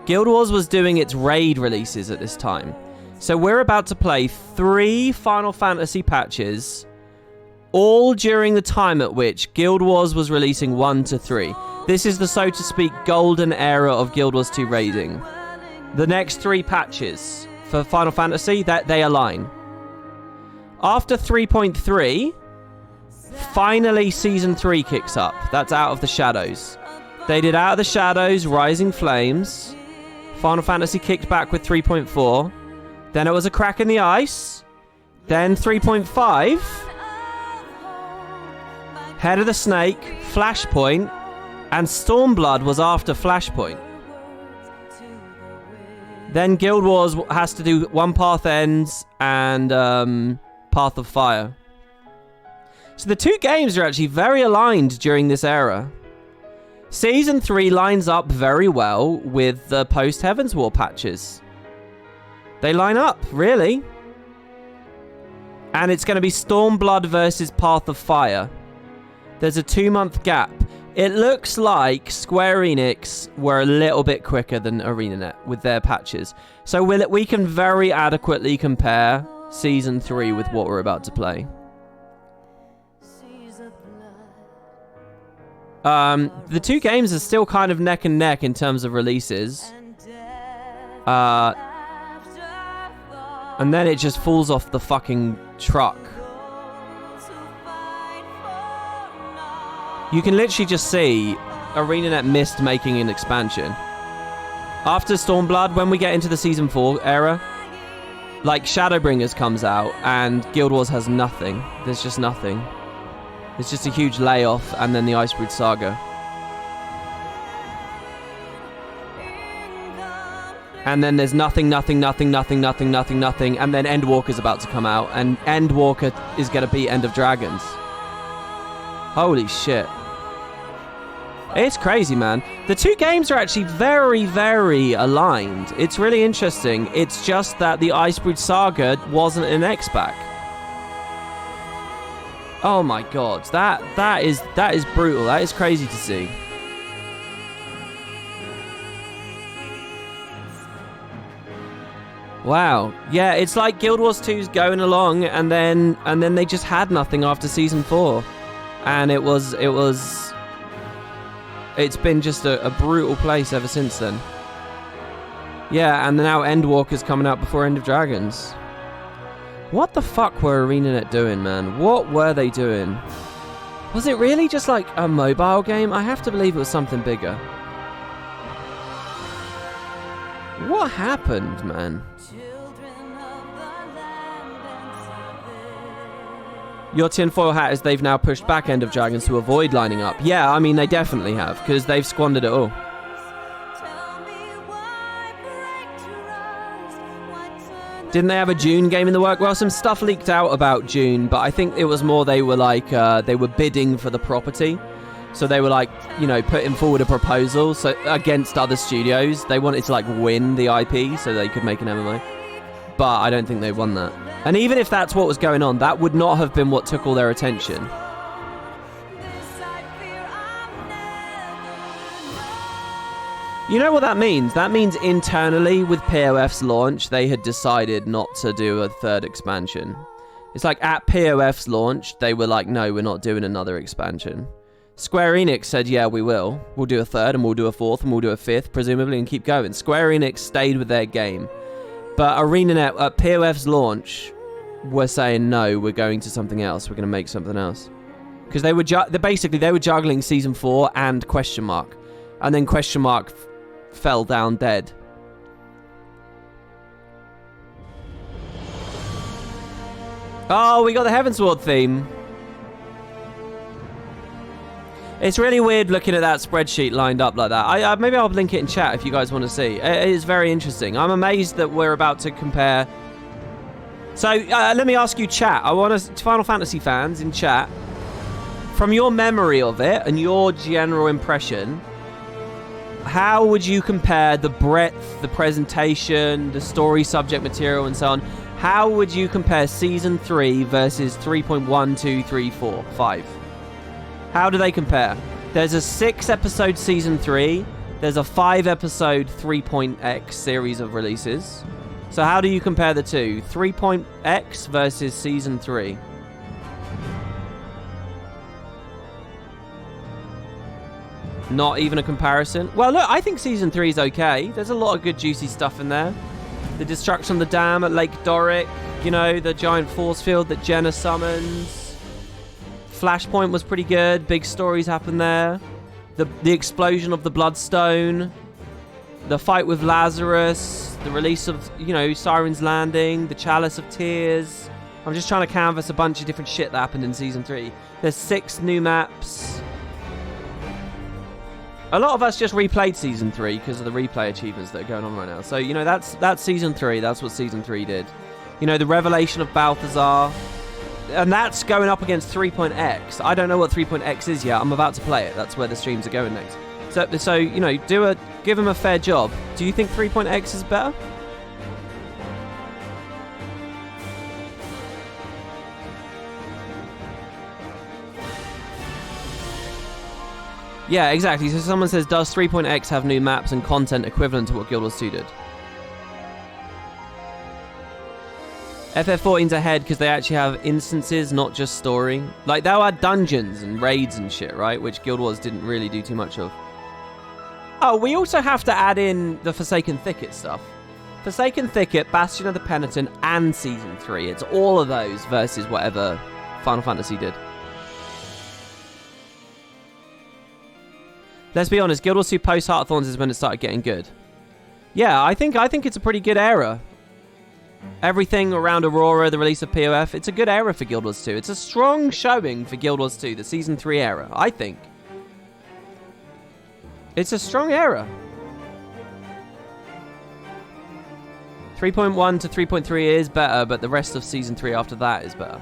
Guild Wars was doing its raid releases at this time. So we're about to play 3 Final Fantasy patches, all during the time at which Guild Wars was releasing 1 to 3. This is the, so to speak, golden era of Guild Wars 2 raiding. The next 3 patches for Final Fantasy, that they align. After 3.3, finally Season 3 kicks up. That's Out of the Shadows. They did Out of the Shadows, Rising Flames. Final Fantasy kicked back with 3.4. Then it was A Crack in the Ice. Then 3.5. Head of the Snake, Flashpoint, and Stormblood was after Flashpoint. Then Guild Wars has to do One Path Ends and Path of Fire. So the 2 games are actually very aligned during this era. Season 3 lines up very well with the post-Heavensward patches. They line up, really. And it's going to be Stormblood versus Path of Fire. There's a 2-month gap. It looks like Square Enix were a little bit quicker than ArenaNet with their patches. So we can very adequately compare Season 3 with what we're about to play. The 2 games are still kind of neck and neck in terms of releases. And then it just falls off the fucking truck. You can literally just see ArenaNet missed making an expansion. After Stormblood, when we get into the Season 4 era, like Shadowbringers comes out and Guild Wars has nothing. There's just nothing. It's just a huge layoff, and then the Icebrood Saga. And then there's nothing, and then Endwalker's about to come out, and Endwalker is going to be End of Dragons. Holy shit. It's crazy, man. The 2 games are actually very, very aligned. It's really interesting. It's just that the Icebrood Saga wasn't an X-Pack. Oh my god, that is brutal. That is crazy to see. Wow. Yeah, it's like Guild Wars 2's going along, and then they just had nothing after Season 4. And it's been just a brutal place ever since then. Yeah, and now Endwalker's coming out before End of Dragons. What the fuck were ArenaNet doing, man? What were they doing? Was it really just like a mobile game? I have to believe it was something bigger. What happened, man? Your tinfoil hat is they've now pushed back End of Dragons to avoid lining up. Yeah, I mean, they definitely have, because they've squandered it all. Didn't they have a June game in the work? Well, some stuff leaked out about June, but I think it was more they were like, they were bidding for the property. So they were like, you know, putting forward a proposal so against other studios. They wanted to like win the IP so they could make an MMO. But I don't think they won that. And even if that's what was going on, that would not have been what took all their attention. You know what that means? That means internally with POF's launch, they had decided not to do a third expansion. It's like at POF's launch, they were like, no, we're not doing another expansion. Square Enix said, yeah, we will. We'll do a third, and we'll do a fourth, and we'll do a fifth, presumably, and keep going. Square Enix stayed with their game. But ArenaNet, at POF's launch, were saying, no, we're going to something else. We're going to make something else. Because they were they were juggling Season 4 and Question Mark. And then Question Mark fell down dead. Oh, we got the Heavensward theme. It's really weird looking at that spreadsheet lined up like that. Maybe I'll link it in chat if you guys want to see. It is very interesting. I'm amazed that we're about to compare. So let me ask you, chat. I want Final Fantasy fans in chat, from your memory of it and your general impression, how would you compare the breadth, the presentation, the story subject material, and so on? How would you compare Season 3 versus 3.1, 2, 3, 4, 5? How do they compare? There's a 6-episode Season 3. There's a 5-episode 3.x series of releases. So how do you compare the two? 3.x versus Season 3. Not even a comparison? Well, look, I think Season 3 is okay. There's a lot of good juicy stuff in there. The destruction of the dam at Lake Doric. You know, the giant force field that Jenna summons. Flashpoint was pretty good. Big stories happen there. The explosion of the Bloodstone. The fight with Lazarus. The release of, you know, Siren's Landing. The Chalice of Tears. I'm just trying to canvas a bunch of different shit that happened in Season 3. There's 6 new maps. A lot of us just replayed Season 3 because of the replay achievements that are going on right now. So, you know, that's Season 3. That's what Season 3 did. You know, the revelation of Balthazar. And that's going up against 3.x. I don't know what 3.x is yet. I'm about to play it. That's where the streams are going next. So you know, give them a fair job. Do you think 3.x is better? Yeah, exactly. So someone says, does 3.x have new maps and content equivalent to what Guild Wars 2 did? FF14's ahead because they actually have instances, not just story. Like, they'll add dungeons and raids and shit, right? Which Guild Wars didn't really do too much of. Oh, we also have to add in the Forsaken Thicket stuff. Forsaken Thicket, Bastion of the Penitent, and Season 3. It's all of those versus whatever Final Fantasy did. Let's be honest, Guild Wars 2 post Heart of Thorns is when it started getting good. Yeah, I think it's a pretty good era. Everything around Aurora, the release of POF, it's a good era for Guild Wars 2. It's a strong showing for Guild Wars 2, the Season 3 era, I think. It's a strong era. 3.1 to 3.3 is better, but the rest of Season 3 after that is better.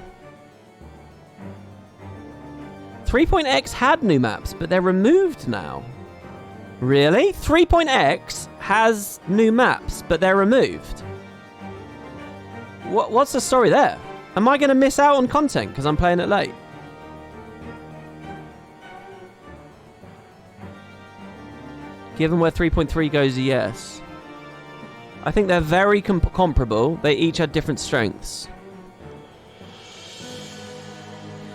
3.x had new maps, but they're removed now. Really? 3.x has new maps, but they're removed. What's the story there? Am I going to miss out on content because I'm playing it late? Given where 3.3 goes, yes. I think they're very comparable. They each had different strengths.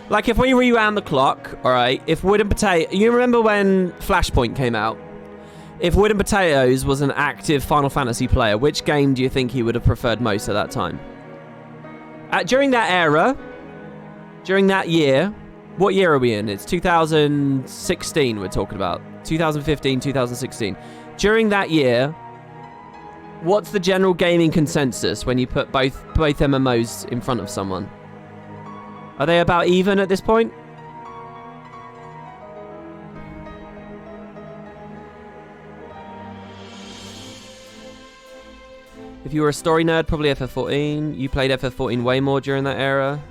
Like, if we rewound the clock, alright, if Wood and Potato... You remember when Flashpoint came out? If Wood and Potatoes was an active Final Fantasy player, which game do you think he would have preferred most at that time? During that era, during that year, what year are we in? It's 2016 we're talking about. 2015, 2016. During that year, what's the general gaming consensus when you put both MMOs in front of someone? Are they about even at this point? If you were a story nerd, probably FF14. You played FF14 way more during that era.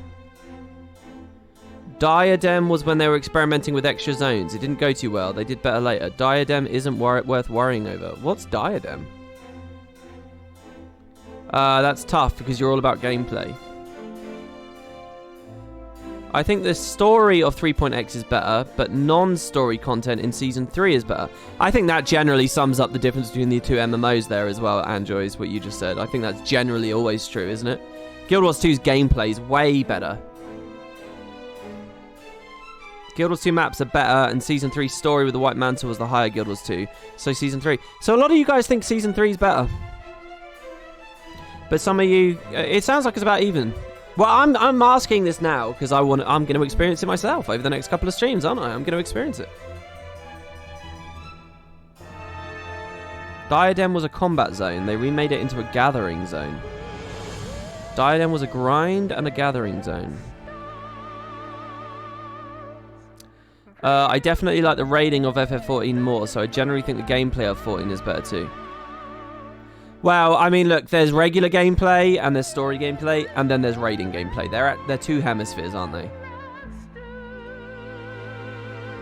Diadem was when they were experimenting with extra zones. It didn't go too well. They did better later. Diadem isn't worth worrying over. What's Diadem? That's tough because you're all about gameplay. I think the story of 3.x is better, but non-story content in Season 3 is better. I think that generally sums up the difference between the two MMOs there as well, Anjoy, is what you just said. I think that's generally always true, isn't it? Guild Wars 2's gameplay is way better. Guild Wars 2 maps are better, and Season 3 story with the White Mantle was the higher Guild Wars 2. So Season 3. So a lot of you guys think Season 3 is better. But some of you... it sounds like it's about even. Well, I'm asking this now because I'm going to experience it myself over the next couple of streams, aren't I? I'm going to experience it. Diadem was a combat zone. They remade it into a gathering zone. Diadem was a grind and a gathering zone. I definitely like the raiding of FF14 more, so I generally think the gameplay of 14 is better too. Well, I mean, look, there's regular gameplay, and there's story gameplay, and then there's raiding gameplay. They're two hemispheres, aren't they?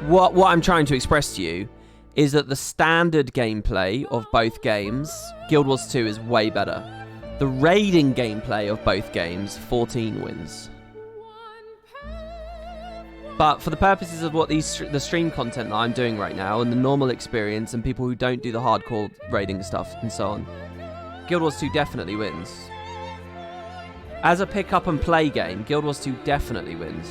What I'm trying to express to you is that the standard gameplay of both games, Guild Wars 2 is way better. The raiding gameplay of both games, 14 wins. But for the purposes of what the stream content that I'm doing right now, and the normal experience, and people who don't do the hardcore raiding stuff and so on, Guild Wars 2 definitely wins. As a pick up and play game, Guild Wars 2 definitely wins.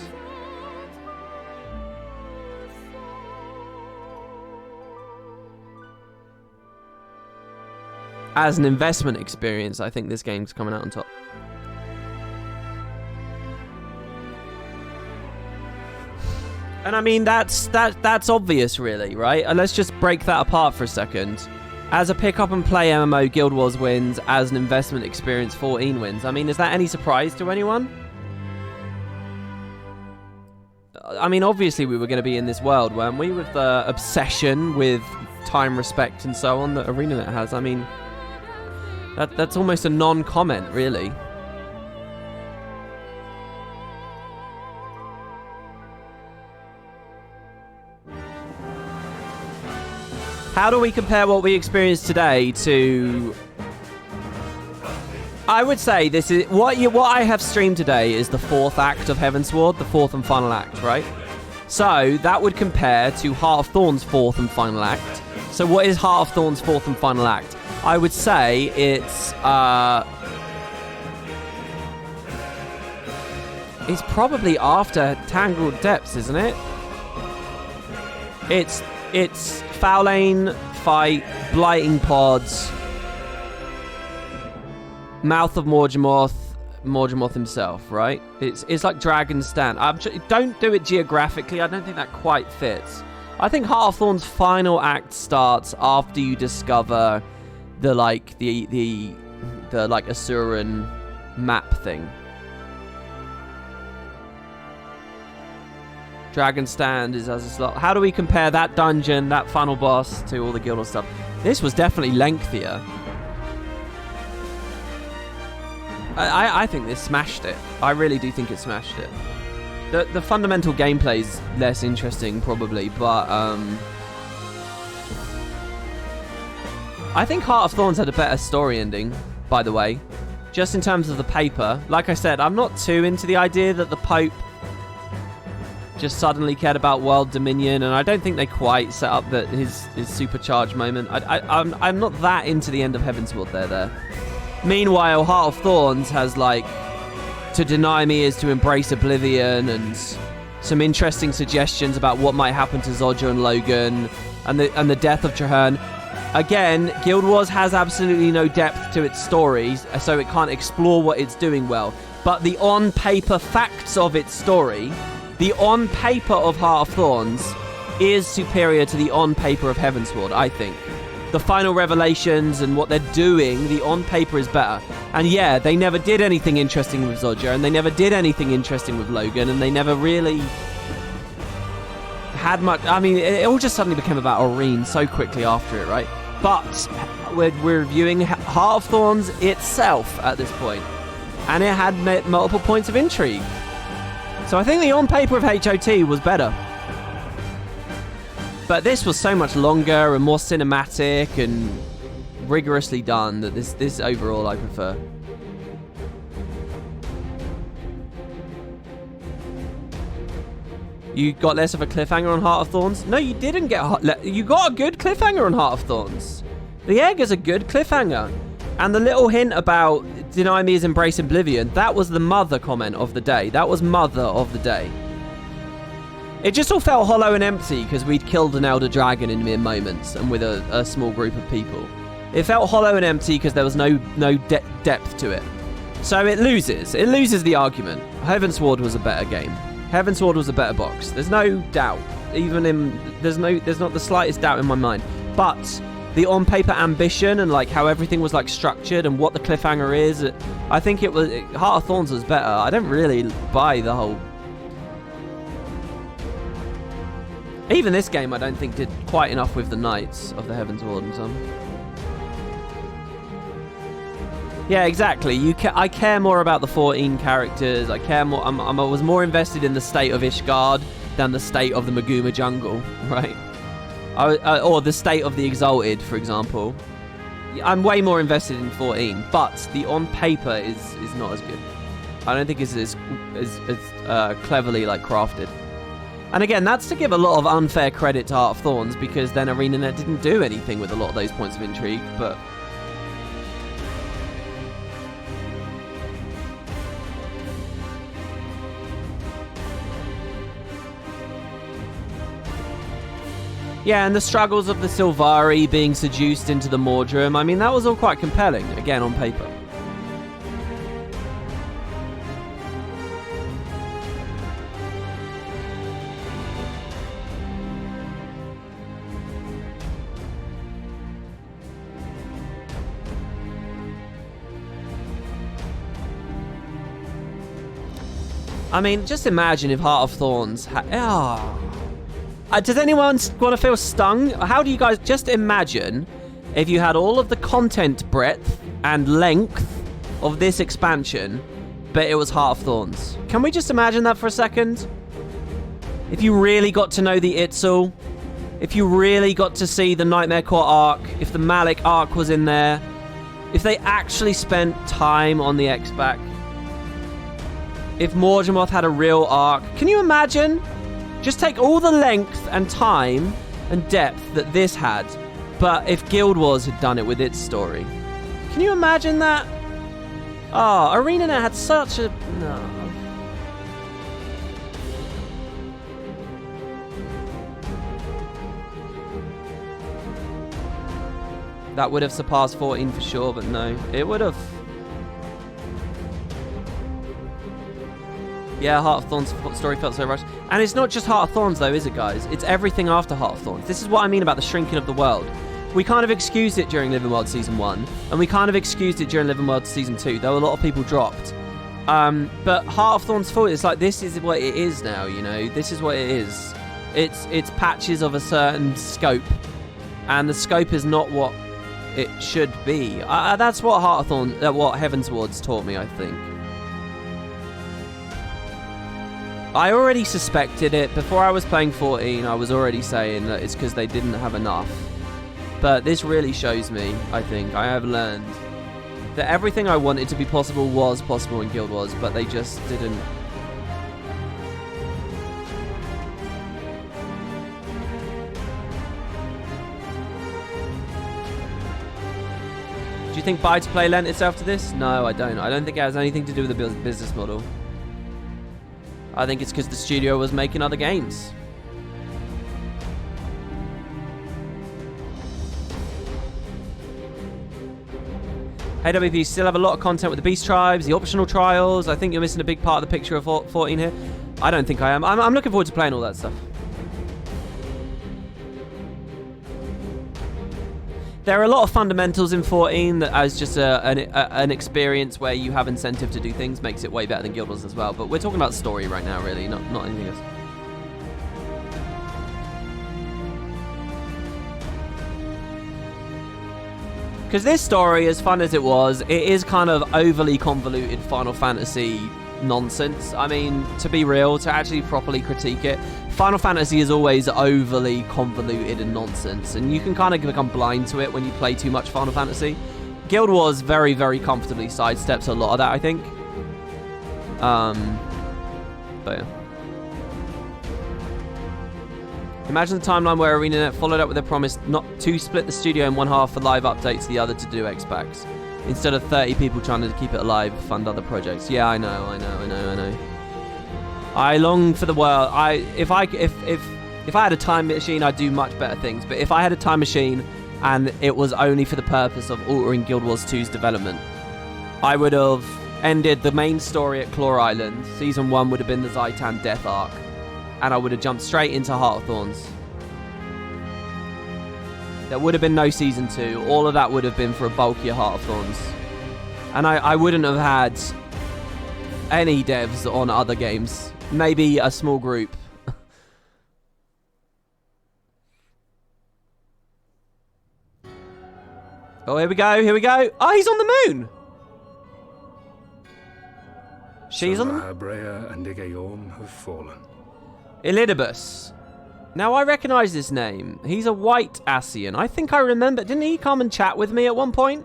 As an investment experience, I think this game's coming out on top. And I mean, that's obvious, really, right? And let's just break that apart for a second. As a pick-up-and-play MMO, Guild Wars wins. As an investment experience, 14 wins. I mean, is that any surprise to anyone? I mean, obviously we were going to be in this world, weren't we? With the obsession with time, respect, and so on that ArenaNet has. I mean, that's almost a non-comment, really. How do we compare what we experienced today to... I would say this is... What I have streamed today is the 4th act of Heavensward, the 4th and final act, right? So, that would compare to Heart of Thorn's 4th and final act. So, what is Heart of Thorn's 4th and final act? I would say it's... It's probably after Tangled Depths, isn't it? It's Foulane, fight, Blighting Pods, Mouth of Morgemoth himself, right? It's like Dragon's Stand. Don't do it geographically. I don't think that quite fits. I think Heart of Thorn's final act starts after you discover the Asuran map thing. Dragon Stand is as a slot. How do we compare that dungeon, that final boss, to all the Guild Wars stuff? This was definitely lengthier. I think this smashed it. I really do think it smashed it. The fundamental gameplay is less interesting, probably, but I think Heart of Thorns had a better story ending, by the way. Just in terms of the paper. Like I said, I'm not too into the idea that the Pope just suddenly cared about world dominion, and I don't think they quite set up his supercharged moment. I'm not that into the end of Heavensward there. Meanwhile, Heart of Thorns has, like, to deny me is to embrace oblivion, and some interesting suggestions about what might happen to Zodja and Logan, and the death of Traherne. Again, Guild Wars has absolutely no depth to its stories, so it can't explore what it's doing well. But the on-paper facts of its story, the on-paper of Heart of Thorns, is superior to the on-paper of Heavensward, I think. The final revelations and what they're doing, the on-paper is better. And yeah, they never did anything interesting with Zodja, and they never did anything interesting with Logan, and they never really had much... I mean, it all just suddenly became about Aurene so quickly after it, right? But we're reviewing Heart of Thorns itself at this point, and it had multiple points of intrigue. So I think the on-paper of HOT was better. But this was so much longer and more cinematic and rigorously done that this overall I prefer. You got less of a cliffhanger on Heart of Thorns? No, you didn't get you got a good cliffhanger on Heart of Thorns. The egg is a good cliffhanger. And the little hint about deny me is embrace oblivion, that was the mother comment of the day. That was mother of the day. It just all felt hollow and empty because we'd killed an elder dragon in mere moments and with a small group of people. It felt hollow and empty because there was no depth to it. So it loses. It loses the argument. Heavensward was a better game. Heavensward was a better box. There's no doubt. There's not the slightest doubt in my mind. But the on-paper ambition and like how everything was like structured and what the cliffhanger is, I think Heart of Thorns was better. I don't really buy the whole... Even this game, I don't think did quite enough with the Knights of the Heavensward and some. Yeah, exactly. I care more about the 14 characters. I care more. I was more invested in the state of Ishgard than the state of the Maguma jungle, right? Or the state of the Exalted, for example. I'm way more invested in 14, but the on paper is not as good. I don't think it's as cleverly like crafted. And again, that's to give a lot of unfair credit to Heart of Thorns, because then ArenaNet didn't do anything with a lot of those points of intrigue, but... Yeah, and the struggles of the Sylvari being seduced into the Mordrum, I mean, that was all quite compelling, again, on paper. I mean, just imagine if Heart of Thorns does anyone want to feel stung? How do you guys... Just imagine if you had all of the content breadth and length of this expansion, but it was Heart of Thorns. Can we just imagine that for a second? If you really got to know the Itzel, if you really got to see the Nightmare Court arc, if the Malik arc was in there, if they actually spent time on the X-Back, if Morgemoth had a real arc. Can you imagine? Just take all the length and time and depth that this had, but if Guild Wars had done it with its story. Can you imagine that? Oh, ArenaNet had such a... No. That would have surpassed 14 for sure, but no. It would have... Yeah, Heart of Thorns story felt so rushed. And it's not just Heart of Thorns though, is it, guys? It's everything after Heart of Thorns. This is what I mean about the shrinking of the world. We kind of excused it during Living World Season 1, and we kind of excused it during Living World Season 2, though a lot of people dropped. But Heart of Thorns 4, it's like, this is what it is now, you know? This is what it is. It's patches of a certain scope, and the scope is not what it should be. That's what Heart of Thorns, what Heavensward's taught me, I think. I already suspected it. Before I was playing 14, I was already saying that it's because they didn't have enough. But this really shows me, I think, I have learned that everything I wanted to be possible was possible in Guild Wars, but they just didn't. Do you think buy to play lent itself to this? No, I don't. I don't think it has anything to do with the business model. I think it's because the studio was making other games. Hey WP, still have a lot of content with the Beast Tribes, the optional trials. I think you're missing a big part of the picture of 14 here. I don't think I am. I'm looking forward to playing all that stuff. There are a lot of fundamentals in 14 that as just an experience where you have incentive to do things makes it way better than Guild Wars as well. But we're talking about story right now, really, not anything else. Because this story, as fun as it was, it is kind of overly convoluted Final Fantasy nonsense. I mean, to be real, to actually properly critique it, Final Fantasy is always overly convoluted and nonsense, and you can kind of become blind to it when you play too much Final Fantasy. Guild Wars very, very comfortably sidesteps a lot of that, I think. But yeah. Imagine the timeline where ArenaNet followed up with a promise not to split the studio in one half for live updates, the other to do X-Packs. Instead of 30 people trying to keep it alive, fund other projects. Yeah, I know. I long for the world. If I had a time machine, I'd do much better things. But if I had a time machine and it was only for the purpose of altering Guild Wars 2's development, I would have ended the main story at Claw Island. Season 1 would have been the Zaitan death arc. And I would have jumped straight into Heart of Thorns. There would have been no Season 2. All of that would have been for a bulkier Heart of Thorns. And I wouldn't have had any devs on other games. Maybe a small group. Oh, here we go, here we go. Oh, he's on the moon. She's on the moon. Brea and Igaorm have fallen. Elidibus. Now, I recognise this name. He's a white Ascian. I think I remember. Didn't he come and chat with me at one point?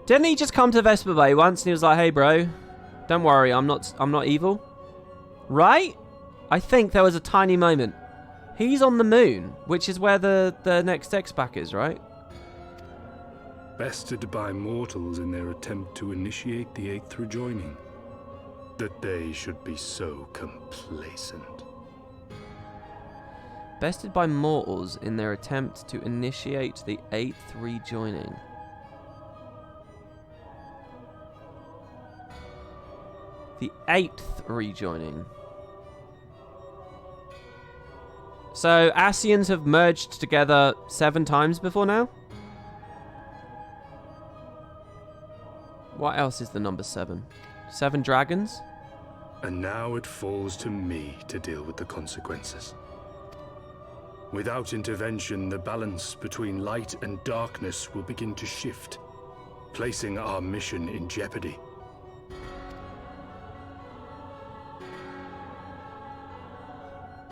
Didn't he just come to Vesper Bay once and he was like, hey, bro, don't worry, I'm not evil. Right? I think there was a tiny moment. He's on the moon, which is where the next X-Pack is, right? Bested by mortals in their attempt to initiate the Eighth Rejoining. That they should be so complacent. Bested by mortals in their attempt to initiate the 8th rejoining. The 8th rejoining. So, Ascians have merged together 7 times before now? What else is the number 7? 7 dragons? And now it falls to me to deal with the consequences. Without intervention, the balance between light and darkness will begin to shift, placing our mission in jeopardy.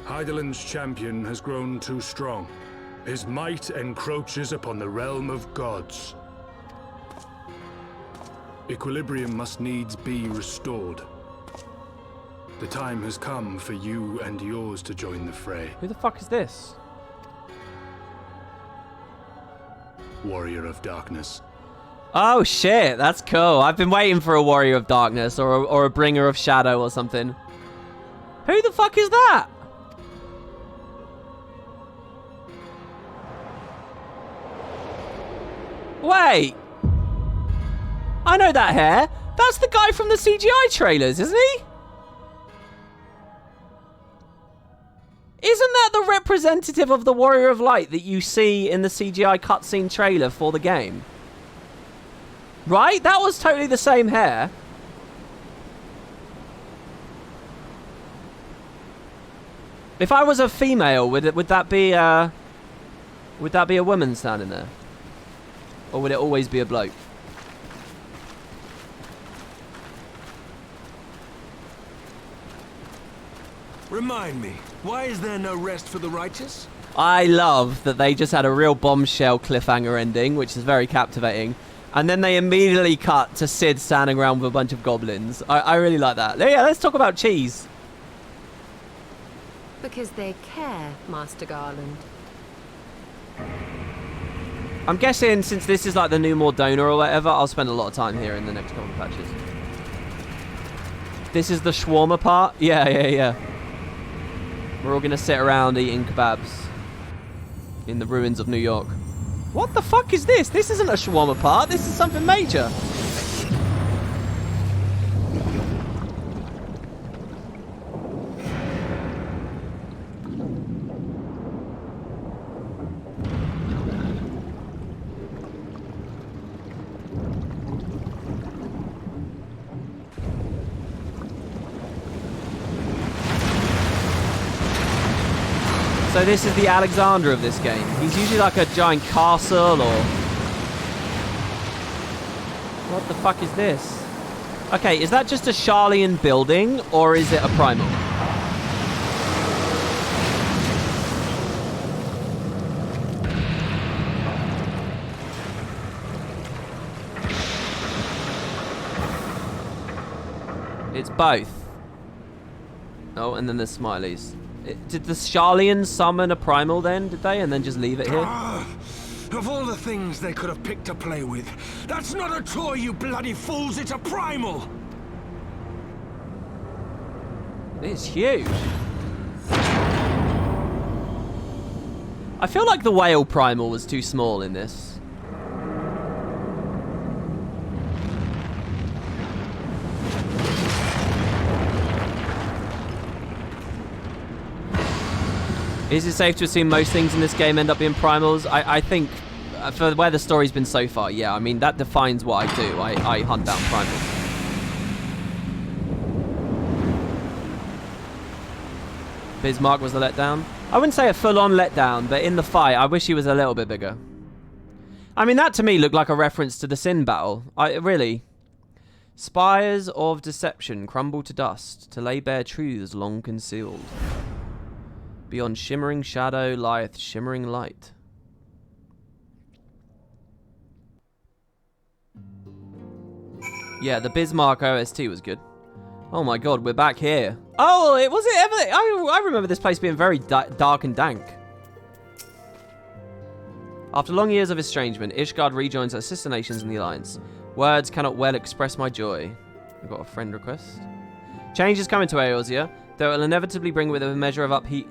Hydaelyn's champion has grown too strong. His might encroaches upon the realm of gods. Equilibrium must needs be restored. The time has come for you and yours to join the fray. Who the fuck is this? Warrior of Darkness. Oh shit, that's cool. I've been waiting for a Warrior of Darkness or a Bringer of Shadow or something. Who the fuck is that? Wait. I know that hair. That's the guy from the CGI trailers, isn't he? Isn't that the representative of the Warrior of Light that you see in the CGI cutscene trailer for the game? Right? That was totally the same hair. If I was a female, would that be a woman standing there? Or would it always be a bloke? Remind me, why is there no rest for the righteous? I love that they just had a real bombshell cliffhanger ending, which is very captivating. And then they immediately cut to Sid standing around with a bunch of goblins. I really like that. Yeah, let's talk about cheese. Because they care, Master Garland. I'm guessing since this is like the new Mordona or whatever, I'll spend a lot of time here in the next couple of patches. This is the shawarma part? Yeah. We're all going to sit around eating kebabs in the ruins of New York. What the fuck is this? This isn't a shawarma part. This is something major. So this is the Alexander of this game. He's usually like a giant castle or... What the fuck is this? Okay, is that just a Sharlayan building or is it a primal? It's both. Oh, and then there's smileys. Did the Sharlayan summon a primal then, did they? And then just leave it here? Of all the things they could have picked to play with, that's not a toy, you bloody fools, it's a primal! It's huge. I feel like the whale primal was too small in this. Is it safe to assume most things in this game end up being primals? I think, for where the story's been so far, yeah. I mean, that defines what I do. I hunt down primals. Bismarck was the letdown. I wouldn't say a full-on letdown, but in the fight, I wish he was a little bit bigger. I mean, that to me looked like a reference to the Sin battle. Really. Spires of deception crumble to dust to lay bare truths long concealed. Beyond shimmering shadow lieth shimmering light. Yeah, the Bismarck OST was good. Oh my god, we're back here. Oh, was it ever... I remember this place being very dark and dank. After long years of estrangement, Ishgard rejoins her sister nations in the Alliance. Words cannot well express my joy. I've got a friend request. Change is coming to Eorzea, though it will inevitably bring with it a measure of upheat.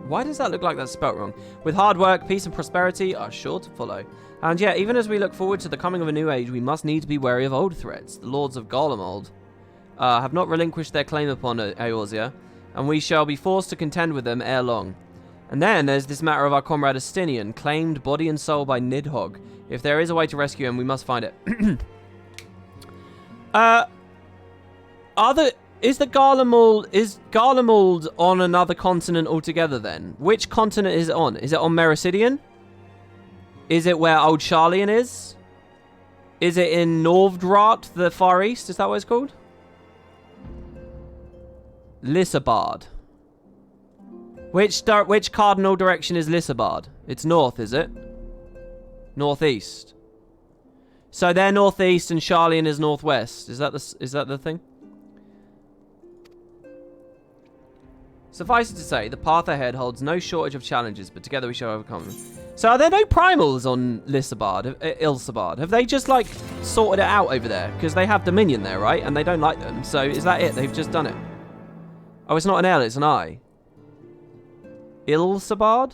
Why does that look like that's spelt wrong? With hard work, peace and prosperity are sure to follow. And yet, even as we look forward to the coming of a new age, we must need to be wary of old threats. The lords of Garlemald have not relinquished their claim upon Eorzea, and we shall be forced to contend with them ere long. And then there's this matter of our comrade Astinian, claimed body and soul by Nidhogg. If there is a way to rescue him, we must find it. Is Garlemald on another continent altogether then? Which continent is it on? Is it on Mericidian? Is it where Old Sharlayan is? Is it in Novdrat, the Far East? Is that what it's called? Lissabard. Which cardinal direction is Lissabard? It's north, is it? Northeast. So they're northeast and Sharlayan is northwest. Is that the thing? Suffice it to say, the path ahead holds no shortage of challenges, but together we shall overcome them. So are there no primals on Ilsabard? Have they just, like, sorted it out over there? Because they have Dominion there, right? And they don't like them. So is that it? They've just done it. Oh, it's not an L, it's an I. Ilsabard?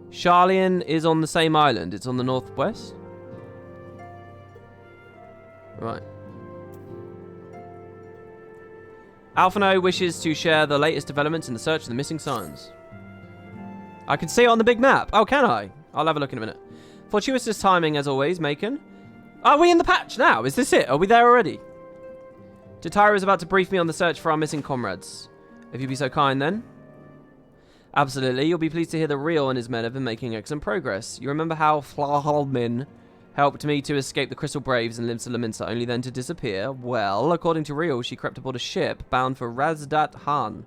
Sharlayan is on the same island. It's on the northwest. Right. Alphino wishes to share the latest developments in the search for the missing scions. I can see it on the big map. Oh, can I? I'll have a look in a minute. Fortuitous timing, as always, Macon. Are we in the patch now? Is this it? Are we there already? Tatara is about to brief me on the search for our missing comrades. If you'd be so kind, then. Absolutely. You'll be pleased to hear that Rio and his men have been making excellent progress. You remember how Flahalmin helped me to escape the Crystal Braves and Limsa Laminsa, only then to disappear? Well, according to Rio, she crept aboard a ship bound for Razdat Han,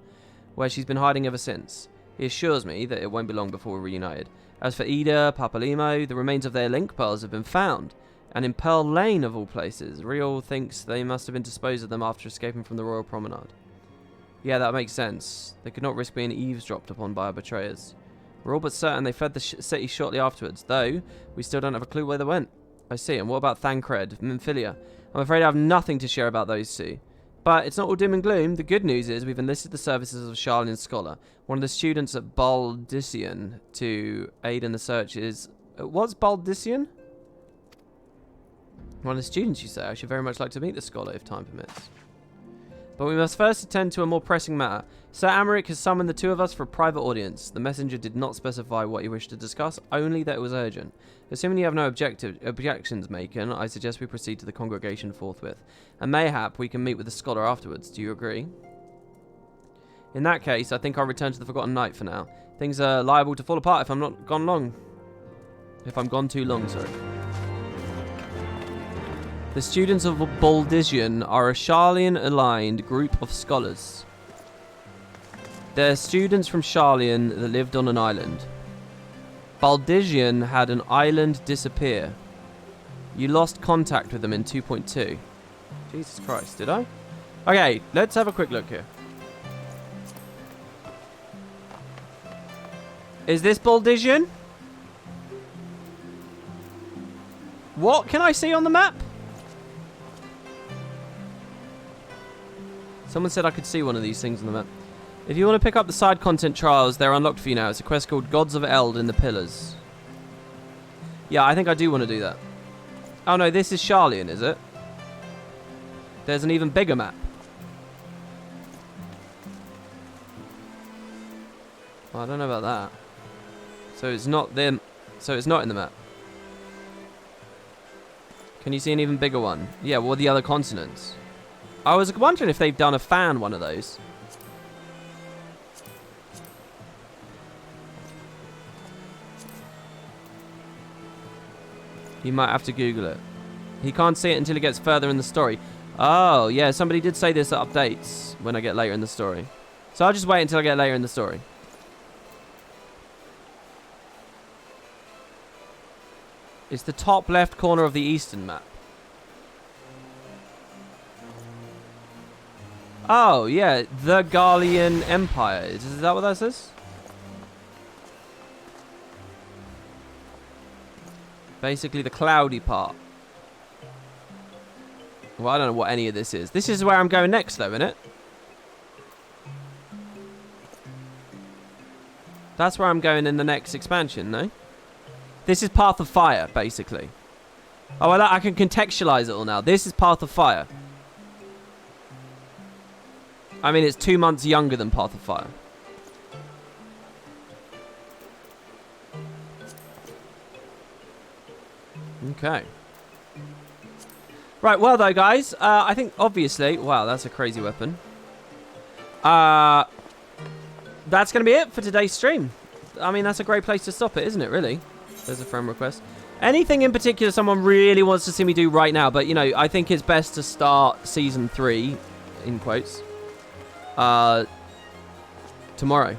where she's been hiding ever since. He assures me that it won't be long before we're reunited. As for Ida, Papalimo, the remains of their link pearls have been found. And in Pearl Lane, of all places, Rio thinks they must have been disposed of them after escaping from the Royal Promenade. Yeah, that makes sense. They could not risk being eavesdropped upon by our betrayers. We're all but certain they fled the city shortly afterwards, though we still don't have a clue where they went. I see, and what about Thancred, Nymphilia? I'm afraid I have nothing to share about those two. But it's not all doom and gloom. The good news is we've enlisted the services of a Sharlayan scholar, one of the students at Baldician, to aid in the search is... What's Baldician? One of the students, you say? I should very much like to meet the scholar, if time permits. But we must first attend to a more pressing matter. Sir Amaric has summoned the two of us for a private audience. The messenger did not specify what he wished to discuss, only that it was urgent. Assuming you have no objections, Macon, I suggest we proceed to the congregation forthwith. And mayhap we can meet with the scholar afterwards. Do you agree? In that case, I think I'll return to the Forgotten Knight for now. Things are liable to fall apart if I'm not gone long. If I'm gone too long, sorry. The students of Baldician are a Sharlayan-aligned group of scholars. They're students from Sharlayan that lived on an island. Baldician had an island disappear. You lost contact with them in 2.2. Jesus Christ, did I? Okay, let's have a quick look here. Is this Baldician? What can I see on the map? Someone said I could see one of these things on the map. If you want to pick up the side content trials, they're unlocked for you now. It's a quest called Gods of Eld in the Pillars. Yeah, I think I do want to do that. Oh no, this is Sharlayan, is it? There's an even bigger map. Well, I don't know about that. So it's not them. So it's not in the map. Can you see an even bigger one? Yeah, what are the other continents? I was wondering if they've done a fan one of those. You might have to Google it. He can't see it until he gets further in the story. Oh, yeah, somebody did say this at updates when I get later in the story. So I'll just wait until I get later in the story. It's the top left corner of the eastern map. Oh, yeah, the Garlean Empire. Is that what that says? Basically the cloudy part. Well, I don't know what any of this is. This is where I'm going next, though, isn't it? That's where I'm going in the next expansion, no? This is Path of Fire, basically. Oh, well, I can contextualize it all now. This is Path of Fire. I mean, it's 2 months younger than Path of Fire. Okay. Right, well, though, guys, I think, obviously... Wow, that's a crazy weapon. That's going to be it for today's stream. I mean, that's a great place to stop it, isn't it, really? There's a friend request. Anything in particular someone really wants to see me do right now, but, you know, I think it's best to start Season 3, in quotes, tomorrow.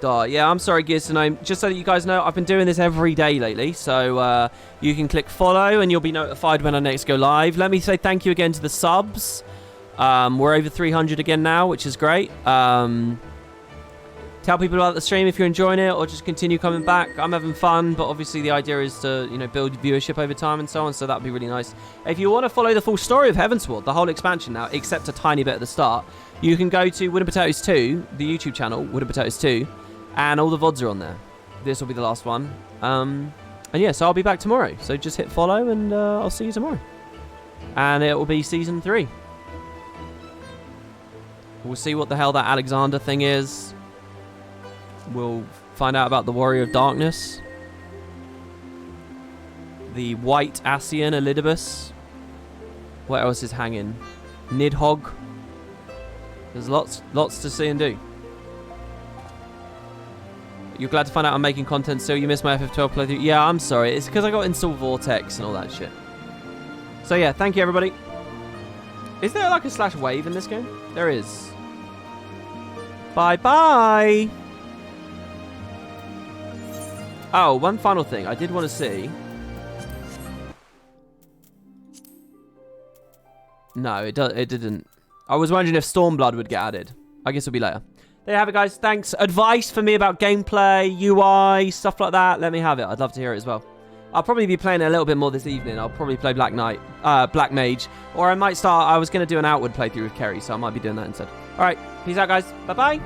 Yeah, I'm sorry, Gearson. Just so that you guys know, I've been doing this every day lately, so you can click follow and you'll be notified when I next go live. Let me say thank you again to the subs. We're over 300 again now, which is great. Tell people about the stream if you're enjoying it, or just continue coming back. I'm having fun, but obviously the idea is to, you know, build viewership over time and so on, so that'd be really nice. If you want to follow the full story of Heavensward, the whole expansion now, except a tiny bit at the start, you can go to Wooden Potatoes 2, the YouTube channel, Wooden Potatoes 2, and all the VODs are on there. This will be the last one. And yeah, so I'll be back tomorrow. So just hit follow, and I'll see you tomorrow. And it will be Season 3. We'll see what the hell that Alexander thing is. We'll find out about the Warrior of Darkness. The White Ascian Elidibus. What else is hanging? Nidhogg. There's lots to see and do. You're glad to find out I'm making content still. You missed my FF12 playthrough. Yeah, I'm sorry. It's because I got installed Vortex and all that shit. So yeah, thank you everybody. Is there like a /wave in this game? There is. Bye-bye. Oh, one final thing. I did want to see. No, it didn't. I was wondering if Stormblood would get added. I guess it'll be later. There you have it, guys. Thanks. Advice for me about gameplay, UI, stuff like that. Let me have it. I'd love to hear it as well. I'll probably be playing it a little bit more this evening. I'll probably play Black Mage. Or I might start... I was going to do an Outward playthrough with Kerry, so I might be doing that instead. All right. Peace out, guys. Bye-bye.